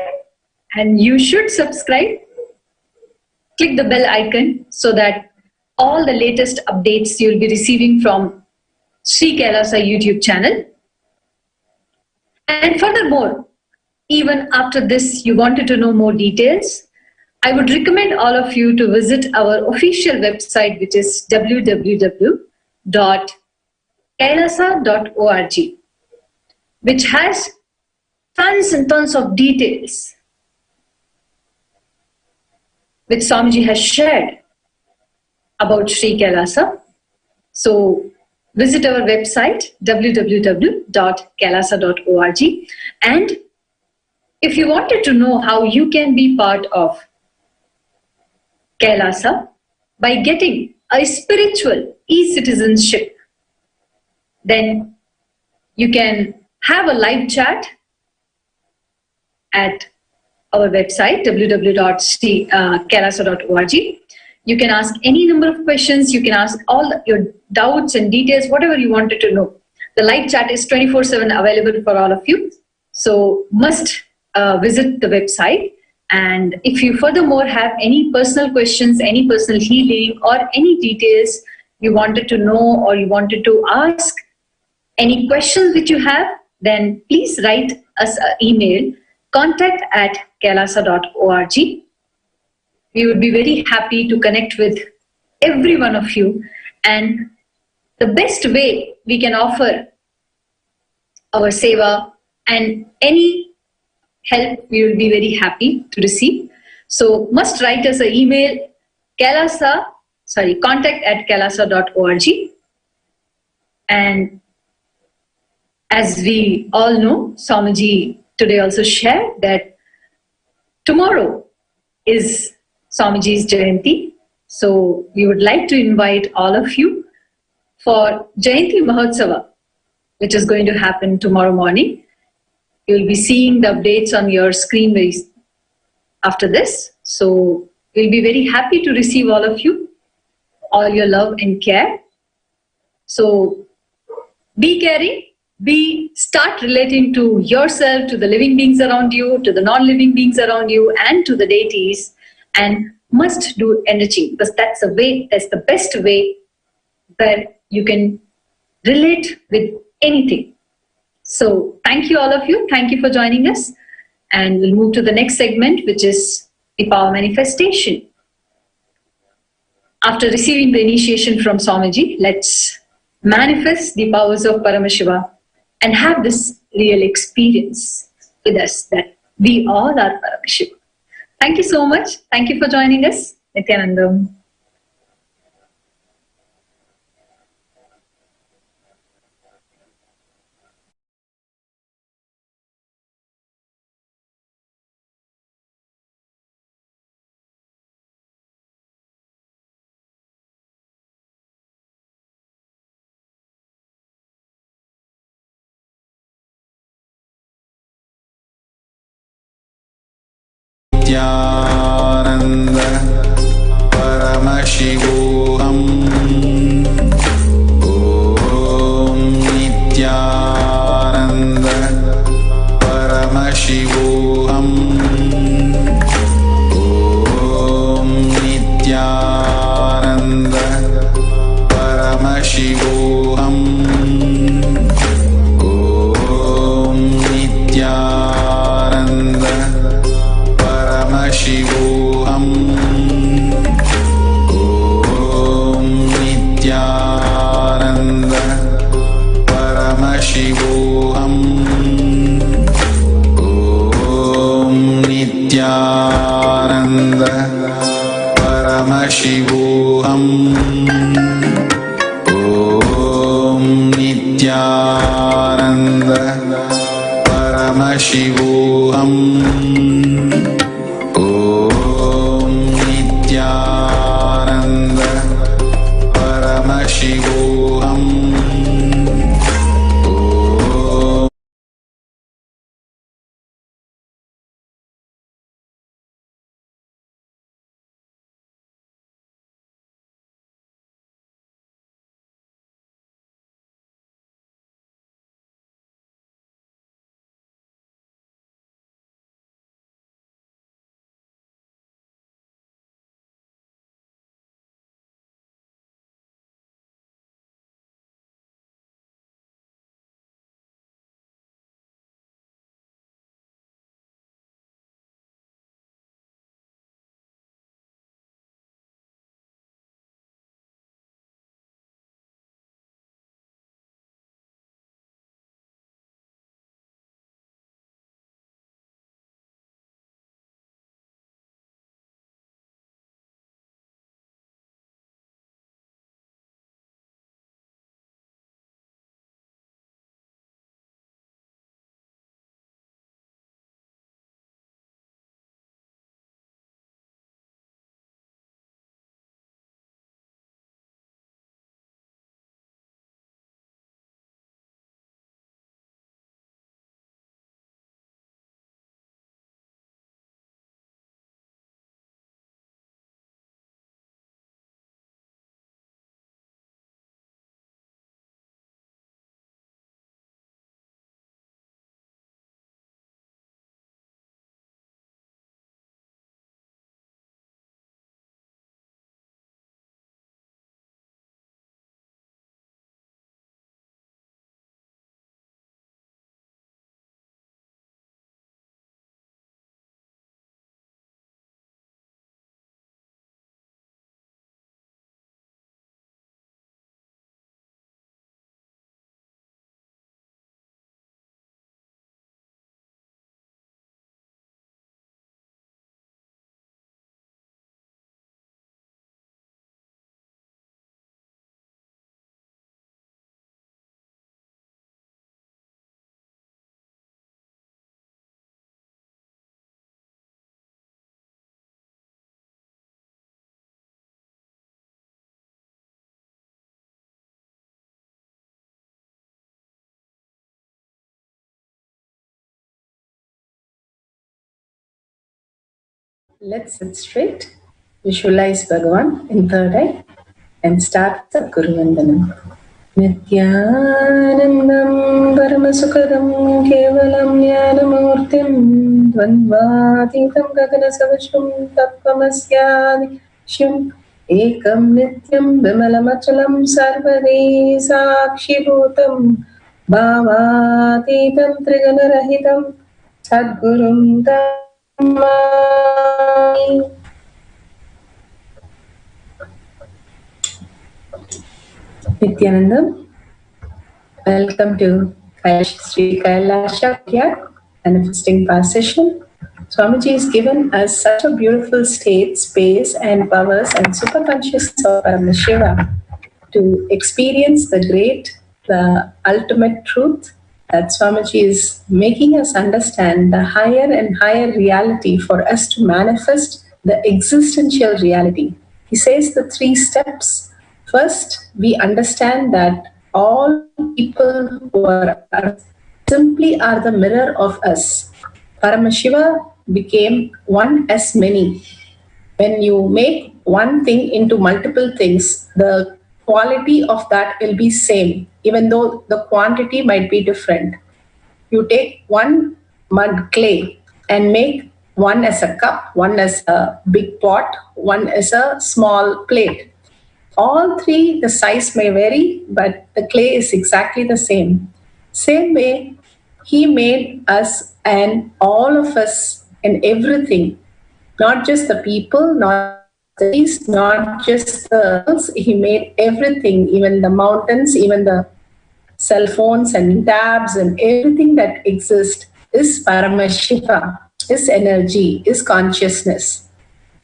and you should subscribe. Click the bell icon so that all the latest updates you'll be receiving from Sri Kailasa YouTube channel. And furthermore, even after this, you wanted to know more details, I would recommend all of you to visit our official website, which is www.kailasa.org, which has tons and tons of details which Swamiji has shared about Sri Kailasa. So visit our website www.kailasa.org, and if you wanted to know how you can be part of Kailasa by getting a spiritual e-citizenship, then you can have a live chat at our website www.kailasa.org. You can ask any number of questions. You can ask all your doubts and details, whatever you wanted to know. The live chat is 24/7 available for all of you. So must visit the website. And if you furthermore have any personal questions, any personal healing, or any details you wanted to know or you wanted to ask, any questions which you have, then please write us an email, contact@kailasa.org. We would be very happy to connect with every one of you. And the best way we can offer our seva and any help, we will be very happy to receive. So must write us an email, contact@kailasa.org. And as we all know, Swamiji today also shared that tomorrow is Swamiji's Jayanti. So we would like to invite all of you for Jayanti Mahotsava, which is going to happen tomorrow morning. You will be seeing the updates on your screen after this. So we'll be very happy to receive all of you, all your love and care. So be caring. Start relating to yourself, to the living beings around you, to the non-living beings around you, and to the deities, and must do energy, because that's the best way where you can relate with anything. So thank you all of you. Thank you for joining us. And we'll move to the next segment, which is the power manifestation. After receiving the initiation from Swamiji, let's manifest the powers of Paramashiva and have this real experience with us that we all are Paramashiva. Thank you so much. Thank you for joining us. Nithyanandam. Nithyananda Paramashivam Om Nithyananda Paramashivam Om Nithyananda Paramashivam Om Nithyananda Paramashivam Om Nithyananda Paramashivam Om Nithyananda Paramashivam Om Nithyananda Paramashivam Om Nithyananda Paramashivam Let's sit straight, visualize Bhagavan in third eye and start the Guru Vandanam. Nithyanandam Paramasukadam Kevalam Jnanamurtim Dvandvatitam Gaganasavashum Tattvamasya Shum Ekam Nityam Vimalamachalam Sarvade Sakshibhutam भावातीतं त्रिगुणरहितं सद्गुरुं Namami. Nithyanandam, welcome to Sri Kailasa here, manifesting past session. Swamiji has given us such a beautiful state, space, and powers and superconsciousness of Paramashiva to experience the great, the ultimate truth that Swamiji is making us understand the higher and higher reality for us to manifest the existential reality. He says the 3 steps. First, we understand that all people who are simply are the mirror of us. Paramashiva became one as many. When you make one thing into multiple things, the quality of that will be same, even though the quantity might be different. You take one mud clay and make one as a cup, one as a big pot, one as a small plate. All 3, the size may vary, but the clay is exactly the same. Same way, he made us and all of us and everything, not just the people, not just the girls. He made everything, even the mountains, even the cell phones and tabs and everything that exists is Paramashiva, is energy, is consciousness.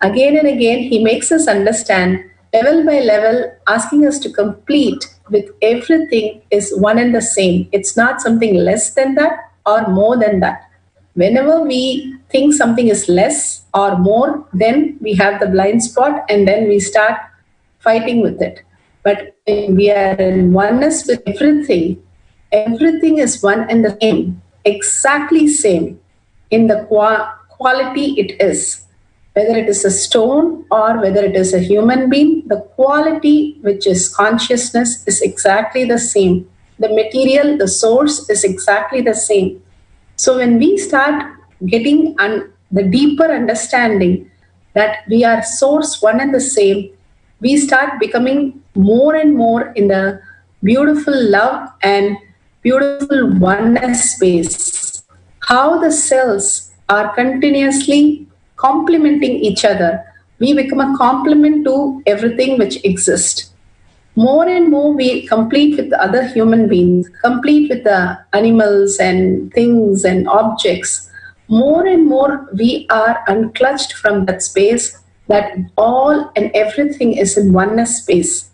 Again and again, he makes us understand level by level, asking us to complete with everything is one and the same. It's not something less than that or more than that. Whenever we think something is less or more, then we have the blind spot and then we start fighting with it. But when we are in oneness with everything, everything is one and the same, exactly same in the quality it is. Whether it is a stone or whether it is a human being, the quality, which is consciousness, is exactly the same. The material, the source is exactly the same. So when we start getting the deeper understanding that we are source one and the same, we start becoming more and more in the beautiful love and beautiful oneness space. How the cells are continuously complementing each other. We become a complement to everything which exists. More and more we complete with the other human beings, complete with the animals and things and objects. More and more we are unclutched from that space that all and everything is in oneness space.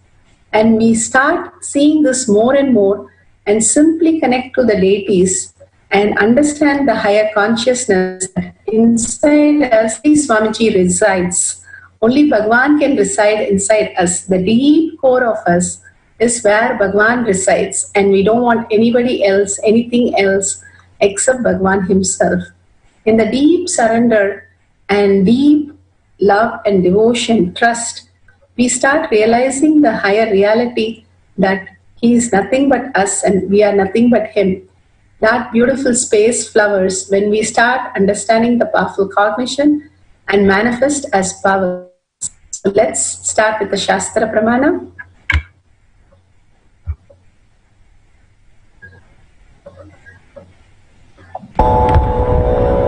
And we start seeing this more and more and simply connect to the deities and understand the higher consciousness that inside us, Swamiji resides. Only Bhagwan can reside inside us. The deep core of us is where Bhagwan resides, and we don't want anybody else, anything else except Bhagwan himself. In the deep surrender and deep love and devotion, trust, we start realizing the higher reality that he is nothing but us and we are nothing but him. That beautiful space flowers when we start understanding the powerful cognition and manifest as power. So let's start with the Shastra Pramana.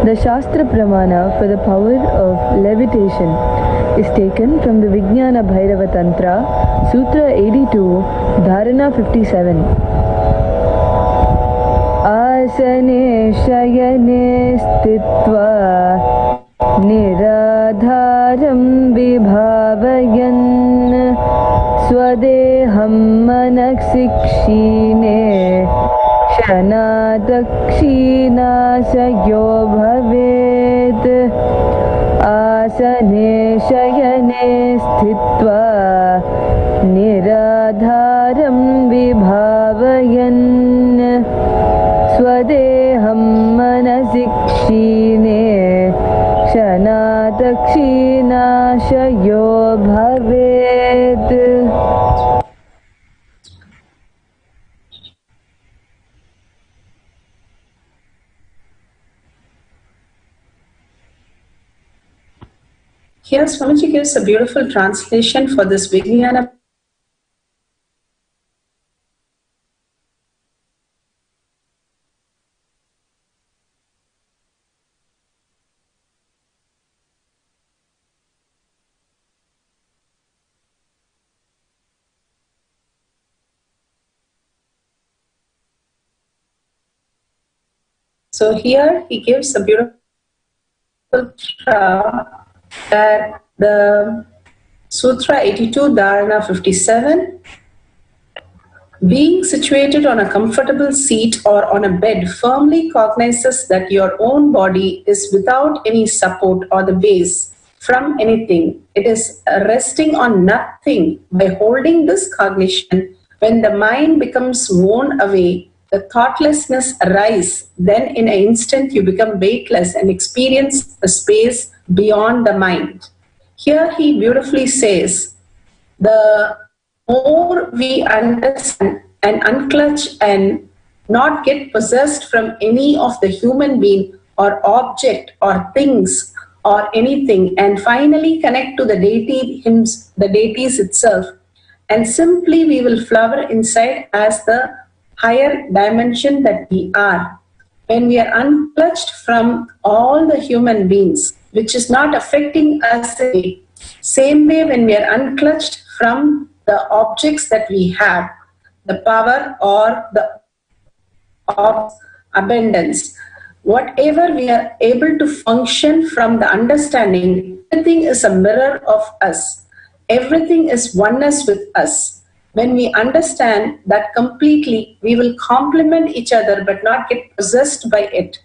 The Shastra Pramana for the power of levitation is taken from the Vijnana Bhairava Tantra, Sutra 82, Dharana 57. Asane shayane stitva niradharam vibhavayan swadeham manaksikshine Shanadakshinasayo bhavet Asane shayane sthitva niradharam vibhavayan Swadeham manasikshine Shanadakshinasayo bhavet. Here Swamiji gives a beautiful translation for this Vijnana So here he gives a beautiful that the Sutra 82, Dharana 57, being situated on a comfortable seat or on a bed firmly cognizes that your own body is without any support or the base from anything. It is resting on nothing. By holding this cognition, when the mind becomes worn away, the thoughtlessness arises. Then in an instant you become weightless and experience a space beyond the mind. Here he beautifully says, the more we understand and unclutch and not get possessed from any of the human being or object or things or anything, and finally connect to the deity, the deities itself, and simply we will flower inside as the higher dimension that we are. When we are unclutched from all the human beings, which is not affecting us, same way when we are unclutched from the objects that we have, the power or the of abundance, whatever we are able to function from the understanding, everything is a mirror of us. Everything is oneness with us. When we understand that completely, we will complement each other but not get possessed by it.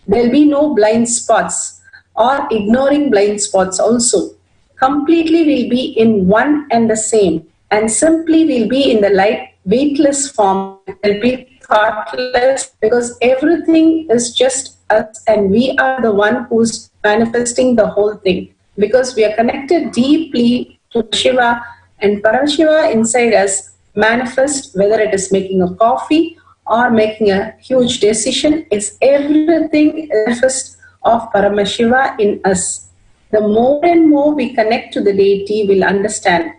There will be no blind spots or ignoring blind spots also. Completely we'll be in one and the same, and simply we'll be in the light, weightless form. We'll be thoughtless because everything is just us and we are the one who's manifesting the whole thing, because we are connected deeply to Shiva, and Paramashiva inside us manifest, whether it is making a coffee or making a huge decision, is everything manifest of Paramashiva in us. The more and more we connect to the deity, we'll understand.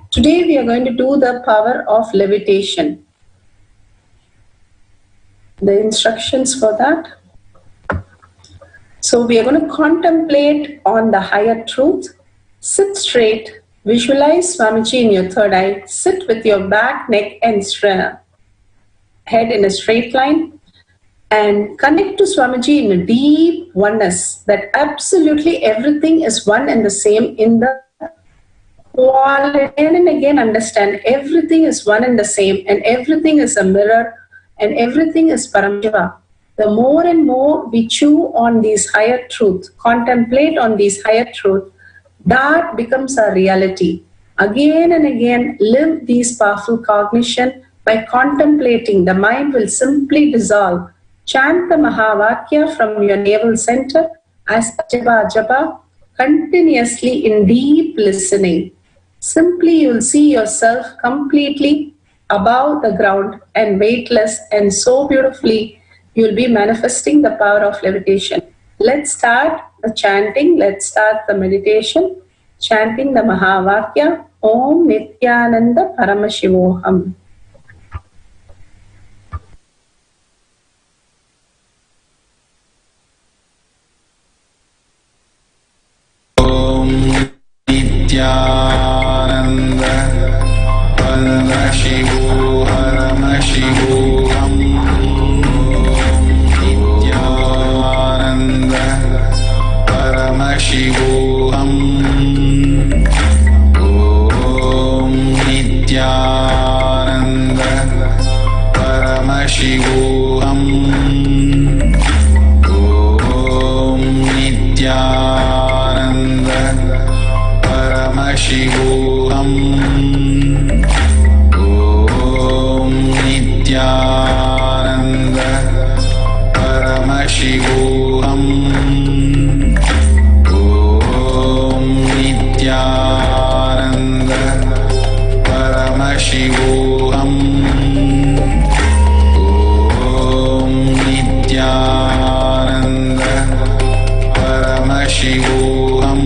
Today we are going to do the power of levitation. The instructions for that. So we are going to contemplate on the higher truth. Sit straight. Visualize Swamiji in your third eye. Sit with your back, neck and head in a straight line. And connect to Swamiji in a deep oneness, that absolutely everything is one and the same in the quality. Again and again understand everything is one and the same, and everything is a mirror, and everything is Paramashiva. The more and more we chew on these higher truth, contemplate on these higher truth, that becomes our reality. Again and again live these powerful cognition by contemplating. The mind will simply dissolve. Chant the Mahavakya from your navel center as Japa Japa, continuously in deep listening. Simply you will see yourself completely above the ground and weightless, and so beautifully you will be manifesting the power of levitation. Let's start the chanting, let's start the meditation, chanting the Mahavakya, Om Nithyananda Paramashivoham. Nithyananda Paramashivoham. Nithyananda Paramashivoham. Om Nithyananda Paramashivoham. Om Nithyananda Paramashivoham. Om Nithyananda Paramashivoham. Om Nithyananda Paramashivoham. Om Nithyananda Paramashivoham.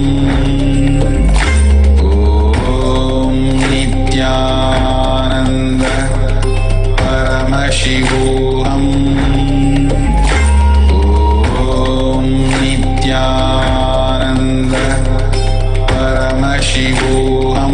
Nithyananda Paramashivoham. Om Nithyananda Paramashivoham.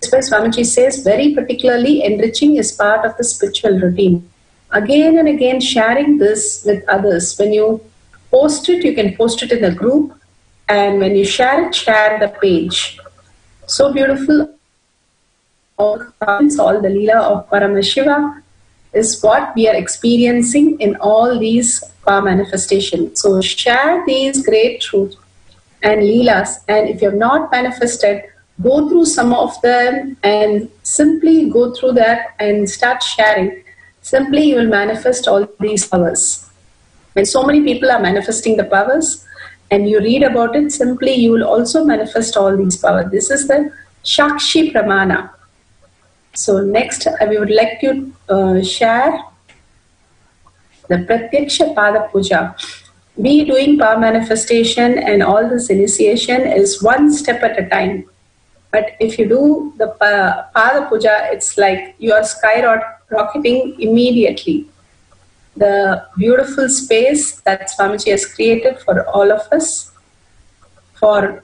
why Swamiji says very particularly enriching is part of the spiritual routine. Again and again sharing this with others. When you post it, you can post it in a group, and when you share it, share the page. So beautiful. All the Leela of Paramashiva is what we are experiencing in all these power manifestations. So share these great truths and Leelas, and if you have not manifested, go through some of them and simply go through that and start sharing. Simply you will manifest all these powers. When so many people are manifesting the powers and you read about it, simply you will also manifest all these powers. This is the Shakshi Pramana. So next we would like to share the Pratyaksha Pada Puja. We doing power manifestation and all this initiation is one step at a time. But if you do the Pada Puja, it's like you are skyrocketing immediately. The beautiful space that Swamiji has created for all of us, for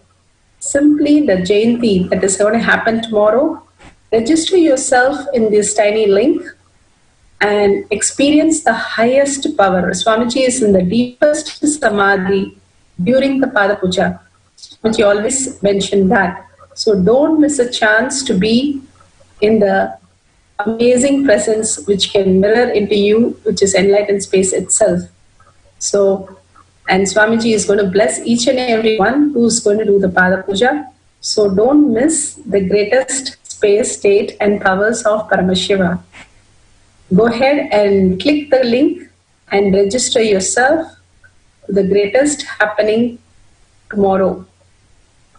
simply the Jayanti that is going to happen tomorrow. Register yourself in this tiny link and experience the highest power. Swamiji is in the deepest samadhi during the Pada Puja. Swamiji always mentioned that. So don't miss a chance to be in the amazing presence which can mirror into you, which is enlightened space itself. So, and Swamiji is going to bless each and every one who's going to do the Pada Puja. So don't miss the greatest space, state and powers of Paramashiva. Go ahead and click the link and register yourself to the greatest happening tomorrow.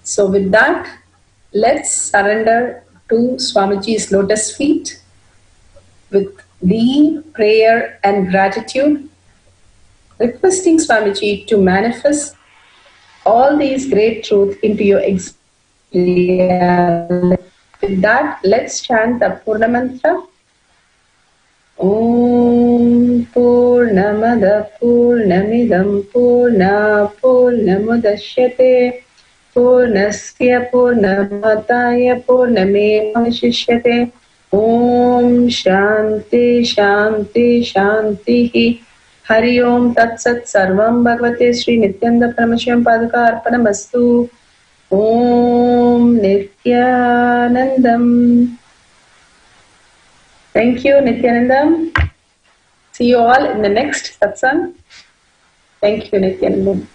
So with that, let's surrender to Swamiji's lotus feet with deep prayer and gratitude, requesting Swamiji to manifest all these great truths into your existence. With that, let's chant the Purna Mantra. Om Purnamada Purnamidam Purna Purnamudashyate Purnasya Purnamataya Purnamevashishyate. Om Shanti Shanti Shanti. Hari Om Tat Sat Sarvam Bhagavate Sri Nithyananda Paramashivam Padaka Arpanamastu. Om Nithyanandam. Thank you, Nithyanandam. See you all in the next satsang. Thank you, Nithyanandam.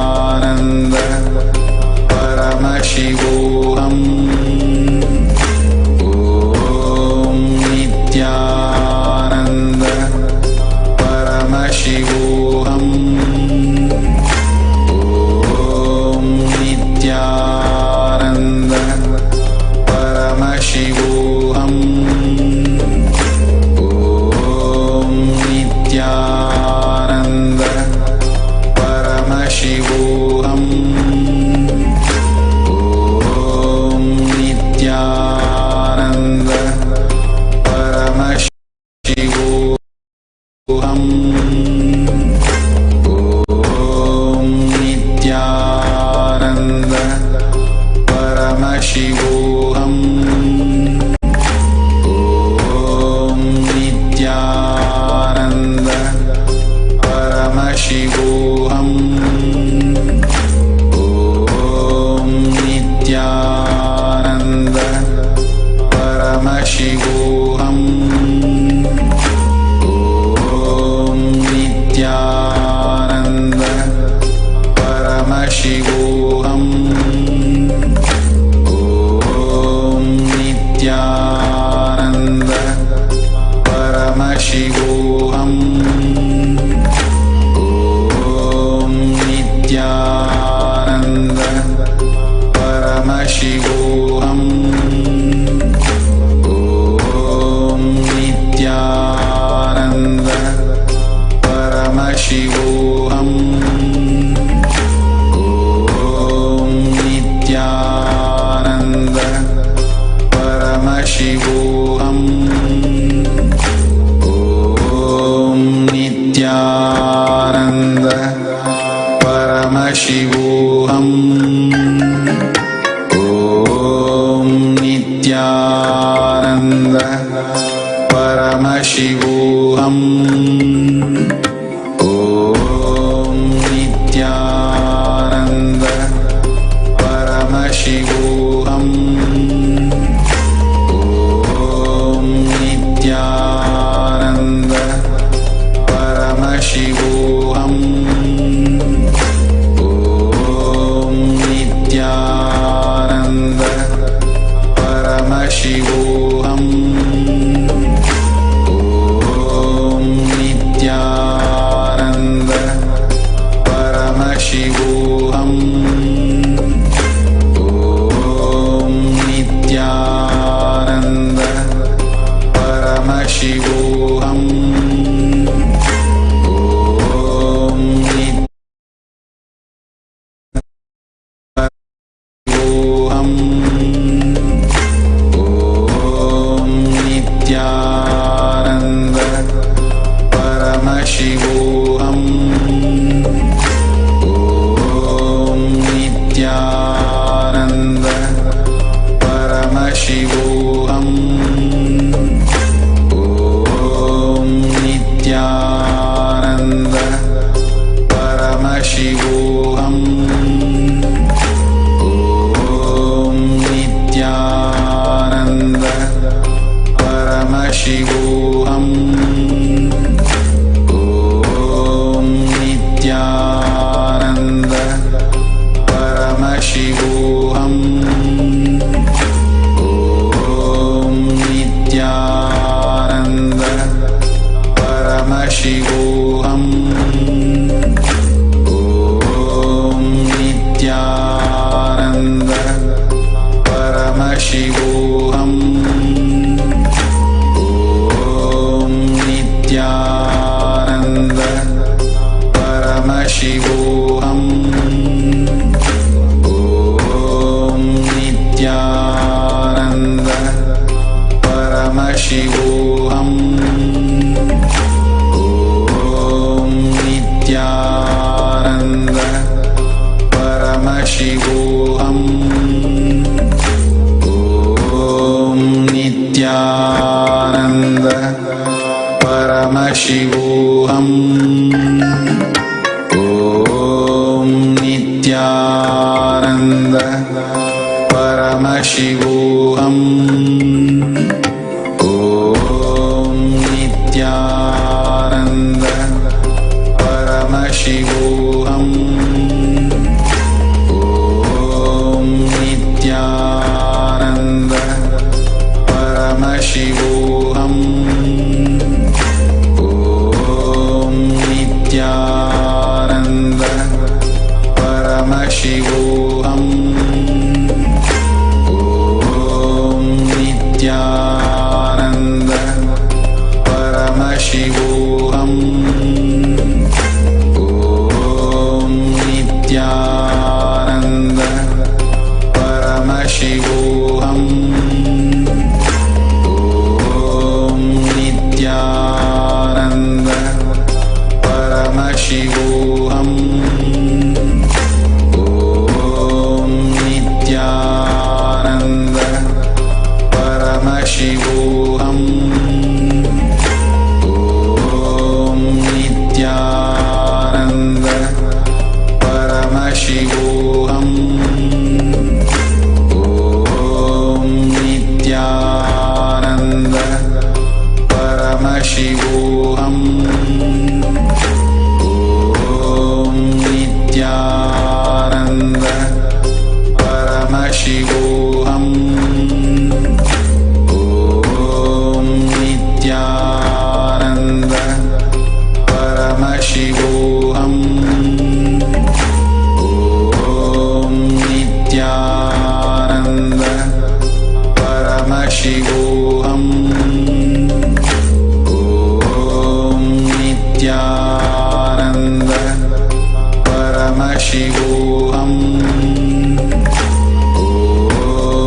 Nithyananda Paramashivam. Om Nithyananda Paramashivam. Om Nithyananda Paramashivam. Om Nithyananda Paramashivam. Om Nithyananda Paramashivam. Om Nithyananda Paramashivam. Om Nithyananda Paramashivam. Om Nithyananda Paramashivam. Om Nithyananda Paramashivam. Om Nithyananda Paramashivam. Om Paramashivam. Om Nithyananda Paramashivam. Om Nithyananda Paramashivam. Om Nithyananda Paramashivam. Om Nithyananda Paramashivam. Om Nithyananda Paramashivam.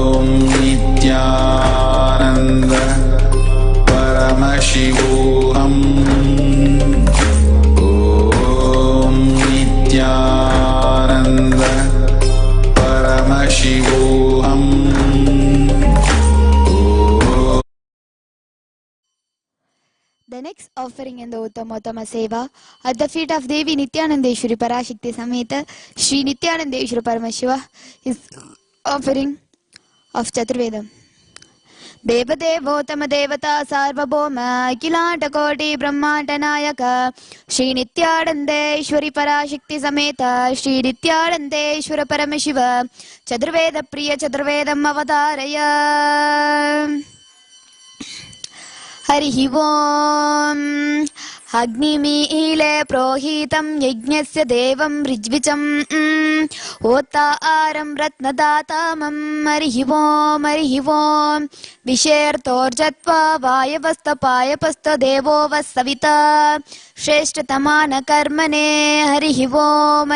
Om Nithyananda Paramashivam. Nithyananda Paramashivam. The next offering in the Uttama Seva at the feet of Devi Nithyanandeshwari Parashakti Sameta Shri Nithyanandeshwari Paramashiva is offering of Chaturvedam. Devadevottama Devata Sarvabhoma Kilantakoti Brahmantanayaka Shri Nithyanandeshwari Parashakti Sameta Shri Nithyanandeshwara Paramashiva Chaturveda Priya Chaturvedam Avataraya. Harihi Om Agnimile Prohitam Yajnasya Devam Rijvicham Otaram Ratnadatamam Harihi Om Vishertorjatva Vayavastapaya Pasta Devo Vasavita Shreshtatamana Karmane Harihi Om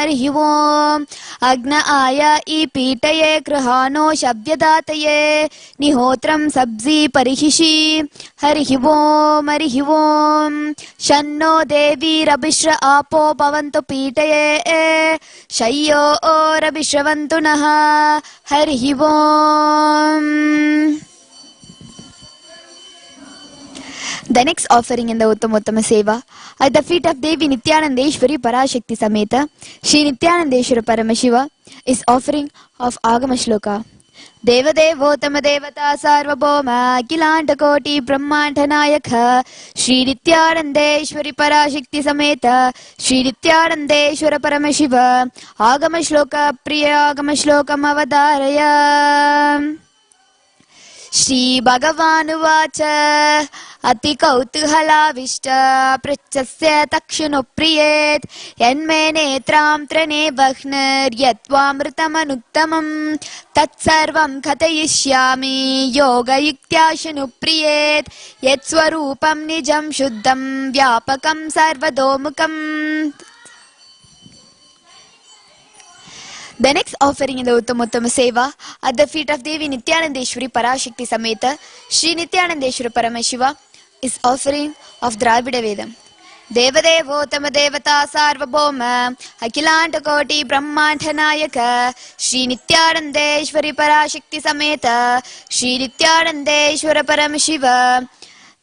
Agna Aya Ipitaye Krahano Shabdyadataye Nihotram Sabzi Parihishi Harihi Om Shanno Devi Rabishra Apo Bhavantu Pitaye Shayyo Rabishravantu Naha Harihi Om. The next offering in the Uttama Seva at the feet of Devi Nithyanandeshwari Parashakti Sameta Shri Nithyanandeshwara Paramashiva is offering of Agama Shloka. Devadevottama Devata Sarvabhoma Kilantakoti Brahmantanayaka Shri Nithyanandeshwari Parashakti Sameta Shri Nithyanandeshwara Paramashiva Agama Shloka Priya Agama Shlokam Avataraya. Shri Bhagavan Vacha Ati Kautuhala Vishta Prachasya Takshano Priyet Yanme Netram Trane Bakhnar Yatvamritamannuttamam Tatsarvam Katayishyami Yoga Yuktyashanu Priyet Yatswarupam Nijam Shuddham Vyapakam Sarvadomukam. The next offering in the Uttama Seva at the feet of Devi Nithyanandeshwari Parashakti Sameta Shri Nithyanandeshwara Paramashiva is offering of Dravida Vedam. Devadevottama Devata Sarvabhoma Akilantakoti Brahmantanayaka Shri Nithyanandeshwari Parashakti Sameta Shri Nithyanandeshwara Paramashiva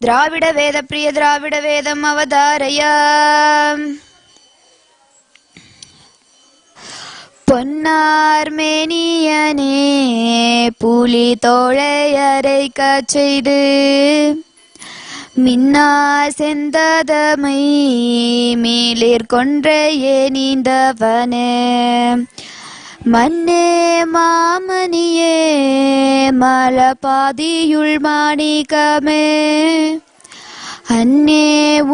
Dravida Veda Priya Dravida Vedam Avataraya. பொன்னார் மேனியனே புலி தோழையரை கச்செய்து மின்னார் செந்ததமை மேலிற் கொன்றையே நீந்தவனே மன்னே மாமணியே மலபாதியுள் மாணிக்கமே அன்னே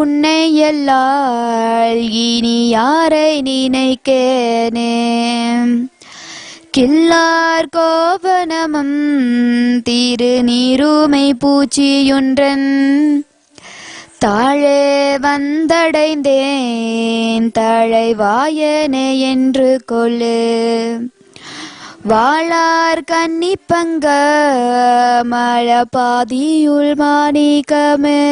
உன்னை எல்லாள் இனி யாரை நினைக்கேனே கில்லார் கோவனமும் திருநீருமை பூச்சியொன்றன் தாழே வந்தடைந்தேன் தழைவாயனே என்று கொள்ளு வாளார் கன்னிப்பங்க மழபாதியுள் மாணிக்கமே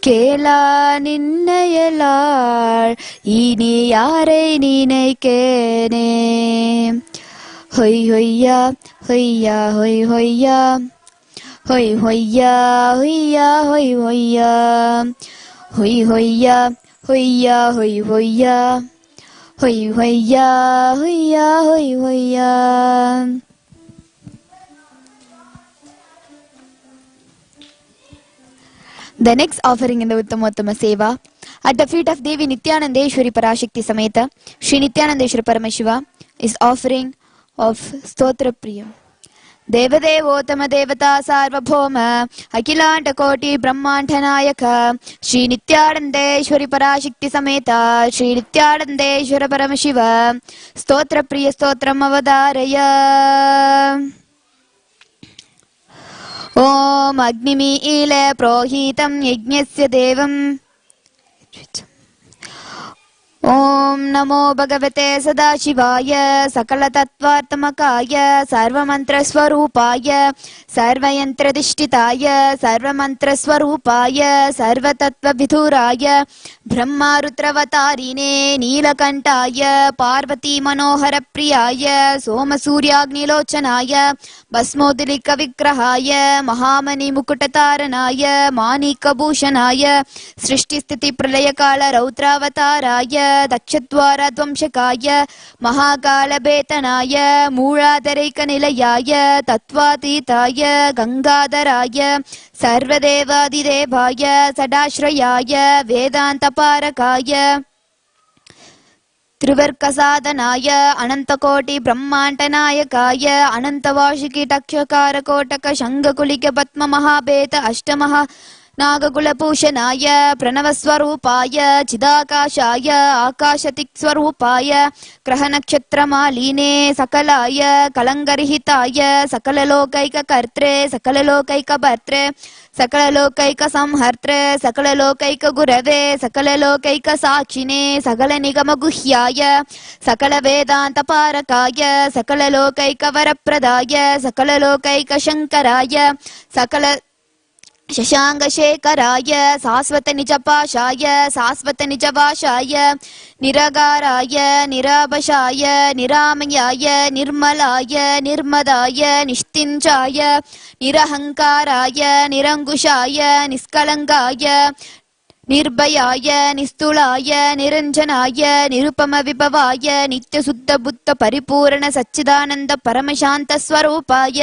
கேளா நின்னையலாள் இனி யாரை நினைக்கேனே ஹொய் ஹொய்யா ஹொய்யா ஹொய் ஹொய்யா ஹொய் ஹொய்யா ஹொய்யா ஹொய் ஹொய்யா ஹொய் ஹொய்யா ஹொய்யா ஹொய் ஹொய்யா ஹொய் ஹொய்யா ஹொய்யா ஹொய் ஹொய்யா. The next offering in the Uttama Seva at the feet of Devi Nithyanandeshwari Parashakti Sameta Shri Nithyanandeshwara Paramashiva is offering of Stotra Priya. Devadevottama Devata Sarvabhoma Akilantakoti Brahmantanayaka Shri Nithyanandeshwari Parashakti Sameta Shri Nithyanandeshwara Paramashiva Stotra Priya Stotram Avataraya. Om Agnimile Prohitam Yajnasya Devam Om ॐ नमो भगवते सदाशिवाय सकलतत्त्वात्मकाय सर्वमन्त्रस्वरूपाय सर्वयन्त्रधिष्ठिताय सर्वमन्त्रस्वरूपाय सर्वतत्त्वविधुराय ब्रह्मारुद्रवतारिणे नीलकण्ठाय पार्वतीमनोहरप्रियाय सोमसूर्याग्निलोचनाय भस्मोदलिकविग्रहाय महामणिमुकुटतारणाय माणिकभूषणाय सृष्टिस्थितिप्रलयकालरौद्रावताराय दक्षद्वारध्वंसकाय महाकालवेतनाय मूलाधरैकनिलयाय तत्त्वातीताय गङ्गाधराय सर्वदेवादिदेवाय सदाश्रयाय वेदान्तपारकाय त्रिवर्गसाधनाय अनन्तकोटि ब्रह्माण्डनायकाय अनन्तवार्षिकीटक्षकारकोटक शङ्खकुलिक पद्ममहाभेद अष्टमः नागकुलभूषणाय प्रणवस्वरूपाय चिदाकाशाय आकाशतिक्स्वरूपाय ग्रहनक्षत्रमालिने सकलाय कलङ्गरहिताय सकललोकैककर्त्रे सकललोकैकभर्त्रे सकललोकैकसंहर्त्रे सकललोकैकगुरवे सकललोकैकसाक्षिणे सकलनिगमगुह्याय सकलवेदान्तपारकाय सकललोकैकवरप्रदाय सकललोकैकशङ्कराय सकल शशाङ्गशेखराय शाश्वतनिजपाशाय शाश्वतनिजवाशाय निरागाराय निराभशाय निरामयाय निर्मलाय निर्मदाय निश्चिञ्चाय निरहङ्काराय निरङ्कुशाय निष्कलङ्काय निर्भयाय निस्तुलाय निरञ्जनाय निरुपमविभवाय नित्यशुद्धबुद्ध परिपूर्ण सच्चिदानन्द परमशान्तस्वरूपाय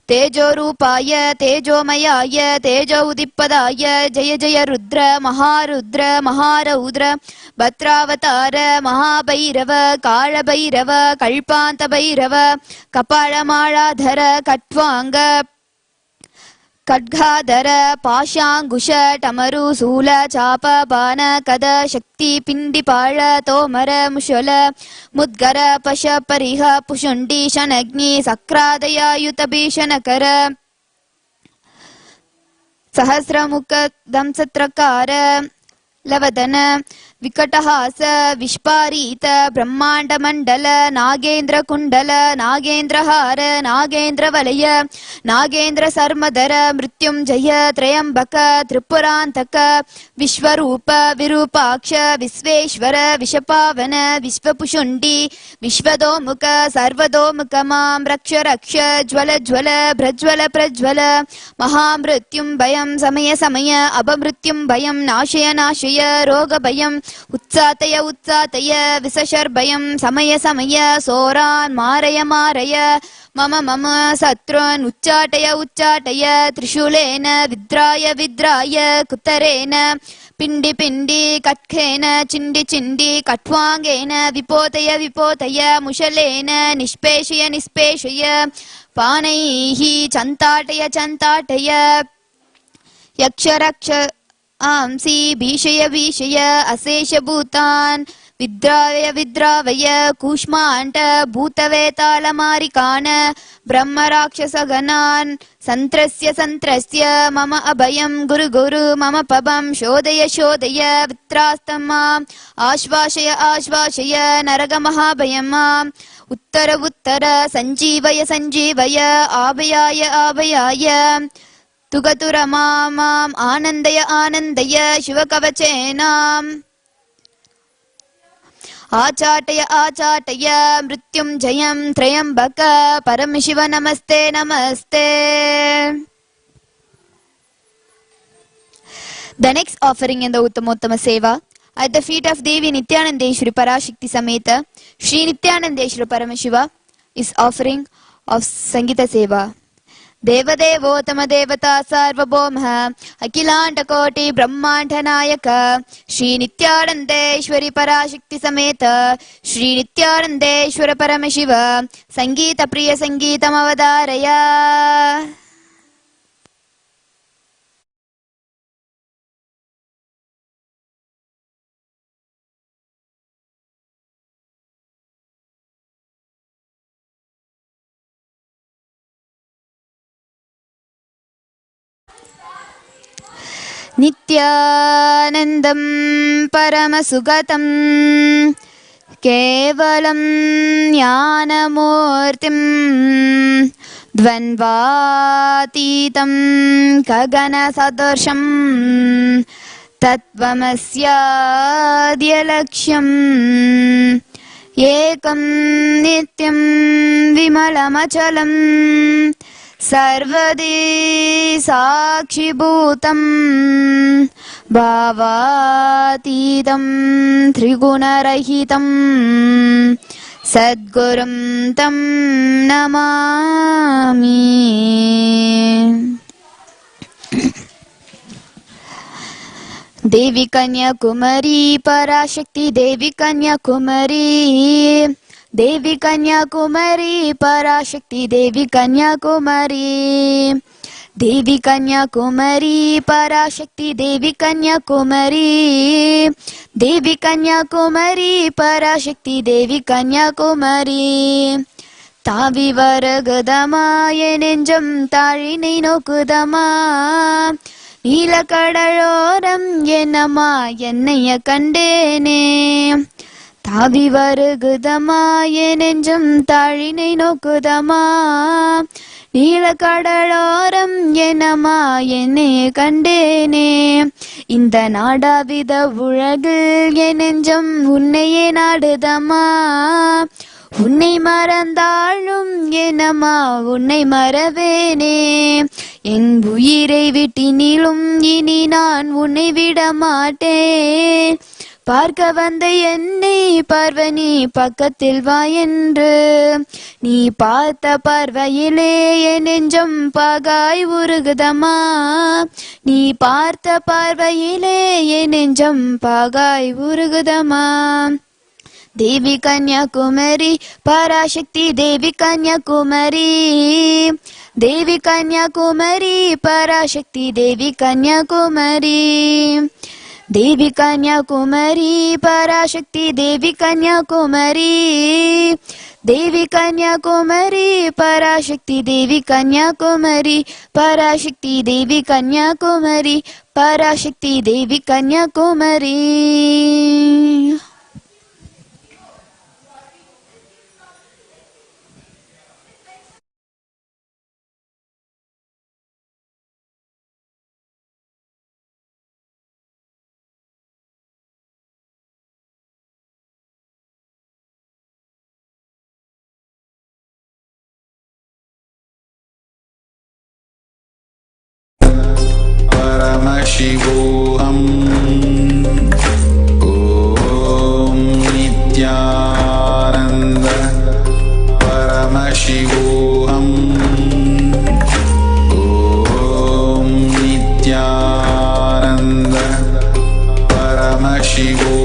तेजोरूपाय तेजोमयाय तेजो उदिपदाय जय जय रुद्र महारौद्र भद्रावतार महाभैरव कालभैरव कल्पान्तभैरव कपालमालाधर कट्वाङ्ग खड्गाधर पाशाङ्कुश टमरु शूल चाप बाण कद शक्ति पिण्डिपाळ तोमर मुशल मुद्गर पश परिह पुषुण्डी शनग्नि सक्रादयायुत भीषणकर सहस्रमुख दंसत्रकार लवदन विकटहास विस्फारित ब्रह्माण्डमण्डल नागेन्द्र कुण्डल नागेन्द्रहार नागेन्द्रवलय नागेन्द्र सर्मधर मृत्युञ्जय त्र्यम्बक त्रिपुरान्तक विश्वरूप विरूपाक्ष विश्वेश्वर विषपावन विश्वपुषुण्डी विश्वदोमुख सर्वदोमुख मां रक्ष रक्ष ज्वल ज्वल प्रज्वल प्रज्वल महामृत्युञ्भयं समय समय अपमृत्युञ्भयं नाशय नाशय रोगभयं उत्सातय उत्सातय विसशर्भयं समय समय सोरान् मारय मारय मम मम शत्रून् उच्चाटय उच्चाटय त्रिशूलेन विद्राय विद्राय कुतरेण पिण्डि पिण्डि कट्खेन चिण्डि चिण्डि कट्वाङ्गेन विपोतय विपोतय मुशलेन निष्पेषय निष्पेषय पाणैः चन्ताटय चन्ताटय यक्षरक्ष आंसि भीषय भीषय अशेषभूतान् विद्रावय विद्रावय कूष्माण्ड भूतवेतालमारिकान् ब्रह्मराक्षसगणान् सन्त्रस्य सन्त्रस्य मम अभयं गुरु गुरु मम पवं शोधय शोधय वित्रास्तं माम् आश्वासय आश्वासय नरकमहाभयं माम् उत्तर उत्तर सञ्जीवय सञ्जीवय आभयाय आभयाय तुगतुर माम् आनन्दय आनन्दय शिवकवचेनाम् आचाटय आचाटय मृत्युञ्जयं त्र्यम्बक परमशिव नमस्ते नमस्ते. The next offering in the Uttamottama Seva at the feet of Devi Nithyanandeshwari Parashakti Sameta Shri Nithyanandeshwara Paramashiva is offering of Sangita Seva. देवदेवोत्तम देवता सार्वभौमः अखिलाण्डकोटि ब्रह्माण्ड नायक श्री नित्यानन्देश्वरी पराशक्ति समेत श्री नित्यानन्देश्वर परमशिव संगीत प्रिय संगीतमवधारय. नित्यानन्दं परमसुगतं केवलं ज्ञानमूर्तिं द्वन्द्वातीतं गगनसदृशं तत्त्वमस्याद्यलक्ष्यम् एकं नित्यं विमलमचलं सर्वदी साक्षिभूतं भावातीतं त्रिगुणरहितं सद्गुरुं तं नमामि। देवी कन्याकुमारी पराशक्ति देवी कन्याकुमारी देवी कन्याकुमारी पराशक्ति देवी कन्याकुमारी देवी कन्याकुमारी पराशक्ति देवी कन्याकुमारी देवी कन्याकुमारी पराशक्ति देवी कन्याकुमारी தாவி வருகுதமா என் நெஞ்சம் தாழினை நோக்குதமா நீலக்கடலோரம் என்னம்மா என்னைய கண்டேனே தாவி வருகுதமா என் நெஞ்சம் தாழினை நோக்குதமா நீலக்கடலோரம் என்னம்மா என்னைய கண்டேனே இந்த நாடாவித உலகில் என் நெஞ்சம் உன்னையே நாடுதமா உன்னை மறந்தாலும் என்னம்மா உன்னை மறவேனே என் உயிரை விட்டினிலும் இனி நான் உன்னை விட மாட்டேன் பார்க்க வந்த என்னை பார்வனி பக்கத்தில் வா என்று நீ பார்த்த பார்வையிலே என் நெஞ்சம் பாகாய் உருகுதமா நீ பார்த்த பார்வையிலே என் நெஞ்சம் பாகாய் உருகுதமா देवी कन्याकुमारी पराशक्ति देवी कन्याकुमारी देवी कन्याकुमारी पराशक्ति देवी कन्याकुमारी देवी कन्याकुमारी पराशक्ति देवी कन्याकुमारी देवी कन्याकुमारी पराशक्ति देवी कन्याकुमारी पराशक्ति देवी कन्याकुमारी पराशक्ति देवी Kanyakumari. Paramashivam Om Nithyananda Paramashivam Om Nithyananda Paramashivam